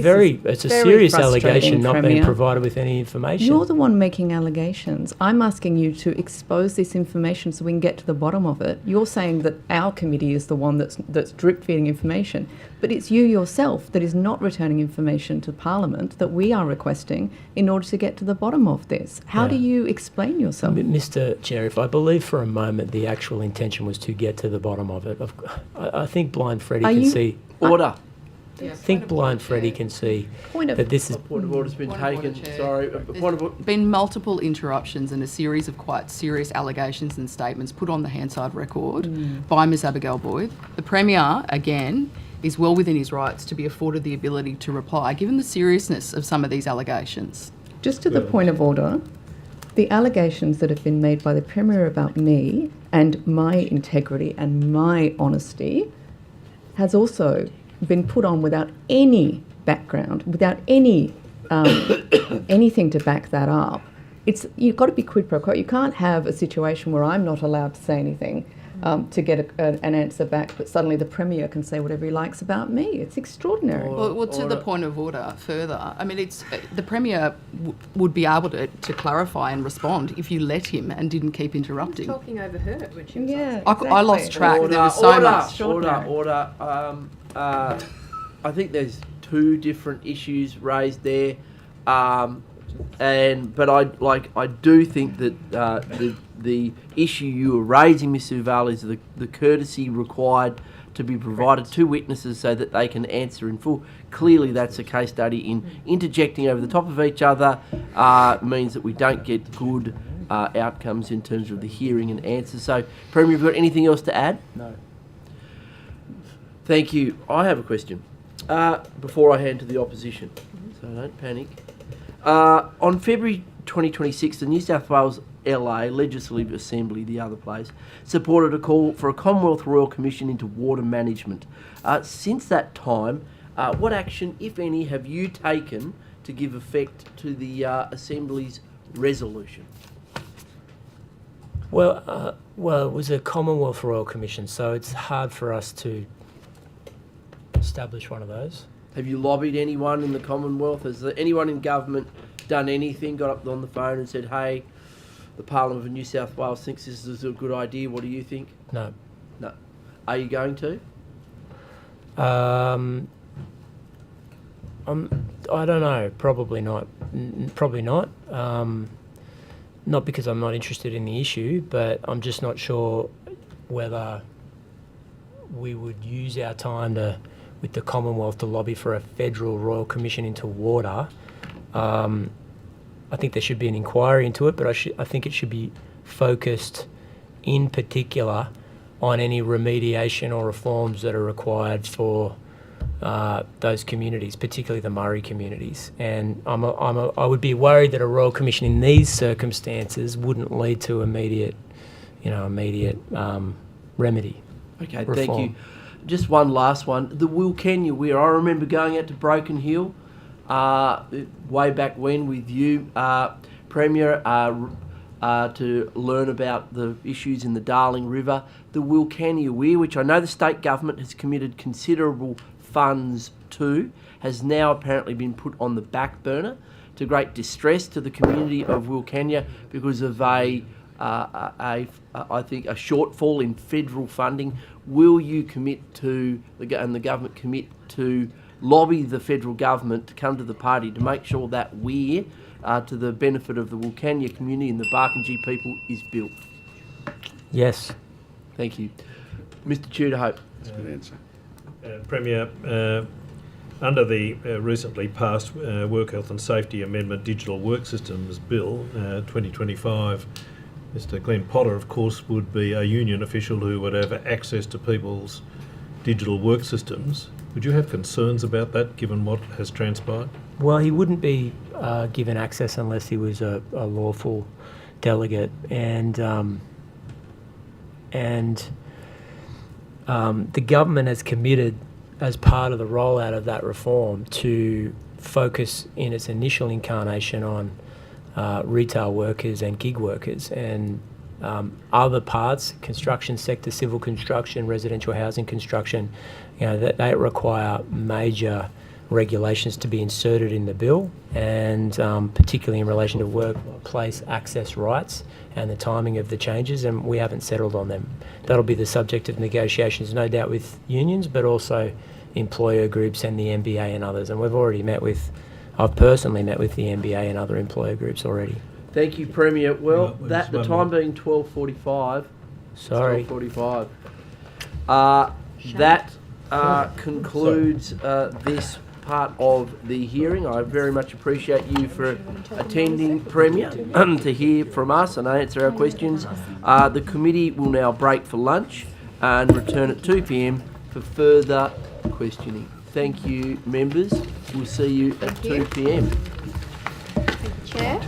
serious allegation not being provided with any information. You're the one making allegations. I'm asking you to expose this information so we can get to the bottom of it. You're saying that our committee is the one that's drip feeding information, but it's you yourself that is not returning information to Parliament that we are requesting in order to get to the bottom of this. How do you explain yourself? Mr. Chair, if I believe for a moment the actual intention was to get to the bottom of it, I think Blind Freddie can see... Order. I think Blind Freddie can see that this is... Point of order's been taken. Sorry. There's been multiple interruptions and a series of quite serious allegations and statements put on the Hansard record by Ms Abigail Boyd. The Premier, again, is well within his rights to be afforded the ability to reply, given the seriousness of some of these allegations. Just to the point of order, the allegations that have been made by the Premier about me and my integrity and my honesty has also been put on without any background, without any anything to back that up. You've got to be quid pro quo. You can't have a situation where I'm not allowed to say anything to get an answer back, but suddenly the Premier can say whatever he likes about me. It's extraordinary. Well, to the point of order further, I mean, the Premier would be able to clarify and respond if you let him and didn't keep interrupting. Talking over her, which she was I lost track. There was so much. Order. I think there's two different issues raised there, but I do think that the issue you were raising, Ms. Uval, is the courtesy required to be provided to witnesses so that they can answer in full. Clearly, that's a case study in interjecting over the top of each other means that we don't get good outcomes in terms of the hearing and answer. So, Premier, have you got anything else to add? No. Thank you. I have a question before I hand to the opposition, so don't panic. On February 2026, the New South Wales LA Legislative Assembly, the other place, supported a call for a Commonwealth Royal Commission into water management. Since that time, what action, if any, have you taken to give effect to the Assembly's resolution? Well, it was a Commonwealth Royal Commission, so it's hard for us to establish one of those. Have you lobbied anyone in the Commonwealth? Has anyone in government done anything, got up on the phone and said, hey, the Parliament of New South Wales thinks this is a good idea, what do you think? No. No. Are you going to? I don't know. Probably not. Probably not. Not because I'm not interested in the issue, but I'm just not sure whether we would use our time with the Commonwealth to lobby for a federal Royal Commission into water. I think there should be an inquiry into it, but I think it should be focused in particular on any remediation or reforms that are required for those communities, particularly the Murray communities. And I would be worried that a Royal Commission in these circumstances wouldn't lead to immediate remedy. Okay, reform. Thank you. Just one last one. The Wilcannia Weir. I remember going out to Broken Hill way back when with you, Premier, to learn about the issues in the Darling River. The Wilcannia Weir, which I know the state government has committed considerable funds to, has now apparently been put on the back burner to great distress to the community of Wilcannia because of I think a shortfall in federal funding. Will you commit to, and the government commit to lobby the federal government to come to the party to make sure that we're to the benefit of the Wilcannia community and the Barkindji people is built? Yes. Thank you. Mr Tudor Hope. That's a good answer. Premier, under the recently passed Work Health and Safety Amendment Digital Work Systems Bill 2025, Mr Glenn Potter, of course, would be a union official who would have access to people's digital work systems. Would you have concerns about that, given what has transpired? Well, he wouldn't be given access unless he was a lawful delegate, and the government has committed, as part of the rollout of that reform, to focus in its initial incarnation on retail workers and gig workers, and other parts, construction sector, civil construction, residential housing construction, that they require major regulations to be inserted in the bill, and particularly in relation to workplace access rights and the timing of the changes, and we haven't settled on them. That'll be the subject of negotiations, no doubt, with unions, but also employer groups and the NBA and others. And I've personally met with the NBA and other employer groups already. Thank you, Premier. Well, the time being 12:45. Sorry. 12:45. That concludes this part of the hearing. I very much appreciate you for attending, Premier, to hear from us and answer our questions. The committee will now break for lunch and return at 2 p.m. for further questioning. Thank you, members. We'll see you at 2 p.m. Chair?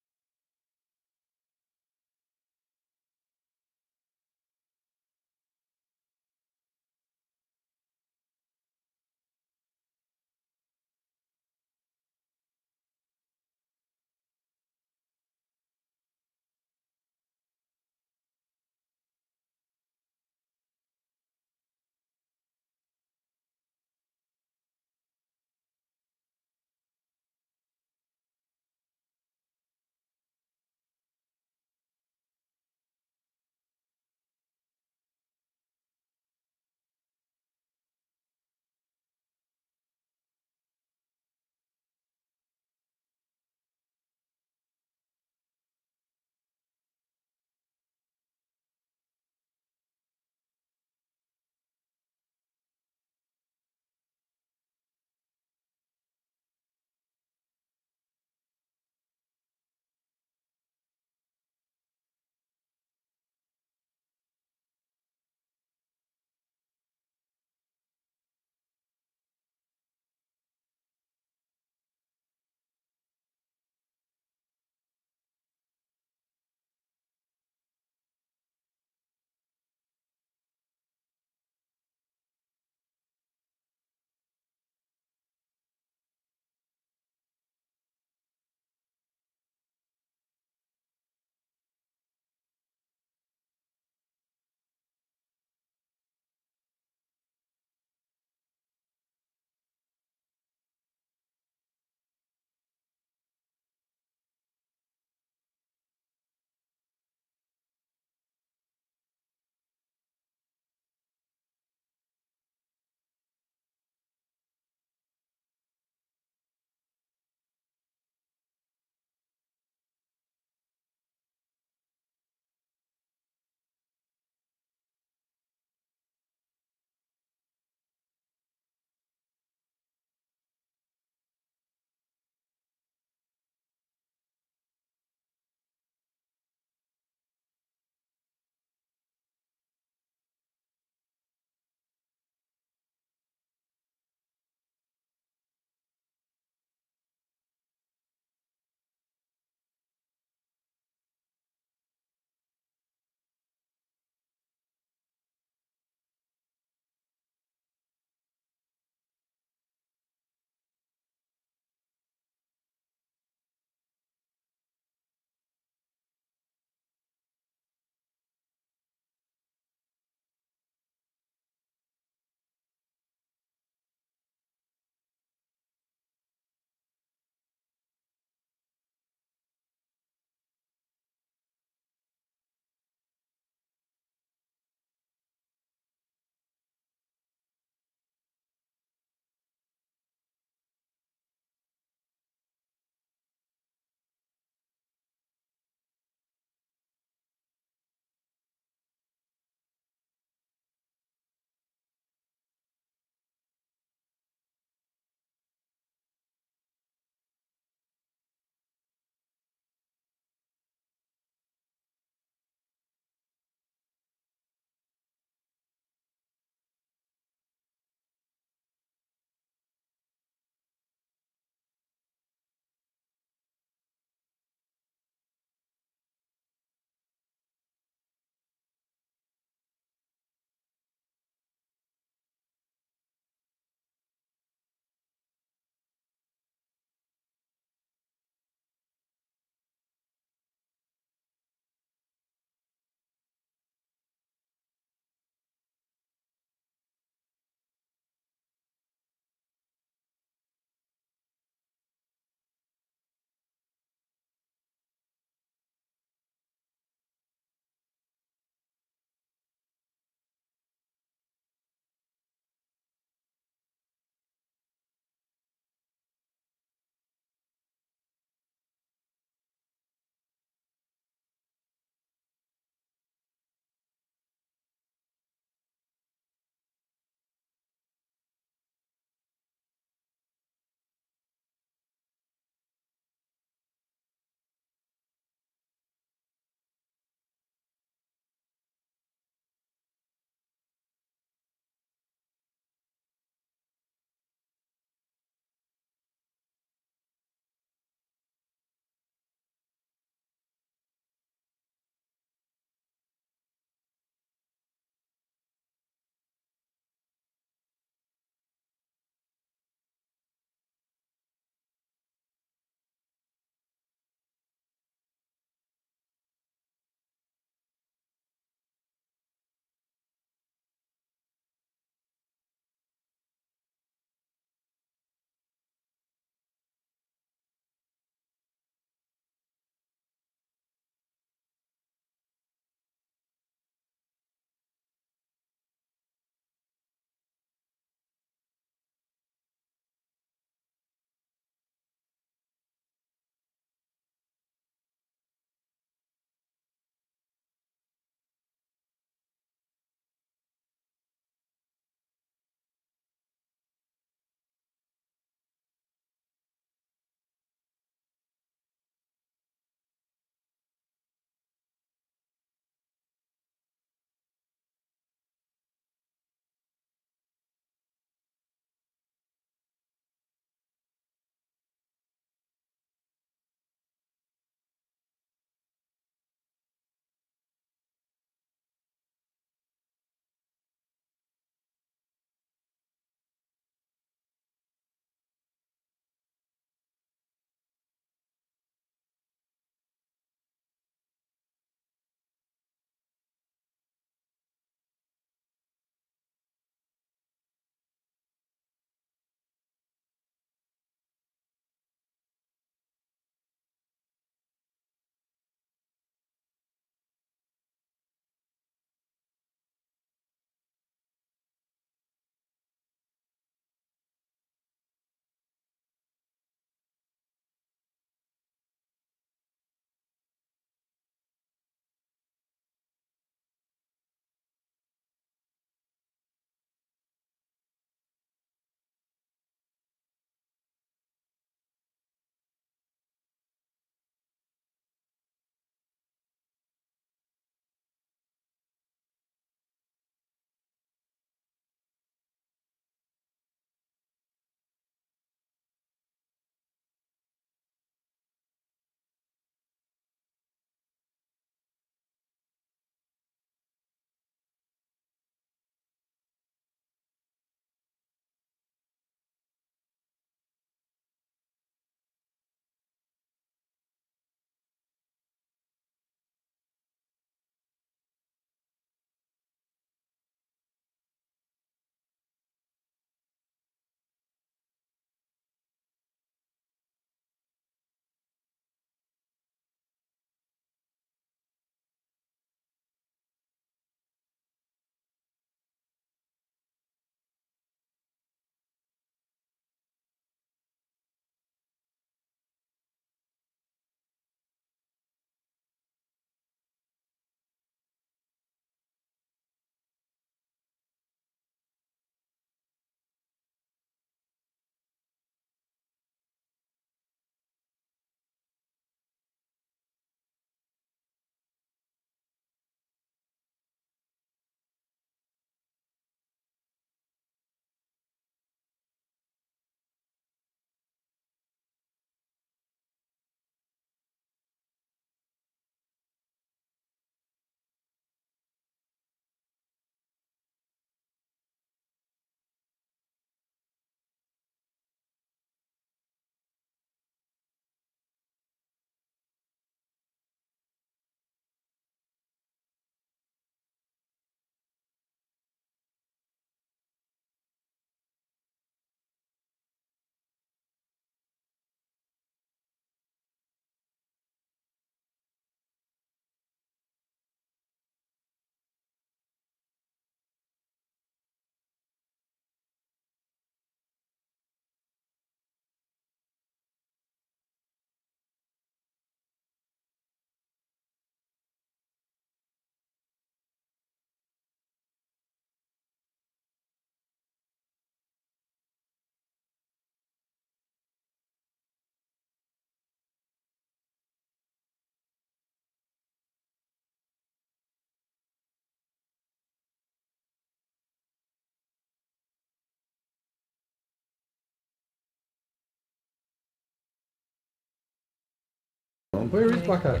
Where is Bucko?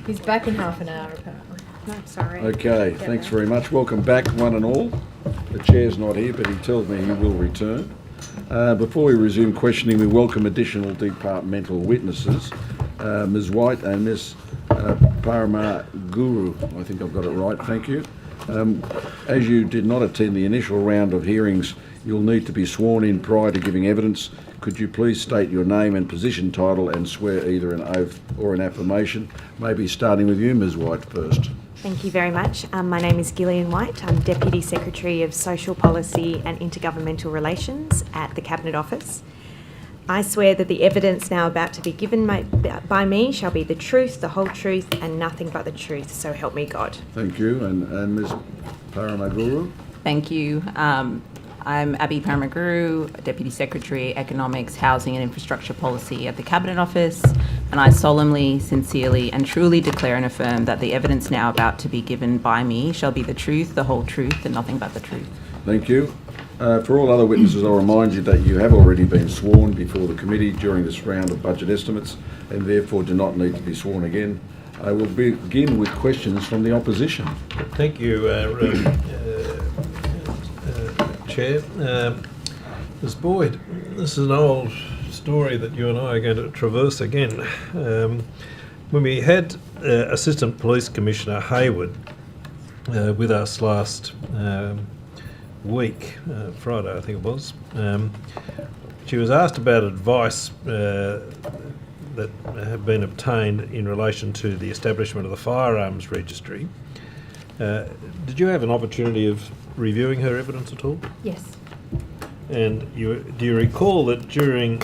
He's back in half an hour, apparently. No, sorry. Okay, thanks very much. Welcome back, one and all. The chair's not here, but he tells me he will return. Before we resume questioning, we welcome additional departmental witnesses, Ms. White and Ms. Paramaguru. I think I've got it right, thank you. As you did not attend the initial round of hearings, you'll need to be sworn in prior to giving evidence. Could you please state your name and position title and swear either an oath or an affirmation? Maybe starting with you, Ms. White, first. Thank you very much. My name is Gillian White. I'm Deputy Secretary of Social Policy and Intergovernmental Relations at the Cabinet Office. I swear that the evidence now about to be given by me shall be the truth, the whole truth, and nothing but the truth, so help me God. Thank you. And Ms. Paramaguru? Thank you. I'm Abby Paramaguru, Deputy Secretary, Economics, Housing and Infrastructure Policy at the Cabinet Office, and I solemnly, sincerely and truly declare and affirm that the evidence now about to be given by me shall be the truth, the whole truth, and nothing but the truth. Thank you. For all other witnesses, I'll remind you that you have already been sworn before the committee during this round of budget estimates and therefore do not need to be sworn again. I will begin with questions from the opposition. Thank you, Chair. Ms. Boyd, this is an old story that you and I are going to traverse again. When we had Assistant Police Commissioner Hayward with us last week, Friday I think it was, she was asked about advice that had been obtained in relation to the establishment of the firearms registry. Did you have an opportunity of reviewing her evidence at all? Yes. And do you recall that during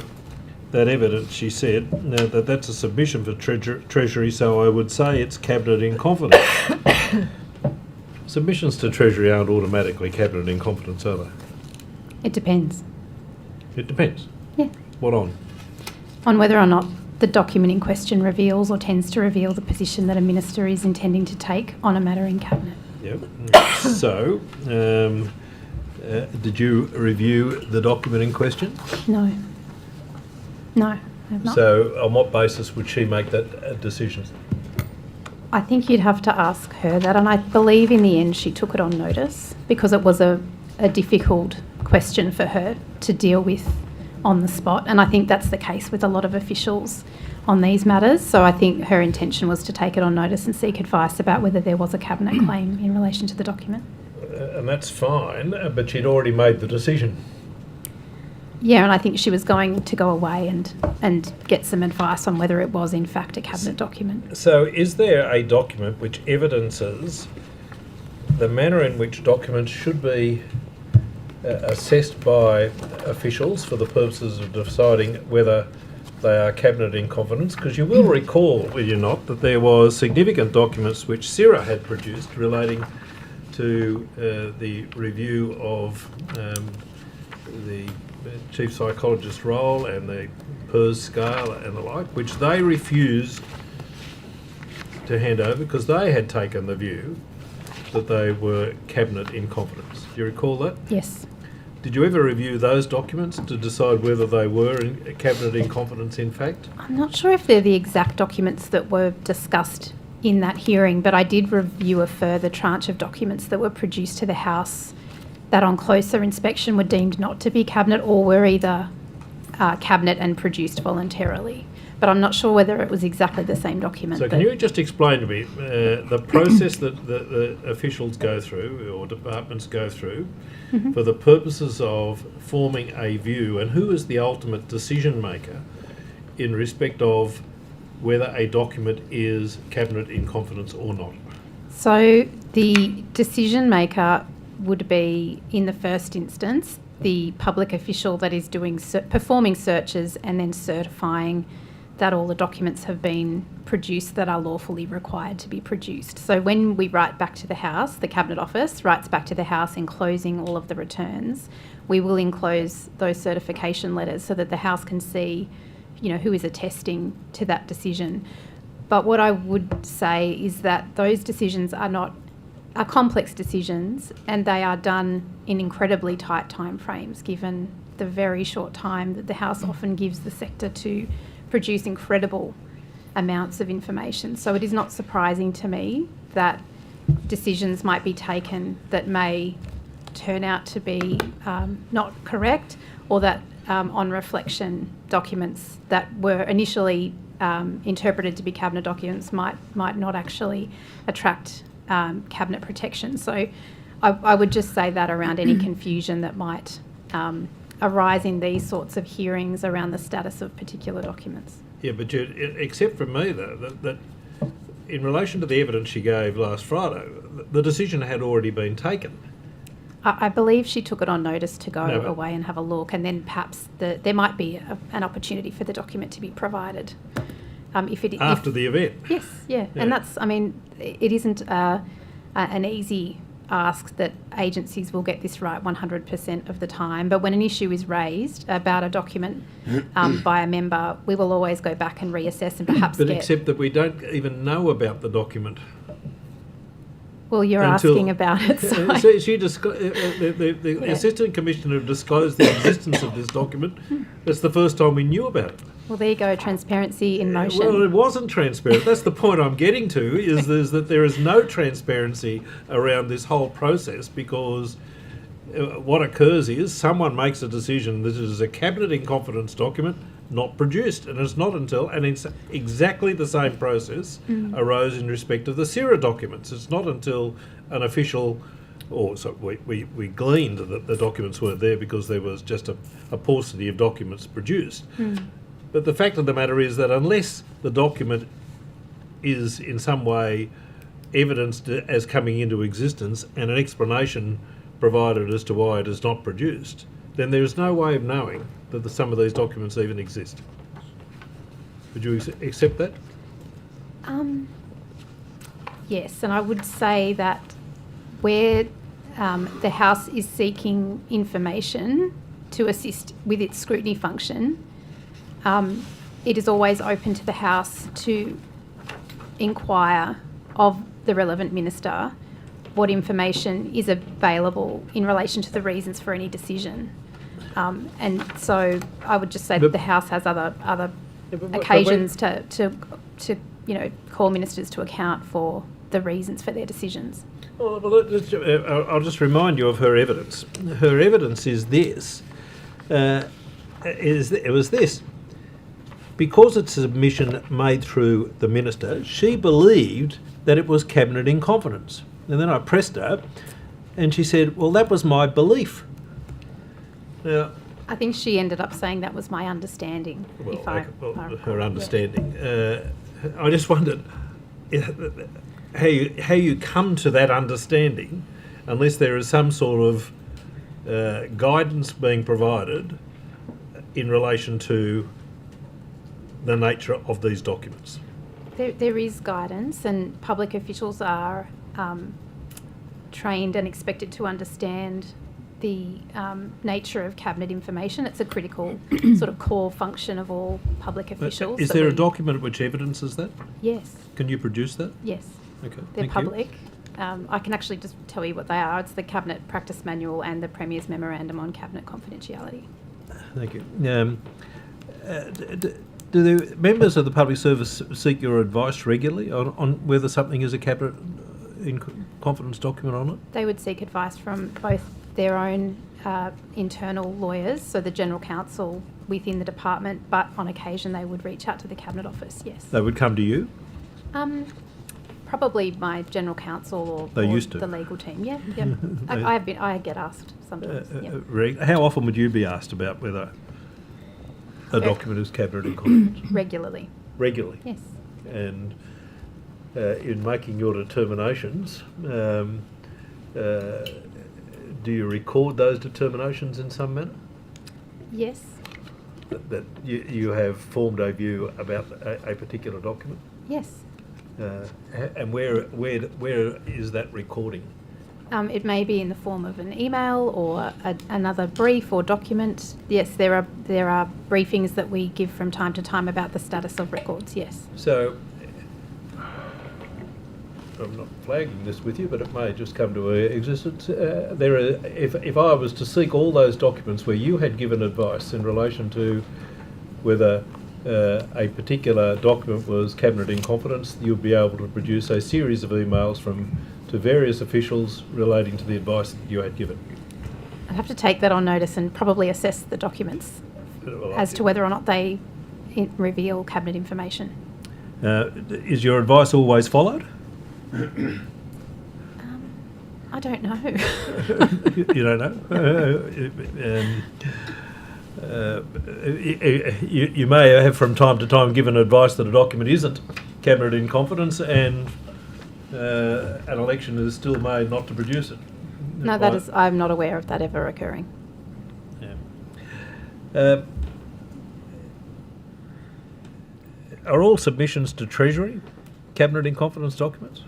that evidence she said that that's a submission for Treasury, so I would say it's Cabinet in confidence. Submissions to Treasury aren't automatically Cabinet in confidence, are they? It depends. It depends? Yeah. What on? On whether or not the document in question reveals or tends to reveal the position that a minister is intending to take on a matter in Cabinet. Yep. So, did you review the document in question? No. No, I have not. So, on what basis would she make that decision? I think you'd have to ask her that, and I believe in the end she took it on notice because it was a difficult question for her to deal with on the spot, and I think that's the case with a lot of officials on these matters. So I think her intention was to take it on notice and seek advice about whether there was a Cabinet claim in relation to the document. And that's fine, but she'd already made the decision. Yeah, and I think she was going to go away and get some advice on whether it was in fact a Cabinet document. So is there a document which evidences the manner in which documents should be assessed by officials for the purposes of deciding whether they are Cabinet in confidence? Because you will recall, will you not, that there was significant documents which CIRA had produced relating to the review of the chief psychologist's role and the PERS scale and the like, which they refused to hand over because they had taken the view that they were Cabinet in confidence. Do you recall that? Yes. Did you ever review those documents to decide whether they were in Cabinet in confidence in fact? I'm not sure if they're the exact documents that were discussed in that hearing, but I did review a further tranche of documents that were produced to the House that on closer inspection were deemed not to be Cabinet or were either Cabinet and produced voluntarily. But I'm not sure whether it was exactly the same document. So can you just explain to me the process that the officials go through or departments go through for the purposes of forming a view, and who is the ultimate decision maker in respect of whether a document is Cabinet in confidence or not? So the decision maker would be, in the first instance, the public official that is doing performing searches and then certifying that all the documents have been produced that are lawfully required to be produced. So when we write back to the House, the Cabinet Office writes back to the House enclosing all of the returns, we will enclose those certification letters so that the House can see, you know, who is attesting to that decision. But what I would say is that those decisions are complex decisions, and they are done in incredibly tight timeframes given the very short time that the House often gives the sector to produce incredible amounts of information. So it is not surprising to me that decisions might be taken that may turn out to be not correct, or that on reflection documents that were initially interpreted to be cabinet documents might not actually attract cabinet protection. So I would just say that around any confusion that might arise in these sorts of hearings around the status of particular documents. Yeah, but except from me, though, that in relation to the evidence she gave last Friday, the decision had already been taken. I believe she took it on notice to go No, but- away and have a look, and then perhaps there might be an opportunity for the document to be provided. After the event? Yes, yeah. And that's, I mean, it isn't an easy ask that agencies will get this right 100% of the time, but when an issue is raised about a document by a member, we will always go back and reassess and perhaps But except that we don't even know about the document. Well, you're asking about it, so... The Assistant Commissioner disclosed the existence of this document. That's the first time we knew about it. Well, there you go, transparency in motion. Well, it wasn't transparent. That's the point I'm getting to, is that there is no transparency around this whole process, because what occurs is someone makes a decision that it is a cabinet in confidence document not produced, and it's not until, and it's exactly the same process arose in respect of the CIRA documents. It's not until an official, or so we gleaned that the documents weren't there because there was just a paucity of documents produced. But the fact of the matter is that unless the document is in some way evidenced as coming into existence and an explanation provided as to why it is not produced, then there is no way of knowing that some of these documents even exist. Would you accept that? Yes, and I would say that where the House is seeking information to assist with its scrutiny function, it is always open to the House to inquire of the relevant minister what information is available in relation to the reasons for any decision. And so I would just say that the House has other occasions to call ministers to account for the reasons for their decisions. Well, I'll just remind you of her evidence. Her evidence is this. It was this. Because it's a submission made through the minister, she believed that it was cabinet in confidence. And then I pressed her, and she said, "Well, that was my belief." Now, I think she ended up saying that was my understanding. Her understanding. I just wondered how you come to that understanding, unless there is some sort of guidance being provided in relation to the nature of these documents. There is guidance, and public officials are trained and expected to understand the nature of cabinet information. It's a critical sort of core function of all public officials. Is there a document which evidences that? Yes. Can you produce that? Yes. Okay. They're thank public. I can actually just tell you what they are. It's the Cabinet Practice Manual and the Premier's Memorandum on Cabinet Confidentiality. Thank you. Do the members of the public service seek your advice regularly on whether something is a cabinet in confidence document or not? They would seek advice from both their own internal lawyers, so the General Counsel within the department, but on occasion they would reach out to the Cabinet Office, yes. They would come to you? Probably my General Counsel or used to. the legal team, yeah. I get asked sometimes. How often would you be asked about whether a document is cabinet in confidence? Regularly. Regularly? Yes. And in making your determinations, do you record those determinations in some manner? Yes. That you have formed a view about a particular document? Yes. And where is that recording? It may be in the form of an email or another brief or document. Yes, there are briefings that we give from time to time about the status of records, yes. So, I'm not flagging this with you, but it may just come to existence. If I was to seek all those documents where you had given advice in relation to whether a particular document was cabinet in confidence, you'll be able to produce a series of emails to various officials relating to the advice that you had given. I'd have to take that on notice and probably assess the documents as to whether or not they reveal cabinet information. Is your advice always followed? I don't know. You don't know? You may have from time to time given advice that a document isn't cabinet in confidence and an election is still made not to produce it. No, I'm not aware of that ever occurring. Yeah. Are all submissions to Treasury cabinet in confidence documents?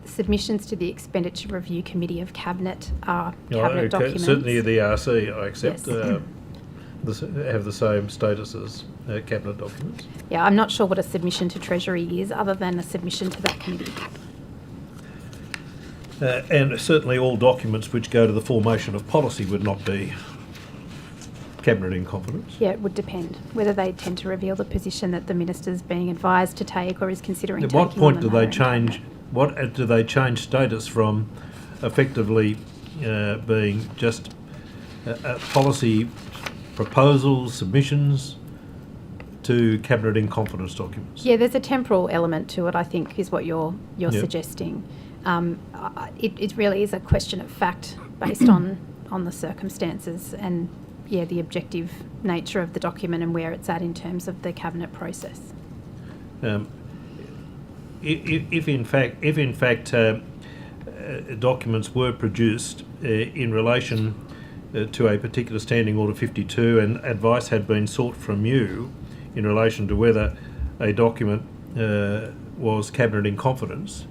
Submissions to the Expenditure Review Committee of Cabinet are cabinet documents. Certainly the ERC, I accept, Yes. have the same status as cabinet documents. Yeah, I'm not sure what a submission to Treasury is other than a submission to that committee. And certainly all documents which go to the formation of policy would not be cabinet in confidence. Yeah, it would depend whether they tend to reveal the position that the minister's being advised to take or is considering At taking. what point on do their they own change? cabinet. What do they change status from effectively being just policy proposals, submissions, to cabinet in confidence documents? Yeah, there's a temporal element to it, I think, is what you're Yep. suggesting. It really is a question of fact based on the circumstances and, yeah, the objective nature of the document and where it's at in terms of the cabinet process. If in fact documents were produced in relation to a particular Standing Order 52 and advice had been sought from you in relation to whether a document was cabinet in confidence,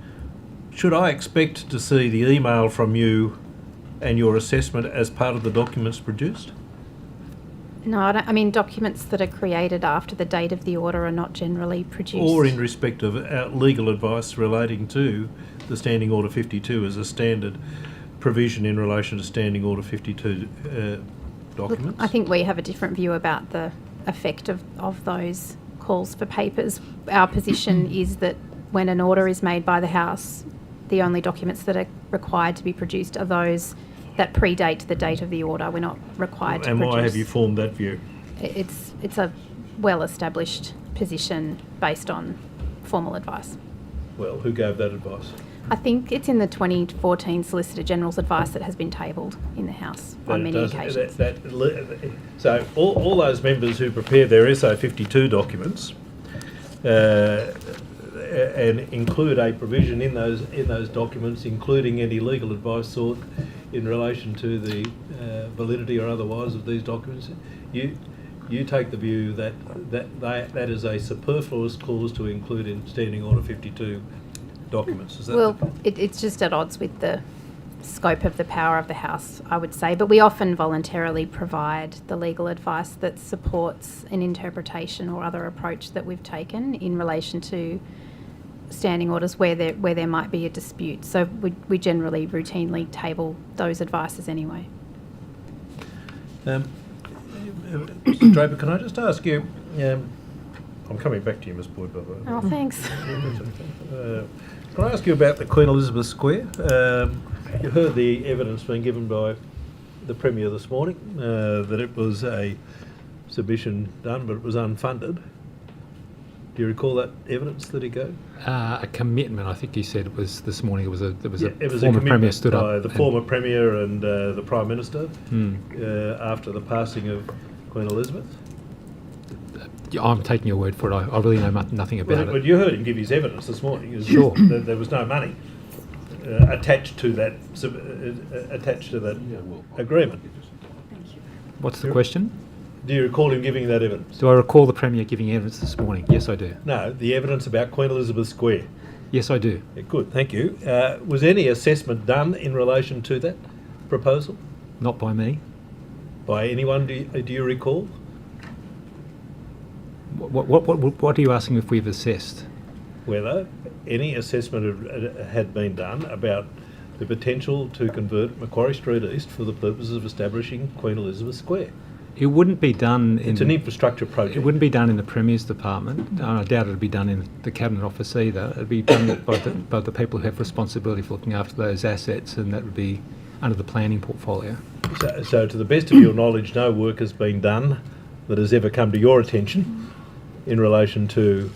should I expect to see the email from you and your assessment as part of the documents produced? No, I mean documents that are created after the date of the order are not generally produced. Or in respect of legal advice relating to the Standing Order 52 as a standard provision in relation to Standing Order 52 documents? Look, I think we have a different view about the effect of those calls for papers. Our position is that when an order is made by the House, the only documents that are required to be produced are those that predate the date of the order. We're not required to produce. And why have you formed that view? It's a well-established position based on formal advice. Well, who gave that advice? I think it's in the 2014 Solicitor General's advice that has been tabled in the House on many occasions. So all those members who prepare their SO 52 documents and include a provision in those documents, including any legal advice sought in relation to the validity or otherwise of these documents, you take the view that is a superfluous clause to include in Standing Order 52 documents. Is that Well, it's just at odds with the scope of the power of the House, I would say, but we often voluntarily provide the legal advice that supports an interpretation or other approach that we've taken in relation to standing orders where there might be a dispute. So we generally routinely table those advices anyway. Mr. Draper, can I just ask you, I'm coming back to you, Ms. Boyd, by the way. Oh, thanks. Can I ask you about the Queen Elizabeth Square? You heard the evidence being given by the Premier this morning that it was a submission done, but it was unfunded. Do you recall that evidence that he gave? A commitment, I think he said it was this morning. It was a a former Premier stood by up. the former Premier and the Prime Minister after the passing of Queen Elizabeth. I'm taking your word for it. I really know nothing about it. But you heard him give his evidence this morning. Sure. That there was no money attached to that agreement. What's the question? Do you recall him giving that evidence? Do I recall the Premier giving evidence this morning? Yes, I do. No, the evidence about Queen Elizabeth Square. Yes, I do. Yeah, good, thank you. Was any assessment done in relation to that proposal? Not by me. By anyone, do you recall? What are you asking if we've assessed? Whether any assessment had been done about the potential to convert Macquarie Street East for the purposes of establishing Queen Elizabeth Square. It wouldn't be done in... It's an infrastructure project. It wouldn't be done in the Premier's department. And I doubt it would be done in the Cabinet Office either. It would be done by the people who have responsibility for looking after those assets, and that would be under the planning portfolio. So to the best of your knowledge, no work has been done that has ever come to your attention in relation to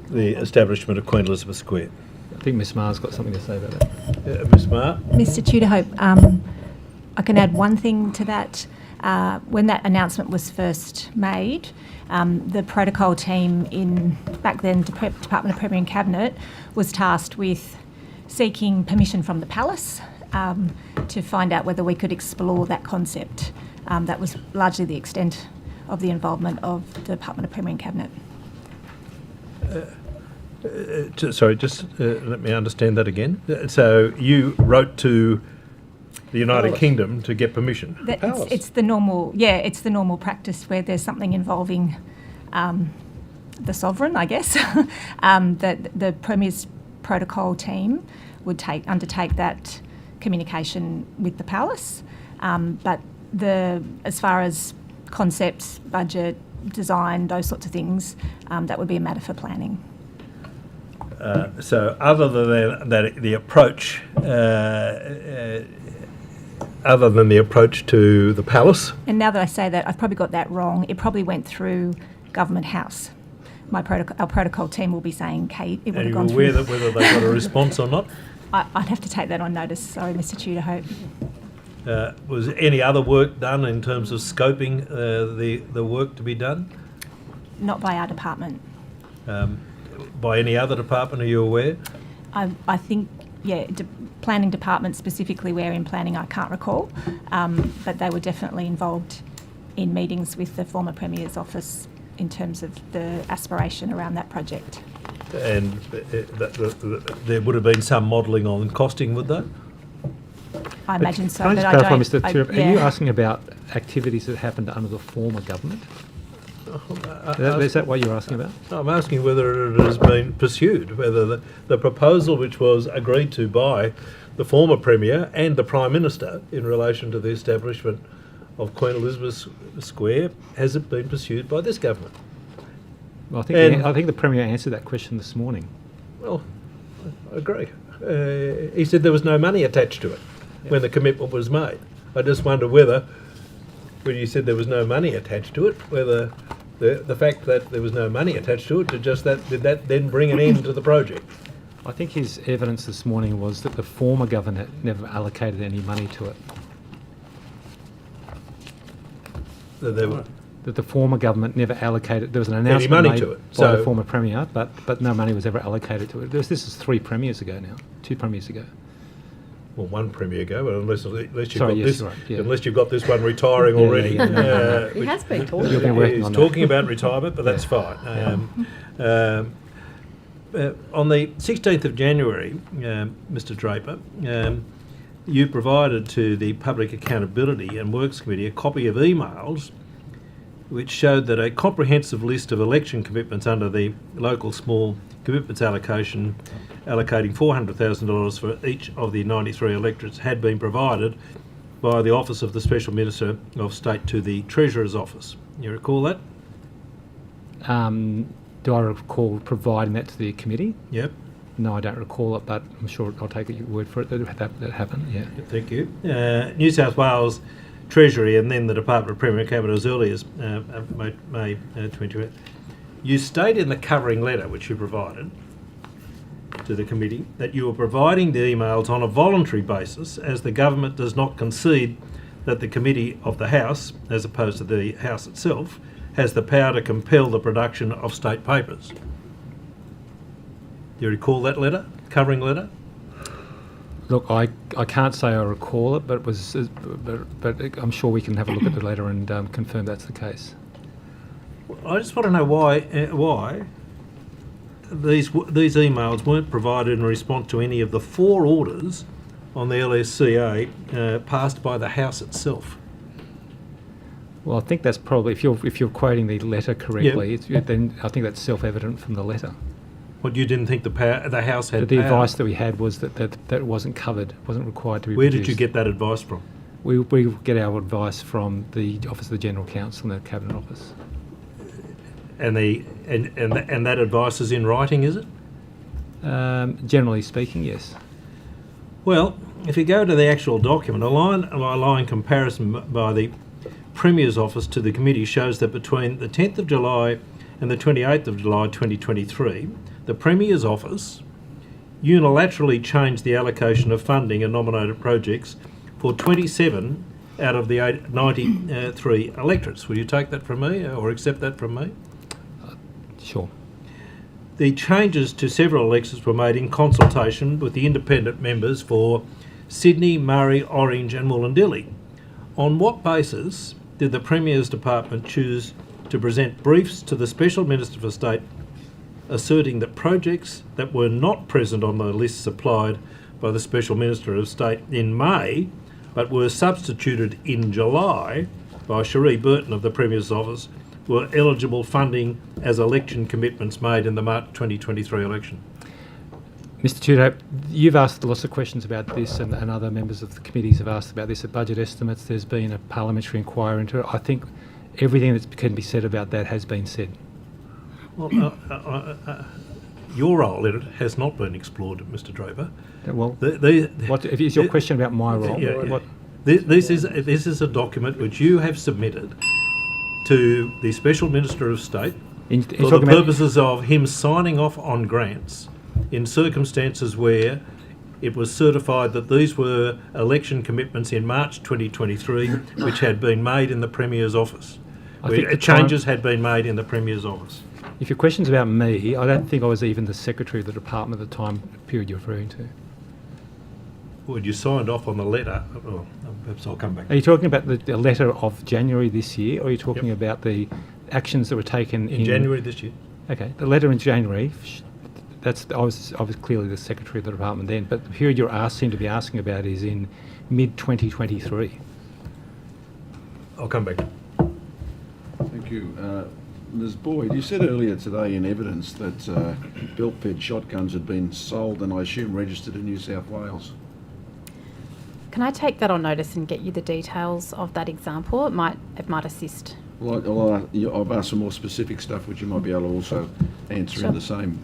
the establishment of Queen Elizabeth Square. I think Ms Maher's got something to say about that. Ms Maher? Mr Tudor-Hope, I can add one thing to that. When that announcement was first made, the protocol team back then, Department of Premier and Cabinet, was tasked with seeking permission from the Palace to find out whether we could explore that concept. That was largely the extent of the involvement of the Department of Premier and Cabinet. Sorry, just let me understand that again. So you wrote to the United Kingdom to get permission? It's the normal practice where there's something involving the sovereign, I guess, that the Premier's protocol team would undertake that communication with the Palace. But as far as concepts, budget, design, those sorts of things, that would be a matter for planning. So other than the approach, other than the approach to the Palace? And now that I say that, I've probably got that wrong. It probably went through Government House. Our protocol team will be saying, Kate, it would have gone through... Are you aware that whether they got a response or not? I'd have to take that on notice. Sorry, Mr Tudor-Hope. Was any other work done in terms of scoping the work to be done? Not by our department. By any other department, are you aware? I think, planning department specifically, where in planning I can't recall, but they were definitely involved in meetings with the former Premier's office in terms of the aspiration around that project. And there would have been some modelling on costing, would there? I imagine so. Can I just clarify, Mr Tudor, are you asking about activities that happened under the former government? Is that what you're asking about? I'm asking whether it has been pursued, whether the proposal which was agreed to by the former Premier and the Prime Minister in relation to the establishment of Queen Elizabeth Square, has it been pursued by this government? Well, I think the Premier answered that question this morning. Well, I agree. He said there was no money attached to it when the commitment was made. I just wonder whether, when you said there was no money attached to it, whether the fact that there was no money attached to it, did that then bring an end to the project? I think his evidence this morning was that the former government never allocated any money to it. That the former government never allocated. There was an announcement made by the former Premier, but no money was ever allocated to it. This is 3 premiers ago now, 2 premiers ago. Well, 1 Premier ago, but unless you've got this one retiring already. He has been talking. He's talking about retirement, but that's fine. On the 16th of January, Mr Draper, you provided to the Public Accountability and Works Committee a copy of emails which showed that a comprehensive list of election commitments under the local small commitments allocation, allocating $400,000 for each of the 93 electorates, had been provided by the Office of the Special Minister of State to the Treasurer's Office. You recall that? Do I recall providing that to the committee? Yep. No, I don't recall it, but I'm sure I'll take your word for it that happened, yeah. Thank you. New South Wales Treasury and then the Department of Premier and Cabinet as early as May 28. You state in the covering letter which you provided to the committee that you were providing the emails on a voluntary basis, as the government does not concede that the committee of the House, as opposed to the House itself, has the power to compel the production of state papers. Do you recall that letter, covering letter? Look, I can't say I recall it, but it was, but I'm sure we can have a look at the letter and confirm that's the case. I just want to know why these emails weren't provided in response to any of the 4 orders on the LSCA passed by the House itself. Well, I think that's probably, if you're quoting the letter correctly, then I think that's self-evident from the letter. What, you didn't think the House had the power? advice that we had was that it wasn't covered, wasn't required to be Where produced. did you get that advice from? We get our advice from the Office of the General Counsel and the Cabinet Office. And that advice is in writing, is it? Generally speaking, yes. Well, if you go to the actual document, a line comparison by the Premier's Office to the committee shows that between the 10th of July and the 28th of July 2023, the Premier's Office unilaterally changed the allocation of funding and nominated projects for 27 out of the 93 electorates. Will you take that from me or accept that from me? Sure. The changes to several electorates were made in consultation with the independent members for Sydney, Murray, Orange and Wollondilly. On what basis did the Premier's Department choose to present briefs to the Special Minister for State asserting that projects that were not present on the list supplied by the Special Minister of State in May but were substituted in July by Cherie Burton of the Premier's Office were eligible funding as election commitments made in the March 2023 election? Mr Tudor, you've asked lots of questions about this and other members of the committees have asked about this at budget estimates. There's been a parliamentary inquiry into it. I think everything that can be said about that has been said. Well, your role in it has not been explored, Mr Draper. Well, what is your question about my role? What? This is a document which you have submitted to the Special Minister of State for the purposes of him signing off on grants in circumstances where it was certified that these were election commitments in March 2023 which had been made in the Premier's Office. Changes had been made in the Premier's Office. If your question's about me, I don't think I was even the Secretary of the Department at the time period you're referring to. Well, you signed off on the letter. Oh, perhaps I'll come back. Are you talking about the letter of January this year, or are you talking about the actions that were taken in January this year? Okay, the letter in January. I was clearly the Secretary of the Department then, but the period you seem to be asking about is in mid-2023. I'll come back. Thank you. Ms Boyd, you said earlier today in evidence that belt-fed shotguns had been sold and I assume registered in New South Wales. Can I take that on notice and get you the details of that example? It might assist. Well, I've asked some more specific stuff which you might be able to also answer in the same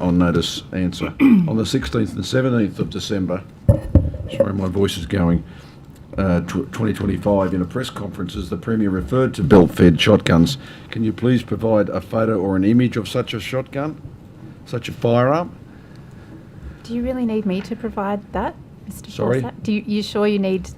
on notice answer. On the 16th and 17th of December, sorry my voice is going, 2025, in a press conferences, the Premier referred to belt-fed shotguns. Can you please provide a photo or an image of such a shotgun, such a firearm? Do you really need me to provide that, Mr. Sorry? Forsyth? You sure you need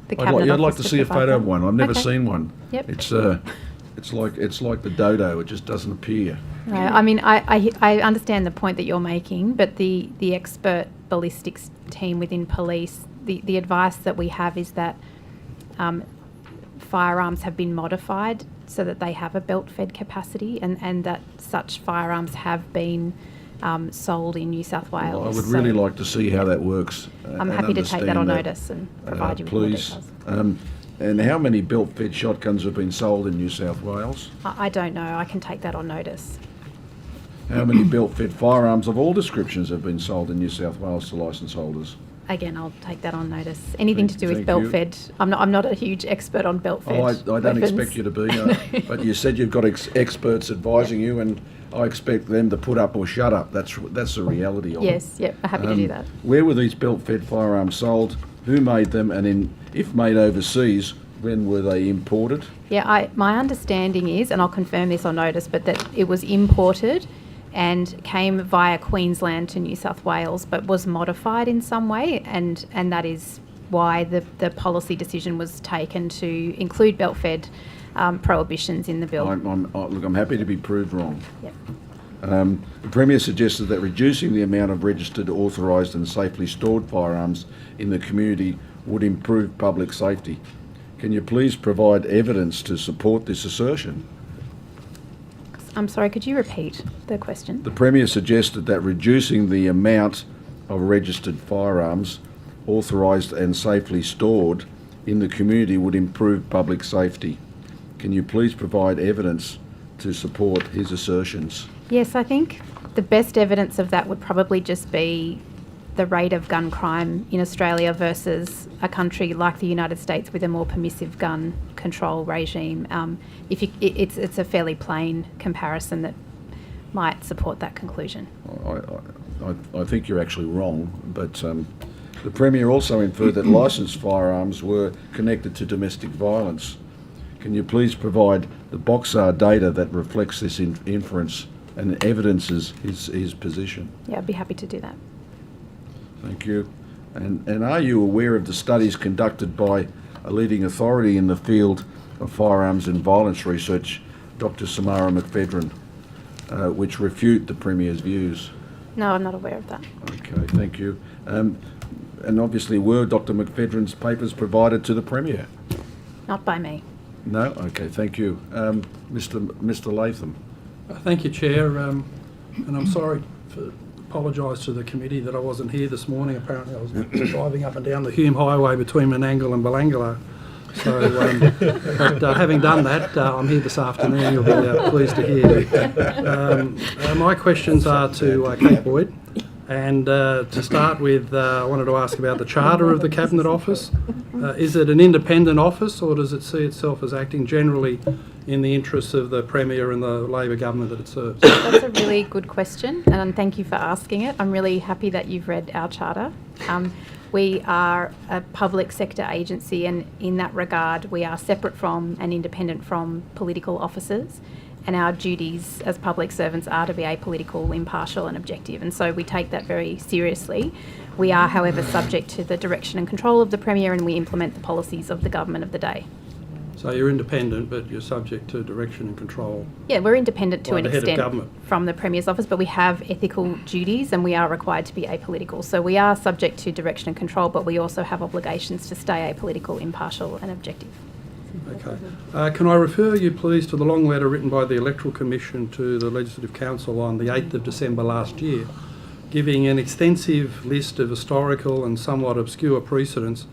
the Cabinet I'd like Office to see a provide photo that? of one. I've never Okay. seen one. Yep. It's like the dodo. It just doesn't appear. No, I mean, I understand the point that you're making, but the expert ballistics team within police, the advice that we have is that firearms have been modified so that they have a belt-fed capacity and that such firearms have been sold in New South Wales. Well, I would really like to see how that works. I'm happy to take that on notice and provide you with more please. details. And how many belt-fed shotguns have been sold in New South Wales? I don't know. I can take that on notice. How many belt-fed firearms of all descriptions have been sold in New South Wales to licence holders? Again, I'll take that on notice. Anything to do with Thank belt-fed, I'm not a huge expert on belt-fed I don't weapons. expect you to be, but you said you've got experts advising you, and I expect them to put up or shut up. That's the reality of it. Yes, yep, I'm happy to do that. Where were these belt-fed firearms sold? Who made them? And if made overseas, when were they imported? Yeah, my understanding is, and I'll confirm this on notice, but that it was imported and came via Queensland to New South Wales, but was modified in some way, and that is why the policy decision was taken to include belt-fed prohibitions in the bill. Look, I'm happy to be proved wrong. Yep. The Premier suggested that reducing the amount of registered, authorised and safely stored firearms in the community would improve public safety. Can you please provide evidence to support this assertion? I'm sorry, could you repeat the question? The Premier suggested that reducing the amount of registered firearms authorised and safely stored in the community would improve public safety. Can you please provide evidence to support his assertions? Yes, I think the best evidence of that would probably just be the rate of gun crime in Australia versus a country like the United States with a more permissive gun control regime, it's a fairly plain comparison that might support that conclusion. I think you're actually wrong, but the Premier also inferred that licensed firearms were connected to domestic violence. Can you please provide the Boxar data that reflects this inference and evidences his position? Yeah, I'd be happy to do that. Thank you. And are you aware of the studies conducted by a leading authority in the field of firearms and violence research, Dr. Samara McPhedran, which refute the Premier's views? No, I'm not aware of that. Okay, thank you. And obviously, were Dr. McPhedran's papers provided to the Premier? Not by me. No? Okay, thank you. Mr. Latham. Thank you, Chair. And I'm sorry to apologise to the committee that I wasn't here this morning. Apparently I was driving up and down the Hume Highway between Menangle and Belangolo. So, but having done that, I'm here this afternoon. You'll be pleased to hear. My questions are to Kate Boyd. And to start with, I wanted to ask about the charter of the Cabinet Office. Is it an independent office, or does it see itself as acting generally in the interests of the Premier and the Labor government that it serves? That's a really good question, and thank you for asking it. I'm really happy that you've read our charter. We are a public sector agency, and in that regard, we are separate from and independent from political officers. And our duties as public servants are to be apolitical, impartial and objective. And so we take that very seriously. We are, however, subject to the direction and control of the Premier, and we implement the policies of the government of the day. So you're independent, but you're subject to direction and control. Yeah, we're independent to by an the head of extent government. from the Premier's office, but we have ethical duties and we are required to be apolitical. So we are subject to direction and control, but we also have obligations to stay apolitical, impartial and objective. Okay. Can I refer you, please, to the long letter written by the Electoral Commission to the Legislative Council on the 8th of December last year, giving an extensive list of historical and somewhat obscure precedents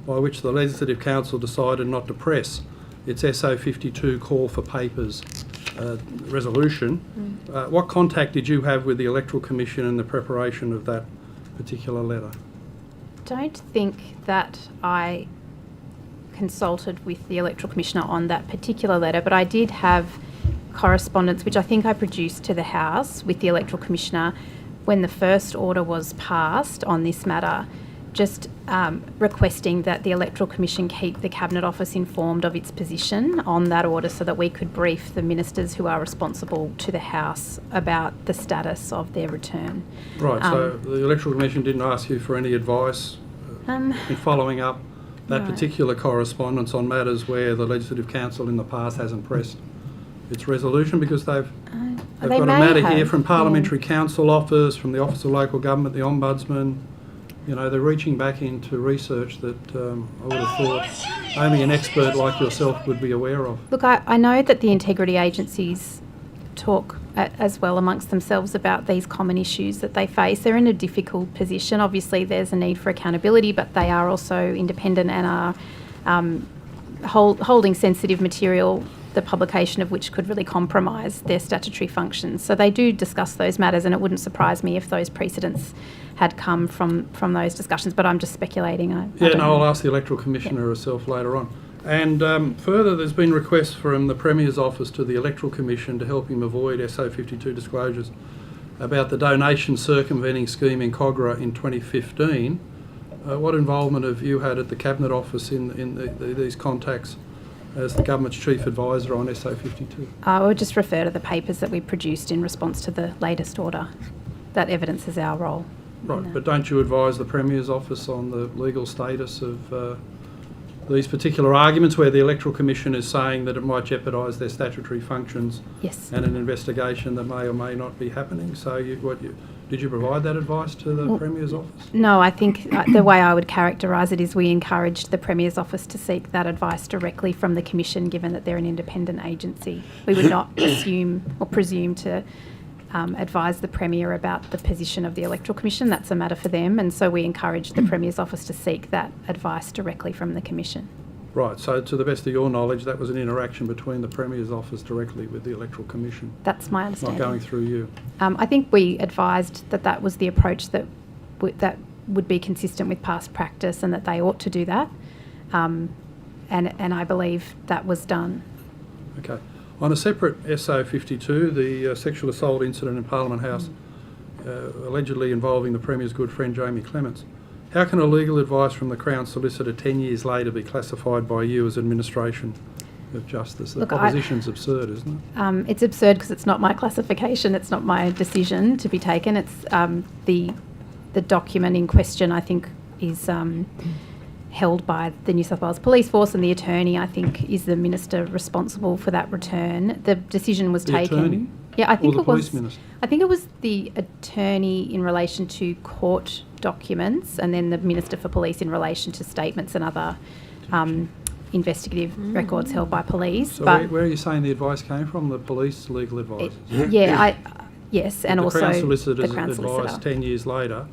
by which the Legislative Council decided not to press its SO52 call for papers resolution. What contact did you have with the Electoral Commission in the preparation of that particular letter? Don't think that I consulted with the Electoral Commissioner on that particular letter, but I did have correspondence, which I think I produced to the House with the Electoral Commissioner when the first order was passed on this matter, just requesting that the Electoral Commission keep the Cabinet Office informed of its position on that order so that we could brief the ministers who are responsible to the House about the status of their return. Right, so the Electoral Commission didn't ask you for any advice in following up that particular correspondence on matters where the Legislative Council in the past hasn't pressed its resolution, because they've got a matter here from Parliamentary Council Office, from the Office of Local Government, the Ombudsman. You know, they're reaching back into research that I would have thought only an expert like yourself would be aware of. Look, I know that the integrity agencies talk as well amongst themselves about these common issues that they face. They're in a difficult position. Obviously, there's a need for accountability, but they are also independent and are holding sensitive material, the publication of which could really compromise their statutory functions. So they do discuss those matters, and it wouldn't surprise me if those precedents had come from those discussions, but I'm just speculating. I'll ask the Electoral Commissioner herself later on. And further, there's been requests from the Premier's office to the Electoral Commission to help him avoid SO52 disclosures about the donation circumventing scheme in Cogra in 2015. What involvement have you had at the Cabinet Office in these contacts as the Government's Chief Advisor on SO52? I would just refer to the papers that we produced in response to the latest order. That evidences our role. Right, but don't you advise the Premier's office on the legal status of these particular arguments where the Electoral Commission is saying that it might jeopardise their statutory functions? Yes. And an investigation that may or may not be happening? So did you provide that advice to the Premier's office? No, I think the way I would characterise it is we encouraged the Premier's office to seek that advice directly from the Commission, given that they're an independent agency. We would not assume or presume to advise the Premier about the position of the Electoral Commission. That's a matter for them, and so we encouraged the Premier's office to seek that advice directly from the Commission. Right, so to the best of your knowledge, that was an interaction between the Premier's office directly with the Electoral Commission? That's my understanding. Not going through you? I think we advised that that was the approach that would be consistent with past practice and that they ought to do that. And I believe that was done. Okay. On a separate SO 52, the sexual assault incident in Parliament House, allegedly involving the Premier's good friend Jamie Clements, how can a legal advice from the Crown Solicitor 10 years later be classified by you as administration of justice? The proposition's absurd, isn't it? It's absurd because it's not my classification, it's not my decision to be taken. It's the document in question, I think, is held by the New South Wales Police Force, and the attorney, I think, is the minister responsible for that return. The decision was taken. Attorney? Yeah, I think or the it was. police minister? I think it was the attorney in relation to court documents, and then the Minister for Police in relation to statements and other investigative records held by police. So but where are you saying the advice came from? The police legal advisors? Yes, and also Crown Solicitor's the Crown advice Solicitor. 10 years later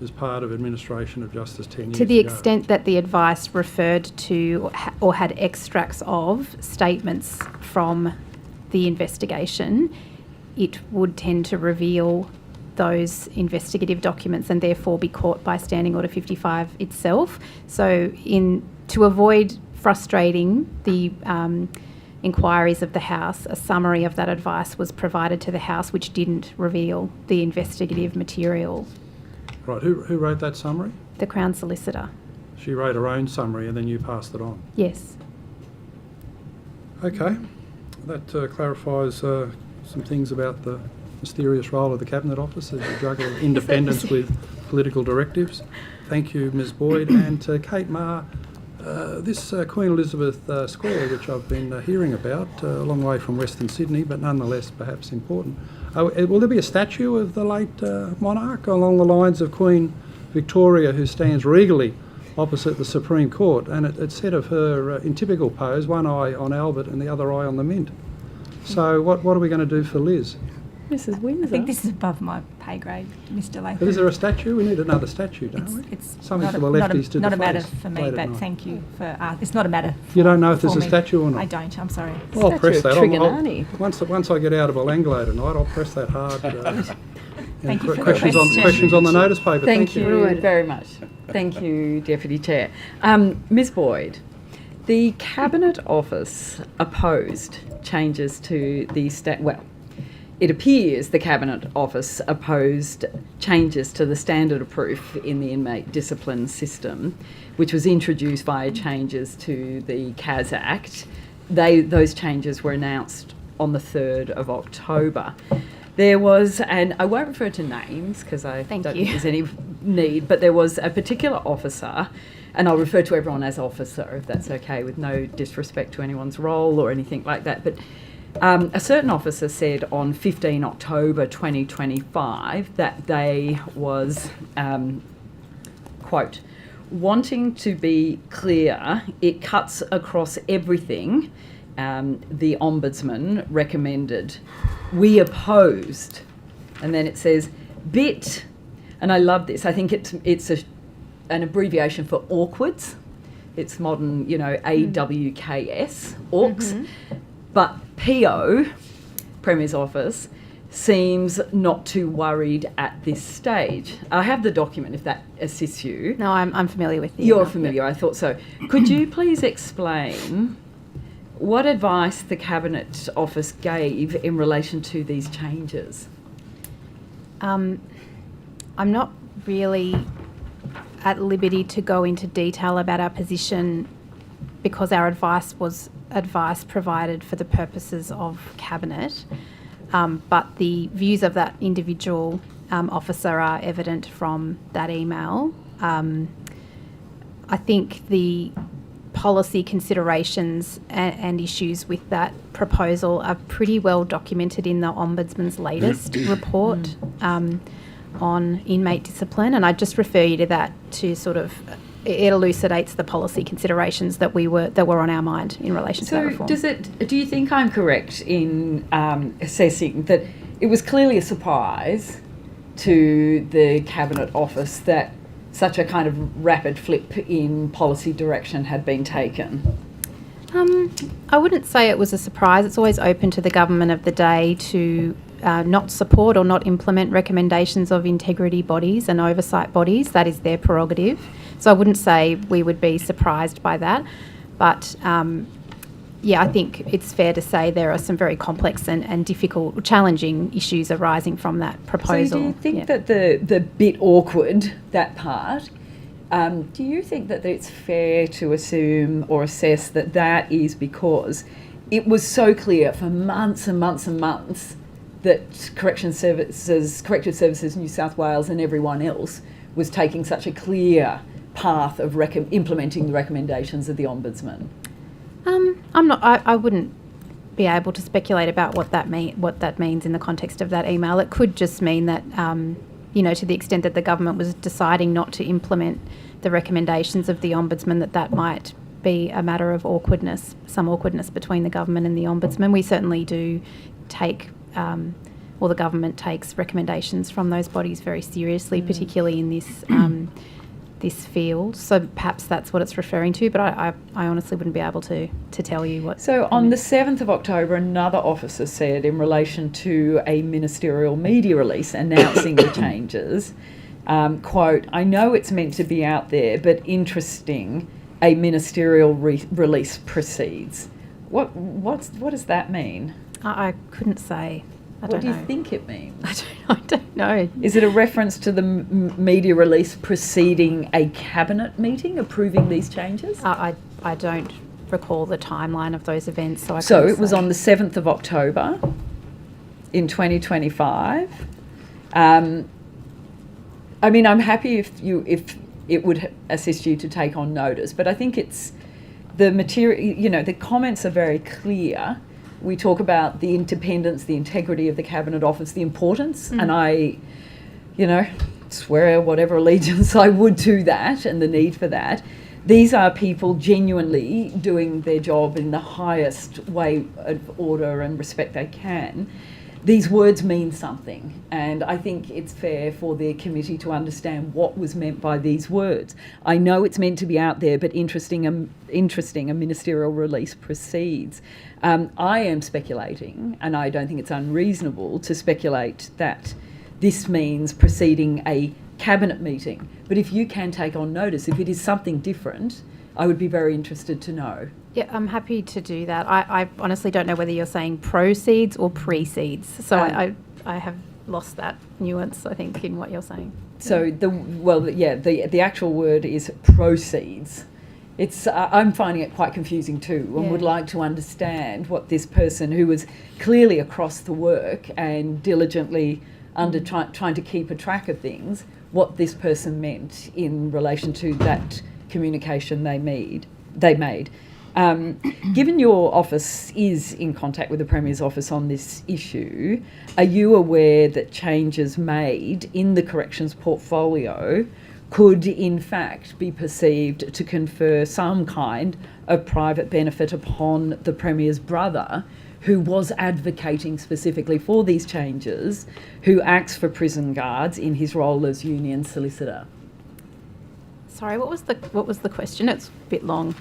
as part of administration of justice 10 years To the ago. extent that the advice referred to or had extracts of statements from the investigation, it would tend to reveal those investigative documents and therefore be caught by Standing Order 55 itself. So to avoid frustrating the inquiries of the House, a summary of that advice was provided to the House which didn't reveal the investigative material. Right, who wrote that summary? The Crown Solicitor. She wrote her own summary and then you passed it on? Yes. Okay, that clarifies some things about the mysterious role of the Cabinet Office as you juggle independence with political directives. Thank you, Ms Boyd. And Kate Maher, this Queen Elizabeth Square, which I've been hearing about, a long way from Western Sydney, but nonetheless perhaps important. Will there be a statue of the late monarch along the lines of Queen Victoria, who stands regally opposite the Supreme Court? And it's said of her, in typical pose, one eye on Albert and the other eye on the Mint. So what are we going to do for Liz? Mrs Windsor. I think this is above my pay grade, Mr Latham. But is there a statue? We need another statue, don't we? It's something not for the lefties to not a defend matter for me, but thank you for. It's not a matter. You don't know if there's a me. statue or not? I don't. I'm sorry. Well, I'll press that. Trigonani. Once I get out of Belanglo tonight, I'll press that hard. Thank you for questions the on questions on the notice paper. Thank you very much. Thank you, Deputy Chair. Ms Boyd, the Cabinet Office opposed changes to the it appears the Cabinet Office opposed changes to the standard of proof in the inmate discipline system, which was introduced via changes to the CAS Act. Those changes were announced on the 3rd of October. There was, and I won't refer to names because I don't think there's any need, but there was a particular officer, and I'll refer to everyone as officer if that's okay, with no disrespect to anyone's role or anything like that, but a certain officer said on 15 October 2025 that they was, quote, wanting to be clear, it cuts across everything the Ombudsman recommended. We opposed. And then it says, bit, and I love this, I think it's an abbreviation for awkwards. It's modern, AWKS, AWKS. But PO, Premier's Office, seems not too worried at this stage. I have the document if that assists you. No, I'm familiar with it. You're familiar, I thought so. Could you please explain what advice the Cabinet Office gave in relation to these changes? I'm not really at liberty to go into detail about our position because our advice was advice provided for the purposes of Cabinet, but the views of that individual officer are evident from that email. I think the policy considerations and issues with that proposal are pretty well documented in the Ombudsman's latest report on inmate discipline, and I just refer you to that to sort of it elucidates the policy considerations that were on our mind in relation to that reform. Do you think I'm correct in assessing that it was clearly a surprise to the Cabinet Office that such a kind of rapid flip in policy direction had been taken? I wouldn't say it was a surprise. It's always open to the government of the day to not support or not implement recommendations of integrity bodies and oversight bodies. That is their prerogative. So I wouldn't say we would be surprised by that. But yeah, I think it's fair to say there are some very complex and difficult, challenging issues arising from that proposal. So do you think that the bit awkward, that part, do you think that it's fair to assume or assess that that is because it was so clear for months and months and months that Corrective Services New South Wales and everyone else was taking such a clear path of implementing the recommendations of the Ombudsman? I wouldn't be able to speculate about what that means in the context of that email. It could just mean that, to the extent that the government was deciding not to implement the recommendations of the Ombudsman, that might be a matter of some awkwardness between the government and the Ombudsman. We certainly do take, the government takes recommendations from those bodies very seriously, particularly in this this field. So perhaps that's what it's referring to, but I honestly wouldn't be able to tell you what. So on the 7th of October, another officer said in relation to a ministerial media release announcing the changes, quote, "I know it's meant to be out there, but interesting, a ministerial release proceeds." What does that mean? I couldn't say. What do you think it means? I don't know. Is it a reference to the media release preceding a cabinet meeting approving these changes? I don't recall the timeline of those events, so I So couldn't it was say. on the 7th of October in 2025. I'm happy if it would assist you to take on notice, but I think it's the material. The comments are very clear. We talk about the independence, the integrity of the Cabinet Office, the importance, and I, swear whatever allegiance I would to that and the need for that. These are people genuinely doing their job in the highest way of order and respect they can. These words mean something, and I think it's fair for the committee to understand what was meant by these words. I know it's meant to be out there, but interesting, a ministerial release proceeds. I am speculating, and I don't think it's unreasonable to speculate that this means preceding a cabinet meeting. But if you can take on notice, if it is something different, I would be very interested to know. Yeah, I'm happy to do that. I honestly don't know whether you're saying proceeds or precedes. So I have lost that nuance, I think, in what you're saying. So the actual word is proceeds. It's I'm finding it quite confusing too, and would like to understand what this person, who was clearly across the work and diligently trying to keep a track of things, what this person meant in relation to that communication they made. Given your office is in contact with the Premier's office on this issue, are you aware that changes made in the corrections portfolio could in fact be perceived to confer some kind of private benefit upon the Premier's brother, who was advocating specifically for these changes, who acts for prison guards in his role as union solicitor? Sorry, what was the question? It's a bit long.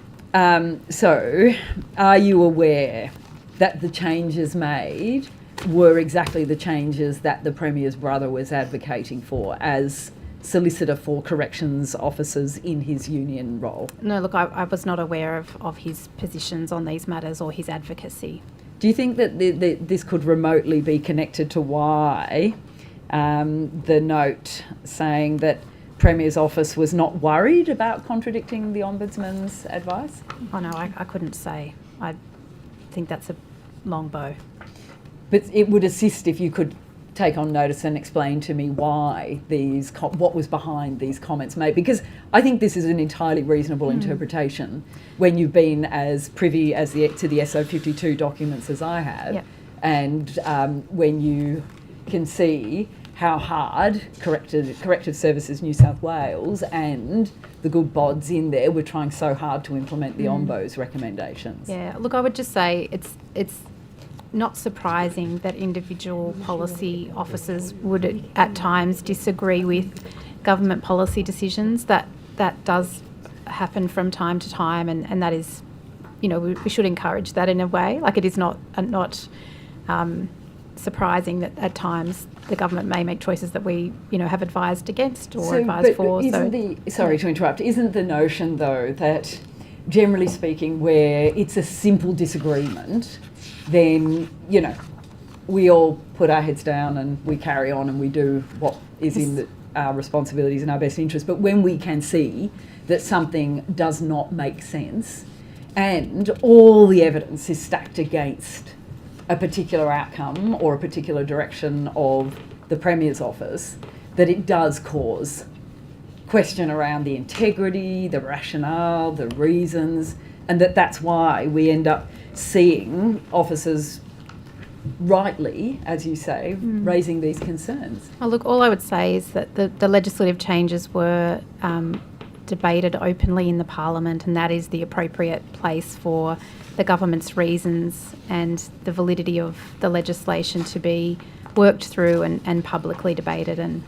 So, are you aware that the changes made were exactly the changes that the Premier's brother was advocating for as solicitor for corrections officers in his union role? No, look, I was not aware of his positions on these matters or his advocacy. Do you think that this could remotely be connected to why the note saying that Premier's office was not worried about contradicting the Ombudsman's advice? Oh no, I couldn't say. I think that's a long bow. But it would assist if you could take on notice and explain to me why what was behind these comments made, because I think this is an entirely reasonable interpretation when you've been as privy to the SO52 documents as I have, and when you can see how hard Corrective Services New South Wales and the good bods in there were trying so hard to implement the Ombo's recommendations. Yeah, look, I would just say it's not surprising that individual policy officers would at times disagree with government policy decisions. That does happen from time to time, and that is, we should encourage that in a way. Like, it is not surprising that at times the government may make choices that we, have advised against or advised for. Sorry to interrupt. Isn't the notion, though, that generally speaking, where it's a simple disagreement, then, we all put our heads down and we carry on and we do what is in our responsibilities and our best interest. But when we can see that something does not make sense and all the evidence is stacked against a particular outcome or a particular direction of the Premier's office, that it does cause question around the integrity, the rationale, the reasons, and that's why we end up seeing officers rightly, as you say, raising these concerns. Oh, look, all I would say is that the legislative changes were debated openly in the Parliament, and that is the appropriate place for the government's reasons and the validity of the legislation to be worked through and publicly debated. And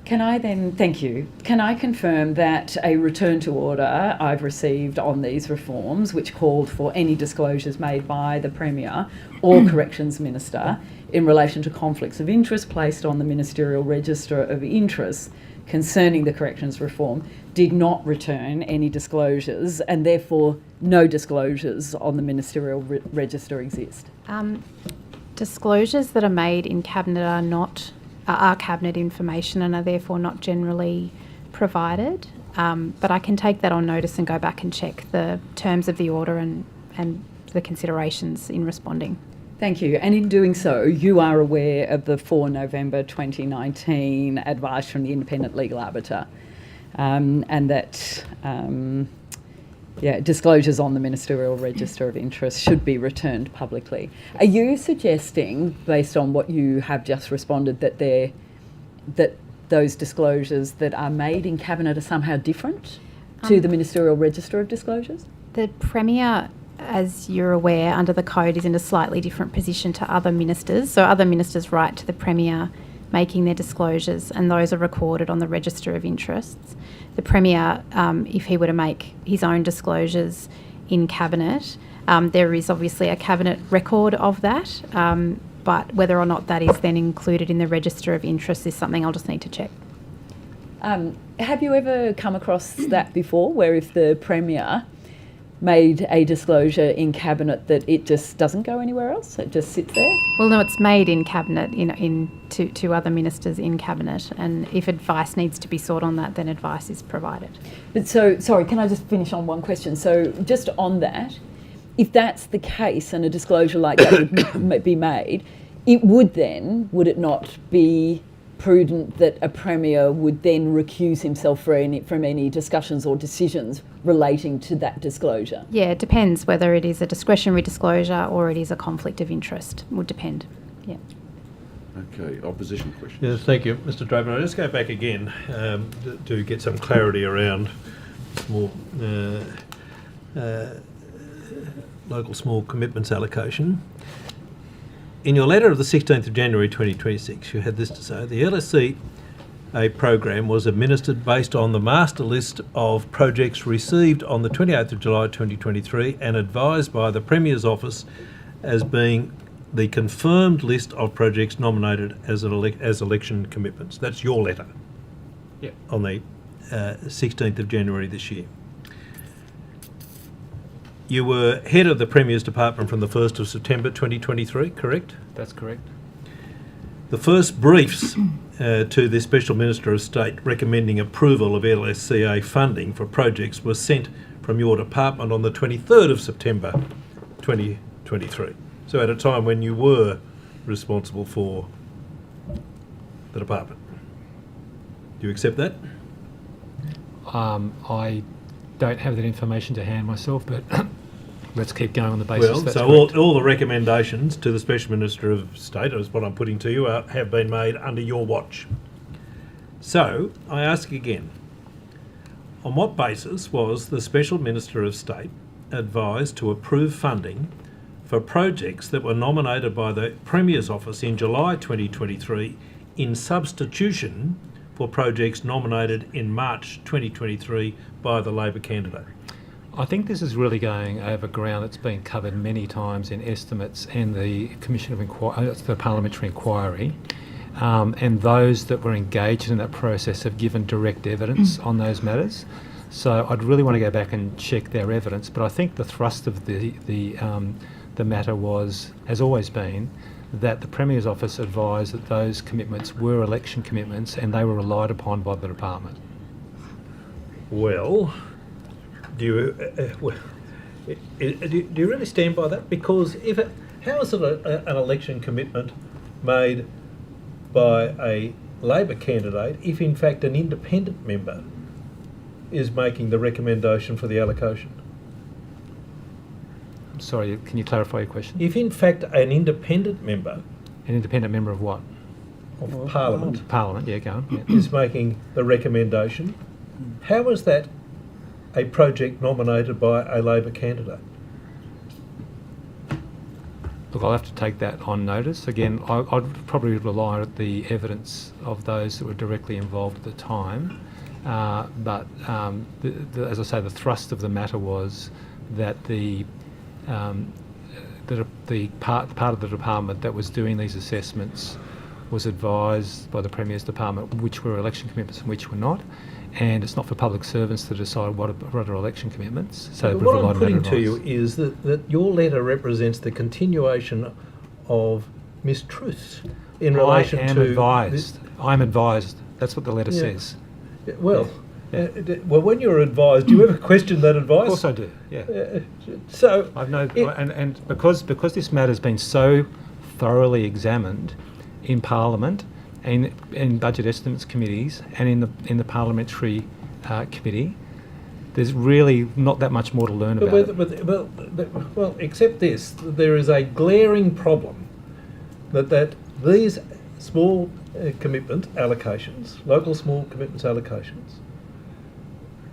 can I then, thank you, can I confirm that a return to order I've received on these reforms, which called for any disclosures made by the Premier or Corrections Minister in relation to conflicts of interest placed on the Ministerial Register of Interest concerning the corrections reform, did not return any disclosures, and therefore no disclosures on the Ministerial Register exist? Disclosures that are made in Cabinet are Cabinet information and are therefore not generally provided. But I can take that on notice and go back and check the terms of the order and the considerations in responding. Thank you. And in doing so, you are aware of the 4 November 2019 advice from the Independent Legal Arbiter, and that disclosures on the Ministerial Register of Interest should be returned publicly. Are you suggesting, based on what you have just responded, that those disclosures that are made in Cabinet are somehow different to the Ministerial Register of Disclosures? The Premier, as you're aware, under the Code is in a slightly different position to other ministers. So other ministers write to the Premier making their disclosures, and those are recorded on the Register of Interests. The Premier, if he were to make his own disclosures in Cabinet, there is obviously a Cabinet record of that, but whether or not that is then included in the Register of Interests is something I'll just need to check. Have you ever come across that before, where if the Premier made a disclosure in Cabinet that it just doesn't go anywhere else, it just sits there? Well, no, it's made in Cabinet, to other ministers in Cabinet, and if advice needs to be sought on that, then advice is provided. But sorry, can I just finish on one question? So just on that, if that's the case and a disclosure like that would be made, would it not be prudent that a Premier would then recuse himself from any discussions or decisions relating to that disclosure? Yeah, it depends whether it is a discretionary disclosure or it is a conflict of interest. Would depend. Yeah. Okay, opposition questions. Yes, thank you, Mr. Draper. I'll just go back again to get some clarity around local small commitments allocation. In your letter of the 16th of January 2026, you had this to say: the LSCA program was administered based on the master list of projects received on the 28th of July 2023 and advised by the Premier's office as being the confirmed list of projects nominated as election commitments. That's your letter. Yep. On the 16th of January this year. You were head of the Premier's Department from the 1st of September 2023, correct? That's correct. The first briefs to the Special Minister of State recommending approval of LSCA funding for projects were sent from your department on the 23rd of September 2023. So at a time when you were responsible for the department. Do you accept that? I don't have that information to hand myself, but let's keep going on the basis. Well, that's so all the recommendations to the Special Minister of State, is what I'm putting to you, have been made under your watch. So I ask again, on what basis was the Special Minister of State advised to approve funding for projects that were nominated by the Premier's office in July 2023 in substitution for projects nominated in March 2023 by the Labor candidate? I think this is really going over ground that's been covered many times in estimates and the Commission of Inquiry, the Parliamentary Inquiry, and those that were engaged in that process have given direct evidence on those matters. So I'd really want to go back and check their evidence, but I think the thrust of the matter has always been that the Premier's Office advised that those commitments were election commitments and they were relied upon by the department. Well, do you really stand by that? Because how is it an election commitment made by a Labor candidate if in fact an independent member is making the recommendation for the allocation? Sorry, can you clarify your question? If in fact an independent member... An independent member of what? Of Parliament. Parliament, yeah, go on. Yeah. Is making the recommendation, how is that a project nominated by a Labor candidate? Look, I'll have to take that on notice. Again, I'd probably rely on the evidence of those that were directly involved at the time. But as I say, the thrust of the matter was that the part of the department that was doing these assessments was advised by the Premier's department which were election commitments and which were not. And it's not for public servants to decide what are election commitments. So what I'm putting to you is that your letter represents the continuation of mistruths in relation to... I am advised. I'm advised. That's what the letter says. Yeah, well, well, when you're advised, do you ever question that advice? Of course I do, yeah. So... I've no... And because this matter has been so thoroughly examined in Parliament, in budget estimates committees and in the parliamentary committee, there's really not that much more to learn about it. Well, except this, there is a glaring problem that these small commitment allocations, local small commitments allocations,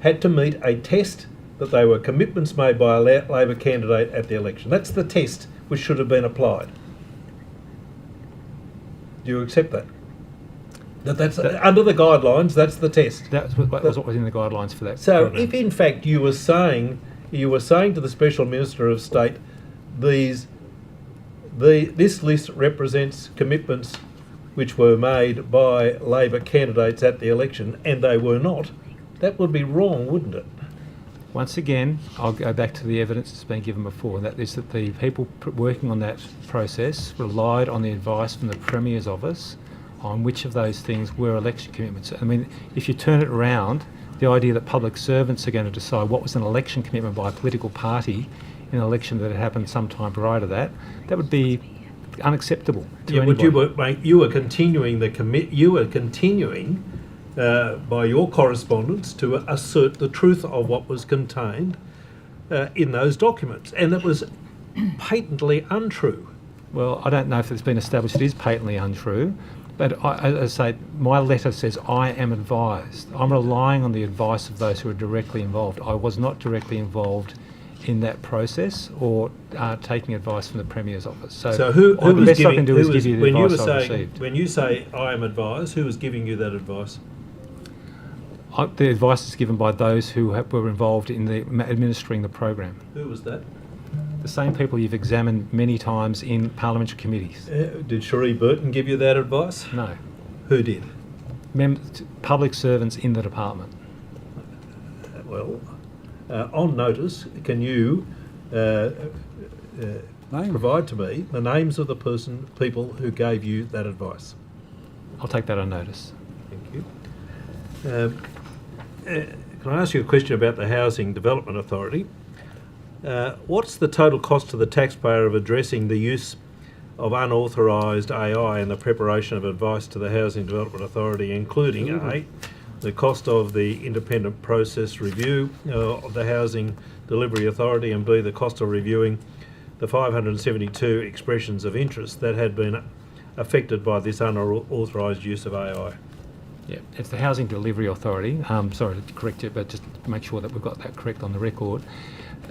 had to meet a test that they were commitments made by a Labor candidate at the election. That's the test which should have been applied. Do you accept that? That's under the guidelines. That's the test. That's what was in the guidelines for that. So, program. if in fact you were saying to the Special Minister of State, this list represents commitments which were made by Labor candidates at the election, and they were not, that would be wrong, wouldn't it? Once again, I'll go back to the evidence that's been given before, and that is that the people working on that process relied on the advice from the Premier's Office on which of those things were election commitments. I mean, if you turn it around, the idea that public servants are going to decide what was an election commitment by a political party in an election that had happened sometime prior to that, that would be unacceptable to anybody. But you were continuing by your correspondence to assert the truth of what was contained in those documents, and it was patently untrue. Well, I don't know if it's been established it is patently untrue, but as I say, my letter says I am advised. I'm relying on the advice of those who are directly involved. I was not directly involved in that process or taking advice from the Premier's Office. So who the was best giving, I can do is give you the advice I received. When you say I am advised, who was giving you that advice? The advice is given by those who were involved in administering the program. Who was that? The same people you've examined many times in parliamentary committees. Did Cherie Burton give you that advice? No. Who did? Public servants in the department. Well, on notice, can you provide to me the names of the people who gave you that advice? I'll take that on notice. Thank you. Can I ask you a question about the Housing Development Authority? What's the total cost to the taxpayer of addressing the use of unauthorised AI in the preparation of advice to the Housing Development Authority, including A, the cost of the independent process review of the Housing Delivery Authority, and B, the cost of reviewing the 572 expressions of interest that had been affected by this unauthorised use of AI? Yeah, it's the Housing Delivery Authority. Sorry to correct you, but just to make sure that we've got that correct on the record.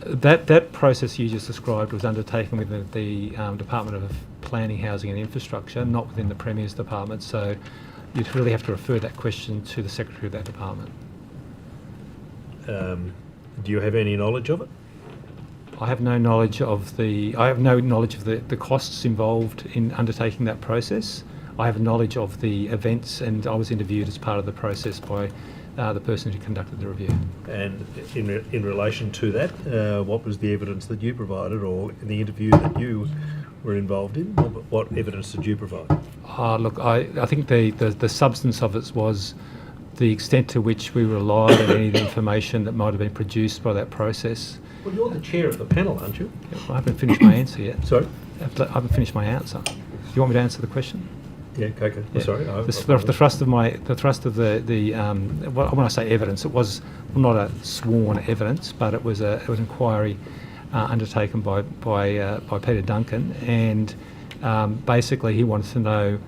That process you just described was undertaken within the Department of Planning, Housing and Infrastructure, not within the Premier's Department. So you'd really have to refer that question to the Secretary of that department. Do you have any knowledge of it? I have no knowledge of the costs involved in undertaking that process. I have knowledge of the events, and I was interviewed as part of the process by the person who conducted the review. And in relation to that, what was the evidence that you provided, or in the interview that you were involved in? What evidence did you provide? Look, I think the substance of it was the extent to which we relied on any of the information that might have been produced by that process. Well, you're the chair of the panel, aren't you? I haven't finished my answer yet. Sorry? I haven't finished my answer. Do you want me to answer the question? Yeah, okay. Yeah. Sorry. The thrust of when I say evidence, it was not a sworn evidence, but it was an inquiry undertaken by Peter Duncan, and basically he wanted to know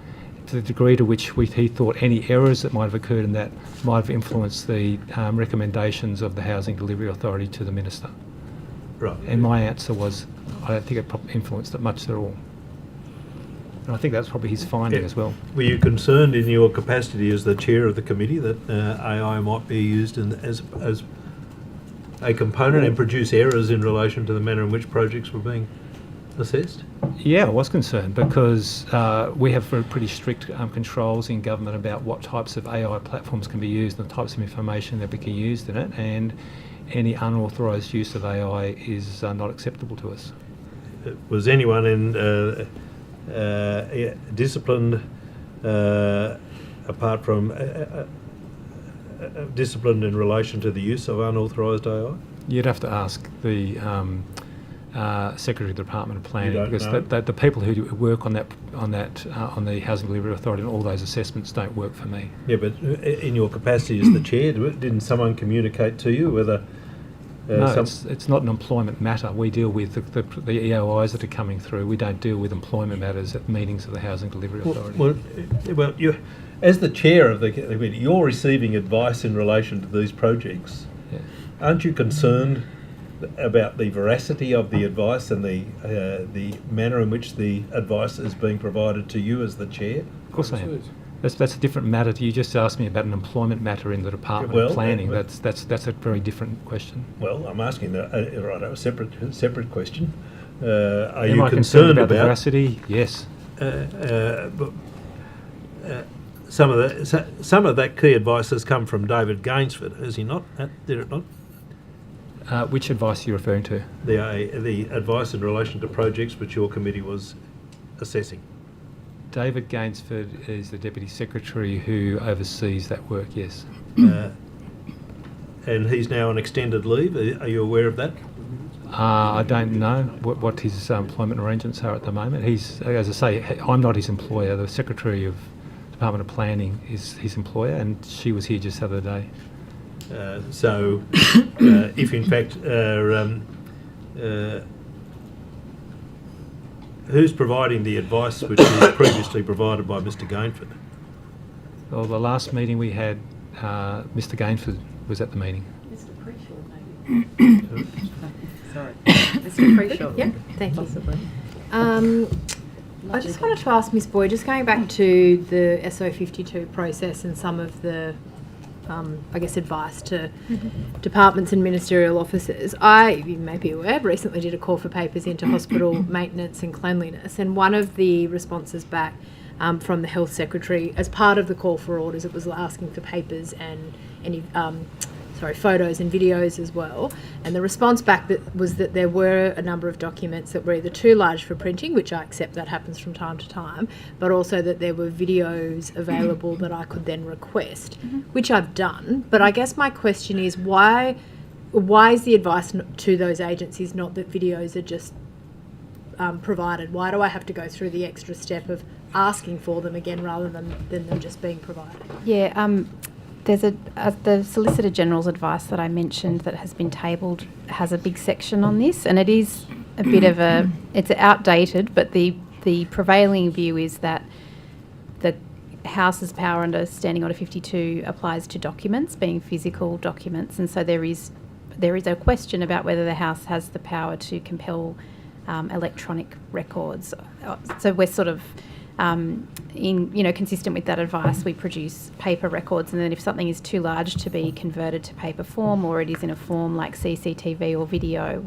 to the degree to which he thought any errors that might have occurred in that might have influenced the recommendations of the Housing Delivery Authority to the Minister. Right. And my answer was, I don't think it influenced it much at all. And I think that's probably his finding as well. Were you concerned in your capacity as the chair of the committee that AI might be used as a component and produce errors in relation to the manner in which projects were being assessed? Yeah, I was concerned because we have pretty strict controls in government about what types of AI platforms can be used and the types of information that can be used in it, and any unauthorised use of AI is not acceptable to us. Was anyone disciplined apart from disciplined in relation to the use of unauthorised AI? You'd have to ask the Secretary of the Department of Planning, because the people who work on the Housing Delivery Authority and all those assessments don't work for me. Yeah, but in your capacity as the chair, didn't someone communicate to you whether? No, it's not an employment matter. We deal with the EOIs that are coming through. We don't deal with employment matters at meetings of the Housing Delivery Authority. Well, you, as the chair of the committee, you're receiving advice in relation to these projects. Yeah. Aren't you concerned about the veracity of the advice and the manner in which the advice is being provided to you as the chair? Of course I am. That's a different matter. You just asked me about an employment matter in the Department of Planning. That's a very different question. Well, I'm asking a separate question. Are Am you I concerned about the veracity? Yes. Some of that key advice has come from David Gainsford, has he not? Did it not? Which advice are you referring to? The advice in relation to projects which your committee was assessing. David Gainsford is the Deputy Secretary who oversees that work, yes. And he's now on extended leave. Are you aware of that? I don't know what his employment arrangements are at the moment. He's, as I say, I'm not his employer. The Secretary of Department of Planning is his employer, and she was here just the other day. So, if in fact, who's providing the advice which was previously provided by Mr. Gainsford? Well, the last meeting we had, Mr. Gainsford was at the meeting. Mr. Preshaw, maybe. Sorry. Mr. Preshaw. Yeah, thank you. Possibly. I just wanted to ask Ms. Boyd, just going back to the SO52 process and some of the I guess, advice to departments and ministerial officers. You may be aware, recently did a call for papers into hospital maintenance and cleanliness, and one of the responses back from the Health Secretary, as part of the call for orders, it was asking for papers and any photos and videos as well. And the response back was that there were a number of documents that were either too large for printing, which I accept that happens from time to time, but also that there were videos available that I could then request, which I've done. But I guess my question is, why is the advice to those agencies not that videos are just provided? Why do I have to go through the extra step of asking for them again rather than them just being provided? Yeah, there's the Solicitor General's advice that I mentioned that has been tabled has a big section on this, and it is a bit of it's outdated, but the prevailing view is that the House's power under Standing Order 52 applies to documents, being physical documents, and so there is a question about whether the House has the power to compel electronic records. So we're sort of consistent with that advice, we produce paper records, and then if something is too large to be converted to paper form, or it is in a form like CCTV or video,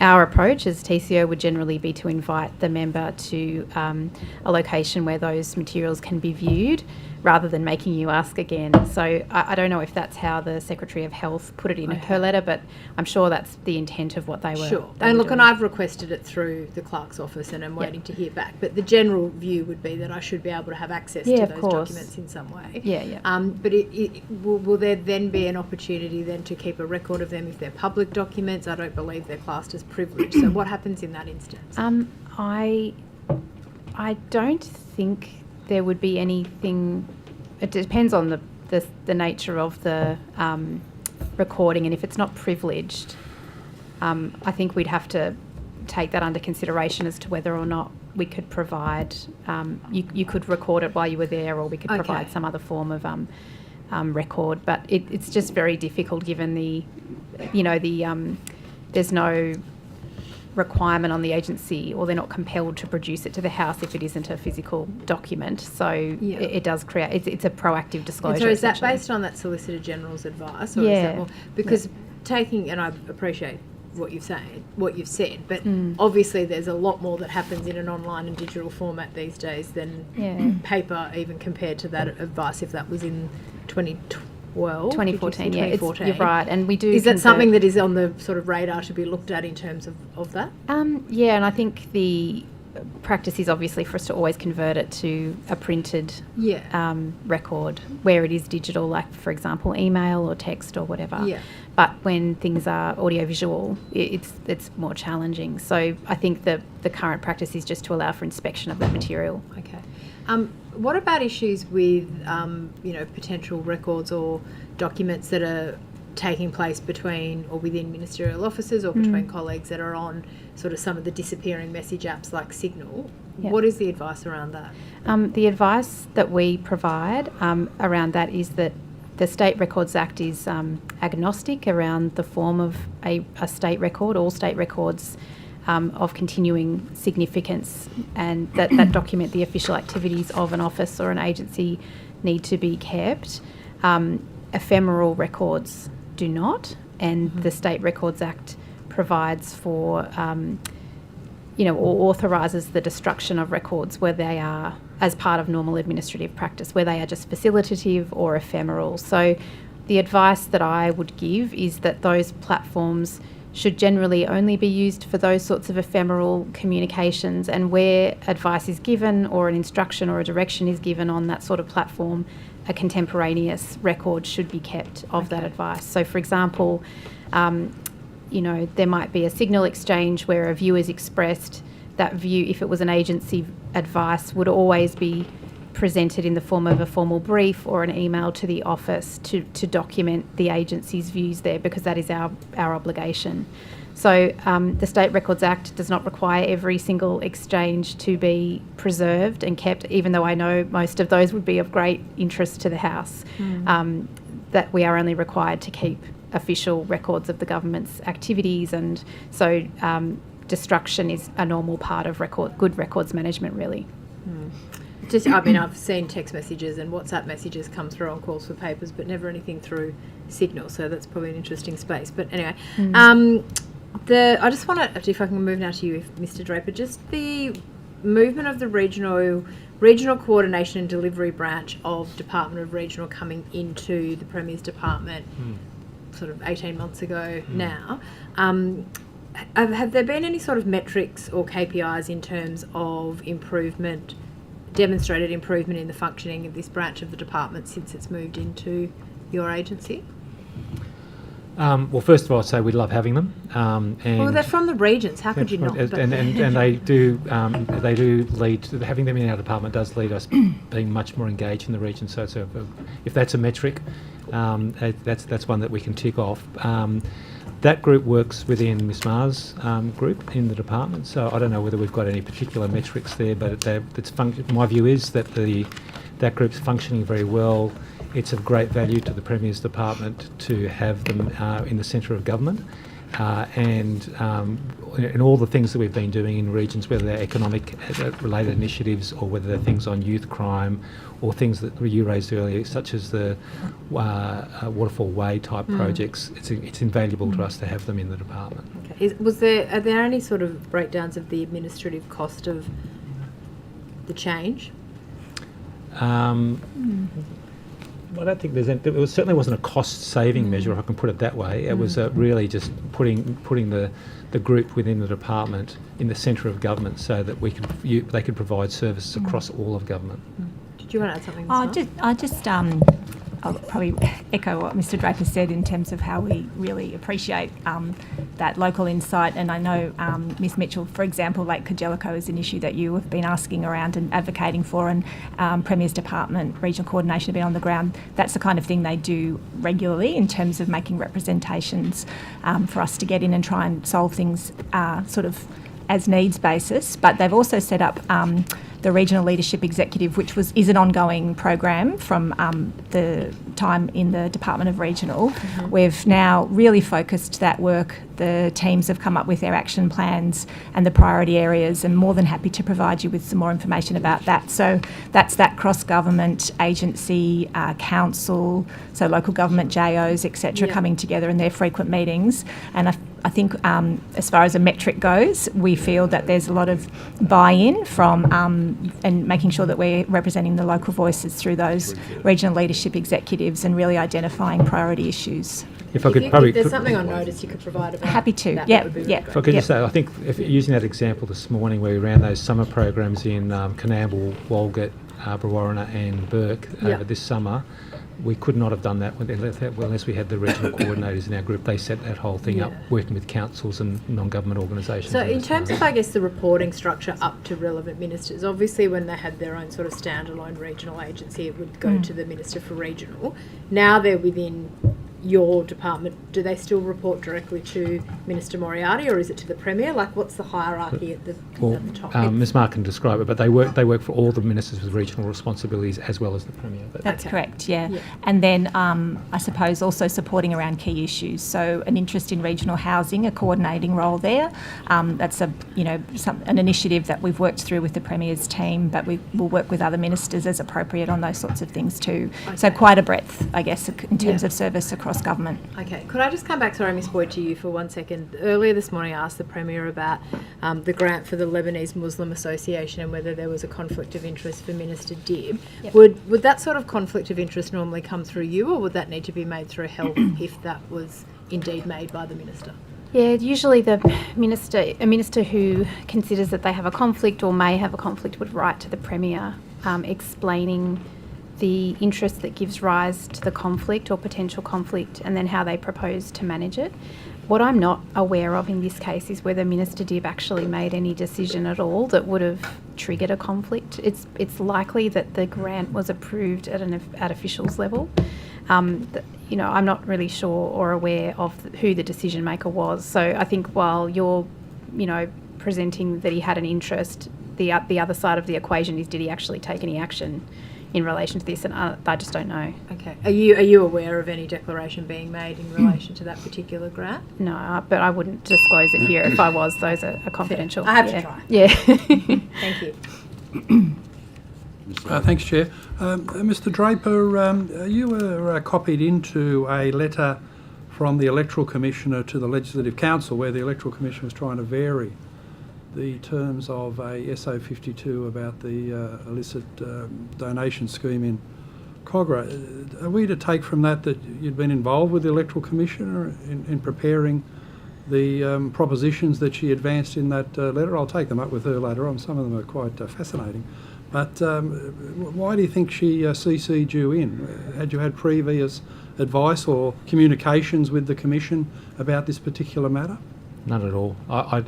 our approach as TCO would generally be to invite the member to a location where those materials can be viewed, rather than making you ask again. So I don't know if that's how the Secretary of Health put it in her letter, but I'm sure that's the intent of what they were. Sure. And look, and I've requested it through the clerk's office, and I'm waiting to hear back. But the general view would be that I should be able to have access to those documents in some way. But will there then be an opportunity then to keep a record of them if they're public documents? I don't believe they're classed as privileged. So what happens in that instance? I don't think there would be anything. It depends on the nature of the recording, and if it's not privileged, I think we'd have to take that under consideration as to whether or not we could provide. You could record it while you were there, or we could provide some other form of record. But it's just very difficult given there's no requirement on the agency, or they're not compelled to produce it to the house if it isn't a physical document. So it does create, it's a proactive disclosure. And so is that based on that Solicitor General's advice? Or is that more, because taking, and I appreciate what you've said, but obviously there's a lot more that happens in an online and digital format these days than paper, even compared to that advice if that was in 2014, you're right, and we do. Is that something that is on the sort of radar to be looked at in terms of that? And I think the practice is obviously for us to always convert it to a printed record where it is digital, like for example email or text or whatever. But when things are audiovisual, it's more challenging. So I think the current practice is just to allow for inspection of that material. Okay. What about issues with, potential records or documents that are taking place between or within ministerial offices or between colleagues that are on sort of some of the disappearing message apps like Signal? What is the advice around that? The advice that we provide around that is that the State Records Act is agnostic around the form of a state record. All state records of continuing significance and that document the official activities of an office or an agency need to be kept. Ephemeral records do not, and the State Records Act provides for, or authorises the destruction of records where they are, as part of normal administrative practice, where they are just facilitative or ephemeral. So the advice that I would give is that those platforms should generally only be used for those sorts of ephemeral communications, and where advice is given or an instruction or a direction is given on that sort of platform, a contemporaneous record should be kept of that advice. So for example, there might be a Signal exchange where a view is expressed. That view, if it was an agency advice, would always be presented in the form of a formal brief or an email to the office to document the agency's views there, because that is our obligation. So the State Records Act does not require every single exchange to be preserved and kept, even though I know most of those would be of great interest to the House, that we are only required to keep official records of the government's activities, and so destruction is a normal part of good records management, really. I've seen text messages and WhatsApp messages come through on calls for papers, but never anything through Signal, so that's probably an interesting space. But anyway, I just want to, if I can move now to you, Mr. Draper, just the movement of the regional coordination and delivery branch of Department of Regional coming into the Premier's department sort of 18 months ago now. Have there been any sort of metrics or KPIs in terms of demonstrated improvement in the functioning of this branch of the department since it's moved into your agency? Well, first of all, I'd say we love having them. And they're from the regions. How could you not? And they do lead. Having them in our department does lead us being much more engaged in the region. So if that's a metric, that's one that we can tick off. That group works within Ms Ma's group in the department, so I don't know whether we've got any particular metrics there, but my view is that that group's functioning very well. It's of great value to the Premier's department to have them in the centre of government, and in all the things that we've been doing in regions, whether they're economic related initiatives or whether they're things on youth crime or things that you raised earlier, such as the Waterfall Way type projects, it's invaluable to us to have them in the department. Okay. Are there any sort of breakdowns of the administrative cost of the change? I don't think it certainly wasn't a cost-saving measure, if I can put it that way. It was really just putting the group within the department in the centre of government so that they could provide services across all of government. Did you want to add something? I'll probably echo what Mr. Draper said in terms of how we really appreciate that local insight. And I know, Ms Mitchell, for example, Lake Kajelico is an issue that you have been asking around and advocating for, and Premier's Department, Regional Coordination have been on the ground. That's the kind of thing they do regularly in terms of making representations for us to get in and try and solve things sort of as needs basis. But they've also set up the Regional Leadership Executive, which is an ongoing program from the time in the Department of Regional. We've now really focused that work. The teams have come up with their action plans and the priority areas, and more than happy to provide you with some more information about that. So that's that cross-government agency, council, so local government JOs, etc., coming together in their frequent meetings. And I think as far as a metric goes, we feel that there's a lot of buy-in from and making sure that we're representing the local voices through those regional leadership executives and really identifying priority issues. If there's something on notice you could provide about happy to. that, Yeah, that would be yeah. really If I could just say, I think using that example this morning where we ran those summer programs in Coonamble, Walgett, Brewarrina and Burke over this summer, we could not have done that unless we had the regional coordinators in our group. They set that whole thing up, working with councils and non-government organisations. So in terms of, I guess, the reporting structure up to relevant ministers, obviously when they had their own sort of standalone regional agency, it would go to the Minister for Regional. Now they're within your department. Do they still report directly to Minister Moriarty, or is it to the Premier? Like, what's the hierarchy at the top? Ms Mark can describe it, but they work for all the ministers with regional responsibilities as well as the Premier. That's correct, yeah. And then I suppose also supporting around key issues. So an interest in regional housing, a coordinating role there. That's an initiative that we've worked through with the Premier's team, but we will work with other ministers as appropriate on those sorts of things too. So quite a breadth, I guess, in terms of service across government. Okay, could I just come back, sorry, Ms Boyd, to you for 1 second. Earlier this morning I asked the Premier about the grant for the Lebanese Muslim Association and whether there was a conflict of interest for Minister Dibb. Would that sort of conflict of interest normally come through you, or would that need to be made through health if that was indeed made by the Minister? Yeah, usually a minister who considers that they have a conflict or may have a conflict would write to the Premier explaining the interest that gives rise to the conflict or potential conflict, and then how they propose to manage it. What I'm not aware of in this case is whether Minister Dibb actually made any decision at all that would have triggered a conflict. It's likely that the grant was approved at officials level. I'm not really sure or aware of who the decision maker was. So I think while you're, presenting that he had an interest, the other side of the equation is, did he actually take any action in relation to this? And I just don't know. Okay. Are you aware of any declaration being made in relation to that particular grant? No, but I wouldn't disclose it here if I was. Those are confidential. I have to try. Yeah. Thank you. Thanks, Chair. Mr Draper, you were copied into a letter from the Electoral Commissioner to the Legislative Council, where the Electoral Commission was trying to vary the terms of a SO 52 about the illicit donation scheme in Cogra. Are we to take from that you'd been involved with the Electoral Commissioner in preparing the propositions that she advanced in that letter? I'll take them up with her later on. Some of them are quite fascinating. But why do you think she CC'd you in? Had you had previous advice or communications with the Commission about this particular matter? None at all. I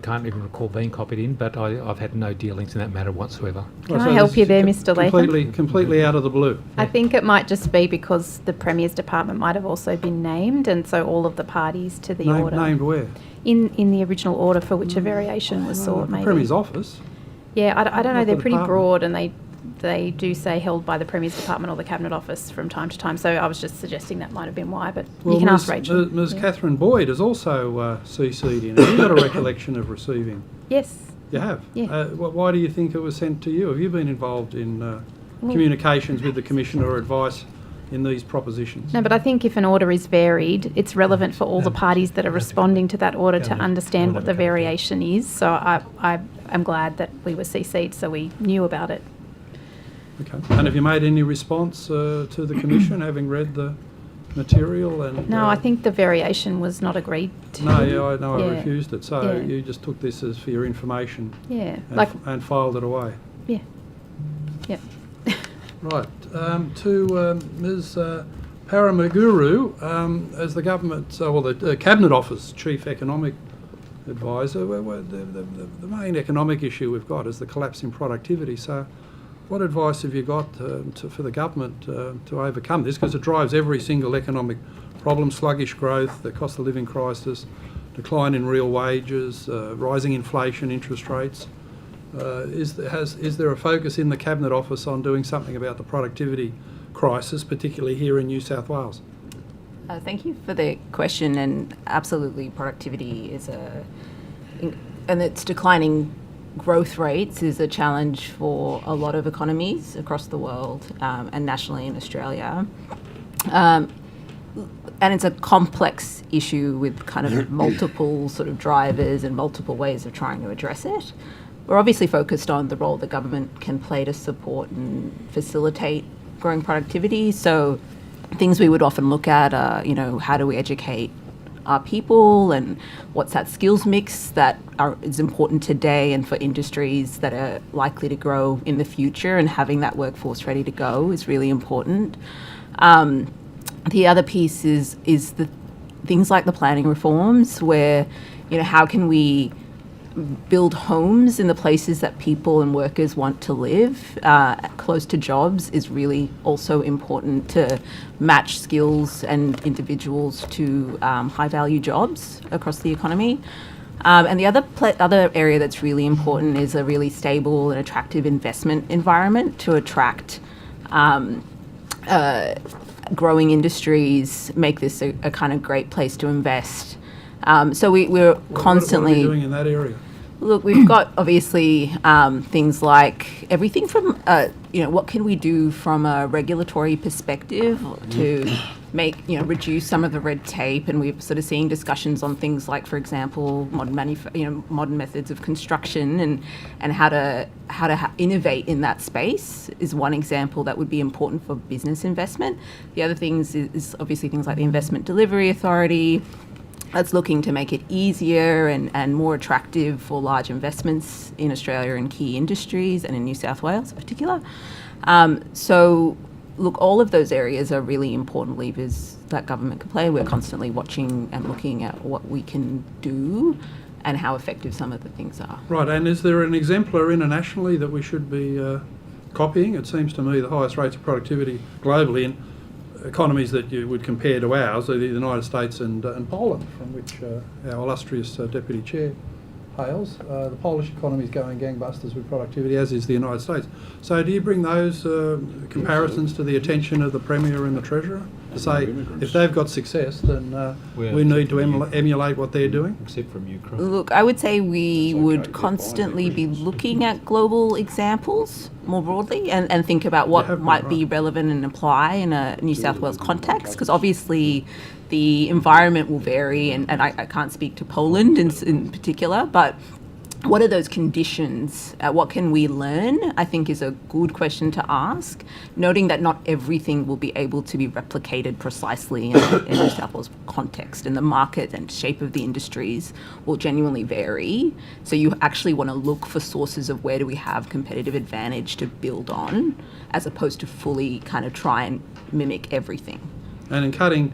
can't even recall being copied in, but I've had no dealings in that matter whatsoever. Can I help you there, Mr Latham? Completely out of the blue. I think it might just be because the Premier's department might have also been named, and so all of the parties to the order. Named where? In the original order for which a variation was sought, maybe. The Premier's office. Yeah, I don't know. They're pretty broad, and they they do say held by the Premier's Department or the Cabinet Office from time to time. So I was just suggesting that might have been why, but you can ask Rachel. Ms. Catherine Boyd has also CC'd in. Have you got a recollection of receiving? Yes. You have? Yeah. Why do you think it was sent to you? Have you been involved in communications with the Commissioner or advice in these propositions? No, but I think if an order is varied, it's relevant for all the parties that are responding to that order to understand what the variation is. So I'm glad that we were CC'd so we knew about it. Okay. And have you made any response to the Commission, having read the material? And No, I think the variation was not agreed to. No, yeah, I know. Yeah. I refused it. So Yeah. you just took this as for your information. Yeah. And filed it away. Yeah. Yep. Right. To Ms. Paramaguru, as the government, the Cabinet Office Chief Economic Advisor, the main economic issue we've got is the collapse in productivity. So what advice have you got for the government to overcome this? Because it drives every single economic problem: sluggish growth, the cost of living crisis, decline in real wages, rising inflation, interest rates. Is there a focus in the Cabinet Office on doing something about the productivity crisis, particularly here in New South Wales? Thank you for the question, and absolutely productivity is and its declining growth rates is a challenge for a lot of economies across the world and nationally in Australia. And it's a complex issue with kind of multiple sort of drivers and multiple ways of trying to address it. We're obviously focused on the role the government can play to support and facilitate growing productivity. So things we would often look at are, how do we educate our people, and what's that skills mix that is important today and for industries that are likely to grow in the future, and having that workforce ready to go is really important. The other piece is the things like the planning reforms, where, how can we build homes in the places that people and workers want to live, close to jobs, is really also important to match skills and individuals to high-value jobs across the economy. And the other area that's really important is a really stable and attractive investment environment to attract growing industries, make this a kind of great place to invest. So we're constantly... What are we doing in that area? Look, we've got obviously things like everything from, what can we do from a regulatory perspective to make, reduce some of the red tape, and we're sort of seeing discussions on things like, for example, modern methods of construction and how to innovate in that space is one example that would be important for business investment. The other things is obviously things like the Investment Delivery Authority. That's looking to make it easier and more attractive for large investments in Australia in key industries and in New South Wales in particular. So, look, all of those areas are really important levers that government can play. We're constantly watching and looking at what we can do and how effective some of the things are. Right, and is there an exemplar internationally that we should be copying? It seems to me the highest rates of productivity globally in economies that you would compare to ours are the United States and Poland, from which our illustrious Deputy Chair hails. The Polish economy is going gangbusters with productivity, as is the United States. So do you bring those comparisons to the attention of the Premier and the Treasurer? To say, if they've got success, then we need to emulate what they're doing? Except from Ukraine. Look, I would say we would constantly be looking at global examples more broadly and think about what might be relevant and apply in a New South Wales context, because obviously the environment will vary, and I can't speak to Poland in particular, but what are those conditions? What can we learn? I think is a good question to ask, noting that not everything will be able to be replicated precisely in New South Wales context, and the market and shape of the industries will genuinely vary. So you actually want to look for sources of where do we have competitive advantage to build on, as opposed to fully kind of try and mimic everything. And in cutting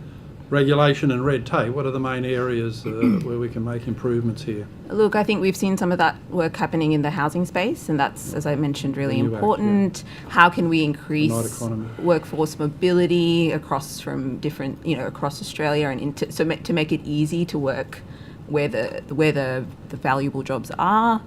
regulation and red tape, what are the main areas where we can make improvements here? Look, I think we've seen some of that work happening in the housing space, and that's, as I mentioned, really important. How can we increase workforce mobility across from different, across Australia and to make it easy to work where the valuable jobs are?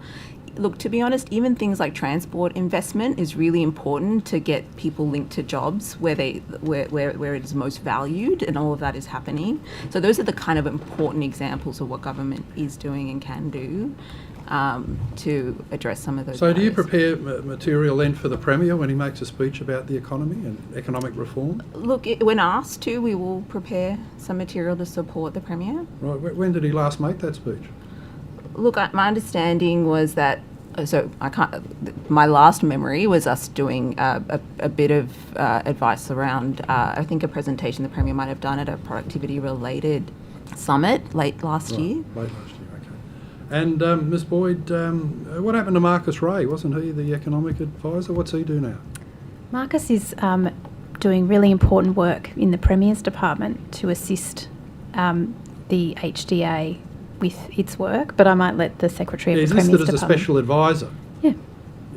Look, to be honest, even things like transport investment is really important to get people linked to jobs where it is most valued, and all of that is happening. So those are the kind of important examples of what government is doing and can do to address some of those. So do you prepare material then for the Premier when he makes a speech about the economy and economic reform? Look, when asked to, we will prepare some material to support the Premier. Right. When did he last make that speech? Look, my understanding was that, my last memory was us doing a bit of advice around, I think a presentation the Premier might have done at a productivity-related summit late last year. Late last year, okay. And Ms Boyd, what happened to Marcus Ray? Wasn't he the economic advisor? What's he do now? Marcus is doing really important work in the Premier's department to assist the HDA with its work, but I might let the Secretary of the Premier's department... He's listed as a department. special advisor. Yeah.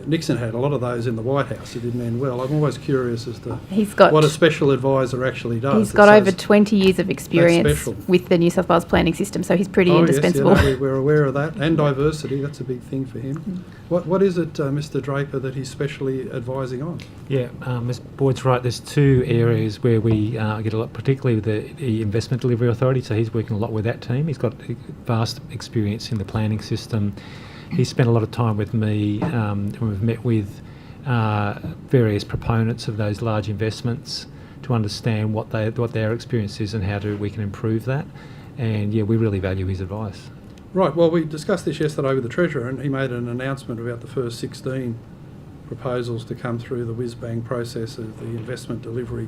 Nixon had a lot of those in the White House. It didn't end well. I'm always curious as to He's got- what a special advisor actually does. He's got over 20 years of experience special. with the New South Wales planning system, so he's pretty indispensable. Yes, we're aware of that. And diversity, that's a big thing for him. What is it, Mr Draper, that he's specially advising on? Yeah, Ms Boyd's right. There's two areas where we get a lot, particularly with the Investment Delivery Authority, so he's working a lot with that team. He's got vast experience in the planning system. He spent a lot of time with me and we've met with various proponents of those large investments to understand what their experience is and how we can improve that. And yeah, we really value his advice. Right, well, we discussed this yesterday with the Treasurer, and he made an announcement about the first 16 proposals to come through the whiz-bang process of the Investment Delivery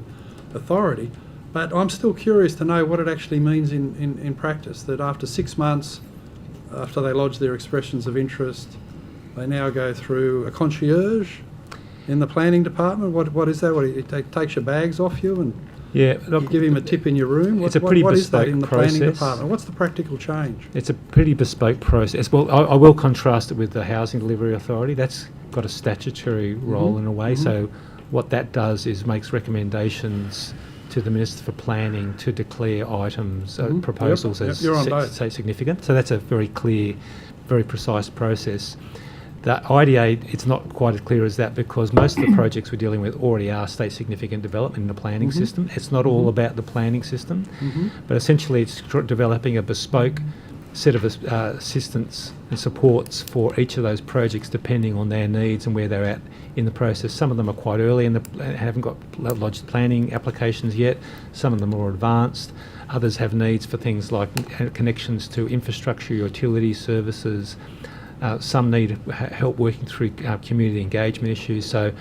Authority. But I'm still curious to know what it actually means in practice, that after 6 months, after they lodge their expressions of interest, they now go through a concierge in the planning department. What is that? It takes your bags off you and yeah, look, you give him a tip in your room? It's a pretty what is that bespoke in the process. planning department? What's the practical change? It's a pretty bespoke process. Well, I will contrast it with the Housing Delivery Authority. That's got a statutory role in a way. So what that does is makes recommendations to the Minister for Planning to declare items, proposals as say significant. So that's a very clear, very precise process. The IDA, it's not quite as clear as that because most of the projects we're dealing with already are state significant development in the planning system. It's not all about the planning system, but essentially it's developing a bespoke set of assistance and supports for each of those projects depending on their needs and where they're at in the process. Some of them are quite early and haven't got lodged planning applications yet. Some of them are more advanced. Others have needs for things like connections to infrastructure, utility services. Some need help working through community engagement issues. So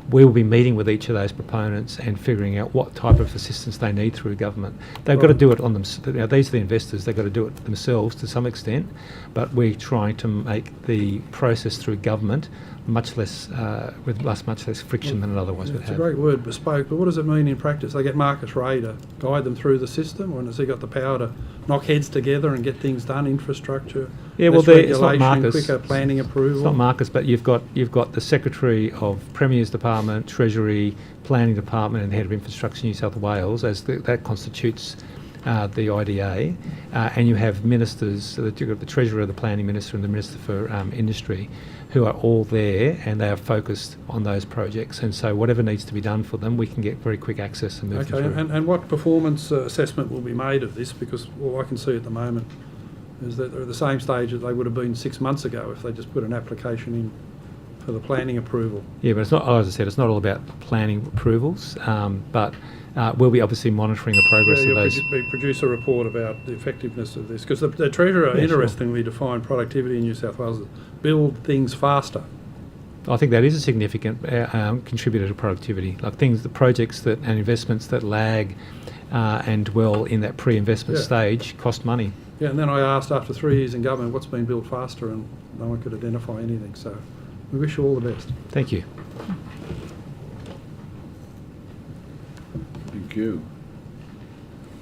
we will be meeting with each of those proponents and figuring out what type of assistance they need through government. They've got to do it on them. Now, these are the investors. They've got to do it themselves to some extent, but we're trying to make the process through government much less much less friction than it otherwise would have. It's a great word, bespoke, but what does it mean in practice? They get Marcus Ray to guide them through the system, or has he got the power to knock heads together and get things done, infrastructure, it's not Marcus. quicker planning approval? It's not Marcus, but you've got the Secretary of Premier's Department, Treasury, Planning Department and Head of Infrastructure New South Wales, as that constitutes the IDA, and you have ministers, you've got the Treasurer, the Planning Minister and the Minister for Industry, who are all there and they are focused on those projects, and so whatever needs to be done for them, we can get very quick access and move them through. And what performance assessment will be made of this? Because all I can see at the moment is that they're at the same stage that they would have been 6 months ago if they just put an application in for the planning approval. Yeah, but it's not, as I said, it's not all about planning approvals, but we'll be obviously monitoring the progress of those. Produce a report about the effectiveness of this, because the Treasurer interestingly defined productivity in New South Wales as build things faster. I think that is a significant contributor to productivity. Like the projects and investments that lag and dwell in that pre-investment stage cost money. Yeah, and then I asked after 3 years in government what's been built faster, and no one could identify anything. So we wish you all the best. Thank you. Thank you.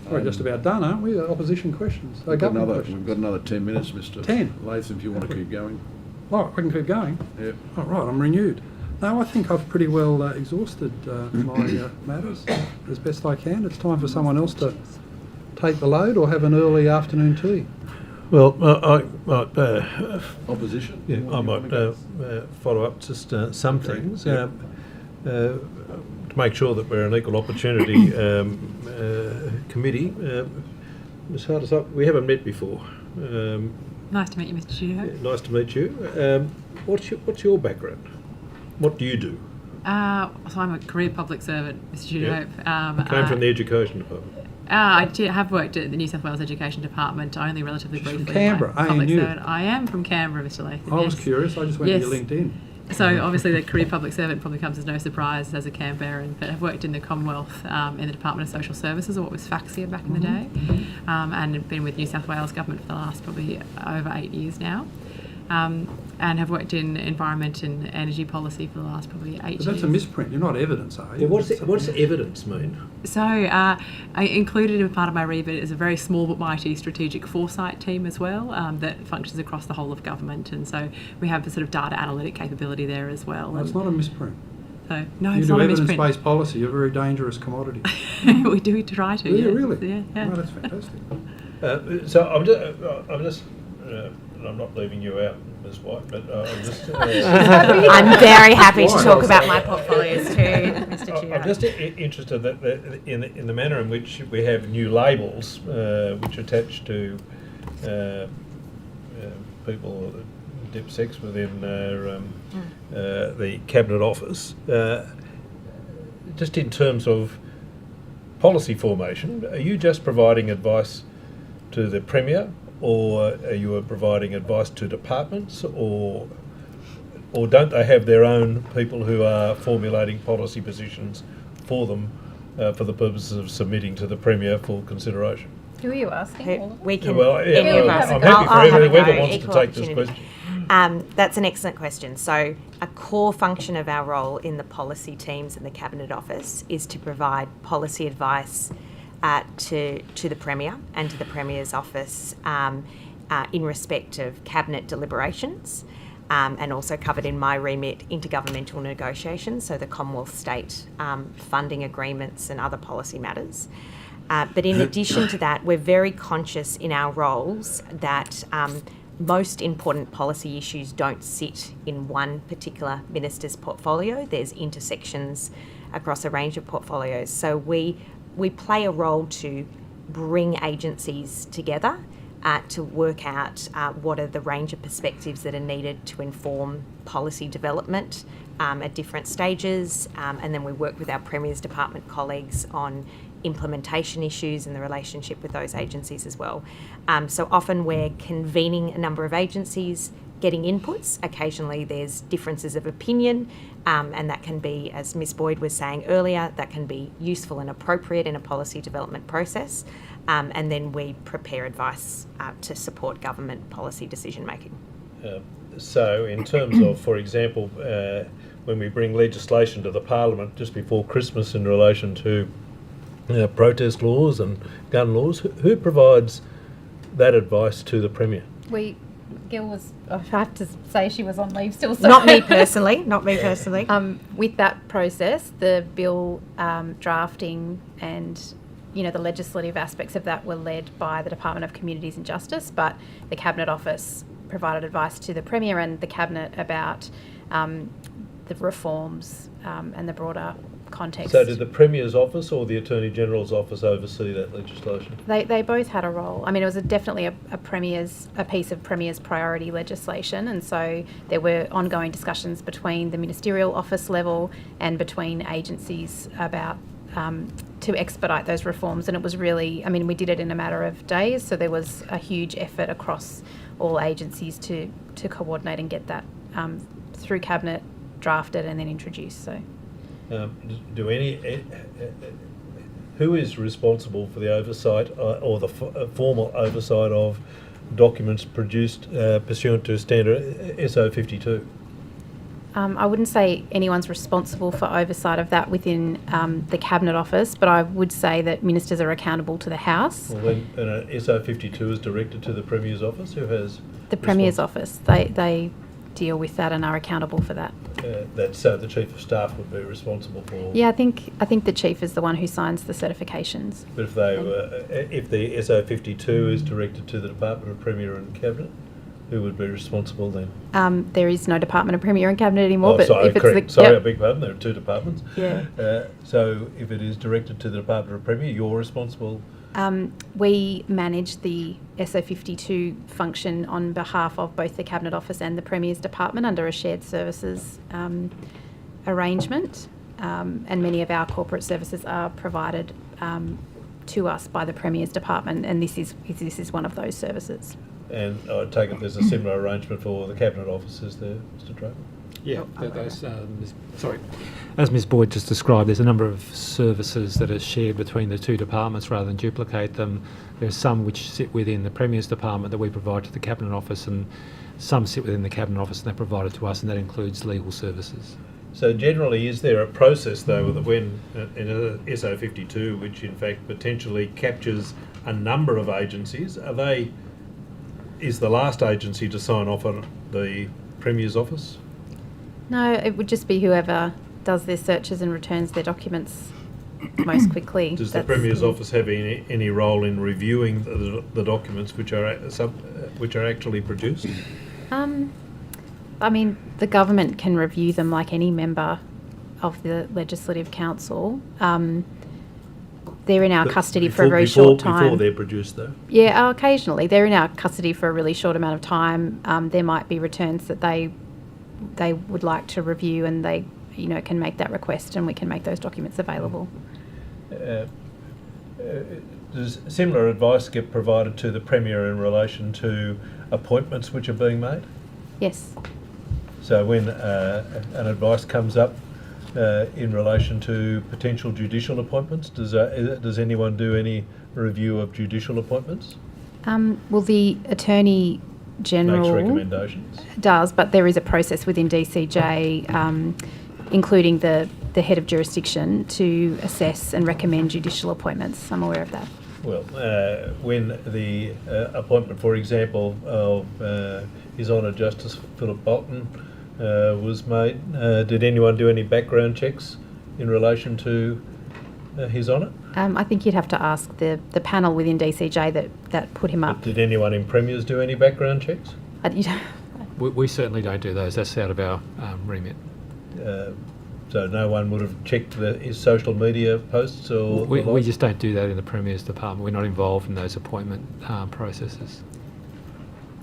We're just about done, aren't we? Opposition questions. We've got another 10 minutes, Mr. 10? Latham, if you want to keep going. Oh, I can keep going? Yeah. Oh, right, I'm renewed. No, I think I've pretty well exhausted my matters as best I can. It's time for someone else to take the load or have an early afternoon tea. Well, I might... Opposition? Yeah, I might follow up just some things. Yeah. To make sure that we're an equal opportunity committee. Ms. Hardisop, we haven't met before. Nice to meet you, Mr. Studio. Nice to meet you. What's your background? What do you do? So I'm a career public servant, Mr. Studio. Yep. Came from the education department. I have worked at the New South Wales Education Department only relatively briefly. From Canberra, Public ANU. servant. I am from Canberra, Mr. Latham. I was curious. I just went to your LinkedIn. So obviously the career public servant probably comes as no surprise as a Canberran, but I've worked in the Commonwealth in the Department of Social Services, or what was FAXIA back in the day, and been with New South Wales Government for the last probably over 8 years now. And have worked in environment and energy policy for the last probably 8 years. But that's a misprint. You're not evidence, are you? Yeah, what does evidence mean? So I included in part of my remit is a very small but mighty strategic foresight team as well that functions across the whole of government, and so we have the sort of data analytic capability there as well. Well, it's not a misprint. So no, you it's do not a misprint. evidence-based policy. You're a very dangerous commodity. We do try to. Do you yes. really? Yeah. Oh, that's fantastic. So I'm just and I'm not leaving you out, Ms. White, but I'm just... I'm very happy to talk about my portfolios too, Mr. Chair. I'm just interested that in the manner in which we have new labels which attach to people that dip sex within the Cabinet Office. Just in terms of policy formation, are you just providing advice to the Premier, or are you providing advice to departments, or don't they have their own people who are formulating policy positions for them for the purposes of submitting to the Premier for consideration? Who are you asking? We can. I'm happy for whoever wants to take this question. That's an excellent question. So a core function of our role in the policy teams in the Cabinet Office is to provide policy advice to the Premier and to the Premier's office in respect of Cabinet deliberations, and also covered in my remit intergovernmental negotiations, so the Commonwealth state funding agreements and other policy matters. But in addition to that, we're very conscious in our roles that most important policy issues don't sit in one particular minister's portfolio. There's intersections across a range of portfolios. So we play a role to bring agencies together to work out what are the range of perspectives that are needed to inform policy development at different stages, and then we work with our Premier's Department colleagues on implementation issues and the relationship with those agencies as well. So often we're convening a number of agencies, getting inputs. Occasionally there's differences of opinion, and that can be, as Ms Boyd was saying earlier, that can be useful and appropriate in a policy development process. And then we prepare advice to support government policy decision making. So in terms of, for example, when we bring legislation to the Parliament just before Christmas in relation to protest laws and gun laws, who provides that advice to the Premier? Gil was, I have to say, she was on leave still. So Not me personally. With that process, the bill drafting and the legislative aspects of that were led by the Department of Communities and Justice, but the Cabinet Office provided advice to the Premier and the Cabinet about the reforms and the broader context. So did the Premier's office or the Attorney General's office oversee that legislation? They both had a role. I mean, it was definitely a piece of Premier's priority legislation, and so there were ongoing discussions between the ministerial office level and between agencies about to expedite those reforms. And it was really, I mean, we did it in a matter of days, so there was a huge effort across all agencies to coordinate and get that through Cabinet, drafted and then introduced. So. Who is responsible for the oversight or the formal oversight of documents produced pursuant to standard SO 52? I wouldn't say anyone's responsible for oversight of that within the Cabinet Office, but I would say that ministers are accountable to the House. Well, then SO 52 is directed to the Premier's office, who has... The Premier's office. They deal with that and are accountable for that. that so the Chief of Staff would be responsible for. Yeah, I think the chief is the one who signs the certifications. But if they were, if the SO 52 is directed to the Department of Premier and Cabinet, who would be responsible then? There is no Department of Premier and Cabinet anymore. Oh, but sorry, if it's correct. the, Sorry, yep. I beg your pardon. There are two departments. Yeah. So if it is directed to the Department of Premier, you're responsible. We manage the SO52 function on behalf of both the Cabinet Office and the Premier's Department under a shared services arrangement, and many of our corporate services are provided to us by the Premier's Department, and this is one of those services. And I take it there's a similar arrangement for the Cabinet Offices there, Mr. Drought? Yeah, as Ms Boyd just described, there's a number of services that are shared between the two departments rather than duplicate them. There's some which sit within the Premier's Department that we provide to the Cabinet Office, and some sit within the Cabinet Office and they're provided to us, and that includes legal services. So generally, is there a process though that when in a SO 52, which in fact potentially captures a number of agencies, is the last agency to sign off on the Premier's Office? No, it would just be whoever does their searches and returns their documents most quickly. Does the Premier's Office have any role in reviewing the documents which are actually produced? I mean, the government can review them like any member of the Legislative Council. They're in our custody for a very short time. Before they're produced, though? Yeah, occasionally. They're in our custody for a really short amount of time. There might be returns that they would like to review, and they, can make that request, and we can make those documents available. Does similar advice get provided to the Premier in relation to appointments which are being made? Yes. So when an advice comes up in relation to potential judicial appointments, does anyone do any review of judicial appointments? Well, the Attorney General makes recommendations. Does, but there is a process within DCJ, including the head of jurisdiction, to assess and recommend judicial appointments. I'm aware of that. Well, when the appointment, for example, of His Honour Justice Philip Bolton was made, did anyone do any background checks in relation to His Honour? I think you'd have to ask the panel within DCJ that put him up. But did anyone in Premiers do any background checks? We certainly don't do those. That's out of our remit. So no one would have checked his social media posts or... We just don't do that in the Premier's Department. We're not involved in those appointment processes.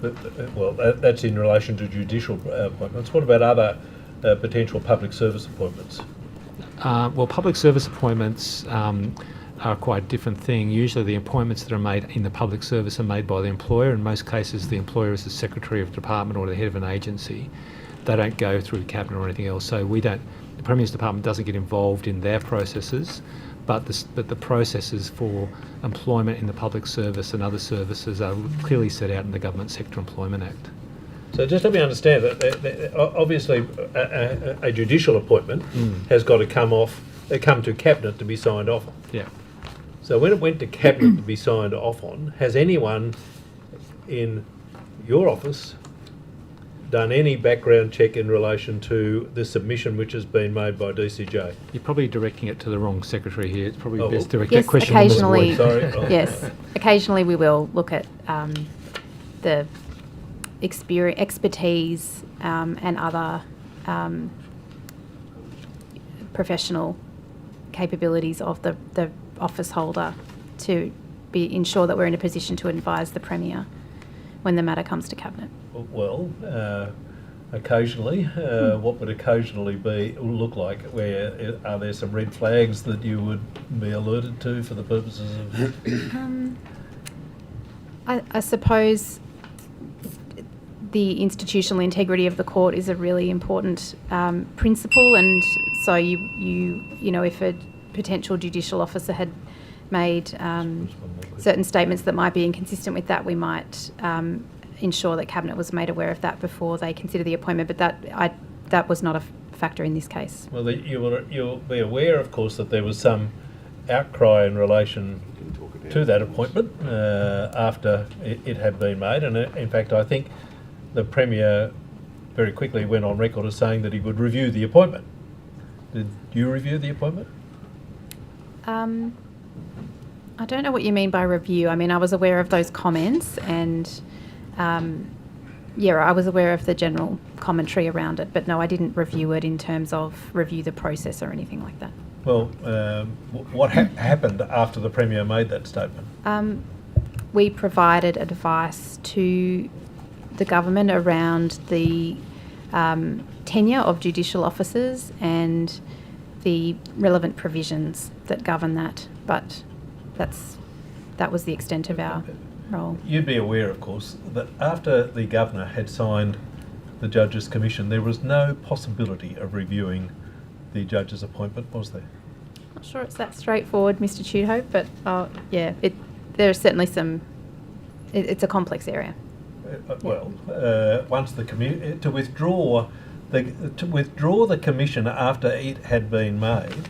But, well, that's in relation to judicial appointments. What about other potential public service appointments? Well, public service appointments are quite a different thing. Usually the appointments that are made in the public service are made by the employer. In most cases, the employer is the Secretary of the Department or the head of an agency. They don't go through Cabinet or anything else. So the Premier's Department doesn't get involved in their processes, but the processes for employment in the public service and other services are clearly set out in the Government Sector Employment Act. So just let me understand that obviously a judicial appointment has got to come to Cabinet to be signed off on. Yeah. So when it went to Cabinet to be signed off on, has anyone in your office done any background check in relation to the submission which has been made by DCJ? You're probably directing it to the wrong secretary here. It's probably best to direct yes, that question occasionally, to Ms. Boyd. Yes, occasionally we will look at the expertise and other professional capabilities of the office holder to ensure that we're in a position to advise the Premier when the matter comes to Cabinet. Well, occasionally, what would occasionally look like? Where are there some red flags that you would be alerted to for the purposes of? I suppose the institutional integrity of the court is a really important principle, and so you know, if a potential judicial officer had made certain statements that might be inconsistent with that, we might ensure that Cabinet was made aware of that before they consider the appointment. But that was not a factor in this case. Well, you'll be aware, of course, that there was some outcry in relation to that appointment after it had been made, and in fact, I think the Premier very quickly went on record as saying that he would review the appointment. Did you review the appointment? I don't know what you mean by review. I mean, I was aware of those comments and, I was aware of the general commentary around it, but no, I didn't review it in terms of review the process or anything like that. Well, what happened after the Premier made that statement? We provided advice to the government around the tenure of judicial officers and the relevant provisions that govern that, but that was the extent of our role. You'd be aware, of course, that after the Governor had signed the Judges' Commission, there was no possibility of reviewing the Judges' appointment, was there? Not sure it's that straightforward, Mr. Tudhope, but there's certainly some. It's a complex area. Once the to withdraw the commission after it had been made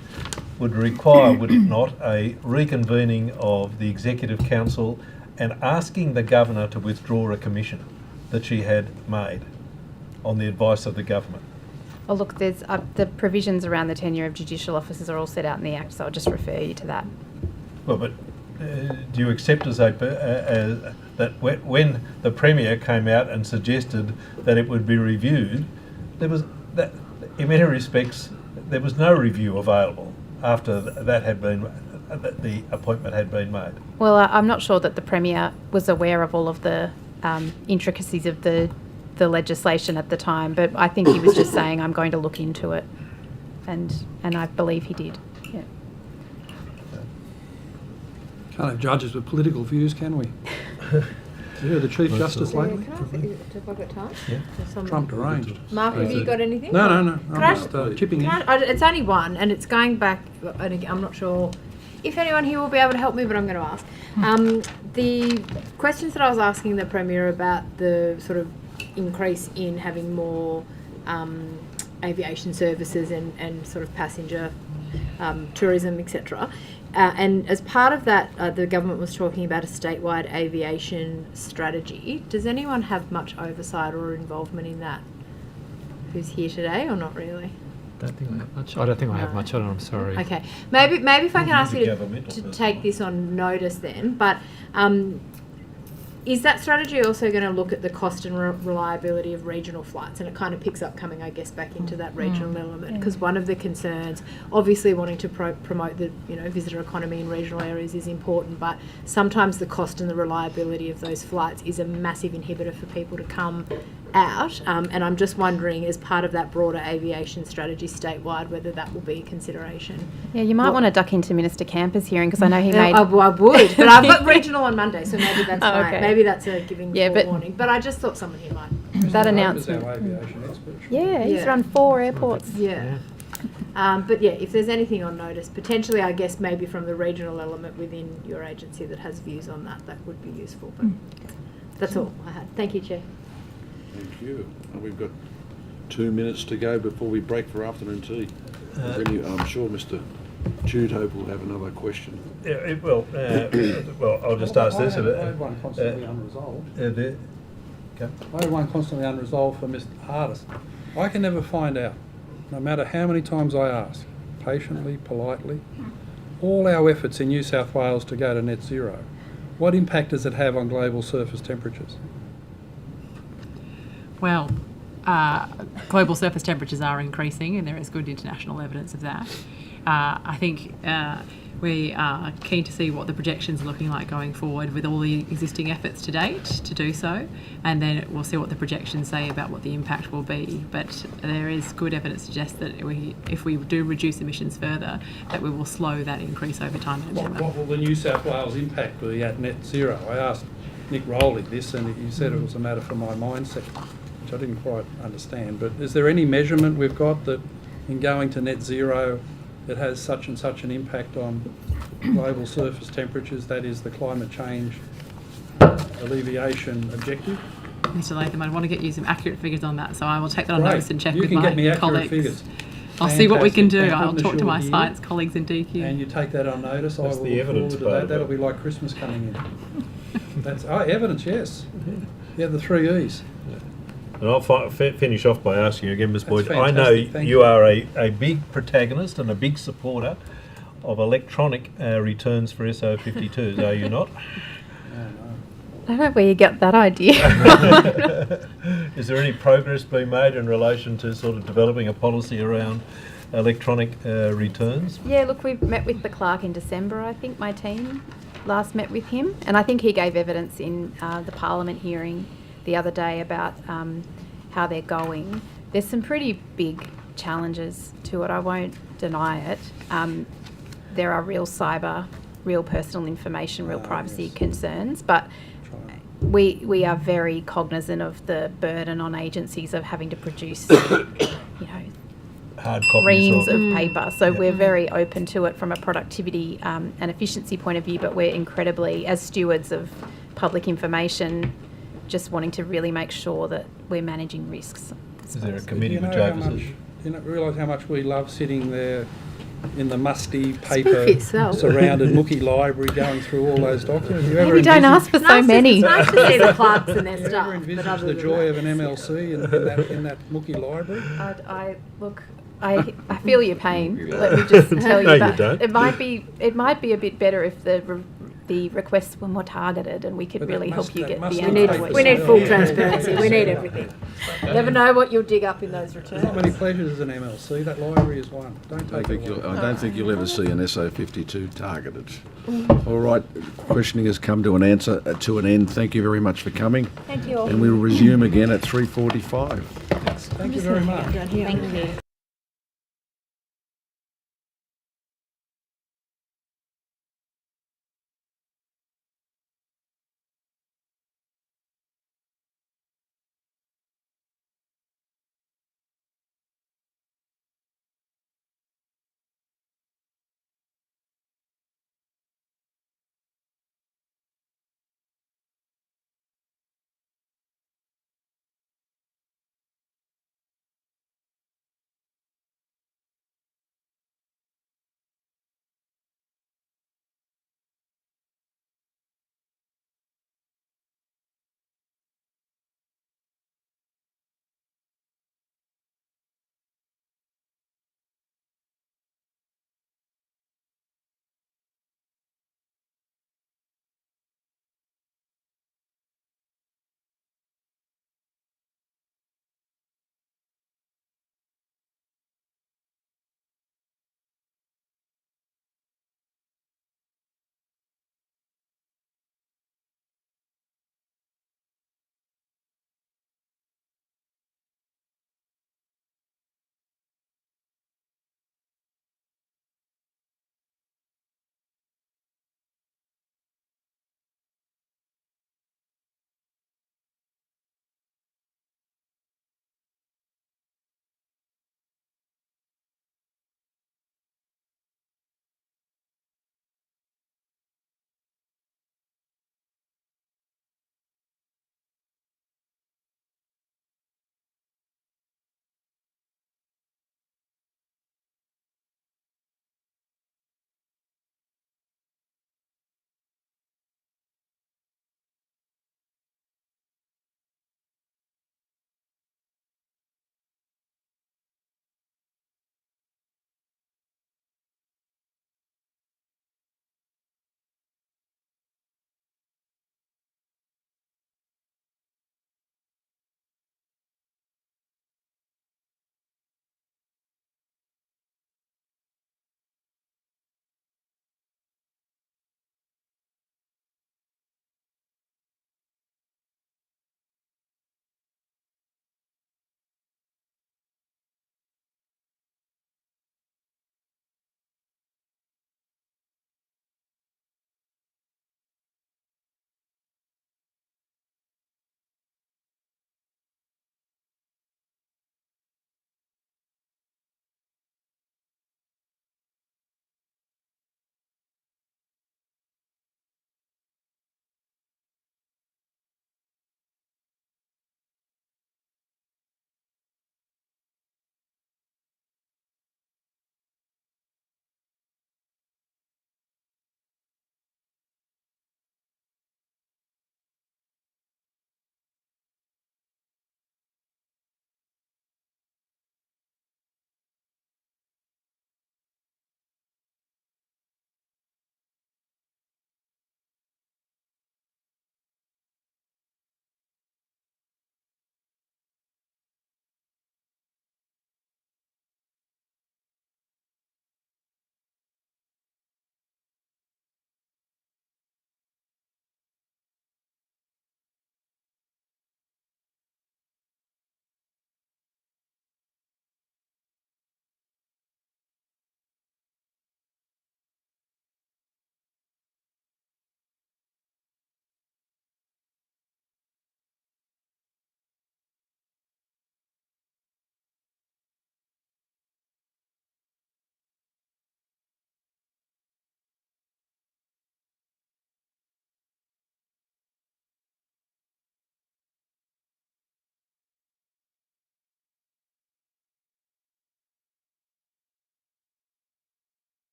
would require, would it not, a reconvening of the Executive Council and asking the Governor to withdraw a commission that she had made on the advice of the government. Oh, look, there's the provisions around the tenure of judicial officers are all set out in the Act, so I'll just refer you to that. Well, but do you accept that when the Premier came out and suggested that it would be reviewed, in many respects, there was no review available after that had been, the appointment had been made? Well, I'm not sure that the Premier was aware of all of the intricacies of the legislation at the time, but I think he was just saying, I'm going to look into it, and I believe he did. Yeah. Can't have judges with political views, can we? You heard the Chief Justice lately? Have I got time? Yeah. Trump deranged. Mark, have you got anything? No. I'm just chipping in. It's only one, and it's going back, and again, I'm not sure if anyone here will be able to help me, but I'm going to ask. The questions that I was asking the Premier about the sort of increase in having more aviation services and sort of passenger tourism, etc. And as part of that, the government was talking about a statewide aviation strategy. Does anyone have much oversight or involvement in that? Who's here today, or not really? I don't think I have much on it, I'm sorry. Okay. Maybe if I can ask you to take this on notice then, but is that strategy also going to look at the cost and reliability of regional flights? And it kind of picks up coming, I guess, back into that regional element, because one of the concerns, obviously wanting to promote the visitor economy in regional areas is important, but sometimes the cost and the reliability of those flights is a massive inhibitor for people to come out, and I'm just wondering, as part of that broader aviation strategy statewide, whether that will be a consideration. Yeah, you might want to duck into Minister Camper's hearing, because I know he made... I would, but I've got regional on Monday, so maybe that's fine. Okay. Maybe that's a giving warning, but I just thought someone here might. That announcement. Yeah, he's run 4 airports. Yeah. But yeah, if there's anything on notice, potentially, I guess maybe from the regional element within your agency that has views on that, that would be useful. But that's all I had. Thank you, Chair. Thank you. We've got 2 minutes to go before we break for afternoon tea. I'm sure Mr. Tudhope will have another question. Yeah, well, I'll just ask this. I had one constantly unresolved. I had one constantly unresolved for Mr. Hardis. I can never find out, no matter how many times I ask, patiently, politely, all our efforts in New South Wales to go to net zero, what impact does it have on global surface temperatures? Well, global surface temperatures are increasing, and there is good international evidence of that. I think we are keen to see what the projections are looking like going forward with all the existing efforts to date to do so, and then we'll see what the projections say about what the impact will be. But there is good evidence to suggest that if we do reduce emissions further, that we will slow that increase over time. What will the New South Wales impact be at net zero? I asked Nick Rowley this, and he said it was a matter for my mindset, which I didn't quite understand. But is there any measurement we've got that in going to net zero it has such and such an impact on global surface temperatures, that is the climate change alleviation objective? Mr. Latham, I want to get you some accurate figures on that, so I will take that on Great. notice and check You with can my get me accurate colleagues. Figures. I'll see what we can do. Fantastic. I'll talk to my Here. science colleagues in DQ. And you take that on notice. That's I will the look evidence forward to part that. of That'll it. be like Christmas coming in. That's evidence, yes. Yeah, the 3 E's. And I'll finish off by asking you again, Ms. Boyd. That's I know fantastic, thank you you. are a big protagonist and a big supporter of electronic returns for SO52s, are you not? I don't know where you get that idea. Is there any progress being made in relation to sort of developing a policy around electronic returns? Yeah, look, we've met with the clerk in December, I think. My team last met with him, and I think he gave evidence in the Parliament hearing the other day about how they're going. There's some pretty big challenges to it, I won't deny it. There are real cyber, real personal information, real privacy concerns, but we are very cognizant of the burden on agencies of having to produce, hard copies reams of of paper. So we're very open to it from a productivity and efficiency point of view, but we're incredibly, as stewards of public information, just wanting to really make sure that we're managing risks. Is there a committee You know which how oversees? much- you realise how much we love sitting there in the musty paper itself. surrounded Mookie library going through all those documents? You ever Maybe don't envisage- ask for so many. It's nice to see the clerks and their You stuff. ever but envisage other the than joy that, of an MLC in that Mookie library? I feel your pain. Let me just tell you No, you that don't. it might be a bit better if the requests were more targeted and we could But that really must- help you that get must the not end. take we need so full long. transparency. We need everything. Never know what you'll dig up in those returns. There's not many pleasures as an MLC. That library is one. Don't I take it away. don't think you'll ever see an SO52 targeted. All right, questioning has come to an end. Thank you very much for coming. Thank you all. And we'll resume again at 3:45. Thank you very much. Thank you.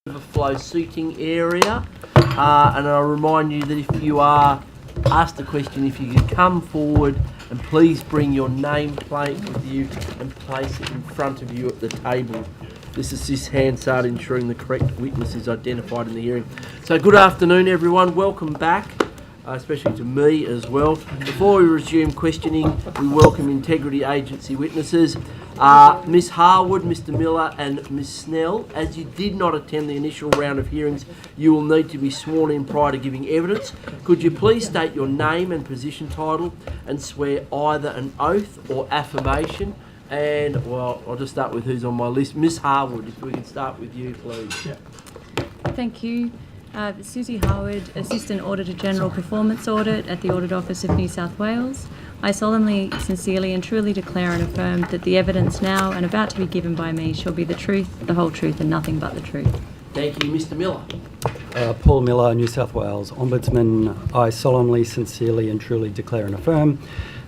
overflow seating area. And I'll remind you that if you are asked a question, if you could come forward and please bring your nameplate with you and place it in front of you at the table. This assists Hansard in ensuring the correct witness is identified in the hearing. So good afternoon everyone, welcome back, especially to me as well. Before we resume questioning, we welcome Integrity Agency witnesses. Ms Harwood, Mr Miller and Ms Snell, as you did not attend the initial round of hearings, you will need to be sworn in prior to giving evidence. Could you please state your name and position title and swear either an oath or affirmation? And, well, I'll just start with who's on my list. Ms Harwood, if we can start with you, please. Yeah. Thank you. Susie Harwood, Assistant Auditor General Performance Audit at the Audit Office of New South Wales. I solemnly, sincerely and truly declare and affirm that the evidence now and about to be given by me shall be the truth, the whole truth and nothing but the truth. Thank you. Mr Miller. Paul Miller, New South Wales Ombudsman. I solemnly, sincerely and truly declare and affirm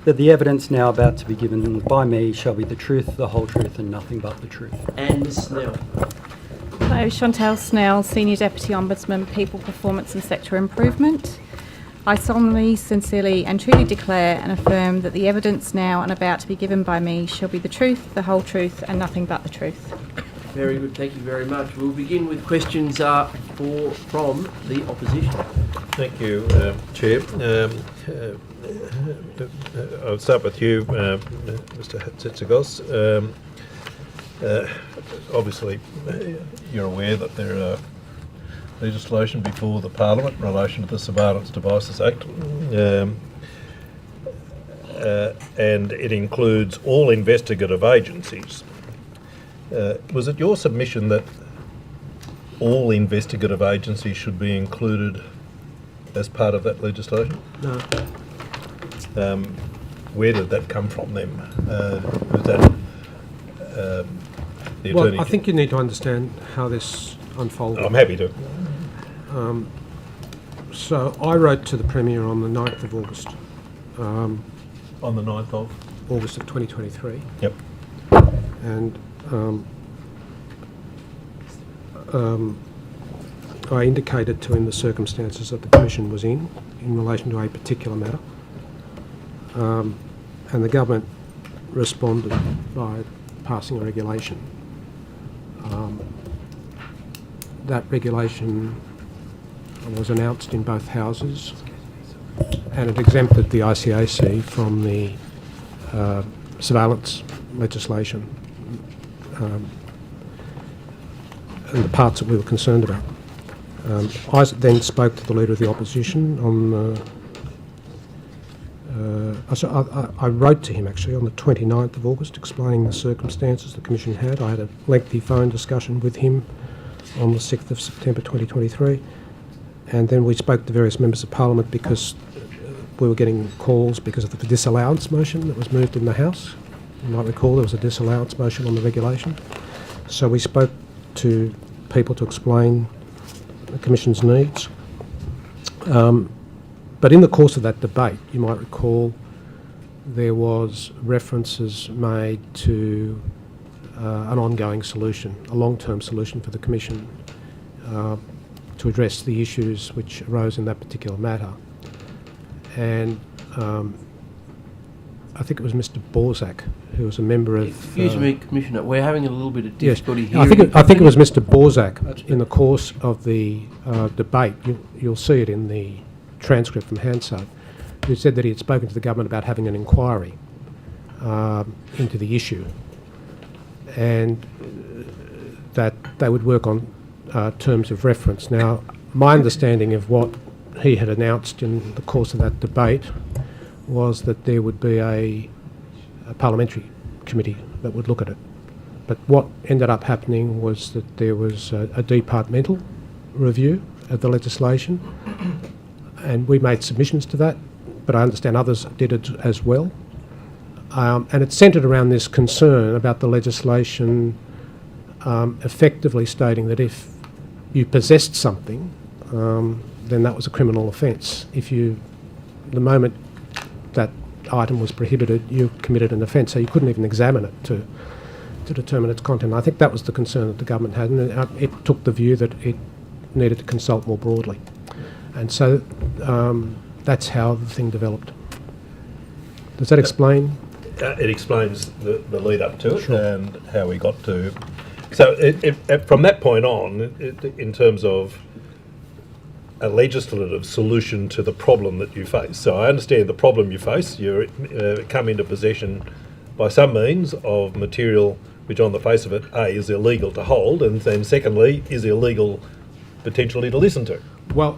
that the evidence now about to be given by me shall be the truth, the whole truth and nothing but the truth. And Ms Snell. Hello, Chantal Snell, Senior Deputy Ombudsman, People, Performance and Sector Improvement. I solemnly, sincerely and truly declare and affirm that the evidence now and about to be given by me shall be the truth, the whole truth and nothing but the truth. Very good, thank you very much. We'll begin with questions from the opposition. Thank you, Chair. I'll start with you, Mr Hatzitsagos. Obviously, you're aware that there are legislation before the Parliament in relation to the Surveillance Devices Act, and it includes all investigative agencies. Was it your submission that all investigative agencies should be included as part of that legislation? No. Where did that come from then? Was that the Attorney? Well, I think you need to understand how this unfolded. I'm happy to. So I wrote to the Premier on the 9th of August. On the 9th of? August of 2023. Yep. And I indicated to him the circumstances that the Commission was in relation to a particular matter. And the government responded by passing a regulation. That regulation was announced in both houses, and it exempted the ICAC from the surveillance legislation and the parts that we were concerned about. I then spoke to the Leader of the Opposition on I wrote to him actually on the 29th of August explaining the circumstances the Commission had. I had a lengthy phone discussion with him on the 6th of September 2023, and then we spoke to various members of Parliament because we were getting calls because of the disallowance motion that was moved in the House. You might recall there was a disallowance motion on the regulation. So we spoke to people to explain the Commission's needs. But in the course of that debate, you might recall there was references made to an ongoing solution, a long-term solution for the Commission to address the issues which arose in that particular matter. And I think it was Mr Borzak, who was a member of... Excuse me, Commissioner, we're having a little bit of difficulty yes, hearing. I think it was Mr Borzak in the course of the debate. You'll see it in the transcript from Hansard, who said that he had spoken to the government about having an inquiry into the issue, and that they would work on terms of reference. Now, my understanding of what he had announced in the course of that debate was that there would be a parliamentary committee that would look at it. But what ended up happening was that there was a departmental review of the legislation, and we made submissions to that, but I understand others did it as well. And it centred around this concern about the legislation effectively stating that if you possessed something, then that was a criminal offence. The moment that item was prohibited, you committed an offence, so you couldn't even examine it to to determine its content. I think that was the concern that the government had, and it took the view that it needed to consult more broadly. And so that's how the thing developed. Does that explain? It explains the lead up to it. Sure. And how we got to. So from that point on, in terms of a legislative solution to the problem that you face. So I understand the problem you face. You come into possession by some means of material which on the face of it, A, is illegal to hold, and then secondly, is illegal potentially to listen to. Well,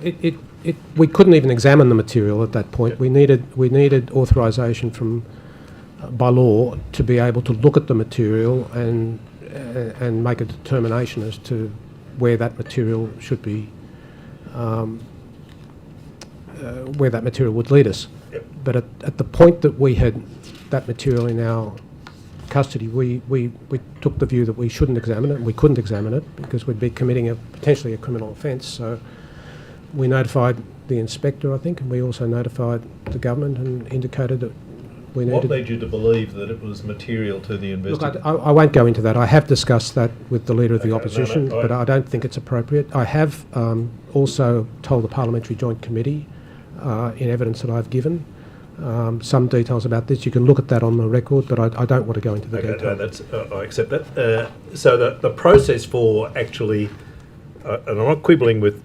we couldn't even examine the material at that point. We needed authorisation from by law to be able to look at the material and make a determination as to where that material should be, where that material would lead us. Yep. But at the point that we had that material in our custody, we took the view that we shouldn't examine it, and we couldn't examine it because we'd be committing potentially a criminal offence. So we notified the inspector, I think, and we also notified the government and indicated that we needed... What led you to believe that it was material to the investigation? Look, I won't go into that. I have discussed that with the Leader of the Opposition, but I don't think it's appropriate. I have also told the Parliamentary Joint Committee in evidence that I've given some details about this. You can look at that on the record, but I don't want to go into the detail. No, I accept that. So the process for actually, and I'm not quibbling with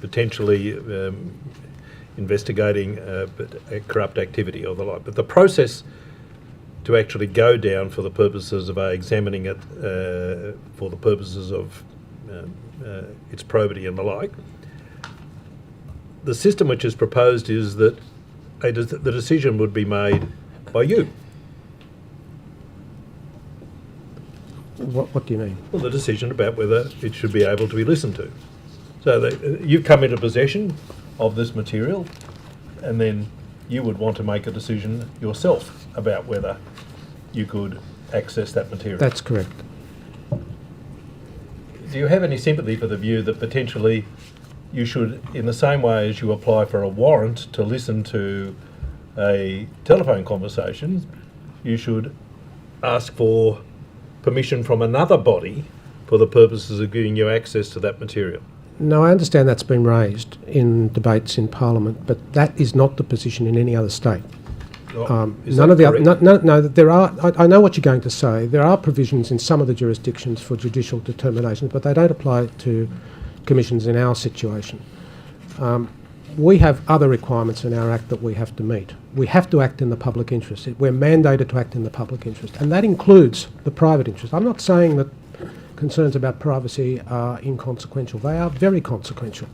potentially investigating corrupt activity or the like, but the process to actually go down for the purposes of examining it for the purposes of its probity and the like, the system which is proposed is that the decision would be made by you. What do you mean? Well, the decision about whether it should be able to be listened to. So you've come into possession of this material, and then you would want to make a decision yourself about whether you could access that material. That's correct. Do you have any sympathy for the view that potentially you should, in the same way as you apply for a warrant to listen to a telephone conversation, you should ask for permission from another body for the purposes of giving you access to that material? No, I understand that's been raised in debates in Parliament, but that is not the position in any other state. None of the other, no, there are. I know what you're going to say. There are provisions in some of the jurisdictions for judicial determinations, but they don't apply to commissions in our situation. We have other requirements in our Act that we have to meet. We have to act in the public interest. We're mandated to act in the public interest, and that includes the private interest. I'm not saying that concerns about privacy are inconsequential. They are very consequential.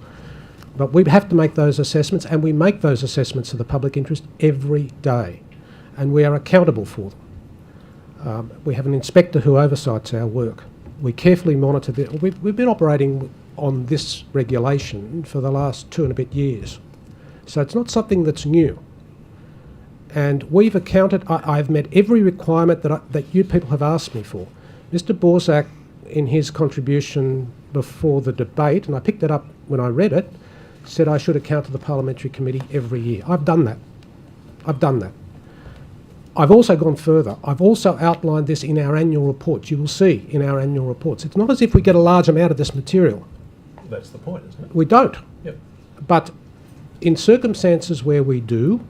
But we have to make those assessments, and we make those assessments of the public interest every day, and we are accountable for them. We have an inspector who oversights our work. We carefully monitor we've been operating on this regulation for the last 2 and a bit years. So it's not something that's new. And we've accounted, I've met every requirement that you people have asked me for. Mr. Borzak, in his contribution before the debate, and I picked it up when I read it, said I should account to the Parliamentary Committee every year. I've done that. I've also gone further. I've also outlined this in our annual reports. You will see in our annual reports. It's not as if we get a large amount of this material. That's the point, isn't it? We don't. Yep. But in circumstances where we do,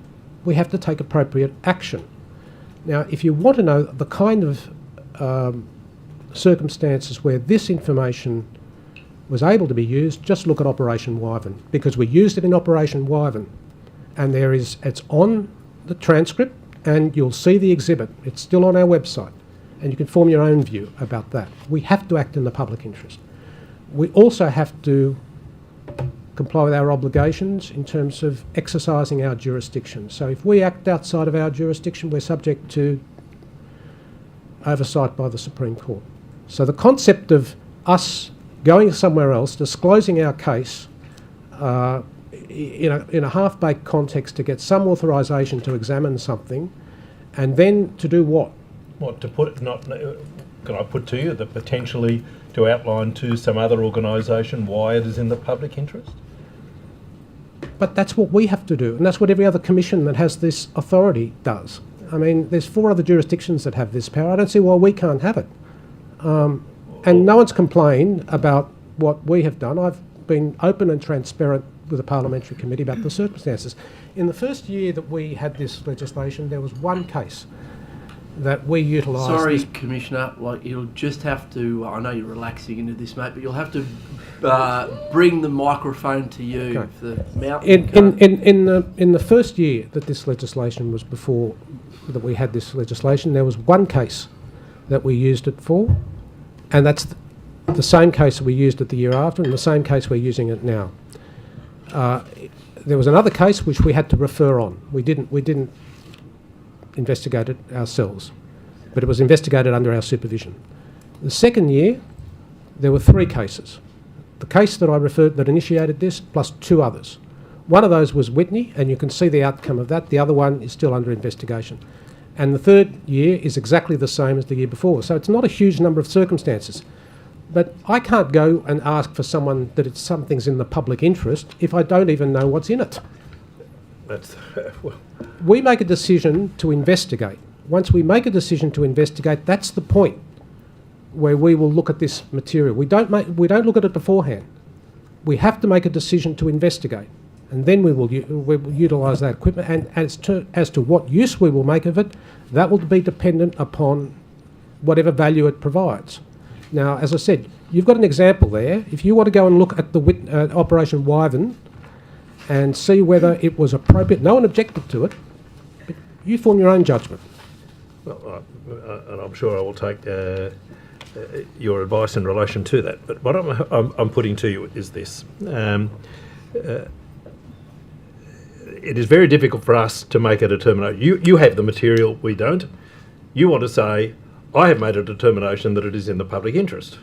we have to take appropriate action. Now, if you want to know the kind of circumstances where this information was able to be used, just look at Operation Wyvern, because we used it in Operation Wyvern, and it's on the transcript, and you'll see the exhibit. It's still on our website, and you can form your own view about that. We have to act in the public interest. We also have to comply with our obligations in terms of exercising our jurisdiction. So if we act outside of our jurisdiction, we're subject to oversight by the Supreme Court. So the concept of us going somewhere else, disclosing our case in a half-baked context to get some authorisation to examine something, and then to do what? What, to put, can I put to you that potentially to outline to some other organisation why it is in the public interest? But that's what we have to do, and that's what every other commission that has this authority does. I mean, there's 4 other jurisdictions that have this power. I don't see why we can't have it. And no one's complained about what we have done. I've been open and transparent with the Parliamentary Committee about the circumstances. In the first year that we had this legislation, there was one case that we utilised. Sorry, Commissioner, like you'll just have to, I know you're relaxing into this, mate, but you'll have to bring the microphone to you. Okay. The mouth In the first year that this legislation was before, that we had this legislation, there was one case that we used it for, and that's the same case that we used it the year after, and the same case we're using it now. There was another case which we had to refer on. We didn't investigate it ourselves, but it was investigated under our supervision. The second year, there were 3 cases. The case that I referred that initiated this, plus 2 others. One of those was Whitney, and you can see the outcome of that. The other one is still under investigation. And the third year is exactly the same as the year before. So it's not a huge number of circumstances. But I can't go and ask for someone that it's something's in the public interest if I don't even know what's in it. That's well. We make a decision to investigate. Once we make a decision to investigate, that's the point where we will look at this material. We don't look at it beforehand. We have to make a decision to investigate, and then we will utilise that equipment. And as to what use we will make of it, that will be dependent upon whatever value it provides. Now, as I said, you've got an example there. If you want to go and look at the Operation Wyvern and see whether it was appropriate, no one objected to it, but you form your own judgment. Well, and I'm sure I will take your advice in relation to that. But what I'm putting to you is this. It is very difficult for us to make a determination. You have the material, we don't. You want to say, I have made a determination that it is in the public interest.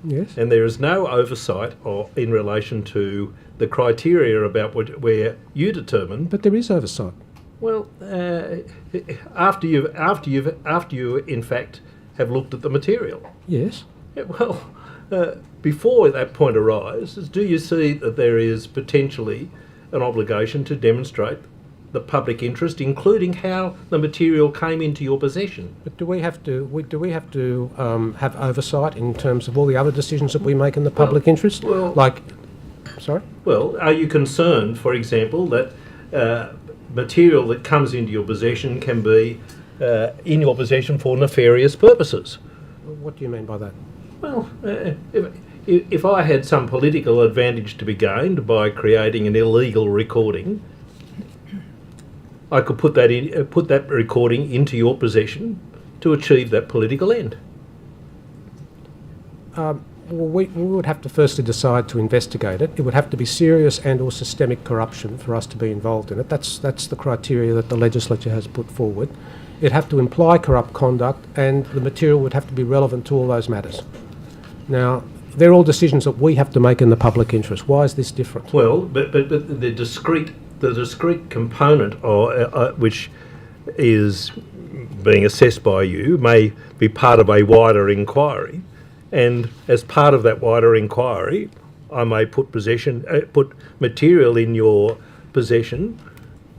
Yes. And there is no oversight in relation to the criteria about where you determine. But there is oversight. Well, after you in fact have looked at the material. Yes. Yeah, well, before that point arises, do you see that there is potentially an obligation to demonstrate the public interest, including how the material came into your possession? But do we have to have oversight in terms of all the other decisions that we make in the public interest? Well, sorry? Well, are you concerned, for example, that material that comes into your possession can be in your possession for nefarious purposes? What do you mean by that? Well, if I had some political advantage to be gained by creating an illegal recording, I could put that recording into your possession to achieve that political end. Well, we would have to firstly decide to investigate it. It would have to be serious and or systemic corruption for us to be involved in it. That's the criteria that the legislature has put forward. It'd have to imply corrupt conduct, and the material would have to be relevant to all those matters. Now, they're all decisions that we have to make in the public interest. Why is this different? Well, but the discrete component which is being assessed by you may be part of a wider inquiry, and as part of that wider inquiry, I may put material in your possession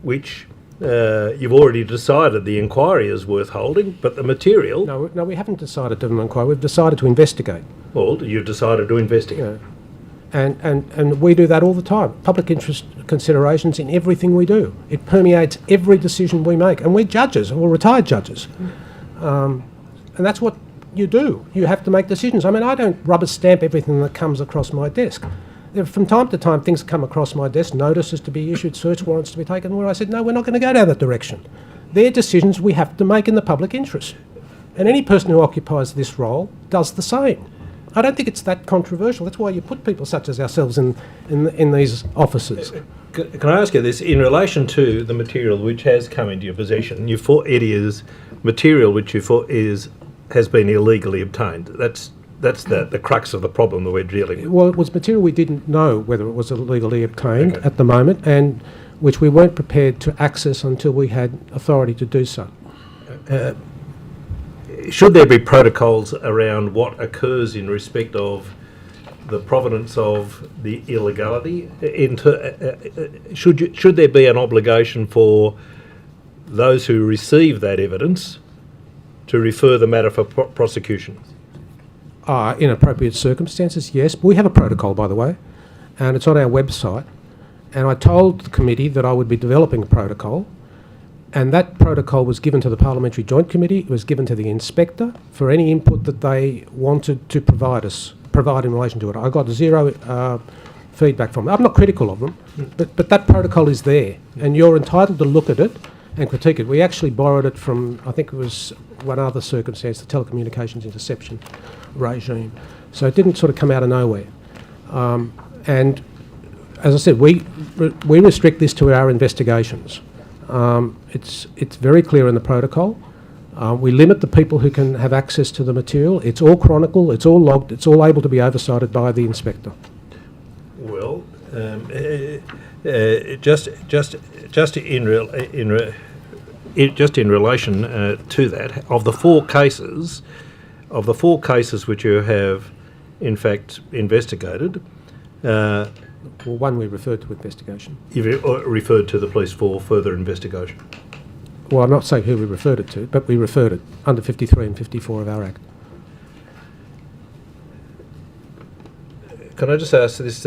which you've already decided the inquiry is worth holding, but the material... No, we haven't decided to do an inquiry. We've decided to investigate. Well, you've decided to investigate. Yeah. And we do that all the time. Public interest considerations in everything we do. It permeates every decision we make. And we're judges, or retired judges. And that's what you do. You have to make decisions. I mean, I don't rubber stamp everything that comes across my desk. From time to time, things come across my desk, notices to be issued, search warrants to be taken, where I said, no, we're not going to go down that direction. They're decisions we have to make in the public interest. And any person who occupies this role does the same. I don't think it's that controversial. That's why you put people such as ourselves in these offices. Can I ask you this? In relation to the material which has come into your possession, it is material which has been illegally obtained. That's the crux of the problem that we're dealing with. Well, it was material we didn't know whether it was illegally obtained at the moment, and which we weren't prepared to access until we had authority to do so. Should there be protocols around what occurs in respect of the provenance of the illegality? Should there be an obligation for those who receive that evidence to refer the matter for prosecution? In appropriate circumstances, yes. We have a protocol, by the way, and it's on our website. And I told the committee that I would be developing a protocol, and that protocol was given to the Parliamentary Joint Committee. It was given to the inspector for any input that they wanted to provide in relation to it. I got zero feedback from them. I'm not critical of them, but that protocol is there, and you're entitled to look at it and critique it. We actually borrowed it from, I think it was one other circumstance, the telecommunications interception regime. So it didn't sort of come out of nowhere. And as I said, we restrict this to our investigations. It's very clear in the protocol. We limit the people who can have access to the material. It's all chronicled, it's all logged, it's all able to be oversighted by the inspector. Well, just in relation to that, of the four cases which you have in fact investigated, well, one we referred to investigation. You've referred to the police for further investigation. Well, I'm not saying who we referred it to, but we referred it under 53 and 54 of our Act. Can I just ask this?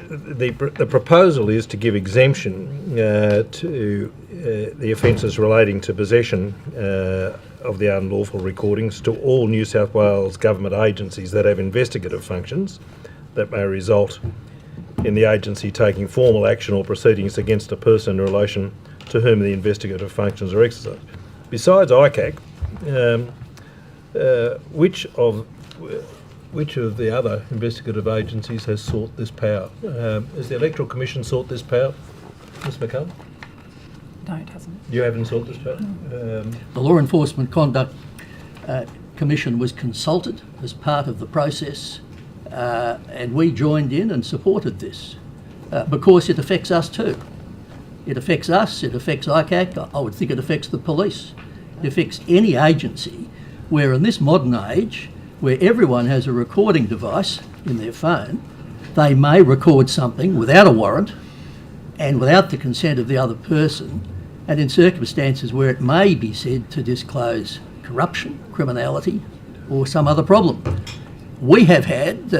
The proposal is to give exemption to the offences relating to possession of the unlawful recordings to all New South Wales government agencies that have investigative functions that may result in the agency taking formal action or proceedings against a person in relation to whom the investigative functions are exercised. Besides ICAC, which of the other investigative agencies has sought this power? Has the Electoral Commission sought this power, Ms McCullum? No, it hasn't. You haven't sought this power? The Law Enforcement Conduct Commission was consulted as part of the process, and we joined in and supported this because it affects us too. It affects us, it affects ICAC, I would think it affects the police. It affects any agency where in this modern age, where everyone has a recording device in their phone, they may record something without a warrant and without the consent of the other person, and in circumstances where it may be said to disclose corruption, criminality, or some other problem. We have had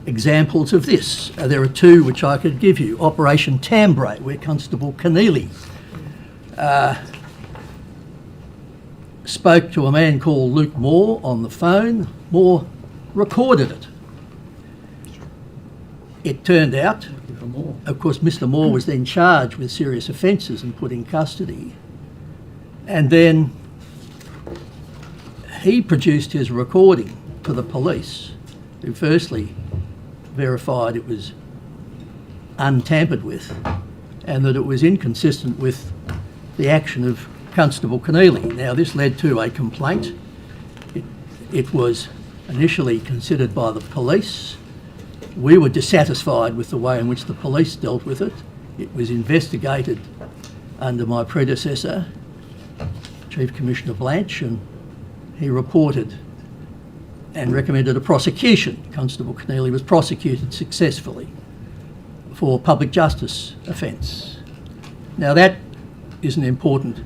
examples of this. There are two which I could give you. Operation Tambray, where Constable Keneally spoke to a man called Luke Moore on the phone. Moore recorded it. It turned out, of course, Mr. Moore was then charged with serious offences and put in custody. And then he produced his recording to the police, who firstly verified it was untampered with and that it was inconsistent with the action of Constable Keneally. Now, this led to a complaint. It was initially considered by the police. We were dissatisfied with the way in which the police dealt with it. It was investigated under my predecessor, Chief Commissioner Blanche, and he reported and recommended a prosecution. Constable Keneally was prosecuted successfully for public justice offence. Now, that is an important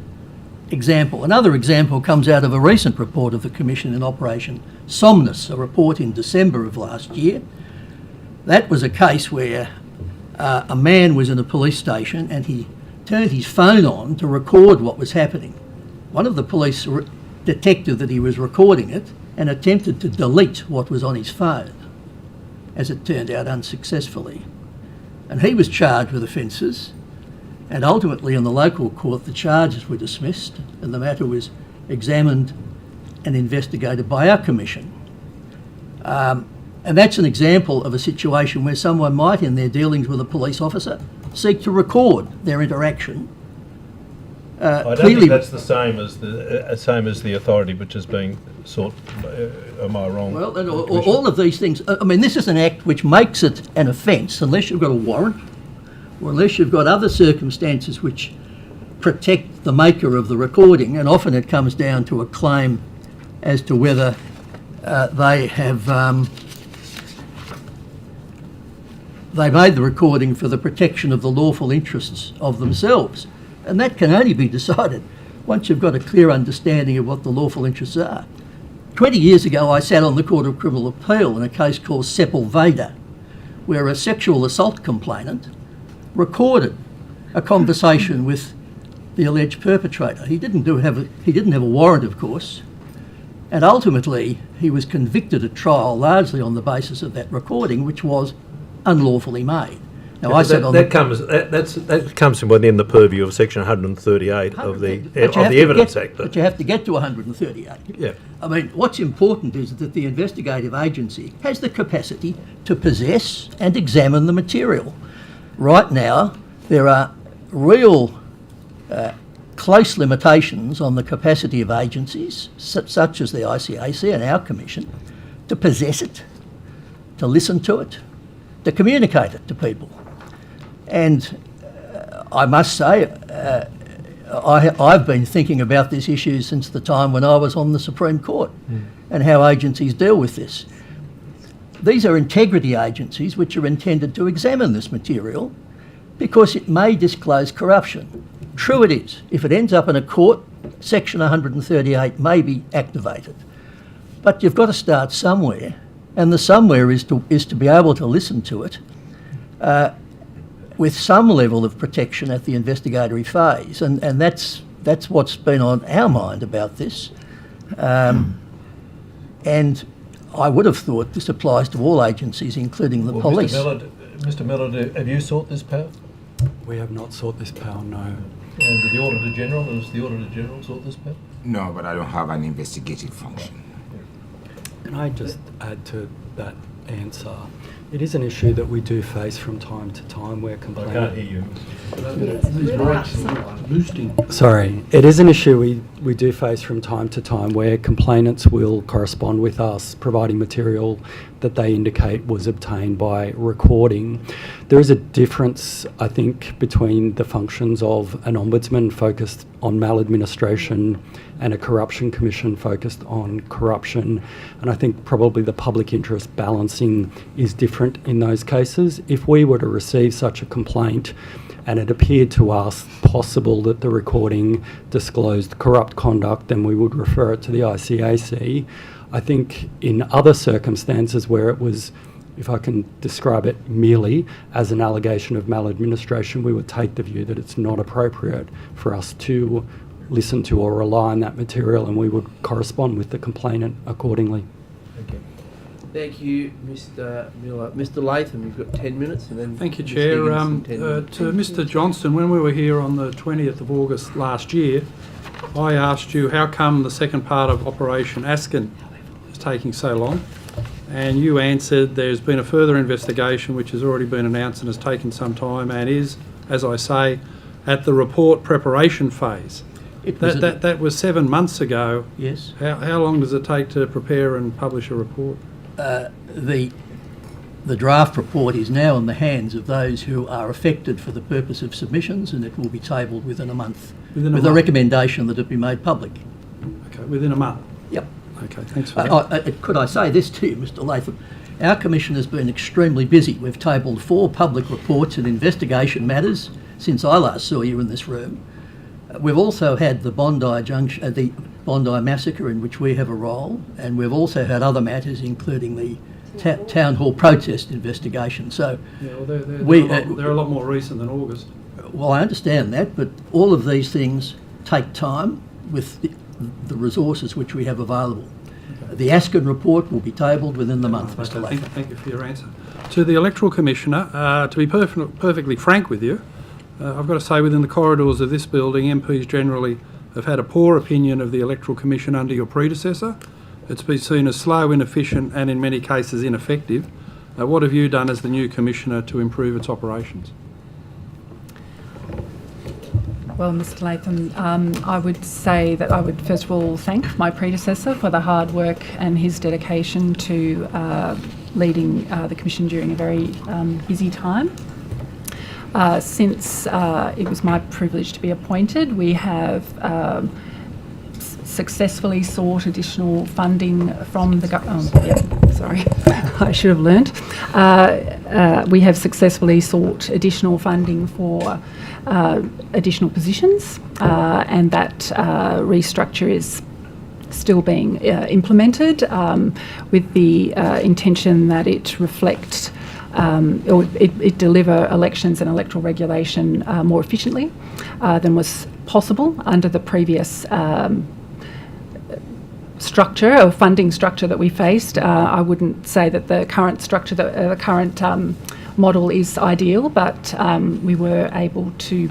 example. Another example comes out of a recent report of the Commission in Operation Somnus, a report in December of last year. That was a case where a man was in a police station and he turned his phone on to record what was happening. One of the police detected that he was recording it and attempted to delete what was on his phone, as it turned out unsuccessfully. And he was charged with offences, and ultimately in the local court the charges were dismissed and the matter was examined and investigated by our commission. And that's an example of a situation where someone might, in their dealings with a police officer, seek to record their interaction. I don't think that's the same as the authority which is being sought. Am I wrong? Well, and all of these things. I mean, this is an act which makes it an offence unless you've got a warrant, or unless you've got other circumstances which protect the maker of the recording. And often it comes down to a claim as to whether they have they made the recording for the protection of the lawful interests of themselves. And that can only be decided once you've got a clear understanding of what the lawful interests are. 20 years ago, I sat on the Court of Criminal Appeal in a case called Sepulveda, where a sexual assault complainant recorded a conversation with the alleged perpetrator. He didn't have a warrant, of course, and ultimately he was convicted at trial largely on the basis of that recording, which was unlawfully made. Now, that comes within the purview of Section 138 of the Evidence Act. But you have to get to 138. Yeah. I mean, what's important is that the investigative agency has the capacity to possess and examine the material. Right now, there are real close limitations on the capacity of agencies, such as the ICAC and our Commission, to possess it, to listen to it, to communicate it to people. And I must say, I've been thinking about this issue since the time when I was on the Supreme Court and how agencies deal with this. These are integrity agencies which are intended to examine this material because it may disclose corruption. True it is. If it ends up in a court, Section 138 may be activated. But you've got to start somewhere, and the somewhere is to be able to listen to it with some level of protection at the investigatory phase, and that's what's been on our mind about this. And I would have thought this applies to all agencies, including the police. Mr. Miller, have you sought this power? We have not sought this power, no. And the Auditor General, has the Auditor General sought this power? No, but I don't have an investigative function. Can I just add to that answer? It is an issue that we do face from time to time where complaints... I can't hear you. Sorry. It is an issue we do face from time to time where complainants will correspond with us providing material that they indicate was obtained by recording. There is a difference, I think, between the functions of an ombudsman focused on maladministration and a corruption commission focused on corruption. And I think probably the public interest balancing is different in those cases. If we were to receive such a complaint and it appeared to us possible that the recording disclosed corrupt conduct, then we would refer it to the ICAC. I think in other circumstances where it was, if I can describe it merely as an allegation of maladministration, we would take the view that it's not appropriate for us to listen to or rely on that material, and we would correspond with the complainant accordingly. Thank you, Mr. Miller. Mr. Latham, you've got 10 minutes, and then... Thank you, Ms. Chair. Higgins, 10 To minutes. Mr. Johnston, when we were here on the 20th of August last year, I asked you how come the second part of Operation Askin is taking so long, and you answered there's been a further investigation which has already been announced and has taken some time and is, as I say, at the report preparation phase. That was 7 months ago. Yes. How long does it take to prepare and publish a report? The draft report is now in the hands of those who are affected for the purpose of submissions, and it will be tabled within a month with a recommendation that it be made public. Okay, within a month? Yep. Okay, thanks for that. Could I say this to you, Mr. Latham? Our Commission has been extremely busy. We've tabled 4 public reports and investigation matters since I last saw you in this room. We've also had the Bondi massacre in which we have a role, and we've also had other matters, including the town hall protest investigation. So, yeah, well, they're a lot more recent than August. Well, I understand that, but all of these things take time with the resources which we have available. Okay. The Askin report will be tabled within the month, Mr. Latham. Thank you for your answer. To the Electoral Commissioner, to be perfectly frank with you, I've got to say within the corridors of this building, MPs generally have had a poor opinion of the Electoral Commission under your predecessor. It's been seen as slow, inefficient and in many cases ineffective. What have you done as the new Commissioner to improve its operations? Well, Mr. Latham, I would say that I would first of all thank my predecessor for the hard work and his dedication to leading the Commission during a very busy time. Since it was my privilege to be appointed, we have successfully sought additional funding from the government. sorry, I should have learnt. We have successfully sought additional funding for additional positions, and that restructure is still being implemented with the intention that it reflect or it deliver elections and electoral regulation more efficiently than was possible under the previous structure or funding structure that we faced. I wouldn't say that the current structure, the current model is ideal, but we were able to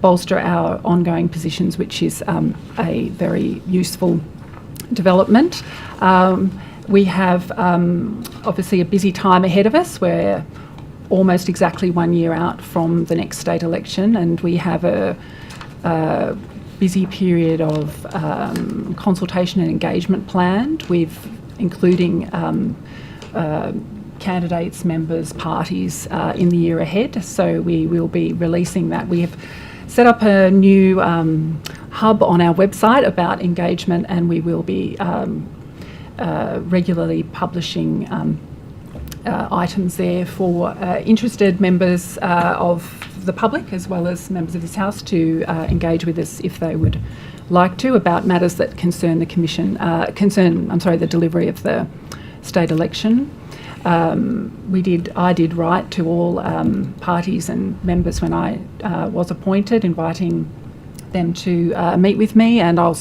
bolster our ongoing positions, which is a very useful development. We have obviously a busy time ahead of us. We're almost exactly 1 year out from the next state election, and we have a busy period of consultation and engagement planned, with including candidates, members, parties in the year ahead. So we will be releasing that. We have set up a new hub on our website about engagement, and we will be regularly publishing items there for interested members of the public, as well as members of this House, to engage with us if they would like to, about matters that concern the Commission, the delivery of the state election. I did write to all parties and members when I was appointed, inviting them to meet with me, and I'll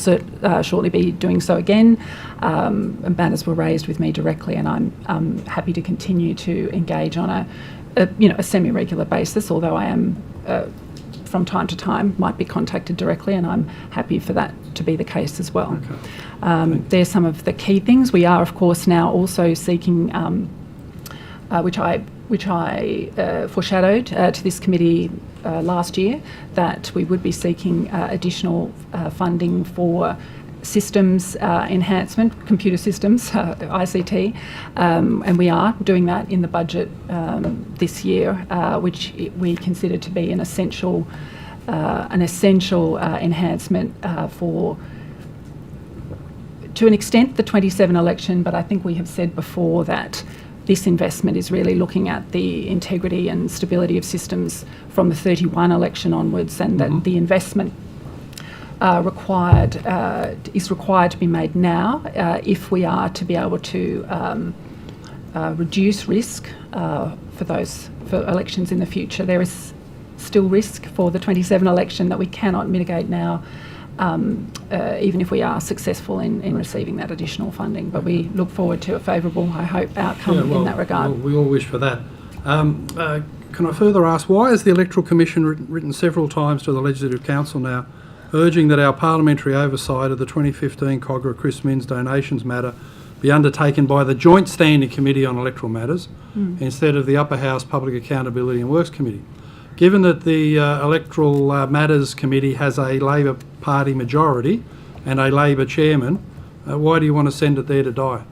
shortly be doing so again. Matters were raised with me directly, and I'm happy to continue to engage on a semi-regular basis, although I am from time to time might be contacted directly, and I'm happy for that to be the case as well. Okay. There's some of the key things. We are, of course, now also seeking, which I foreshadowed to this committee last year, that we would be seeking additional funding for systems enhancement, computer systems, ICT, and we are doing that in the budget this year, which we consider to be an essential enhancement for, to an extent, the 27 election, but I think we have said before that this investment is really looking at the integrity and stability of systems from the 31 election onwards, and that the investment is required to be made now if we are to be able to reduce risk for elections in the future. There is still risk for the 27 election that we cannot mitigate now, even if we are successed in receiving that additional funding. But we look forward to a favourable, I hope, outcome in that regard. Well, we all wish for that. Can I further ask, why has the Electoral Commission written several times to the Legislative Council now, urging that our parliamentary oversight of the 2015 Cogra Chris Minns donations matter be undertaken by the Joint Standing Committee on Electoral Matters instead of the Upper House Public Accountability and Works Committee? Given that the Electoral Matters Committee has a Labor Party majority and a Labor chairman, why do you want to send it there to die?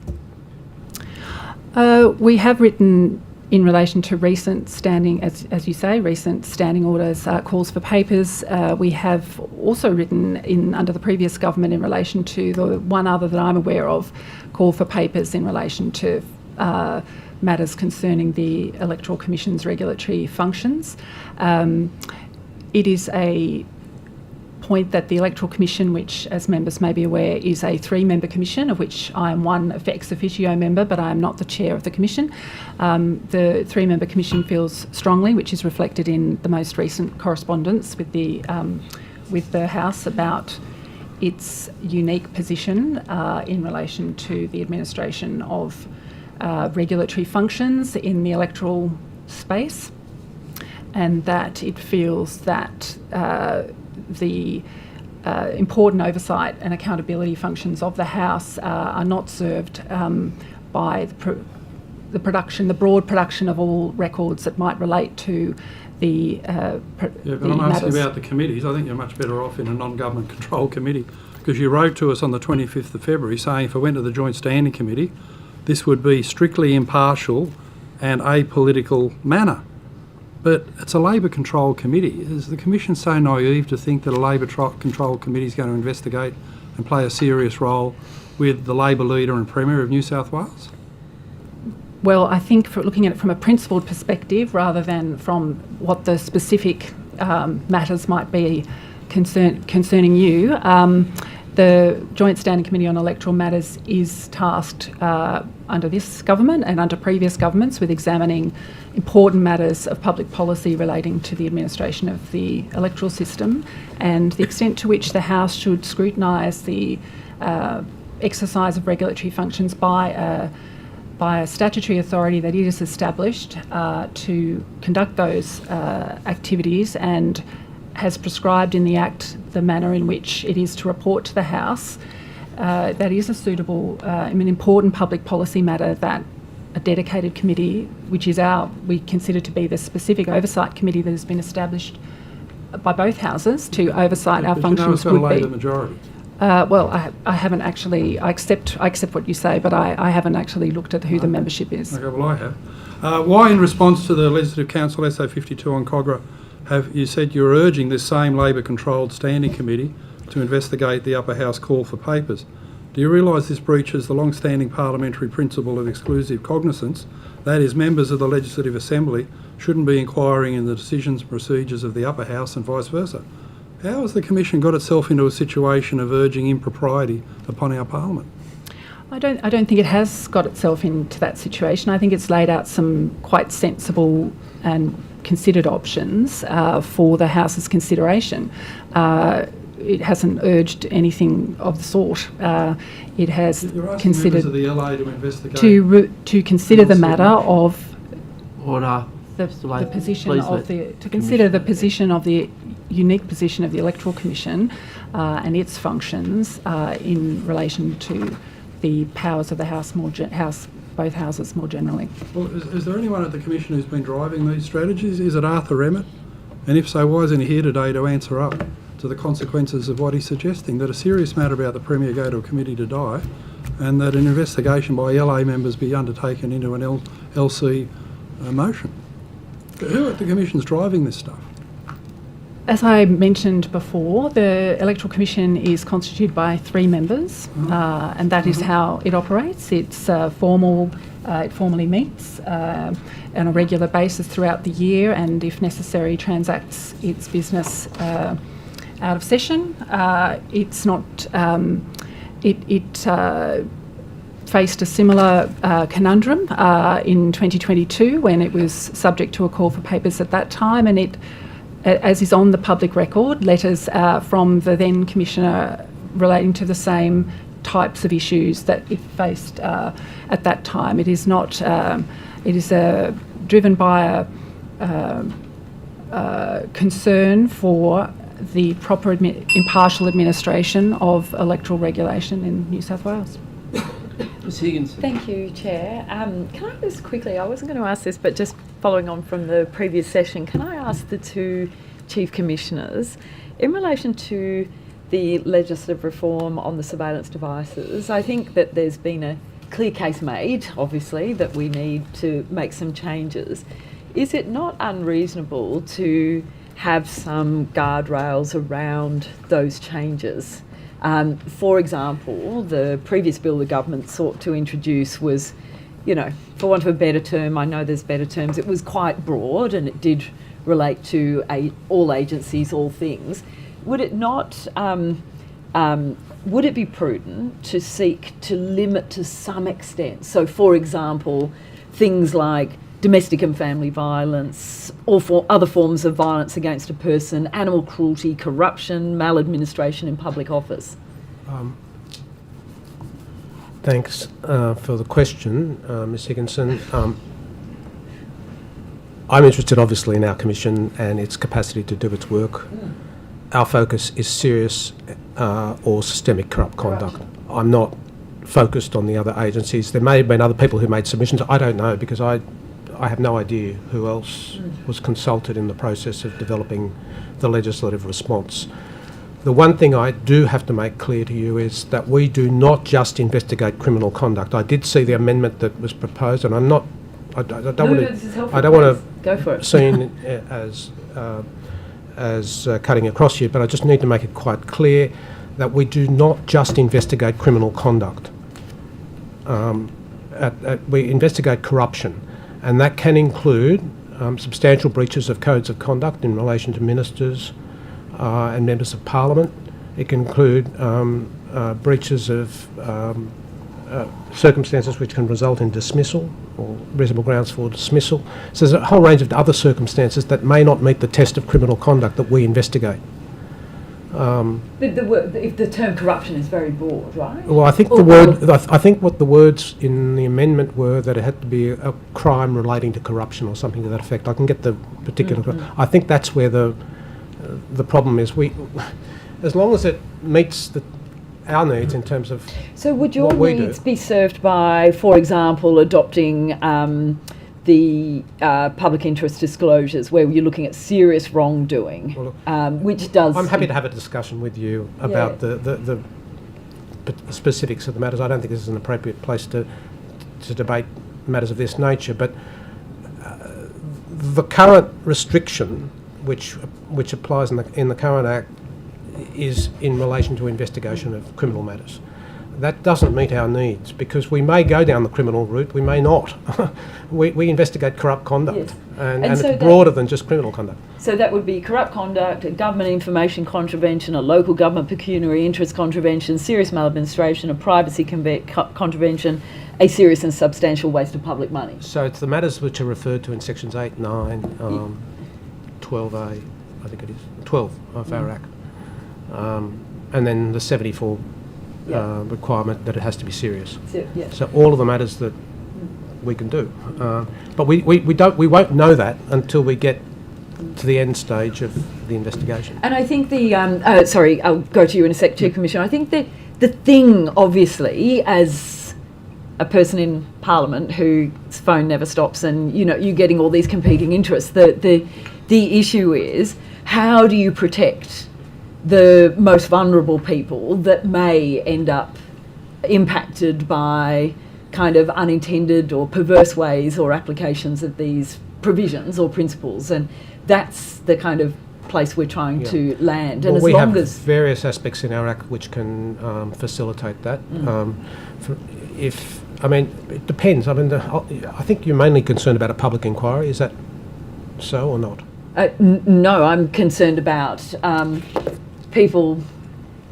We have written in relation to recent standing, as you say, recent standing orders, calls for papers. We have also written under the previous government in relation to the one other that I'm aware of, call for papers in relation to matters concerning the Electoral Commission's regulatory functions. It is a point that the Electoral Commission, which, as members may be aware, is a 3-member commission, of which I am one ex officio member, but I am not the chair of the commission. The 3-member commission feels strongly, which is reflected in the most recent correspondence with the House about its unique position in relation to the administration of regulatory functions in the electoral space, and that it feels that the important oversight and accountability functions of the House are not served by the broad production of all records that might relate to the but I'm asking about the committees. I think you're much better off in a non-government control committee, because you wrote to us on the 25th of February saying if I went to the Joint Standing Committee, this would be strictly impartial and apolitical manner. But it's a Labor control committee. Is the Commission so naive to think that a Labor control committee is going to investigate and play a serious role with the Labor leader and Premier of New South Wales? Well, I think for looking at it from a principled perspective rather than from what the specific matters might be concerning you, the Joint Standing Committee on Electoral Matters is tasked under this government and under previous governments with examining important matters of public policy relating to the administration of the electoral system and the extent to which the House should scrutinise the exercise of regulatory functions by a statutory authority that it is established to conduct those activities and has prescribed in the Act the manner in which it is to report to the House. That is a suitable, an important public policy matter that a dedicated committee, which is we consider to be the specific oversight committee that has been established by both houses to oversight our functions, would be. would The majority. Well, I haven't actually. I accept what you say, but I haven't actually looked at who the membership is. Okay, well I have. Why, in response to the Legislative Council SA 52 on COGRA, have you said you're urging this same Labor-controlled standing committee to investigate the upper house call for papers? Do you realise this breaches the long-standing parliamentary principle of exclusive cognisance? That is, members of the Legislative Assembly shouldn't be inquiring in the decisions and procedures of the upper house and vice versa. How has the Commission got itself into a situation of urging impropriety upon our Parliament? I don't think it has got itself into that situation. I think it's laid out some quite sensible and considered options for the House's consideration. It hasn't urged anything of the sort. It has considered of the LA to investigate to consider the matter of order. The position of the position of the unique position of the Electoral Commission and its functions in relation to the powers of the House both houses more generally. Well, is there anyone at the Commission who's been driving these strategies? Is it Arthur Emmett? And if so, why isn't he here today to answer up to the consequences of what he's suggesting, that a serious matter about the Premier go to a committee to die and that an investigation by LA members be undertaken into an LC motion? Who at the Commission's driving this stuff? As I mentioned before, the Electoral Commission is constituted by 3 members, and that is how it operates. It's formal. It formally meets on a regular basis throughout the year, and if necessary, transacts its business out of session. It's not. It faced a similar conundrum in 2022 when it was subject to a call for papers at that time, and it. As is on the public record, letters from the then Commissioner relating to the same types of issues that it faced at that time. It is not. It is driven by a concern for the proper impartial administration of electoral regulation in New South Wales. Ms Higgins. Thank you, Chair. Can I just quickly, I wasn't going to ask this, but just following on from the previous session, can I ask the 2 Chief Commissioners, in relation to the legislative reform on the surveillance devices, I think that there's been a clear case made, obviously, that we need to make some changes. Is it not unreasonable to have some guardrails around those changes? For example, the previous bill the government sought to introduce was, you know, for want of a better term, I know there's better terms, it was quite broad and it did relate to all agencies, all things. Would it not, would it be prudent to seek to limit to some extent? So, for example, things like domestic and family violence, or for other forms of violence against a person, animal cruelty, corruption, maladministration in public office? Thanks for the question, Ms Higginson. I'm interested, obviously, in our Commission and its capacity to do its work. Our focus is serious or systemic corrupt conduct. I'm not focused on the other agencies. There may have been other people who made submissions. I don't know, because I have no idea who else was consulted in the process of developing the legislative response. The one thing I do have to make clear to you is that we do not just investigate criminal conduct. I did see the amendment that was proposed, and I don't want to be seen as cutting across you, but I just need to make it quite clear that we do not just investigate criminal conduct. we investigate corruption, and that can include substantial breaches of codes of conduct in relation to ministers and members of parliament. It can include breaches of circumstances which can result in dismissal or reasonable grounds for dismissal. So there's a whole range of other circumstances that may not meet the test of criminal conduct that we investigate. If the term corruption is very broad, right? Well, I think I think what the words in the amendment were that it had to be a crime relating to corruption or something to that effect. I can get the particular. I think that's where the problem is. As long as it meets our needs in terms of. So would your what we needs do. be served by, for example, adopting the public interest disclosures, where you're looking at serious wrongdoing, which does. I'm happy to have a discussion with you about the specifics of the matters. I don't think this is an appropriate place to debate matters of this nature, but the current restriction, which applies in the current Act, is in relation to investigation of criminal matters. That doesn't meet our needs, because we may go down the criminal route, we may not. we investigate corrupt conduct, Yes. and so it's broader than just criminal conduct. So that would be corrupt conduct, a government information contravention, a local government pecuniary interest contravention, serious maladministration, a privacy contravention, a serious and substantial waste of public money. So it's the matters which are referred to in sections 8, 9, 12A, I think it is, 12 of our Act. And then the 74 requirement that it has to be serious. So all of the matters that we can do. But we won't know that until we get to the end stage of the investigation. And I think sorry, I'll go to you in a sec, Chief Commissioner. I think that the thing, obviously, as a person in Parliament whose phone never stops and, you know, you're getting all these competing interests, the issue is, how do you protect the most vulnerable people that may end up impacted by kind of unintended or perverse ways or applications of these provisions or principles? And that's the kind of place we're trying to land. And well, as we long have as various aspects in our Act which can facilitate that. It depends. I mean, I think you're mainly concerned about a public inquiry. Is that so or not? No, I'm concerned about people.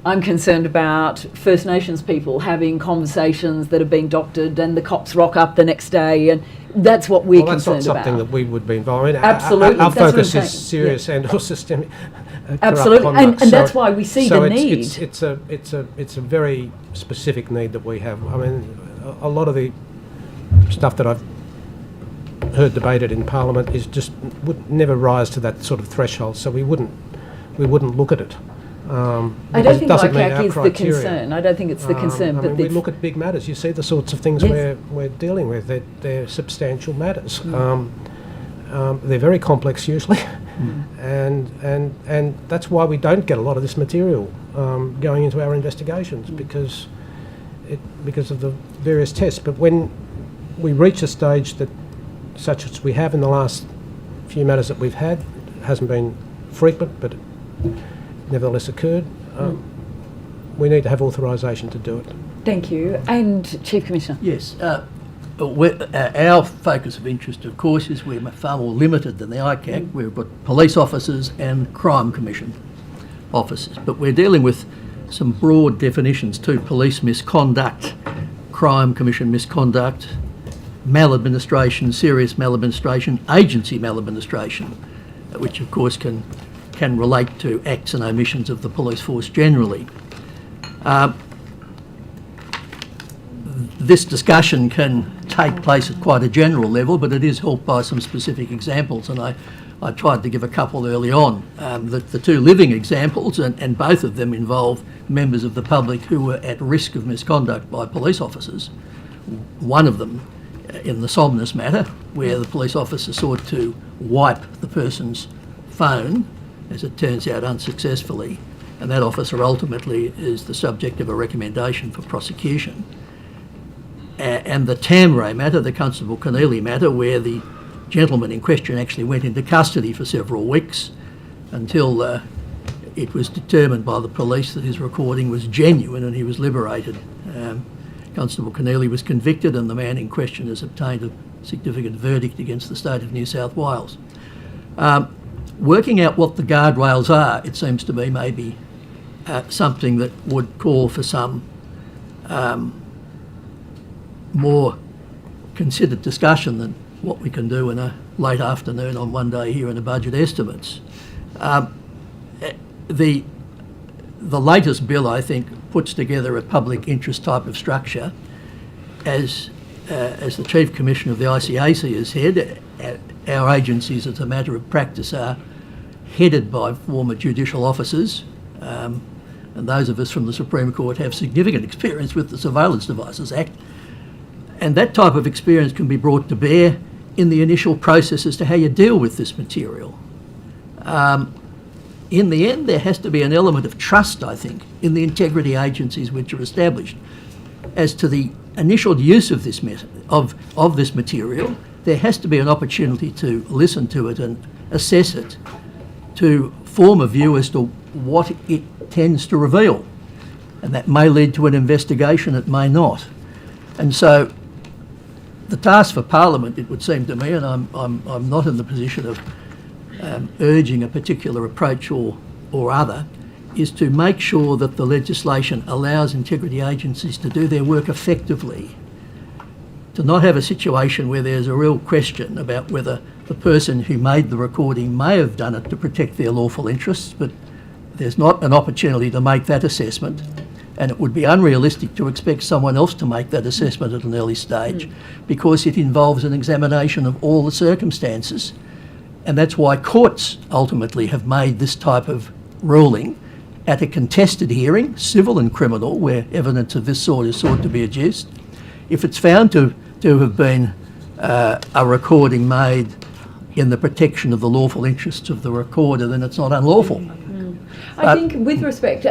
I'm concerned about First Nations people having conversations that have been doctored, and the cops rock up the next day, and that's what we're concerned that's not something about. that we would be involved in. Absolutely, our that's what I'm focus saying. is serious and or systemic. Absolutely, conduct. and that's why we see the need. It's a very specific need that we have. I mean, a lot of the stuff that I've heard debated in Parliament is just would never rise to that sort of threshold. So we wouldn't look at it. I don't think ICAC is the concern. I don't think it's the concern. I but mean, we look at big matters. You see the sorts of things we're dealing with. They're substantial matters. They're very complex usually, and that's why we don't get a lot of this material going into our investigations because of the various tests. But when we reach a stage that, such as we have in the last few matters that we've had, it hasn't been frequent, but nevertheless occurred, we need to have authorisation to do it. Thank you. And Chief Commissioner? Yes. Our focus of interest, of course, is we're far more limited than the ICAC. We've got police officers and crime commission officers, but we're dealing with some broad definitions too: police misconduct, crime commission misconduct, maladministration, serious maladministration, agency maladministration, which of course can relate to acts and omissions of the police force generally. This discussion can take place at quite a general level, but it is helped by some specific examples, and I tried to give a couple early on. The two living examples, and both of them involve members of the public who were at risk of misconduct by police officers. One of them in the Somnus matter, where the police officer sought to wipe the person's phone, as it turns out unsuccessfully, and that officer ultimately is the subject of a recommendation for prosecution. And the Tamray matter, the Constable Keneally matter, where the gentleman in question actually went into custody for several weeks until it was determined by the police that his recording was genuine and he was liberated. Constable Keneally was convicted and the man in question has obtained a significant verdict against the state of New South Wales. Working out what the guardrails are, it seems to me, maybe something that would call for some more considered discussion than what we can do in a late afternoon on one day here in the budget estimates. The latest bill, I think, puts together a public interest type of structure. As the Chief Commissioner of the ICAC has said, our agencies, as a matter of practice, are headed by former judicial officers, and those of us from the Supreme Court have significant experience with the Surveillance Devices Act, and that type of experience can be brought to bear in the initial process as to how you deal with this material. In the end, there has to be an element of trust, I think, in the integrity agencies which are established. As to the initial use of this of this material, there has to be an opportunity to listen to it and assess it, to form a view as to what it tends to reveal. And that may lead to an investigation, it may not. And so the task for Parliament, it would seem to me, and I'm not in the position of urging a particular approach or other, is to make sure that the legislation allows integrity agencies to do their work effectively, to not have a situation where there's a real question about whether the person who made the recording may have done it to protect their lawful interests, but there's not an opportunity to make that assessment, and it would be unrealistic to expect someone else to make that assessment at an early stage because it involves an examination of all the circumstances. And that's why courts ultimately have made this type of ruling at a contested hearing, civil and criminal, where evidence of this sort is sought to be adduced. If it's found to have been a recording made in the protection of the lawful interests of the recorder, then it's not unlawful. I think with respect,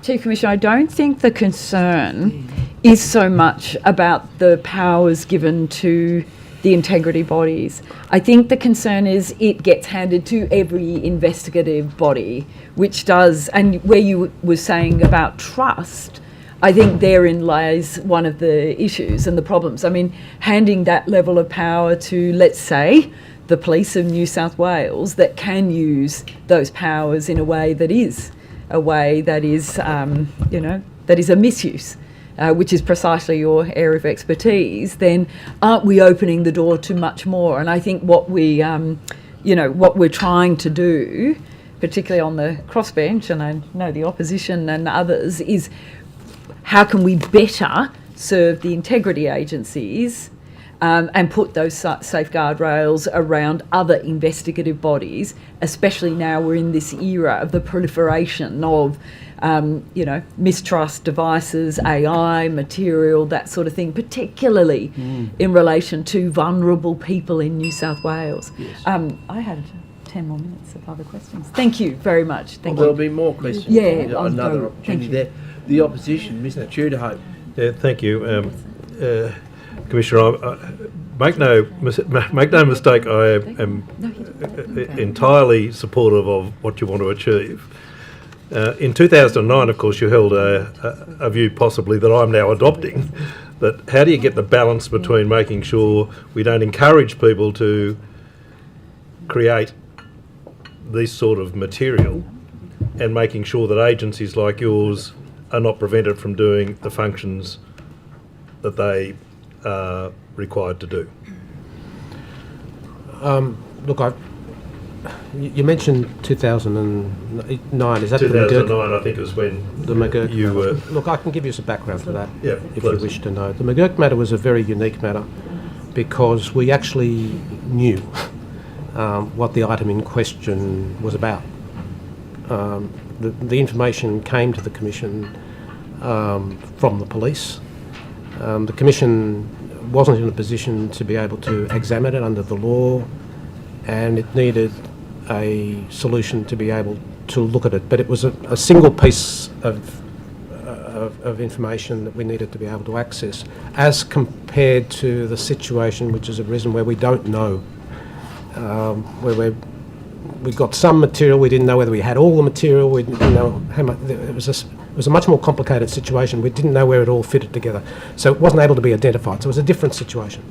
Chief Commissioner, I don't think the concern is so much about the powers given to the integrity bodies. I think the concern is it gets handed to every investigative body, which does, and where you were saying about trust, I think therein lies one of the issues and the problems. I mean, handing that level of power to, let's say, the police of New South Wales that can use those powers in a way that is that is a misuse, which is precisely your area of expertise, then aren't we opening the door to much more? And I think what what we're trying to do, particularly on the crossbench, and I know the opposition and others, is how can we better serve the integrity agencies and put those safeguard rails around other investigative bodies, especially now we're in this era of the proliferation of mistrust devices, AI, material, that sort of thing, particularly in relation to vulnerable people in New South Wales. Yes. I had 10 more minutes of other questions. Thank you very much. Thank you. There'll be more questions. Yeah, Another opportunity there. The opposition, Mr. Tudor. Yeah, thank you. Commissioner, make no mistake, I am entirely supportive of what you want to achieve. In 2009, of course, you held a view possibly that I'm now adopting, that how do you get the balance between making sure we don't encourage people to create this sort of material and making sure that agencies like yours are not prevented from doing the functions that they are required to do? Look, you mentioned 2009. Is that 2009? I think is when the McGurk you were. Look, I can give you some background to that, yeah, if please. you wish to know. The McGurk matter was a very unique matter because we actually knew what the item in question was about. The information came to the Commission from the police. The Commission wasn't in a position to be able to examine it under the law, and it needed a solution to be able to look at it. But it was a single piece of information that we needed to be able to access, as compared to the situation which has arisen where we don't know, where we got some material, we didn't know whether we had all the material, we didn't know how much. It was It was a much more complicated situation. We didn't know where it all fitted together. So it wasn't able to be identified. So it was a different situation.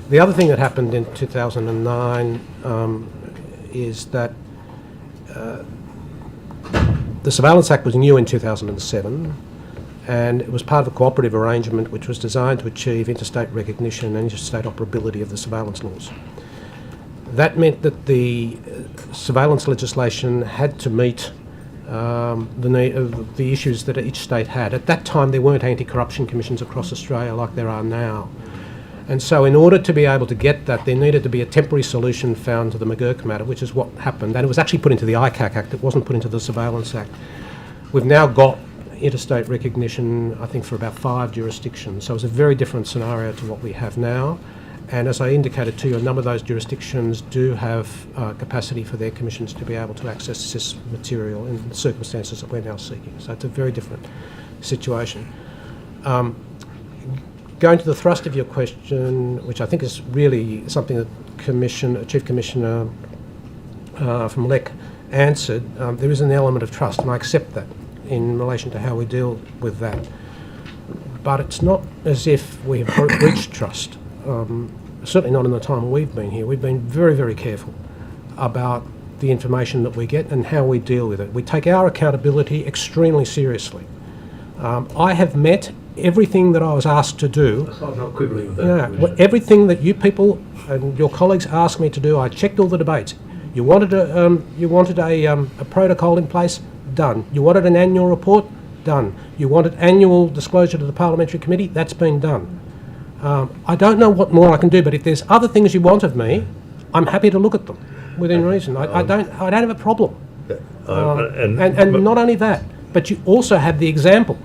The other thing that happened in 2009 is that the Surveillance Act was new in 2007, and it was part of a cooperative arrangement which was designed to achieve interstate recognition and interstate operability of the surveillance laws. That meant that the surveillance legislation had to meet the issues that each state had. At that time, there weren't anti-corruption commissions across Australia like there are now. And so in order to be able to get that, there needed to be a temporary solution found to the McGurk matter, which is what happened. And it was actually put into the ICAC Act. It wasn't put into the Surveillance Act. We've now got interstate recognition, I think, for about 5 jurisdictions. So it's a very different scenario to what we have now. And as I indicated to you, a number of those jurisdictions do have capacity for their commissions to be able to access this material in the circumstances that we're now seeking. So it's a very different situation. Going to the thrust of your question, which I think is really something that Chief Commissioner from LEC answered, there is an element of trust, and I accept that in relation to how we deal with that. But it's not as if we have breached trust. Certainly not in the time we've been here. We've been very, very careful about the information that we get and how we deal with it. We take our accountability extremely seriously. I have met everything that I was asked to do. I'm not quibbling with that. Everything that you people and your colleagues asked me to do, I checked all the debates. You wanted a protocol in place? Done. You wanted an annual report? Done. You wanted annual disclosure to the Parliamentary Committee? That's been done. I don't know what more I can do, but if there's other things you want of me, I'm happy to look at them within reason. I don't have a problem. And not only that, but you also have the example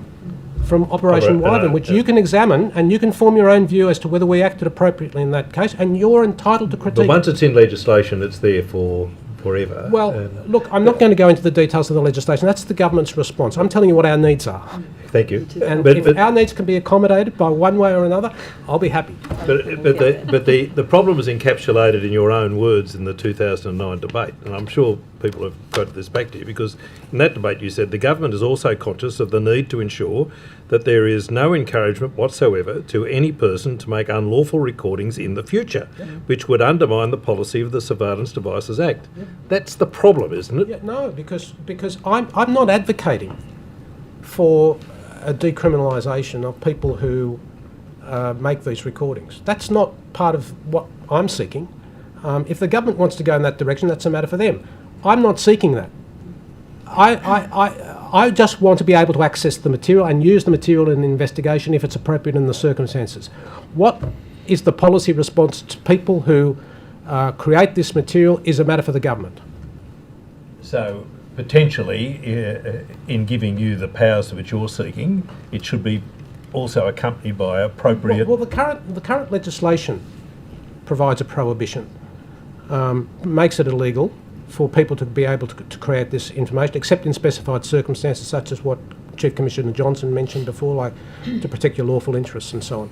from Operation Wyvern, which you can examine and you can form your own view as to whether we acted appropriately in that case, and you're entitled to critique. But once it's in legislation, it's there for forever. Well, look, I'm not going to go into the details of the legislation. That's the government's response. I'm telling you what our needs are. Thank you. And if our needs can be accommodated by one way or another, I'll be happy. But the problem is encapsulated in your own words in the 2009 debate, and I'm sure people have quoted this back to you, because in that debate you said the government is also conscious of the need to ensure that there is no encouragement whatsoever to any person to make unlawful recordings in the future, which would undermine the policy of the Surveillance Devices Act. That's the problem, isn't it? Yeah, no, because I'm not advocating for a decriminalisation of people who make these recordings. That's not part of what I'm seeking. If the government wants to go in that direction, that's a matter for them. I'm not seeking that. I just want to be able to access the material and use the material in the investigation if it's appropriate in the circumstances. What is the policy response to people who create this material is a matter for the government. So potentially, in giving you the powers which you're seeking, it should be also accompanied by appropriate... Well, the current legislation provides a prohibition, makes it illegal for people to be able to create this information, except in specified circumstances, such as what Chief Commissioner Johnson mentioned before, like to protect your lawful interests and so on.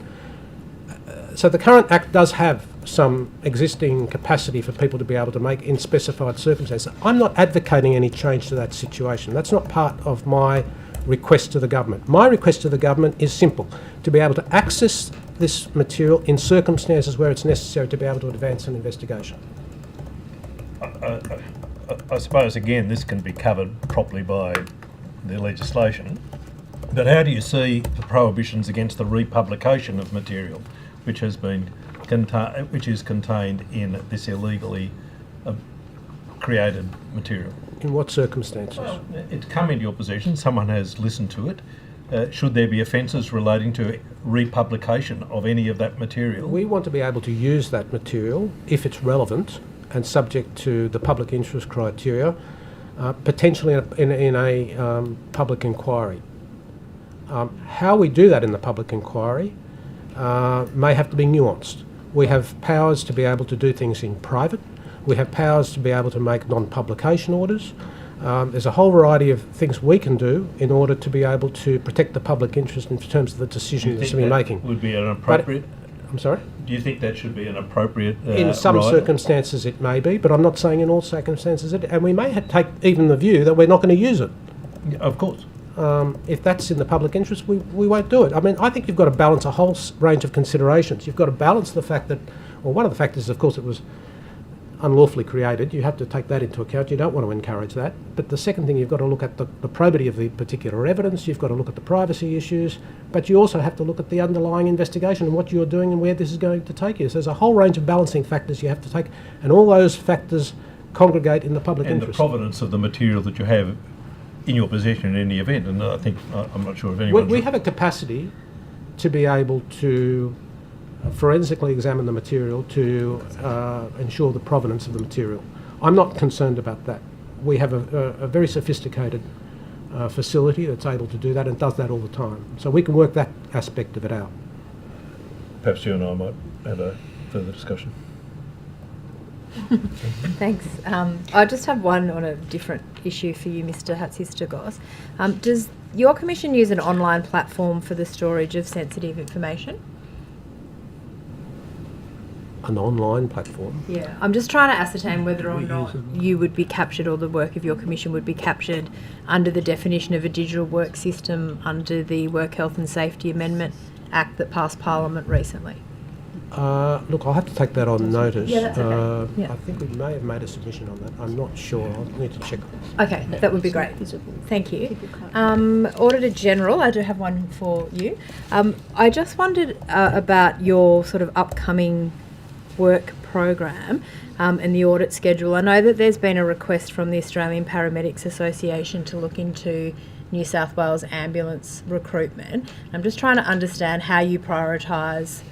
So the current Act does have some existing capacity for people to be able to make in specified circumstances. I'm not advocating any change to that situation. That's not part of my request to the government. My request to the government is simple: to be able to access this material in circumstances where it's necessary to be able to advance an investigation. I suppose, again, this can be covered properly by the legislation, but how do you see the prohibitions against the republication of material which is contained in this illegally created material? In what circumstances? Well, it's come into your possession, someone has listened to it. Should there be offences relating to republication of any of that material? We want to be able to use that material if it's relevant and subject to the public interest criteria, potentially in a public inquiry. How we do that in the public inquiry may have to be nuanced. We have powers to be able to do things in private. We have powers to be able to make non-publication orders. There's a whole variety of things we can do in order to be able to protect the public interest in terms of the decision that's to be making. Would be an appropriate... I'm sorry? Do you think that should be an appropriate in some circumstances it may be, but I'm not saying in all circumstances it... And we may take even the view that we're not going to use it. Of course. If that's in the public interest, we won't do it. I mean, I think you've got to balance a whole range of considerations. You've got to balance the fact that, well, one of the factors, of course, it was unlawfully created. You have to take that into account. You don't want to encourage that. But the second thing, you've got to look at the probity of the particular evidence. You've got to look at the privacy issues. But you also have to look at the underlying investigation and what you're doing and where this is going to take you. So there's a whole range of balancing factors you have to take, and all those factors congregate in the public and interest. The provenance of the material that you have in your possession in any event. And I think, I'm not sure if anyone... We have a capacity to be able to forensically examine the material to ensure the provenance of the material. I'm not concerned about that. We have a very sophisticated facility that's able to do that and does that all the time. So we can work that aspect of it out. Perhaps you and I might have a further discussion. Thanks. I just have one on a different issue for you, Mr. Hatzistakos. Does your commission use an online platform for the storage of sensitive information? An online platform? Yeah. I'm just trying to ascertain whether or not you would be captured, or the work of your commission would be captured under the definition of a digital work system under the Work Health and Safety Amendment Act that passed Parliament recently. Look, I'll have to take that on notice. Yeah, that's okay. Yeah. I think we may have made a submission on that. I'm not sure. I'll need to check. Okay, that would be great. Thank you. Auditor General, I do have one for you. I just wondered about your sort of upcoming work program and the audit schedule. I know that there's been a request from the Australian Paramedics Association to look into New South Wales ambulance recruitment. I'm just trying to understand how you prioritise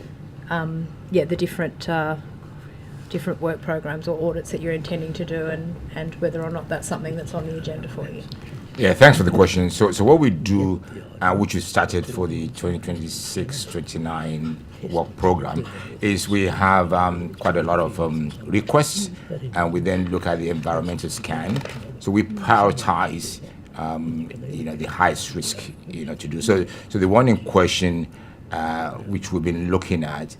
the different work programs or audits that you're intending to do, and whether or not that's something that's on the agenda for you. Yeah, thanks for the question. So what we do, which we started for the 2026-29 work program, is we have quite a lot of requests, and we then look at the environmental scan. So we prioritize, the highest risk, to do. So the one in question, which we've been looking at,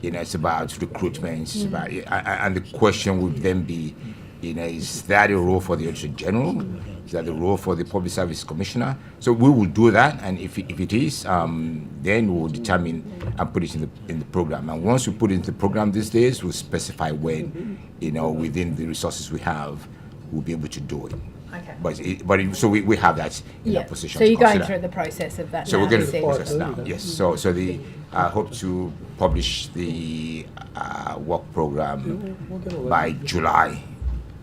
it's about recruitment, it's about, and the question would then be, is that a role for the Auditor General? Is that the role for the Public Service Commissioner? So we will do that, and if it is, then we'll determine and put it in the program. And once we put it in the program these days, we'll specify when, within the resources we have, we'll be able to do it. Okay. So we have that in our position. So you're to going consider. through the process of that So now. we're going through the process now, yes. So the hope to publish the work program by July,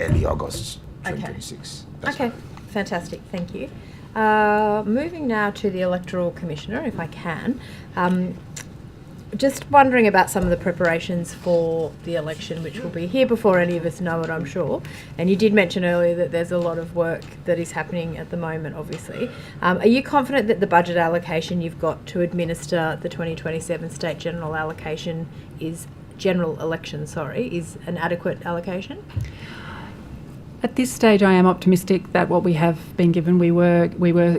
early August 2026. Okay, fantastic, thank you. Moving now to the Electoral Commissioner, if I can. Just wondering about some of the preparations for the election, which will be here before any of us know it, I'm sure. And you did mention earlier that there's a lot of work that is happening at the moment, obviously. Are you confident that the budget allocation you've got to administer the 2027 state general election is an adequate allocation? At this stage, I am optimistic that what we have been given, we were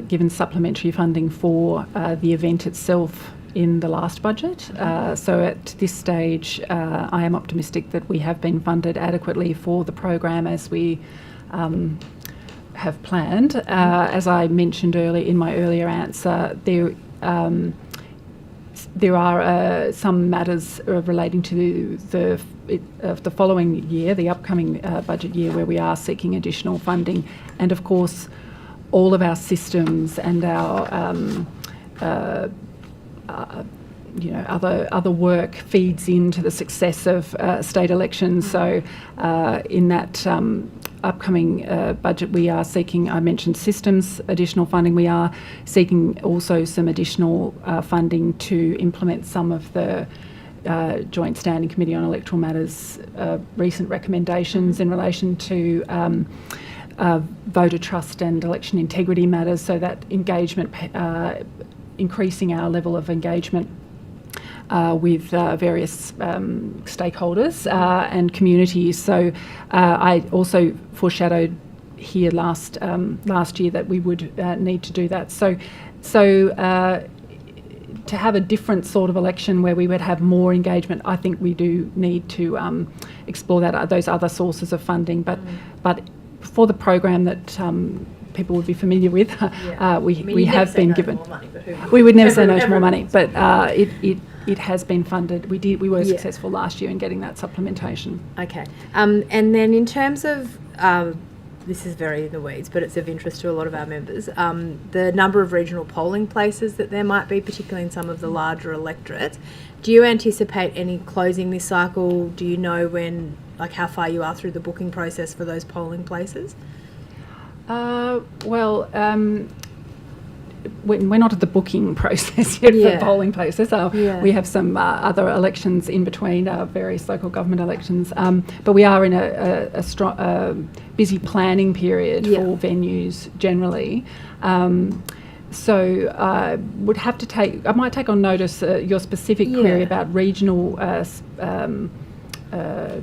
given supplementary funding for the event itself in the last budget. So at this stage, I am optimistic that we have been funded adequately for the program as we have planned. As I mentioned in my earlier answer, there are some matters relating to the following year, the upcoming budget year, where we are seeking additional funding. And of course, all of our systems and our other work feeds into the success of state elections. So in that upcoming budget, we are seeking, I mentioned systems, additional funding. We are seeking also some additional funding to implement some of the Joint Standing Committee on Electoral Matters recent recommendations in relation to voter trust and election integrity matters, so that engagement, increasing our level of engagement with various stakeholders and communities. So I also foreshadowed here last year that we would need to do that. So to have a different sort of election where we would have more engagement, I think we do need to explore those other sources of funding. But for the program that people would be familiar with. We have been given. Money, we would never say no to more money, but it has been funded. We were successful last year in getting that supplementation. Okay, and then in terms of this is very in the weeds, but it's of interest to a lot of our members. The number of regional polling places that there might be, particularly in some of the larger electorates. Do you anticipate any closing this cycle? Do you know when, like, how far you are through the booking process for those polling places? We're not at the booking process yet for polling places. We have some other elections in between, various local government elections, but we are in a strong, busy planning period for venues generally. So I might take on notice your specific query about regional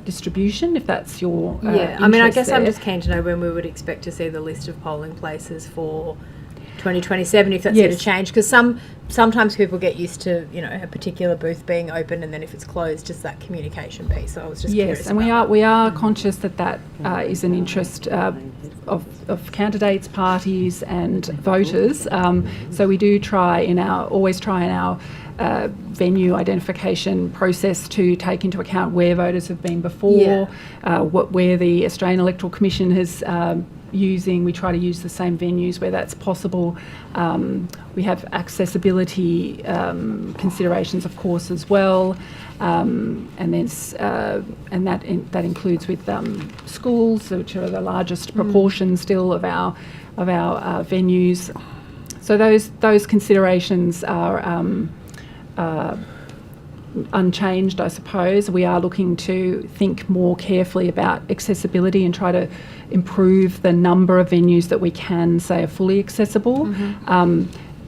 distribution, if that's your I mean, I guess there. I'm just keen to know when we would expect to see the list of polling places for 2027, if that's going to change, because sometimes people get used to, you know, a particular booth being open, and then if it's closed, just that communication piece. So I was just curious. Yes, and we are conscious that is an interest of candidates, parties, and voters. So we do always try in our venue identification process to take into account where voters have been before, where the Australian Electoral Commission has we try to use the same venues where that's possible. We have accessibility considerations, of course, as well, and that includes with schools, which are the largest proportion still of our venues. So those considerations are unchanged, I suppose. We are looking to think more carefully about accessibility and try to improve the number of venues that we can say are fully accessible.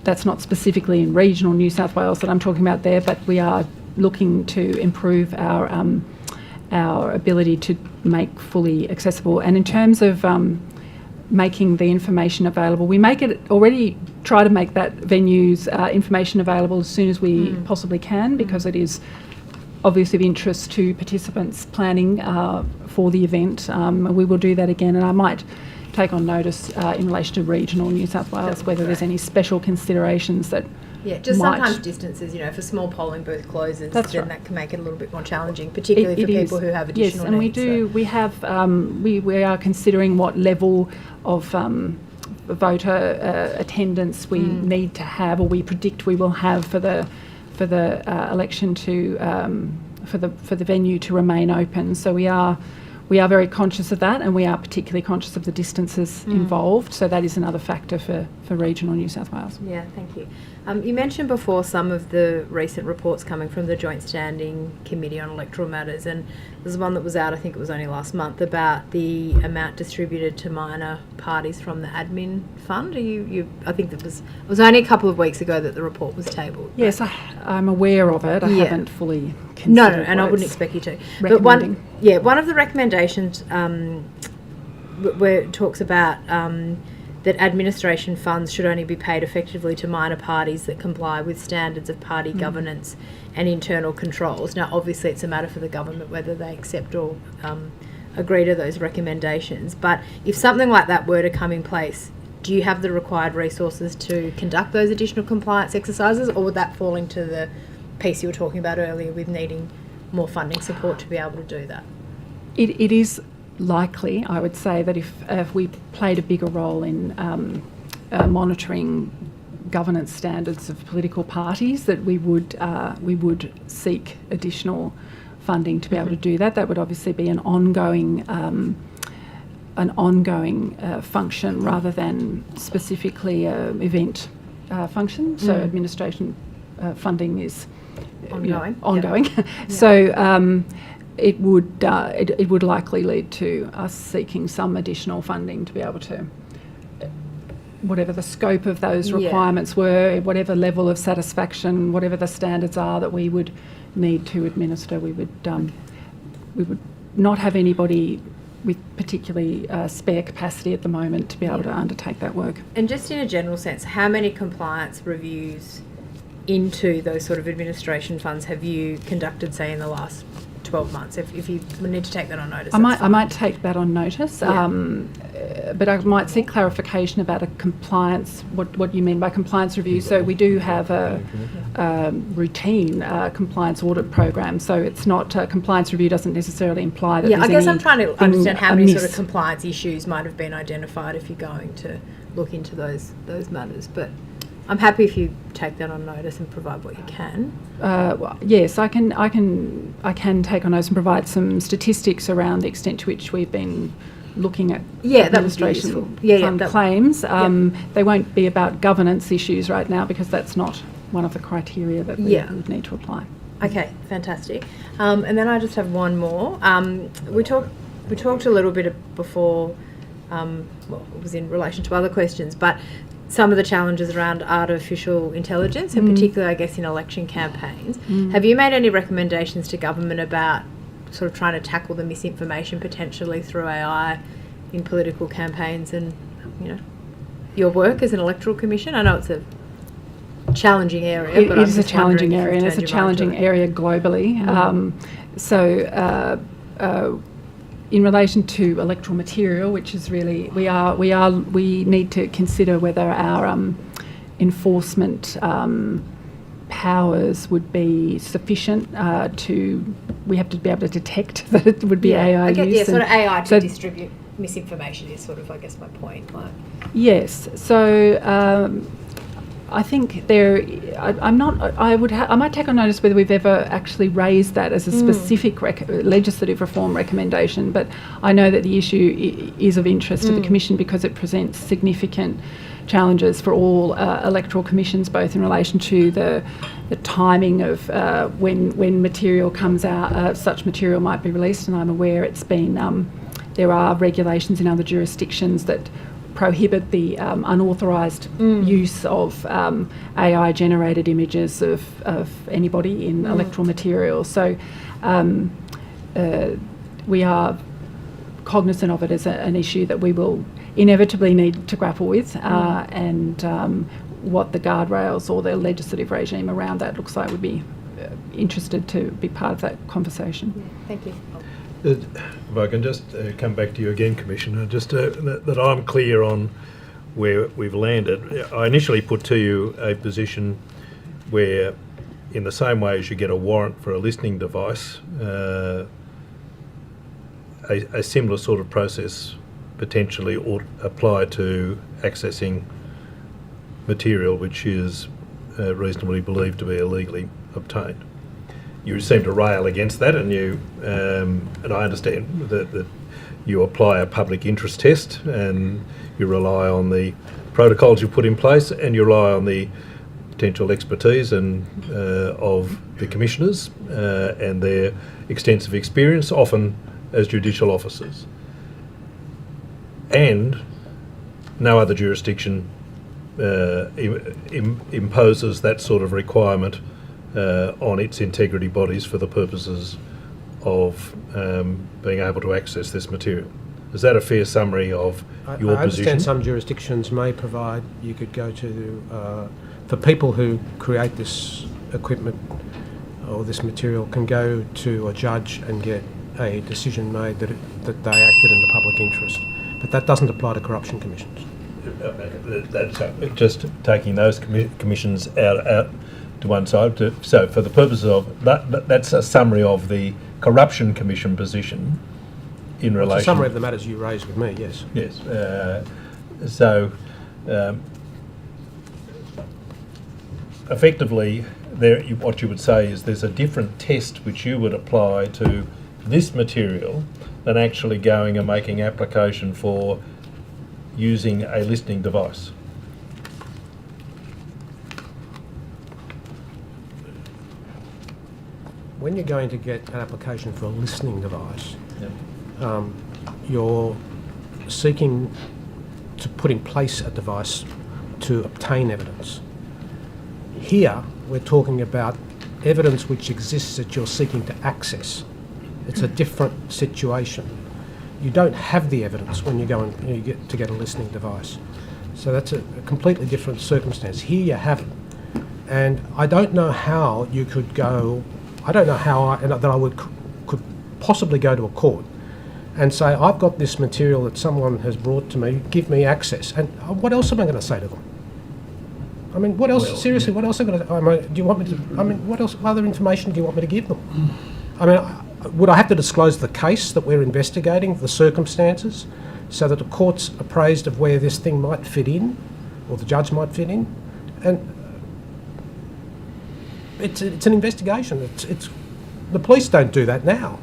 That's not specifically in regional New South Wales that I'm talking about there, but we are looking to improve our ability to make fully accessible. And in terms of making the information available, we try to make that venue's information available as soon as we possibly can, because it is obviously of interest to participants planning for the event. We will do that again, and I might take on notice in relation to regional New South Wales whether there's any special considerations that sometimes distances, you know, if a small polling booth closes, that can make it a little bit more challenging, particularly for people who have additional needs. Yes, and we are considering what level of voter attendance we need to have, or we predict we will have for the election to for the venue to remain open. So we are very conscious of that, and we are particularly conscious of the distances involved. So that is another factor for regional New South Wales. Yeah, thank you. You mentioned before some of the recent reports coming from the Joint Standing Committee on Electoral Matters, and there's one that was out, I think it was only last month, about the amount distributed to minor parties from the admin fund. I think it was only a couple of weeks ago that the report was tabled. Yes, I'm aware of it. I haven't fully considered. No, and I wouldn't expect you to. But one of the recommendations where it talks about that administration funds should only be paid effectively to minor parties that comply with standards of party governance and internal controls. Now, obviously, it's a matter for the government whether they accept or agree to those recommendations. But if something like that were to come in place, do you have the required resources to conduct those additional compliance exercises, or would that fall into the piece you were talking about earlier with needing more funding support to be able to do that? It is likely, I would say, that if we played a bigger role in monitoring governance standards of political parties, that we would seek additional funding to be able to do that. That would obviously be an ongoing function rather than specifically an event function. So administration funding is ongoing. So it would likely lead to us seeking some additional funding to be able to, whatever the scope of those requirements were, whatever level of satisfaction, whatever the standards are that we would need to administer, we would not have anybody with particularly spare capacity at the moment to be able to undertake that work. And just in a general sense, how many compliance reviews into those sort of administration funds have you conducted, say, in the last 12 months, if you need to take that on notice. I might take that on notice, Yeah. but I might seek clarification about a compliance, what you mean by compliance review. So we do have a routine compliance audit program, so it's not, compliance review doesn't necessarily imply that Yeah, I guess I'm anything trying to understand how many sort of amiss. compliance issues might have been identified if you're going to look into those matters, but I'm happy if you take that on notice and provide what you can. Well, yes, I can take on notice and provide some statistics around the extent to which we've been looking at That would be administration useful. Fund claims. They won't be about governance issues right now because that's not one of the criteria that we would need to apply. Okay, fantastic. And then I just have one more. We talked a little bit before, well, it was in relation to other questions, but some of the challenges around artificial intelligence, and particularly, I guess, in election campaigns. Have you made any recommendations to government about sort of trying to tackle the misinformation potentially through AI in political campaigns and, your work as an electoral commission? I know it's a challenging area, but It is a challenging area, and it's a challenging area globally. In relation to electoral material, which is really, we need to consider whether our enforcement powers would be sufficient we have to be able to detect that it would be AI use. Yeah, sort of AI to distribute misinformation is sort of, I guess, my point. Yes, so I think I might take on notice whether we've ever actually raised that as a specific legislative reform recommendation, but I know that the issue is of interest to the Commission because it presents significant challenges for all electoral commissions, both in relation to the timing of when material comes out, such material might be released, and I'm aware it's been, there are regulations in other jurisdictions that prohibit the unauthorised use of AI-generated images of anybody in electoral material. So we are cognisant of it as an issue that we will inevitably need to grapple with, and what the guardrails or the legislative regime around that looks like would be interested to be part of that conversation. Thank you. If I can just come back to you again, Commissioner, just that I'm clear on where we've landed. I initially put to you a position where, in the same way as you get a warrant for a listening device, a similar sort of process potentially ought apply to accessing material which is reasonably believed to be illegally obtained. You seem to rail against that, and and I understand that you apply a public interest test, and you rely on the protocols you put in place, and you rely on the potential expertise and of the commissioners and their extensive experience, often as judicial officers. And no other jurisdiction imposes that sort of requirement on its integrity bodies for the purposes of being able to access this material. Is that a fair summary of your position? I understand some jurisdictions may provide, you could go to, for people who create this equipment or this material can go to a judge and get a decision made that they acted in the public interest. But that doesn't apply to corruption commissions. That's just taking those commissions out to one side. So for the purposes of that's a summary of the corruption commission position in relation. It's a summary of the matters you raised with me. Yes. Yes. Effectively, what you would say is there's a different test which you would apply to this material than actually going and making application for using a listening device. When you're going to get an application for a listening device, you're seeking to put in place a device to obtain evidence. Here, we're talking about evidence which exists that you're seeking to access. It's a different situation. You don't have the evidence when you go and you get to get a listening device. So that's a completely different circumstance. Here you have it. And I don't know how you could go, I don't know how that I could possibly go to a court and say, I've got this material that someone has brought to me, give me access. And what else am I going to say to them? I mean, what else, Well, seriously, what else am I going to, do you want me to, I mean, what other information do you want me to give them? I mean, would I have to disclose the case that we're investigating, the circumstances, so that the court's appraised of where this thing might fit in, or the judge might fit in? And it's an investigation. It's the police don't do that now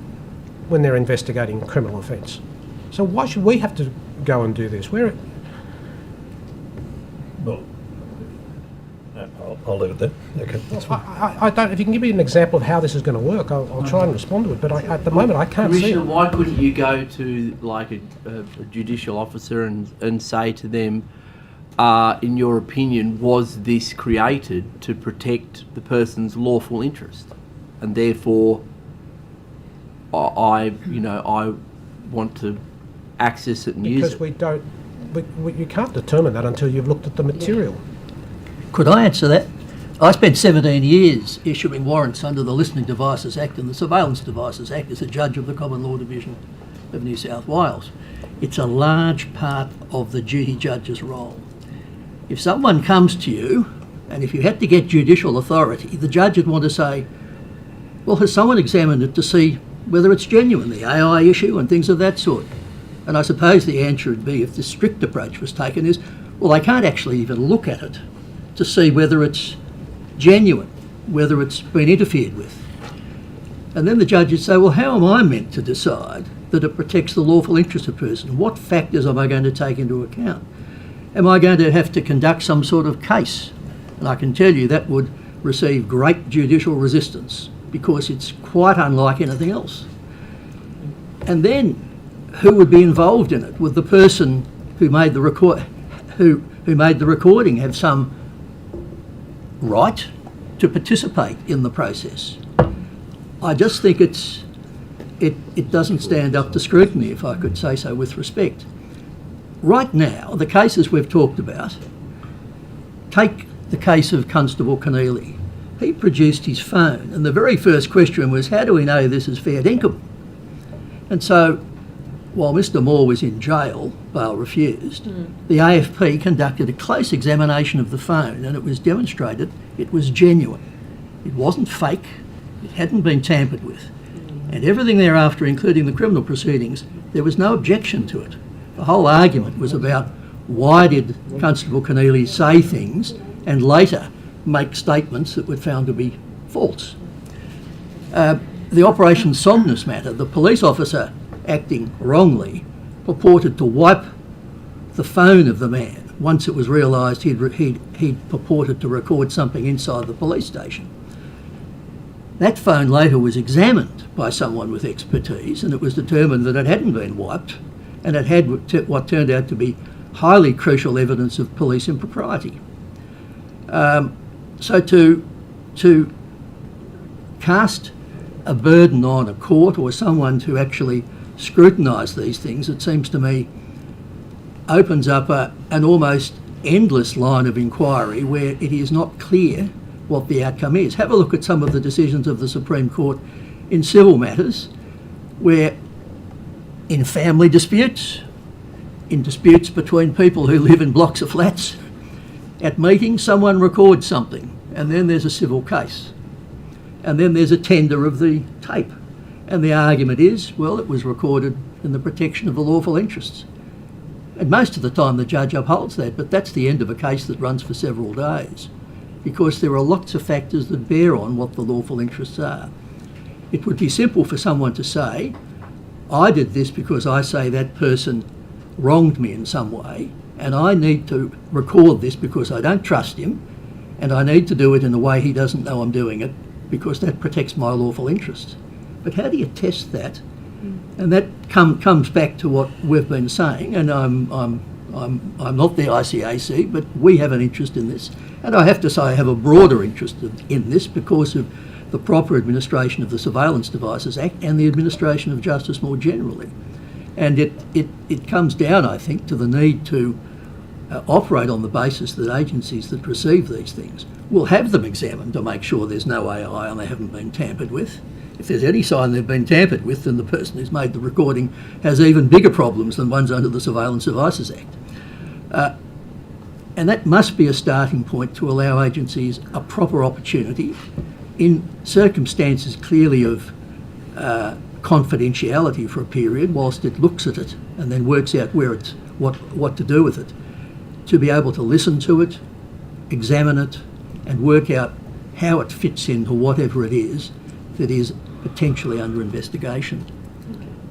when they're investigating a criminal offence. So why should we have to go and do this? Well, I'll leave it there. Okay, that's fine. I don't. If you can give me an example of how this is going to work, I'll try and respond to it. But at the moment, I can't see it. Commissioner, why couldn't you go to like a judicial officer and say to them, in your opinion, was this created to protect the person's lawful interest, and therefore, I want to access it and use it? Because we don't. You can't determine that until you've looked at the material. Could I answer that? I spent 17 years issuing warrants under the Listening Devices Act and the Surveillance Devices Act as a judge of the Common Law Division of New South Wales. It's a large part of the duty judge's role. If someone comes to you, and if you had to get judicial authority, the judge would want to say, well, has someone examined it to see whether it's genuine, the AI issue and things of that sort? And I suppose the answer would be, if the strict approach was taken, is, well, they can't actually even look at it to see whether it's genuine, whether it's been interfered with. And then the judge would say, well, how am I meant to decide that it protects the lawful interest of a person? What factors am I going to take into account? Am I going to have to conduct some sort of case? And I can tell you that would receive great judicial resistance, because it's quite unlike anything else. And then who would be involved in it? Would the person who made the recording have some right to participate in the process? I just think it doesn't stand up to scrutiny, if I could say so with respect. Right now, the cases we've talked about, take the case of Constable Keneally. He produced his phone, and the very first question was, how do we know this is fair dinkum? And so, while Mr Moore was in jail, bail refused, the AFP conducted a close examination of the phone, and it was demonstrated it was genuine. It wasn't fake, it hadn't been tampered with. And everything thereafter, including the criminal proceedings, there was no objection to it. The whole argument was about, why did Constable Keneally say things and later make statements that were found to be false? The Operation Somnus matter, the police officer acting wrongly purported to wipe the phone of the man once it was realised he'd purported to record something inside the police station. That phone later was examined by someone with expertise, and it was determined that it hadn't been wiped, and it had what turned out to be highly crucial evidence of police impropriety. So to cast a burden on a court or someone to actually scrutinise these things, it seems to me, opens up an almost endless line of inquiry where it is not clear what the outcome is. Have a look at some of the decisions of the Supreme Court in civil matters, where in family disputes, in disputes between people who live in blocks of flats, at meetings someone records something and then there's a civil case. And then there's a tender of the tape. And the argument is, well, it was recorded in the protection of the lawful interests. And most of the time the judge upholds that, but that's the end of a case that runs for several days, because there are lots of factors that bear on what the lawful interests are. It would be simple for someone to say, I did this because I say that person wronged me in some way, and I need to record this because I don't trust him, and I need to do it in a way he doesn't know I'm doing it, because that protects my lawful interests. But how do you test that? And that comes back to what we've been saying, and I'm not the ICAC, but we have an interest in this. And I have to say I have a broader interest in this because of the proper administration of the Surveillance Devices Act and the administration of justice more generally. And it comes down, I think, to the need to operate on the basis that agencies that receive these things will have them examined to make sure there's no AI and they haven't been tampered with. if there's any sign they've been tampered with, then the person who's made the recording has even bigger problems than ones under the Surveillance Devices Act. And that must be a starting point to allow agencies a proper opportunity in circumstances clearly of confidentiality for a period whilst it looks at it and then works out where it's what to do with it, to be able to listen to it, examine it and work out how it fits into whatever it is that is potentially under investigation.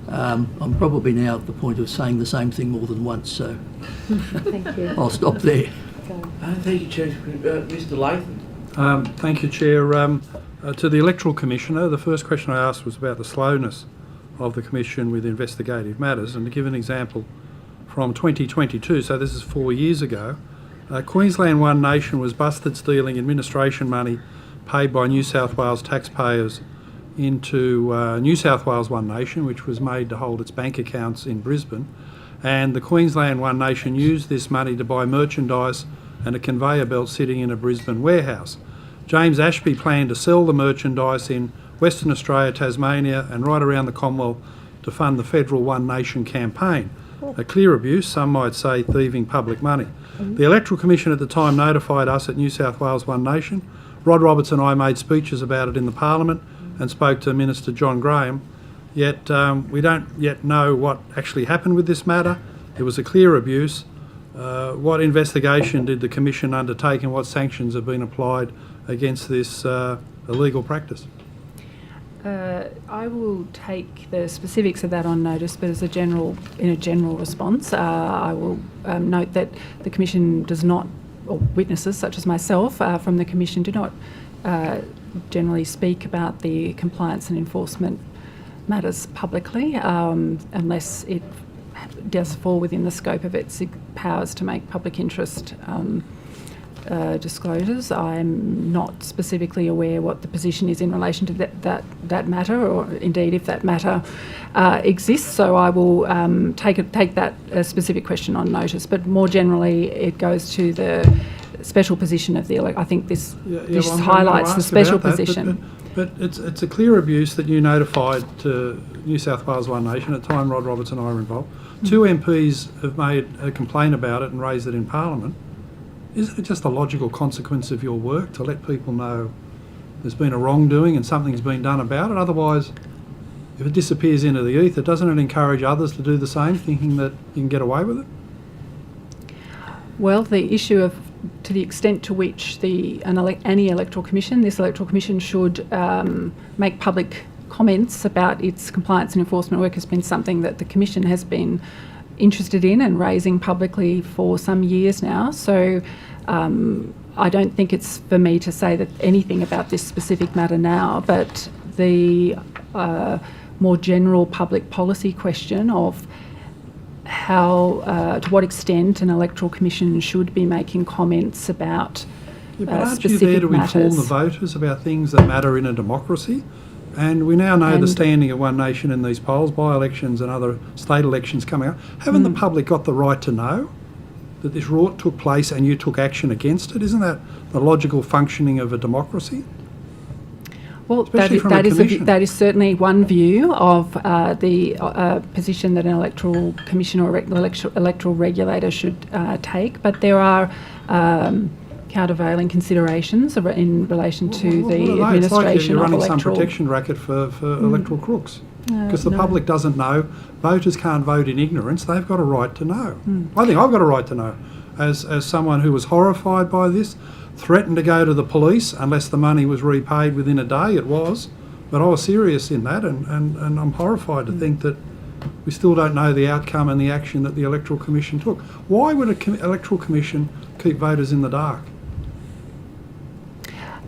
I'm probably now at the point of saying the same thing more than once, so Thank you. I'll stop there. Thank you, Chief. Mr. Latham. Thank you, Chair. To the Electoral Commissioner, the first question I asked was about the slowness of the Commission with investigative matters, and to give an example from 2022, so this is 4 years ago, Queensland One Nation was busted stealing administration money paid by New South Wales taxpayers into New South Wales One Nation, which was made to hold its bank accounts in Brisbane, and the Queensland One Nation used this money to buy merchandise and a conveyor belt sitting in a Brisbane warehouse. James Ashby planned to sell the merchandise in Western Australia, Tasmania and right around the Commonwealth to fund the federal One Nation campaign. A clear abuse, some might say thieving public money. The Electoral Commission at the time notified us at New South Wales One Nation. Rod Roberts and I made speeches about it in the Parliament and spoke to Minister John Graham, yet we don't yet know what actually happened with this matter. It was a clear abuse. What investigation did the Commission undertake and what sanctions have been applied against this illegal practice? I will take the specifics of that on notice, but in a general response, I will note that the Commission does not, or witnesses such as myself from the Commission do not generally speak about the compliance and enforcement matters publicly unless it does fall within the scope of its powers to make public interest disclosures. I'm not specifically aware what the position is in relation to that matter, or indeed if that matter exists. So I will take that specific question on notice. But more generally, it goes to the special position of the. I think this highlights the special position. But it's a clear abuse that you notified to New South Wales One Nation. At the time, Rod Roberts and I were involved. Two MPs have made a complaint about it and raised it in Parliament. Isn't it just a logical consequence of your work to let people know there's been a wrongdoing and something's been done about it? Otherwise, if it disappears into the ether, doesn't it encourage others to do the same, thinking that you can get away with it? Well, the issue of to the extent to which any electoral commission, this electoral commission should make public comments about its compliance and enforcement work has been something that the Commission has been interested in and raising publicly for some years now. So I don't think it's for me to say that anything about this specific matter now, but the more general public policy question of how, to what extent an electoral commission should be making comments about but aren't specific you there to matters. inform the voters about things that matter in a democracy? And we now know the standing of One Nation in these polls, by-elections and other state elections coming up. Haven't the public got the right to know that this rort took place and you took action against it? Isn't that the logical functioning of a democracy? Well, that is certainly one view of the position that an electoral commission or electoral regulator should take, but there are countervailing considerations in relation to the administration it's like you're running of electoral. some protection racket for electoral crooks. Because the public doesn't know. Voters can't vote in ignorance. They've got a right to know. I think I've got a right to know. As someone who was horrified by this, threatened to go to the police unless the money was repaid within a day, it was. But I was serious in that, and I'm horrified to think that we still don't know the outcome and the action that the Electoral Commission took. Why would an Electoral Commission keep voters in the dark?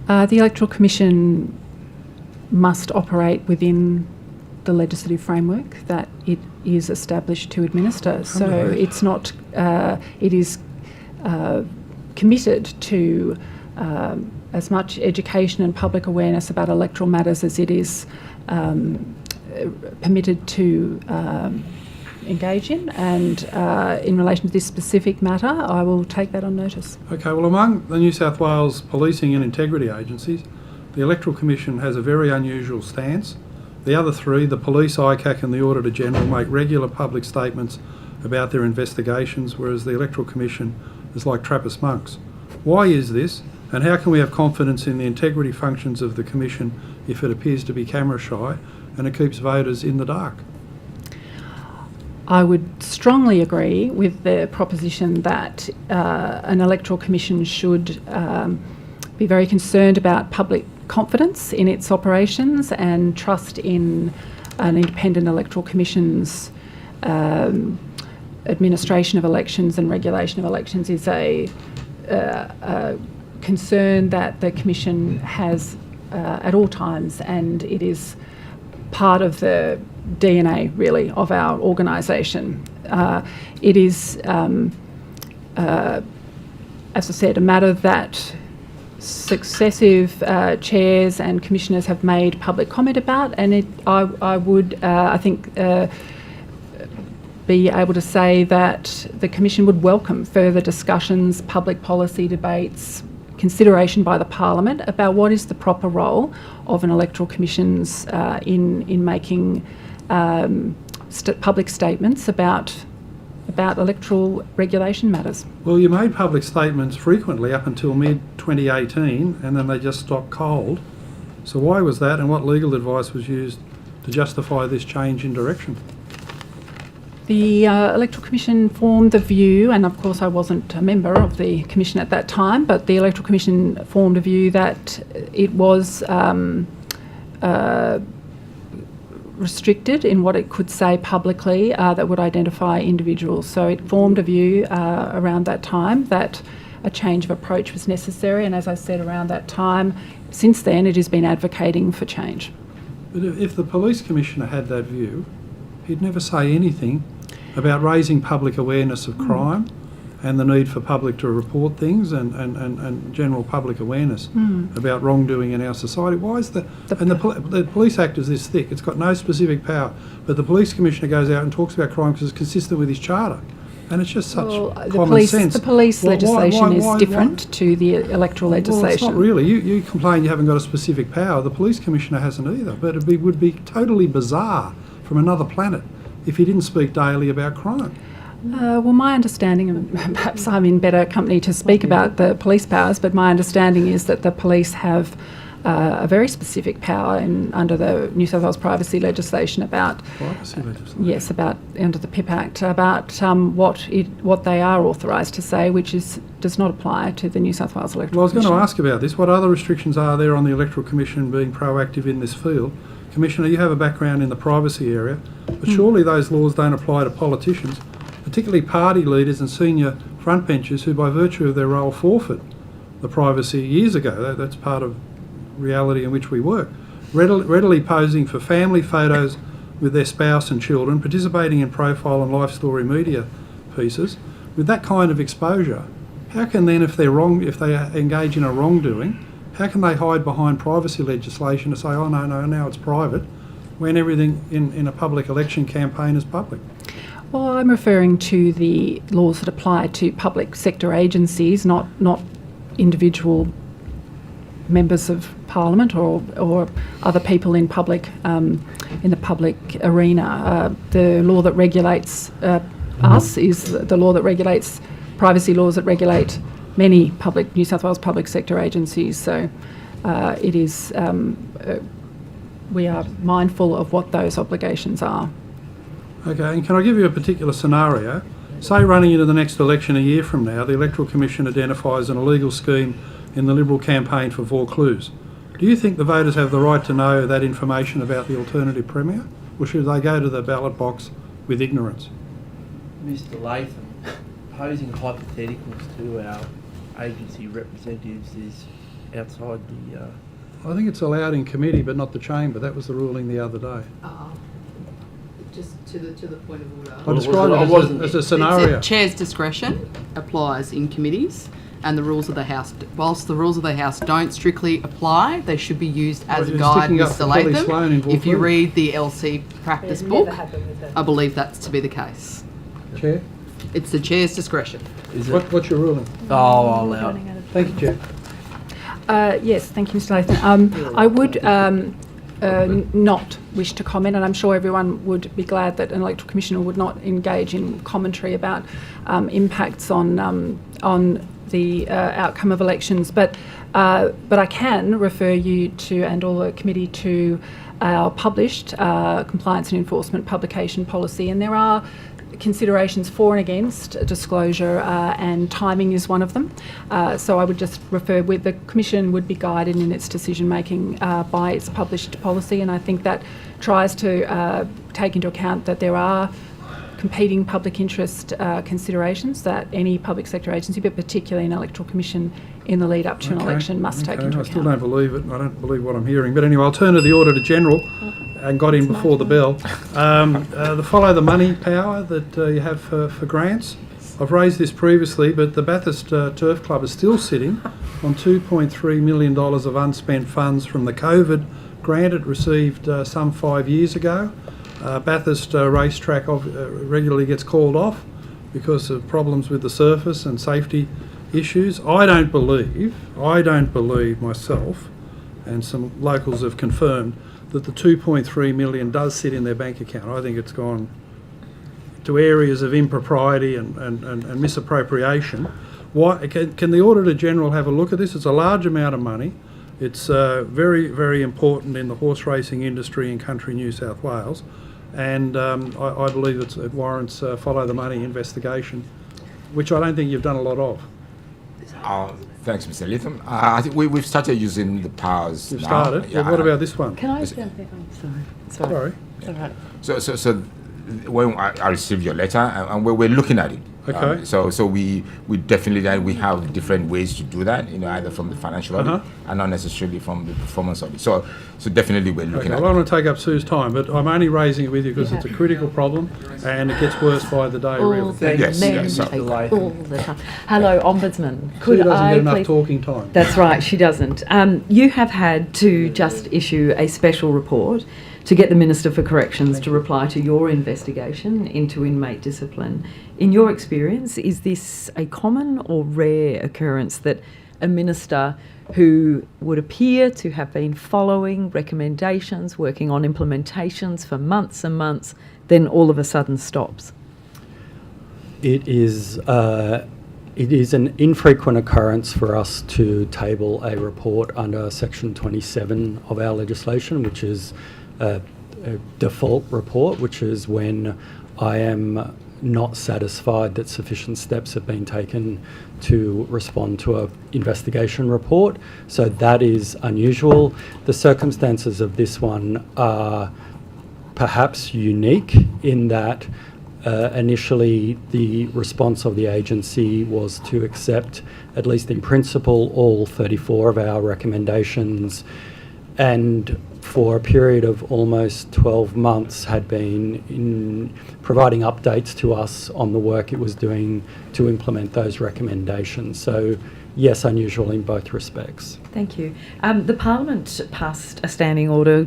The Electoral Commission must operate within the legislative framework that it is established to administer. So it's not, it is committed to as much education and public awareness about electoral matters as it is permitted to engage in. And in relation to this specific matter, I will take that on notice. Okay, well, among the New South Wales policing and integrity agencies, the Electoral Commission has a very unusual stance. The other three, the police, ICAC and the Auditor General, make regular public statements about their investigations, whereas the Electoral Commission is like Trappist monks. Why is this, and how can we have confidence in the integrity functions of the Commission if it appears to be camera shy and it keeps voters in the dark? I would strongly agree with the proposition that an Electoral Commission should be very concerned about public confidence in its operations and trust in an independent Electoral Commission's administration of elections and regulation of elections is a concern that the Commission has at all times, and it is part of the DNA, really, of our organisation. It is, as I said, a matter that successive chairs and commissioners have made public comment about, and I would, I think, be able to say that the Commission would welcome further discussions, public policy debates, consideration by the Parliament about what is the proper role of an Electoral Commission's in making public statements about electoral regulation matters. Well, you made public statements frequently up until mid-2018, and then they just stopped cold. So why was that, and what legal advice was used to justify this change in direction? The Electoral Commission formed the view, and of course I wasn't a member of the Commission at that time, but the Electoral Commission formed a view that it was restricted in what it could say publicly that would identify individuals. So it formed a view around that time that a change of approach was necessary, and as I said, around that time, since then it has been advocating for change. But if the Police Commissioner had that view, he'd never say anything about raising public awareness of crime and the need for public to report things and general public awareness about wrongdoing in our society. Why is the Police Act is this thick? It's got no specific power, but the Police Commissioner goes out and talks about crime because it's consistent with his charter, and it's just such common sense. The police legislation is different to the electoral legislation. Well, it's not really. You complain you haven't got a specific power. The Police Commissioner hasn't either, but it would be totally bizarre from another planet if he didn't speak daily about crime. Well, my understanding, and perhaps I'm in better company to speak about the police powers, but my understanding is that the police have a very specific power under the New South Wales privacy legislation about privacy legislation. Yes, about under the PIP Act about what they are authorised to say, which does not apply to the New South Wales Electoral. Well, I was going Commission. to ask about this. What other restrictions are there on the Electoral Commission being proactive in this field? Commissioner, you have a background in the privacy area, but surely those laws don't apply to politicians, particularly party leaders and senior frontbenchers who, by virtue of their role, forfeit the privacy years ago. That's part of reality in which we work. Readily posing for family photos with their spouse and children, participating in profile and life story media pieces. With that kind of exposure, how can then, if they engage in a wrongdoing, how can they hide behind privacy legislation to say, oh, no, now it's private, when everything in a public election campaign is public? Well, I'm referring to the laws that apply to public sector agencies, not individual members of Parliament or other people in public in the public arena. The law that regulates us is the law that regulates privacy laws that regulate many New South Wales public sector agencies. So it is we are mindful of what those obligations are. Okay, and can I give you a particular scenario? Say running into the next election a year from now, the Electoral Commission identifies an illegal scheme in the Liberal campaign for Vaucluse. Do you think the voters have the right to know that information about the alternative Premier? Or should they go to the ballot box with ignorance? Mr. Latham, posing hypotheticals to our agency representatives is outside the... I think it's allowed in committee but not the chamber. That was the ruling the other day. Just to the point of order. I described it as a scenario. Chair's discretion applies in committees, and the rules of the House, whilst the rules of the House don't strictly apply, they should be used as a guide, Mr. Latham. If you read the LC practice book, I believe that's to be the case. Chair? It's the Chair's discretion. What's your ruling? Oh, I'll allow it. Thank you, Chair. Yes, thank you, Mr. Latham. I would not wish to comment, and I'm sure everyone would be glad that an electoral commissioner would not engage in commentary about impacts on the outcome of elections. But I can refer you to, and all the committee, to our published compliance and enforcement publication policy, and there are considerations for and against disclosure, and timing is one of them. So I would just refer, the Commission would be guided in its decision making by its published policy, and I think that tries to take into account that there are competing public interest considerations that any public sector agency, but particularly an electoral commission in the lead up to an election, must take into account. I still don't believe it. I don't believe what I'm hearing. But anyway, I'll turn to the Auditor General, and got in before the bell. The follow the money power that you have for grants. I've raised this previously, but the Bathurst Turf Club is still sitting on $2.3 million of unspent funds from the COVID grant it received some 5 years ago. Bathurst racetrack regularly gets called off because of problems with the surface and safety issues. I don't believe myself, and some locals have confirmed, that the 2.3 million does sit in their bank account. I think it's gone to areas of impropriety and misappropriation. Why, can the Auditor General have a look at this? It's a large amount of money. It's very, very important in the horse racing industry in country New South Wales, and I believe it warrants follow the money investigation, which I don't think you've done a lot of. Thanks, Mr. Lytham. I think we've started using the powers. You've now. started? Yeah, Well, what about this one? Can I jump in? Oh, sorry. It's all right. So when I received your letter, and we're looking at it. Okay. So we definitely we have different ways to do that. Either from the financial audit and not necessarily from the performance audit. So definitely we're looking at I don't want to take up Sue's time, but I'm only raising it with you because it's a critical problem, and it gets worse by the day. Really. All the time. Hello, Ombudsman. Sue doesn't get enough talking time. That's right, she doesn't. You have had to just issue a special report to get the Minister for Corrections to reply to your investigation into inmate discipline. In your experience, is this a common or rare occurrence that a minister who would appear to have been following recommendations, working on implementations for months and months, then all of a sudden stops? It is an infrequent occurrence for us to table a report under Section 27 of our legislation, which is a default report, which is when I am not satisfied that sufficient steps have been taken to respond to an investigation report. So that is unusual. The circumstances of this one are perhaps unique in that initially the response of the agency was to accept, at least in principle, all 34 of our recommendations, and for a period of almost 12 months had been in providing updates to us on the work it was doing to implement those recommendations. So yes, unusual in both respects. Thank you. The Parliament passed a standing order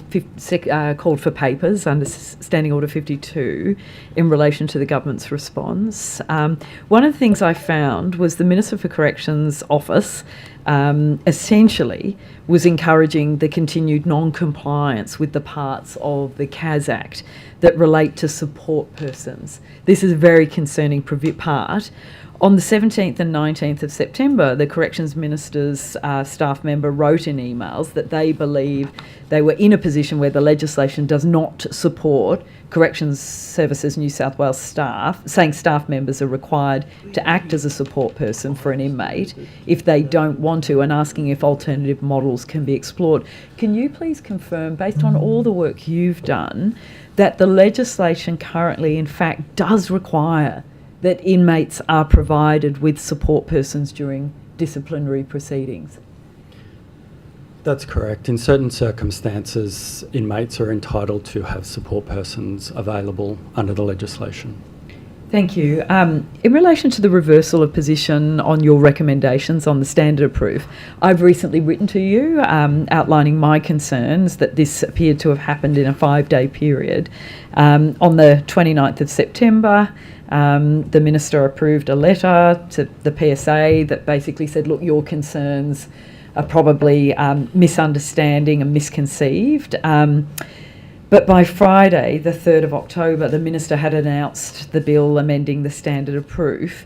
called for papers under Standing Order 52 in relation to the government's response. One of the things I found was the Minister for Corrections office essentially was encouraging the continued non-compliance with the parts of the CAS Act that relate to support persons. This is a very concerning part. On the 17th and 19th of September, the Corrections Minister's staff member wrote in emails that they believe they were in a position where the legislation does not support Corrections Services New South Wales staff, saying staff members are required to act as a support person for an inmate if they don't want to, and asking if alternative models can be explored. Can you please confirm, based on all the work you've done, that the legislation currently in fact does require that inmates are provided with support persons during disciplinary proceedings? That's correct. In certain circumstances, inmates are entitled to have support persons available under the legislation. Thank you. In relation to the reversal of position on your recommendations on the standard of proof, I've recently written to you outlining my concerns that this appeared to have happened in a 5-day period. On the 29th of September, the Minister approved a letter to the PSA that basically said, look, your concerns probably misunderstanding and misconceived. But by Friday, the 3rd of October, the Minister had announced the bill amending the standard of proof.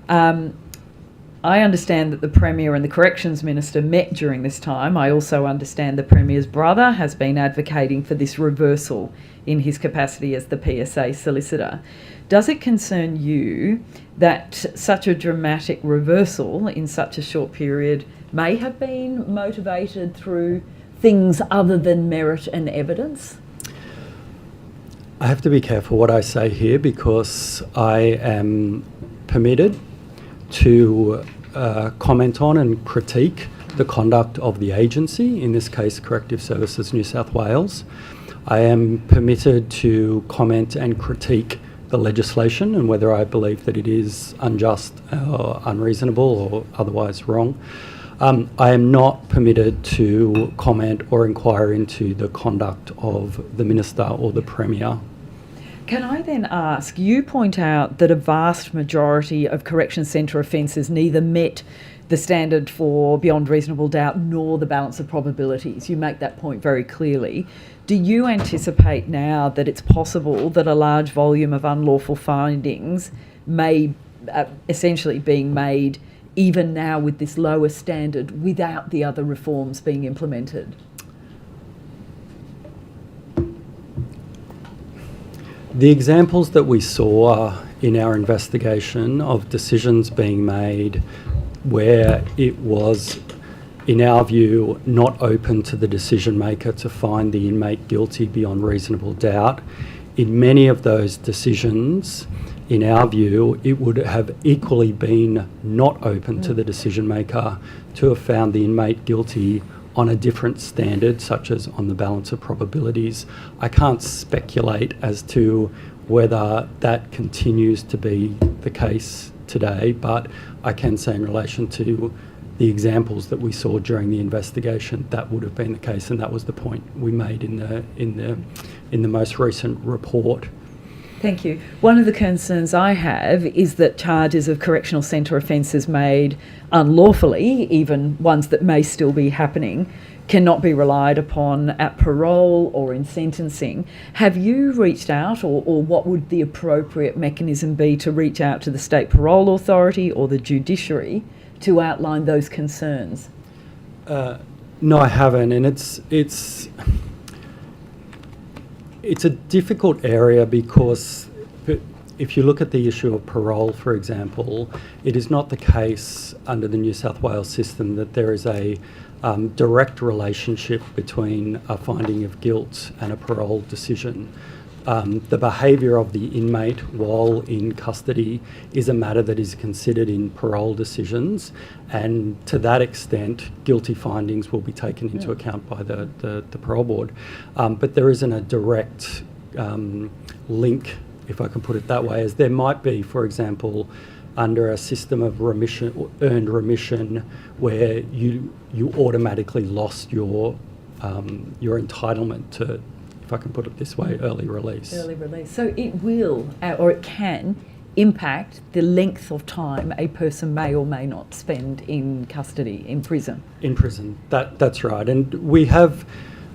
I understand that the Premier and the Corrections Minister met during this time. I also understand the Premier's brother has been advocating for this reversal in his capacity as the PSA solicitor. Does it concern you that such a dramatic reversal in such a short period may have been motivated through things other than merit and evidence? I have to be careful what I say here because I am permitted to comment on and critique the conduct of the agency, in this case Corrective Services New South Wales. I am permitted to comment and critique the legislation and whether I believe that it is unjust or unreasonable or otherwise wrong. I am not permitted to comment or inquire into the conduct of the Minister or the Premier. Can I then ask, you point out that a vast majority of correction centre offences neither met the standard for beyond reasonable doubt nor the balance of probabilities. You make that point very clearly. Do you anticipate now that it's possible that a large volume of unlawful findings may essentially being made even now with this lower standard without the other reforms being implemented? The examples that we saw in our investigation of decisions being made where it was, in our view, not open to the decision maker to find the inmate guilty beyond reasonable doubt, in many of those decisions, in our view, it would have equally been not open to the decision maker to have found the inmate guilty on a different standard, such as on the balance of probabilities. I can't speculate as to whether that continues to be the case today, but I can say in relation to the examples that we saw during the investigation, that would have been the case, and that was the point we made in the most recent report. Thank you. One of the concerns I have is that charges of correctional centre offences made unlawfully, even ones that may still be happening, cannot be relied upon at parole or in sentencing. Have you reached out, or what would the appropriate mechanism be to reach out to the State Parole Authority or the judiciary to outline those concerns? No, I haven't, and it's a difficult area because if you look at the issue of parole, for example, it is not the case under the New South Wales system that there is a direct relationship between a finding of guilt and a parole decision. The behaviour of the inmate while in custody is a matter that is considered in parole decisions, and to that extent, guilty findings will be taken into account by the parole board. But there isn't a direct link, if I can put it that way, as there might be, for example, under a system of remission, earned remission, where you automatically lost your entitlement to, if I can put it this way, early release. Early release. So it will, or it can, impact the length of time a person may or may not spend in custody, in prison. In prison, that's right. And we have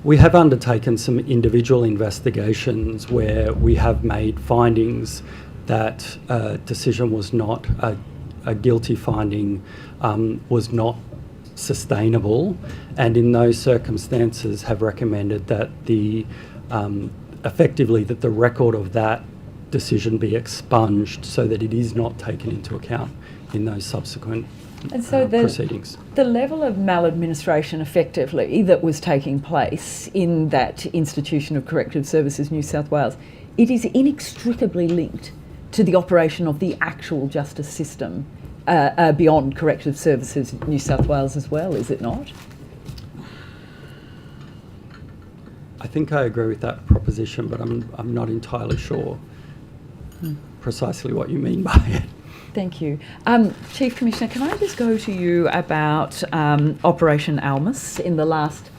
undertaken some individual investigations where we have made findings that a decision was not, a guilty finding was not sustainable, and in those circumstances have recommended that the effectively that the record of that decision be expunged so that it is not taken into account in those subsequent and so proceedings. The level of maladministration effectively that was taking place in that institution of Corrective Services New South Wales, it is inextricably linked to the operation of the actual justice system beyond Corrective Services New South Wales as well, is it not? I think I agree with that proposition, but I'm not entirely sure precisely what you mean by it. Thank you. Chief Commissioner, can I just go to you about Operation Almas in the last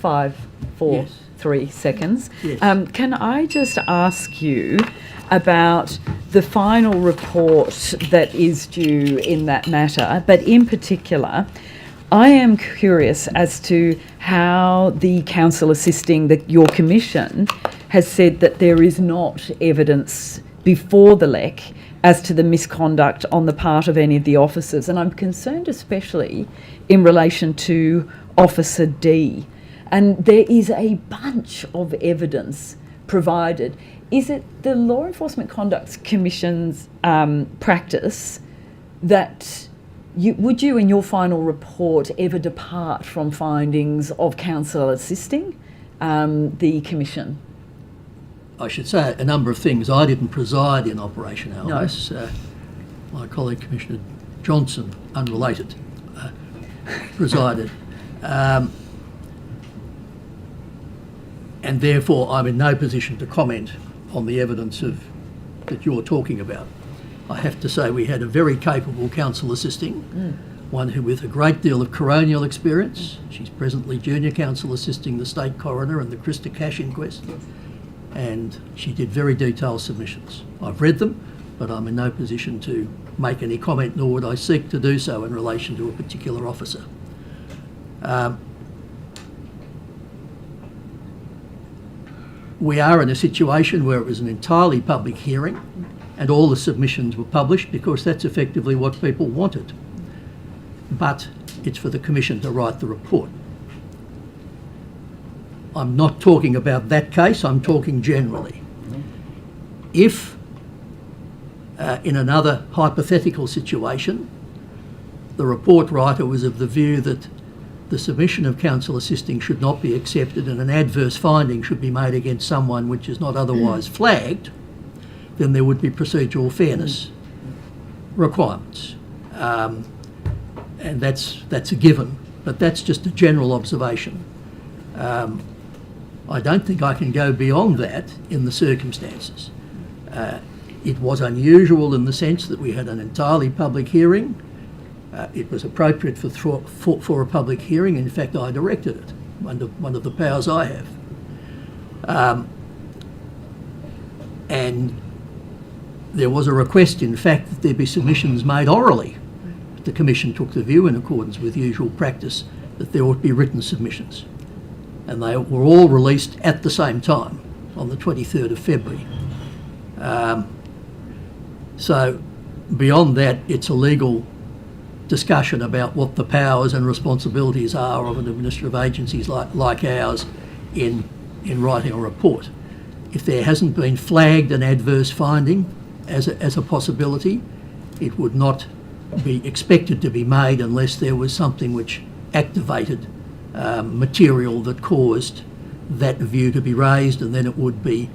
3 seconds? Yes. Can I just ask you about the final report that is due in that matter, but in particular, I am curious as to how the council assisting your commission has said that there is not evidence before the LEC as to the misconduct on the part of any of the officers. And I'm concerned especially in relation to Officer D. And there is a bunch of evidence provided. Is it the Law Enforcement Conduct Commission's practice that would you in your final report ever depart from findings of council assisting the commission? I should say a number of things. I didn't preside in Operation Alvis. No. My colleague Commissioner Johnson, unrelated, presided. And therefore I'm in no position to comment on the evidence that you're talking about. I have to say we had a very capable council assisting, one who with a great deal of coronial experience. She's presently junior council assisting the State Coroner and the Christa Cash inquest, and she did very detailed submissions. I've read them, but I'm in no position to make any comment, nor would I seek to do so in relation to a particular officer. We are in a situation where it was an entirely public hearing and all the submissions were published because that's effectively what people wanted. But it's for the Commission to write the report. I'm not talking about that case, I'm talking generally. If in another hypothetical situation, the report writer was of the view that the submission of council assisting should not be accepted and an adverse finding should be made against someone which is not otherwise flagged, then there would be procedural fairness requirements. And that's a given, but that's just a general observation. I don't think I can go beyond that in the circumstances. It was unusual in the sense that we had an entirely public hearing. It was appropriate for a public hearing. In fact, I directed it, one of the powers I have. And there was a request, in fact, that there be submissions made orally. The Commission took the view, in accordance with usual practice, that there ought to be written submissions. And they were all released at the same time, on the 23rd of February. So beyond that, it's a legal discussion about what the powers and responsibilities are of an administrative agencies like ours in writing a report. If there hasn't been flagged an adverse finding as a possibility, it would not be expected to be made unless there was something which activated material that caused that view to be raised, and then it would be